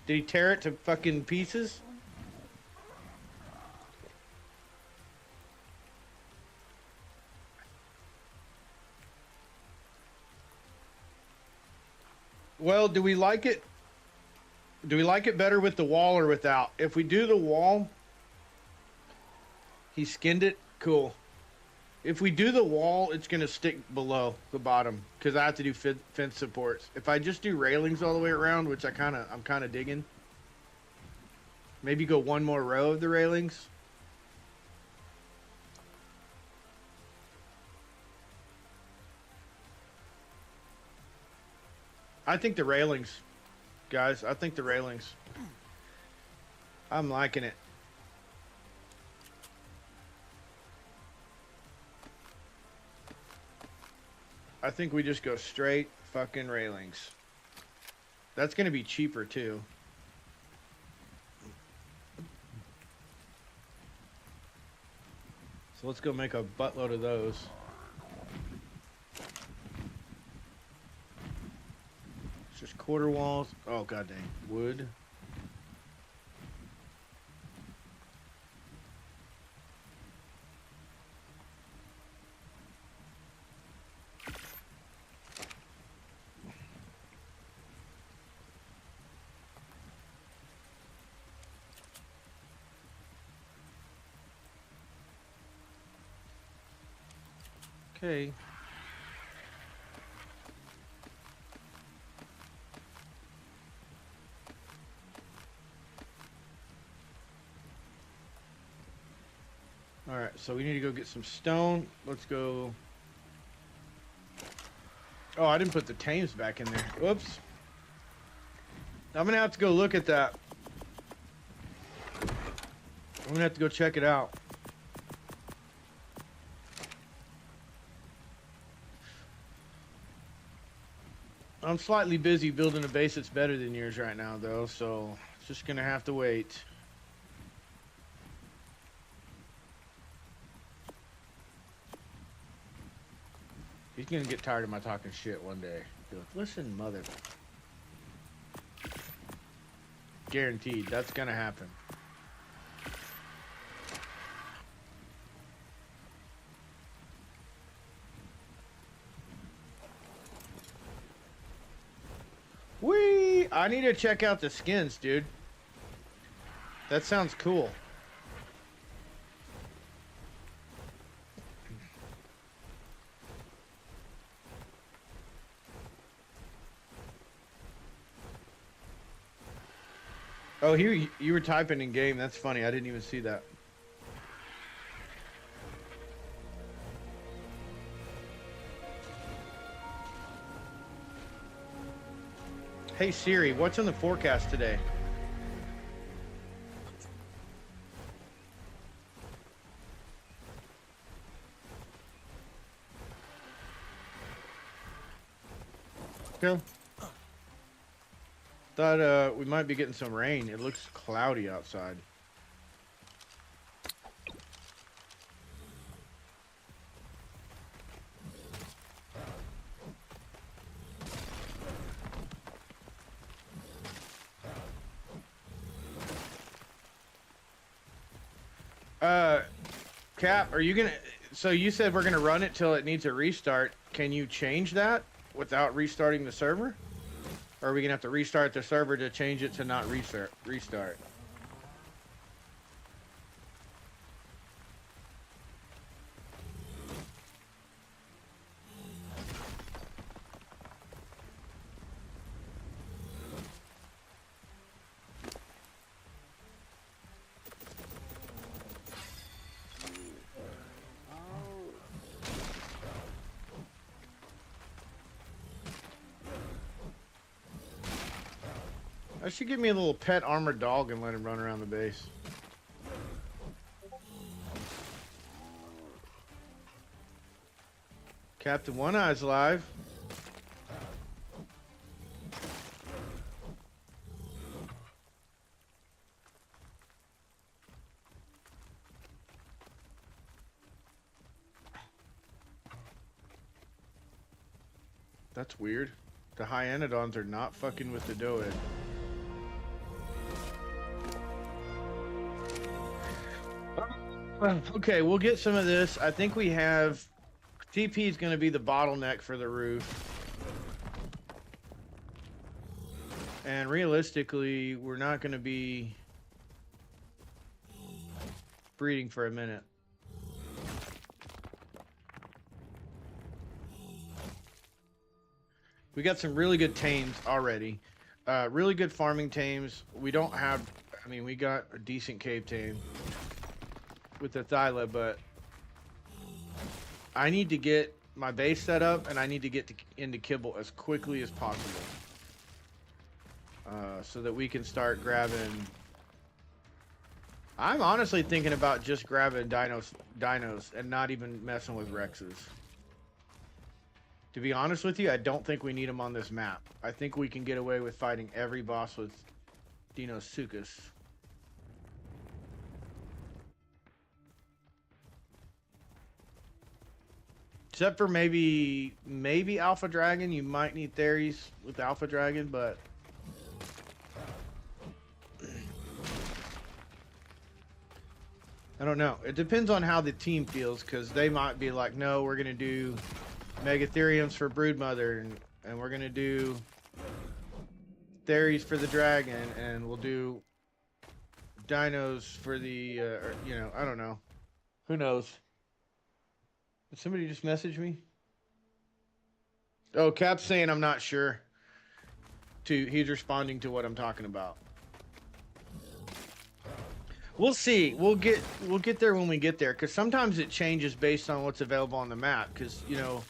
Speaker 2: Did he tear it to fucking pieces? Well, do we like it? Do we like it better with the wall or without? If we do the wall, he skinned it. Cool. If we do the wall, it's going to stick below the bottom because I have to do fence supports. If I just do railings all the way around, which I'm kind of digging. Maybe go one more row of the railings. I think the railings, guys. I think the railings. I'm liking it. I think we just go straight fucking railings. That's going to be cheaper too. So let's go make a buttload of those. It's just quarter walls. Oh, god dang. Wood. Okay. All right, so we need to go get some stone. Let's go. Oh, I didn't put the tames back in there. Whoops. I'm gonna have to go look at that. I'm gonna have to go check it out. I'm slightly busy building a base that's better than yours right now, though, so it's just gonna have to wait. He's gonna get tired of my talking shit one day. Be like, listen, mother. Guaranteed, that's gonna happen. Whee! I need to check out the skins, dude. That sounds cool. Oh, here you were typing in game. That's funny. I didn't even see that. Hey Siri, what's in the forecast today? Okay. Thought we might be getting some rain. It looks cloudy outside. Cap, are you gonna, so you said we're gonna run it till it needs a restart. Can you change that without restarting the server? Or are we gonna have to restart the server to change it to not restart? I should give me a little pet armored dog and let him run around the base. Captain One Eye's live. That's weird. The Hyanodons are not fucking with the Doed. Okay, we'll get some of this. I think we have... TP is going to be the bottleneck for the roof. And realistically, we're not going to be breeding for a minute. We got some really good tames already. Really good farming tames. We don't have... I mean, we got a decent cave tame with the Thyla, but I need to get my base set up and I need to get into kibble as quickly as possible so that we can start grabbing. I'm honestly thinking about just grabbing dinos and not even messing with Rexes. To be honest with you, I don't think we need them on this map. I think we can get away with fighting every boss with Dinosuchus. Except for maybe Alpha Dragon. You might need Theres with Alpha Dragon, but I don't know. It depends on how the team feels, because they might be like, no, we're going to do Megatheriums for Broodmother, and we're going to do Theres for the Dragon, and we'll do Dinos for the, you know, I don't know. Who knows? Did somebody just message me? Oh, Cap's saying I'm not sure. He's responding to what I'm talking about. We'll see. We'll get there when we get there, because sometimes it changes based on what's available on the map. Because, you know,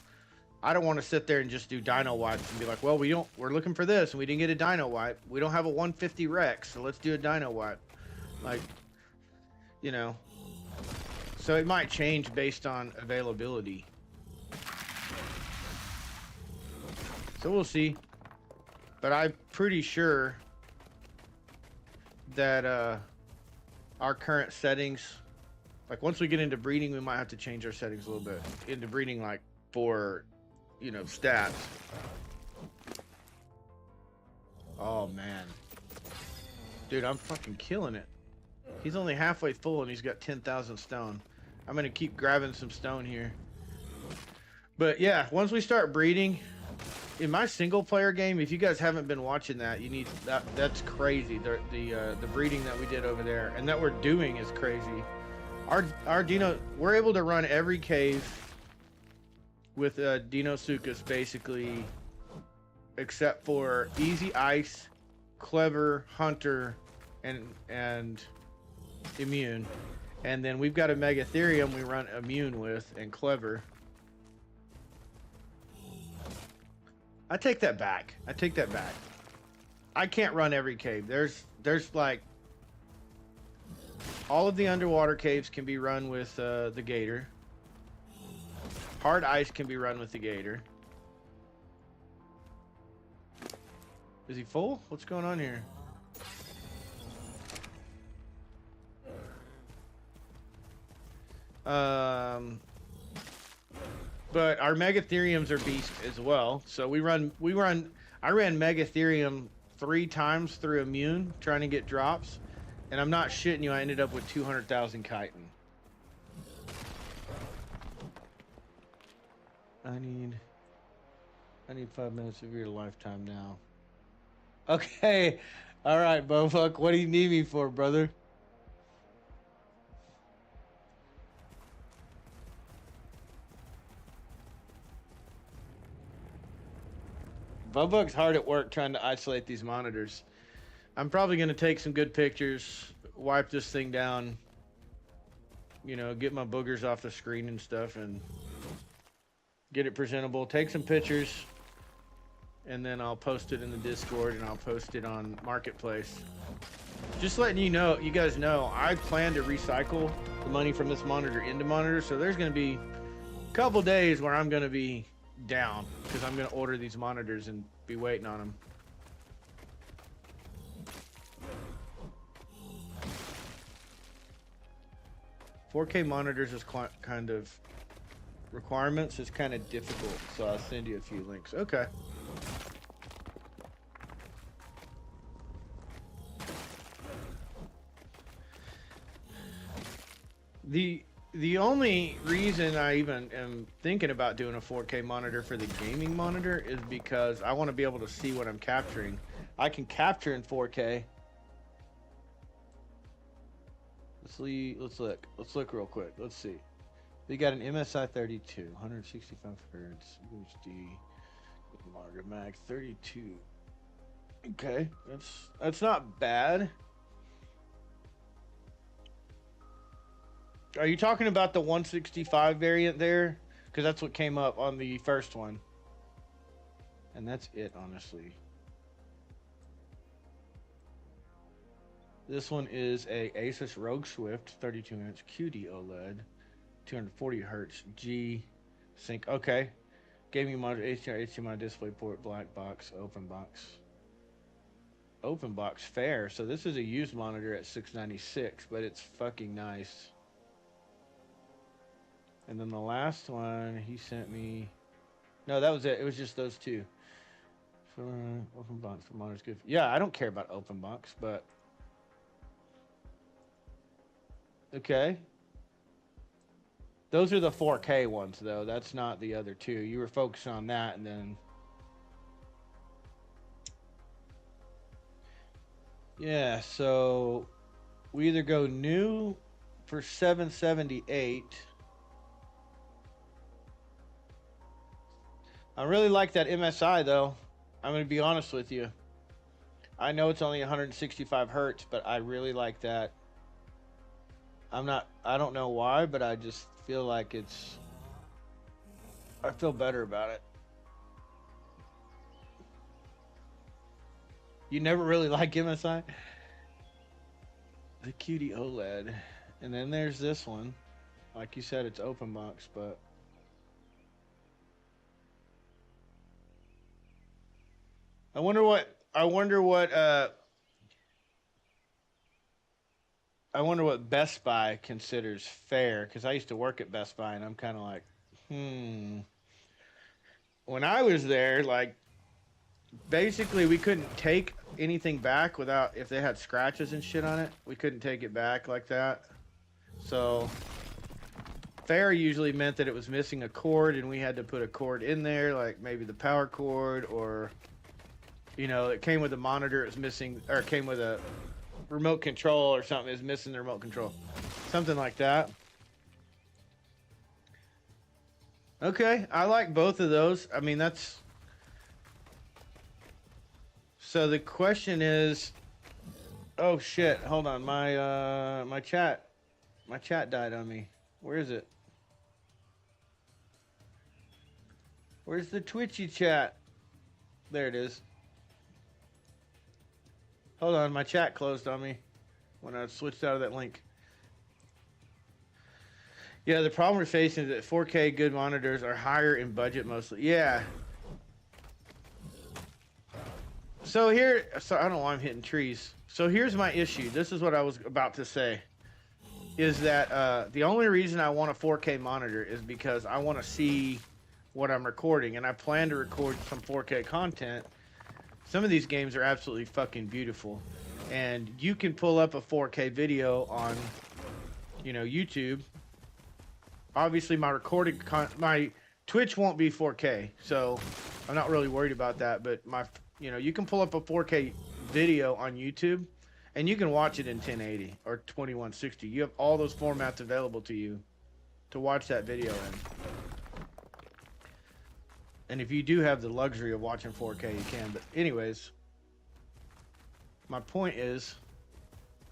Speaker 2: I don't want to sit there and just do dino wipes and be like, well, we're looking for this and we didn't get a dino wipe. We don't have a 150 Rex, so let's do a dino wipe. Like, you know. So it might change based on availability. So we'll see. But I'm pretty sure that our current settings, like once we get into breeding, we might have to change our settings a little bit. Into breeding, like for, you know, stats. Oh man. Dude, I'm fucking killing it. He's only halfway full and he's got 10,000 stone. I'm gonna keep grabbing some stone here. But yeah, once we start breeding, in my single player game, if you guys haven't been watching that, you need that. That's crazy. The breeding that we did over there and that we're doing is crazy. Our Dino, we're able to run every cave with Dinosuchus basically, except for Easy Ice, Clever, Hunter, and Immune. And then we've got a Megatherium we run Immune with and Clever. I take that back. I take that back. I can't run every cave. There's like all of the underwater caves can be run with the Gator. Hard ice can be run with the Gator. Is he full? What's going on here? But our Megatheriums are beast as well. So I ran Megatherium 3 times through Immune trying to get drops. And I'm not shitting you, I ended up with 200,000 chitin. I need 5 minutes of your lifetime now. Okay. All right, Bofuck. What do you need me for, brother? Bofuck's hard at work trying to isolate these monitors. I'm probably going to take some good pictures, wipe this thing down, you know, get my boogers off the screen and stuff, and get it presentable. Take some pictures, and then I'll post it in the Discord, and I'll post it on Marketplace. Just letting you know, you guys know, I plan to recycle the money from this monitor into monitors, so there's going to be a couple days where I'm going to be down, because I'm going to order these monitors and be waiting on them. $4K monitors is kind of requirements is kind of difficult, so I'll send you a few links. Okay. The only reason I even am thinking about doing a 4K monitor for the gaming monitor is because I want to be able to see what I'm capturing. I can capture in 4K. Let's look real quick. Let's see. We got an MSI 32, 165 hertz, UHD, monitor mag 32. Okay, that's not bad. Are you talking about the 165 variant there? Because that's what came up on the first one. And that's it, honestly. This one is a Asus ROG Swift 32-inch QD OLED, 240 hertz G Sync. Okay. Gaming monitor, HDMI display port, black box, open box. Open box, fair. So this is a used monitor at $696, but it's fucking nice. And then the last one he sent me. No, that was it. It was just those two. So, open box for monitors good. Yeah, I don't care about open box, but okay. Those are the 4K ones, though. That's not the other two. You were focused on that, and then yeah. So we either go new for $778. I really like that MSI, though. I'm going to be honest with you. I know it's only 165 hertz, but I really like that. I don't know why, but I just feel like I feel better about it. You never really like MSI? The QD OLED. And then there's this one. Like you said, it's open box, but I wonder what Best Buy considers fair, because I used to work at Best Buy, and I'm kind of like, When I was there, like, basically we couldn't take anything back without, if they had scratches and shit on it, we couldn't take it back like that. So fair usually meant that it was missing a cord, and we had to put a cord in there, like maybe the power cord, or, you know, it came with a monitor, it was missing, or it came with a remote control or something, is missing the remote control. Something like that. Okay, I like both of those. I mean, that's... So the question is... Oh shit, hold on, my chat died on me. Where is it? Where's the Twitchy chat? There it is. Hold on, my chat closed on me when I switched out of that link. Yeah, the problem we're facing is that 4K good monitors are higher in budget mostly. Yeah. So here, so I don't know why I'm hitting trees. So here's my issue. This is what I was about to say. Is that the only reason I want a 4K monitor is because I want to see what I'm recording. And I plan to record some 4K content. Some of these games are absolutely fucking beautiful. And you can pull up a 4K video on, you know, YouTube. Obviously, my my Twitch won't be 4K, so I'm not really worried about that. But you know, you can pull up a 4K video on YouTube, and you can watch it in 1080 or 2160. You have all those formats available to you to watch that video in. And if you do have the luxury of watching 4K, you can. But anyways, my point is,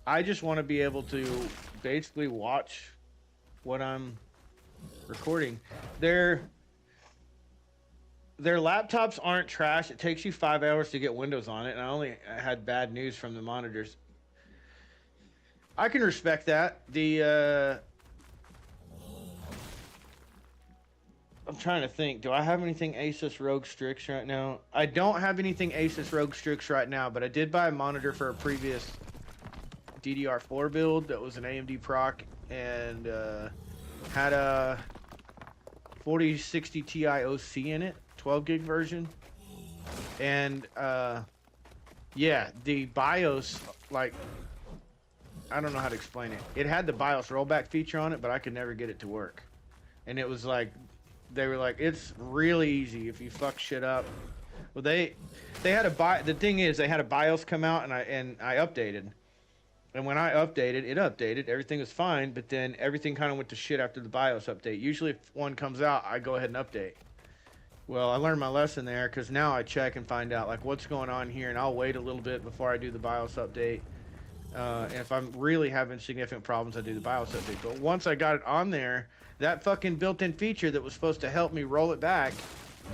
Speaker 2: I just want to be able to basically watch what I'm recording. Their laptops aren't trash. It takes you 5 hours to get Windows on it, and I only had bad news from the monitors. I can respect that. I'm trying to think. Do I have anything Asus ROG Strix right now? I don't have anything Asus ROG Strix right now, but I did buy a monitor for a previous DDR4 build that was an AMD proc, and had a 4060 Ti OC in it, 12 gig version. And yeah, the BIOS, like, I don't know how to explain it. It had the BIOS rollback feature on it, but I could never get it to work. And it was like, they were like, it's really easy if you fuck shit up. Well, they had the thing is, they had a BIOS come out, and I updated. And when I updated, it updated. Everything was fine, but then everything kind of went to shit after the BIOS update. Usually if one comes out, I go ahead and update. Well, I learned my lesson there, because now I check and find out like what's going on here, and I'll wait a little bit before I do the BIOS update. And if I'm really having significant problems, I do the BIOS update. But once I got it on there, that fucking built-in feature that was supposed to help me roll it back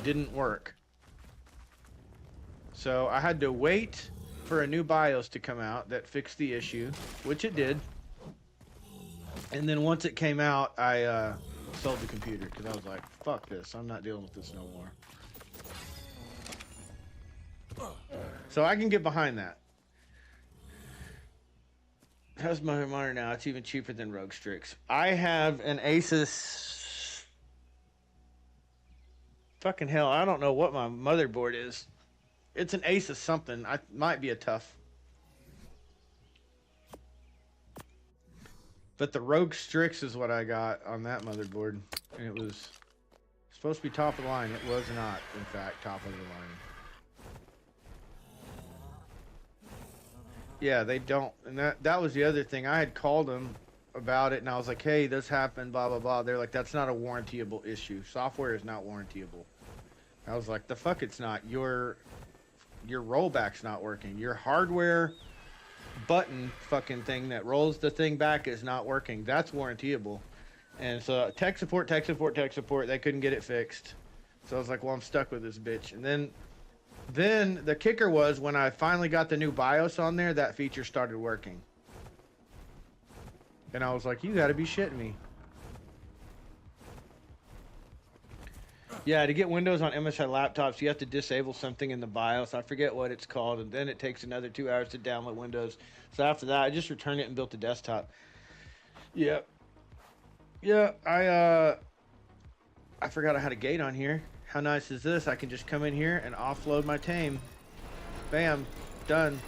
Speaker 2: didn't work. So I had to wait for a new BIOS to come out that fixed the issue, which it did. And then once it came out, I sold the computer, because I was like, fuck this, I'm not dealing with this no more. So I can get behind that. How's my monitor now? It's even cheaper than ROG Strix. I have an Asus... Fucking hell, I don't know what my motherboard is. It's an Asus something. Might be a tough. But the ROG Strix is what I got on that motherboard. And it was supposed to be top of the line. It was not, in fact, top of the line. Yeah, they don't. And that was the other thing. I had called them about it, and I was like, hey, this happened, blah, blah, blah. They're like, that's not a warrantyable issue. Software is not warrantyable. I was like, the fuck it's not. Your rollback's not working. Your hardware button fucking thing that rolls the thing back is not working. That's warrantyable. And so tech support, they couldn't get it fixed. So I was like, well, I'm stuck with this bitch. And then the kicker was, when I finally got the new BIOS on there, that feature started working. And I was like, you gotta be shitting me. Yeah, to get Windows on MSI laptops, you have to disable something in the BIOS. I forget what it's called, and then it takes another 2 hours to download Windows. So after that, I just returned it and built a desktop. Yeah. Yeah, I forgot I had a gate on here. How nice is this? I can just come in here and offload my tame. Bam. Done.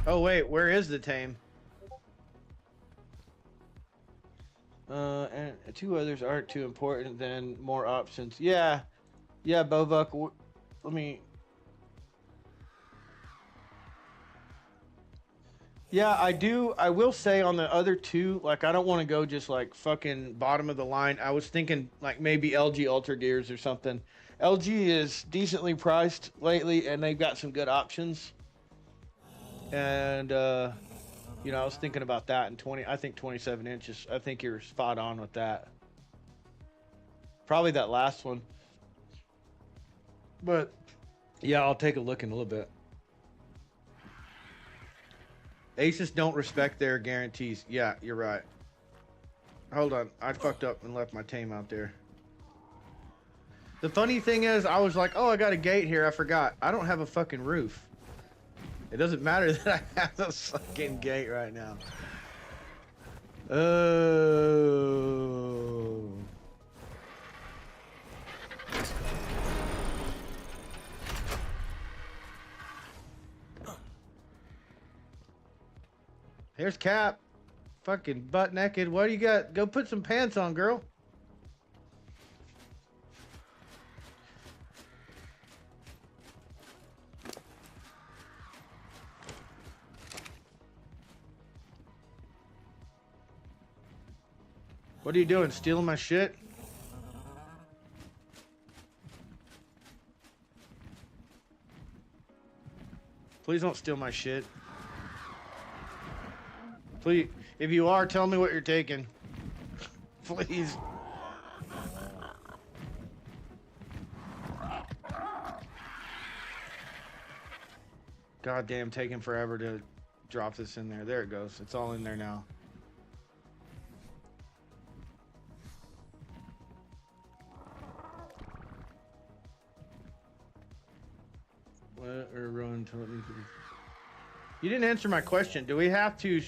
Speaker 2: Oh, wait. Where is the tame? And two others aren't too important. Then more options. Yeah, yeah, Bovuk. Let me. Yeah, I do. I will say on the other two, like I don't want to go just like fucking bottom of the line. I was thinking like maybe LG Ultra Gears or something. LG is decently priced lately, and they've got some good options. And you know, I was thinking about that in 20. I think 27 inches. I think you're spot on with that. Probably that last one. But yeah, I'll take a look in a little bit. Aces don't respect their guarantees. Yeah, you're right. Hold on. I fucked up and left my tame out there. The funny thing is, I was like, oh, I got a gate here. I forgot. I don't have a fucking roof. It doesn't matter that I have a fucking gate right now. Oh. Here's Cap. Fucking butt naked. What do you got? Go put some pants on, girl. What are you doing? Stealing my shit? Please don't steal my shit. Please, if you are, tell me what you're taking. Please. Goddamn, taking forever to drop this in there. There it goes. It's all in there now. What or run to let me. You didn't answer my question. Do we have to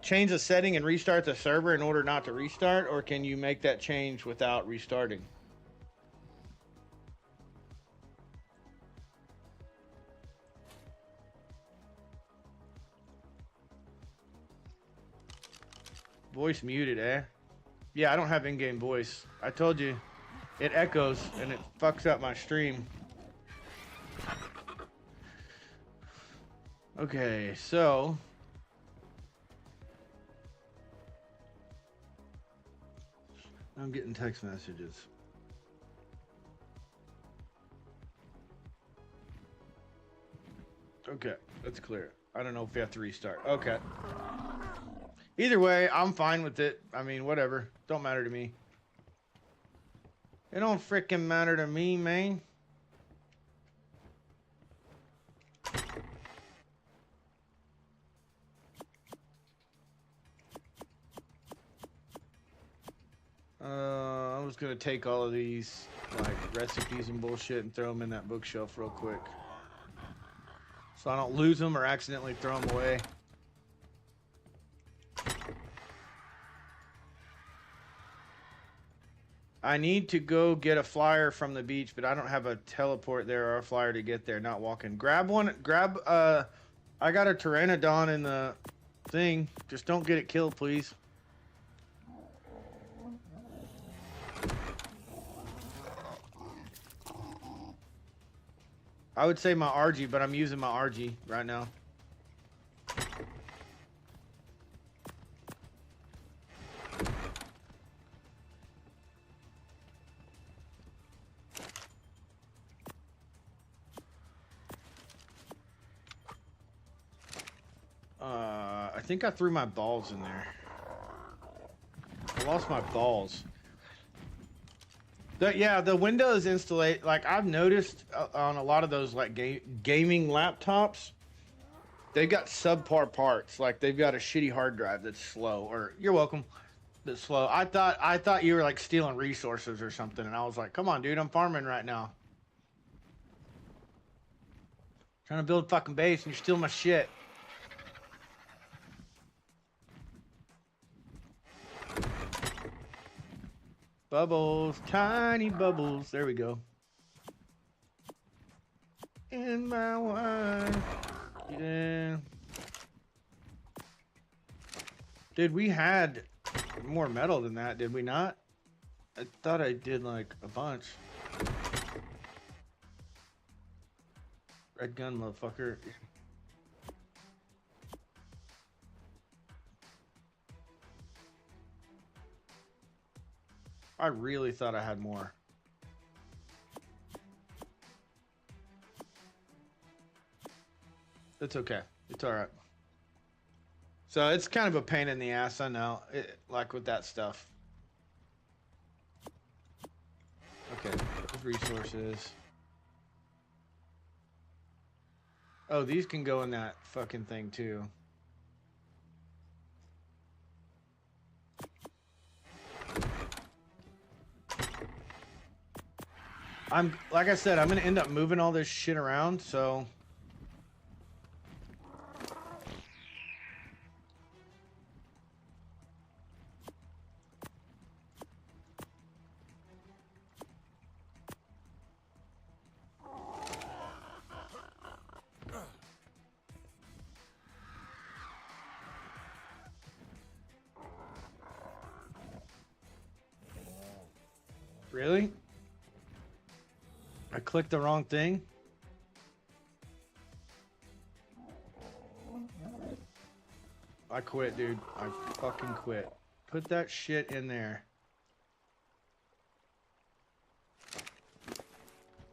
Speaker 2: change the setting and restart the server in order not to restart, or can you make that change without restarting? Voice muted, eh? Yeah, I don't have in-game voice. I told you, it echoes and it fucks up my stream. Okay, so I'm getting text messages. Okay, that's clear. I don't know if we have to restart. Okay. Either way, I'm fine with it. I mean, whatever. Don't matter to me. It don't freaking matter to me, man. I was gonna take all of these like recipes and bullshit and throw them in that bookshelf real quick, so I don't lose them or accidentally throw them away. I need to go get a flyer from the beach, but I don't have a teleport there or a flyer to get there. Not walking. Grab one. Grab. I got a pteranodon in the thing. Just don't get it killed, please. I would say my RG, but I'm using my RG right now. I think I threw my balls in there. I lost my balls. Yeah, the Windows installation, like I've noticed on a lot of those like gaming laptops, they've got subpar parts. Like they've got a shitty hard drive that's slow. Or you're welcome, that's slow. I thought you were like stealing resources or something, and I was like, come on, dude, I'm farming right now, trying to build a fucking base, and you're stealing my shit. Bubbles, tiny bubbles. There we go. In my wine. Yeah. Dude, we had more metal than that, did we not? I thought I did like a bunch. Red gun, motherfucker. I really thought I had more. It's okay. It's all right. So it's kind of a pain in the ass, I know. Like with that stuff. Okay, those resources. Oh, these can go in that fucking thing too. Like I said, I'm gonna end up moving all this shit around, so really? I clicked the wrong thing? I quit, dude. I fucking quit. Put that shit in there.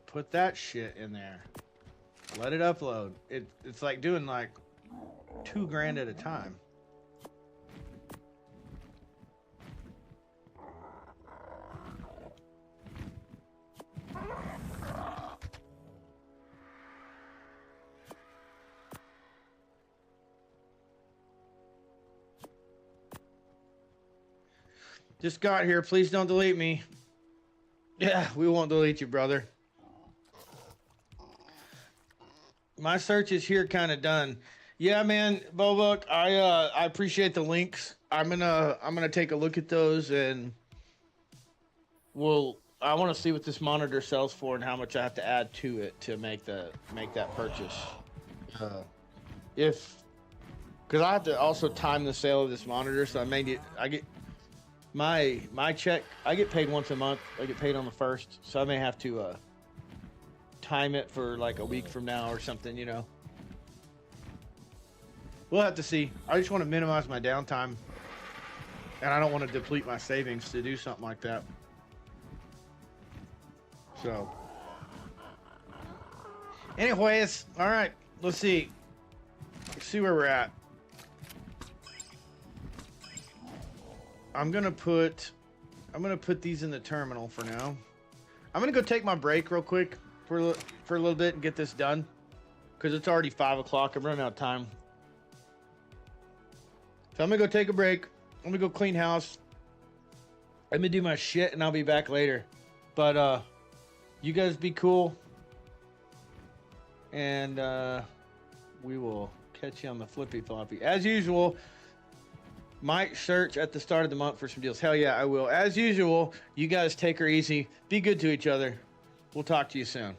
Speaker 2: Put that shit in there. Let it upload. It's like doing like $2,000 at a time. Just got here. Please don't delete me. Yeah, we won't delete you, brother. My search is here, kind of done. Yeah, man, Bobuk, I appreciate the links. I'm gonna take a look at those, and I want to see what this monitor sells for and how much I have to add to it to make that purchase. Because I have to also time the sale of this monitor, so I get my check. I get paid once a month. I get paid on the 1st, so I may have to time it for like a week from now or something, you know. We'll have to see. I just want to minimize my downtime, and I don't want to deplete my savings to do something like that. So, anyways, all right, let's see. Let's see where we're at. I'm gonna put these in the terminal for now. I'm gonna go take my break real quick for a little bit and get this done, because it's already 5 o'clock. I'm running out of time. So I'm gonna go take a break. I'm gonna go clean house. Let me do my shit, and I'll be back later. But you guys be cool, and we will catch you on the flippy floppy as usual. Might search at the start of the month for some deals. Hell yeah, I will. As usual, you guys take her easy. Be good to each other. We'll talk to you soon.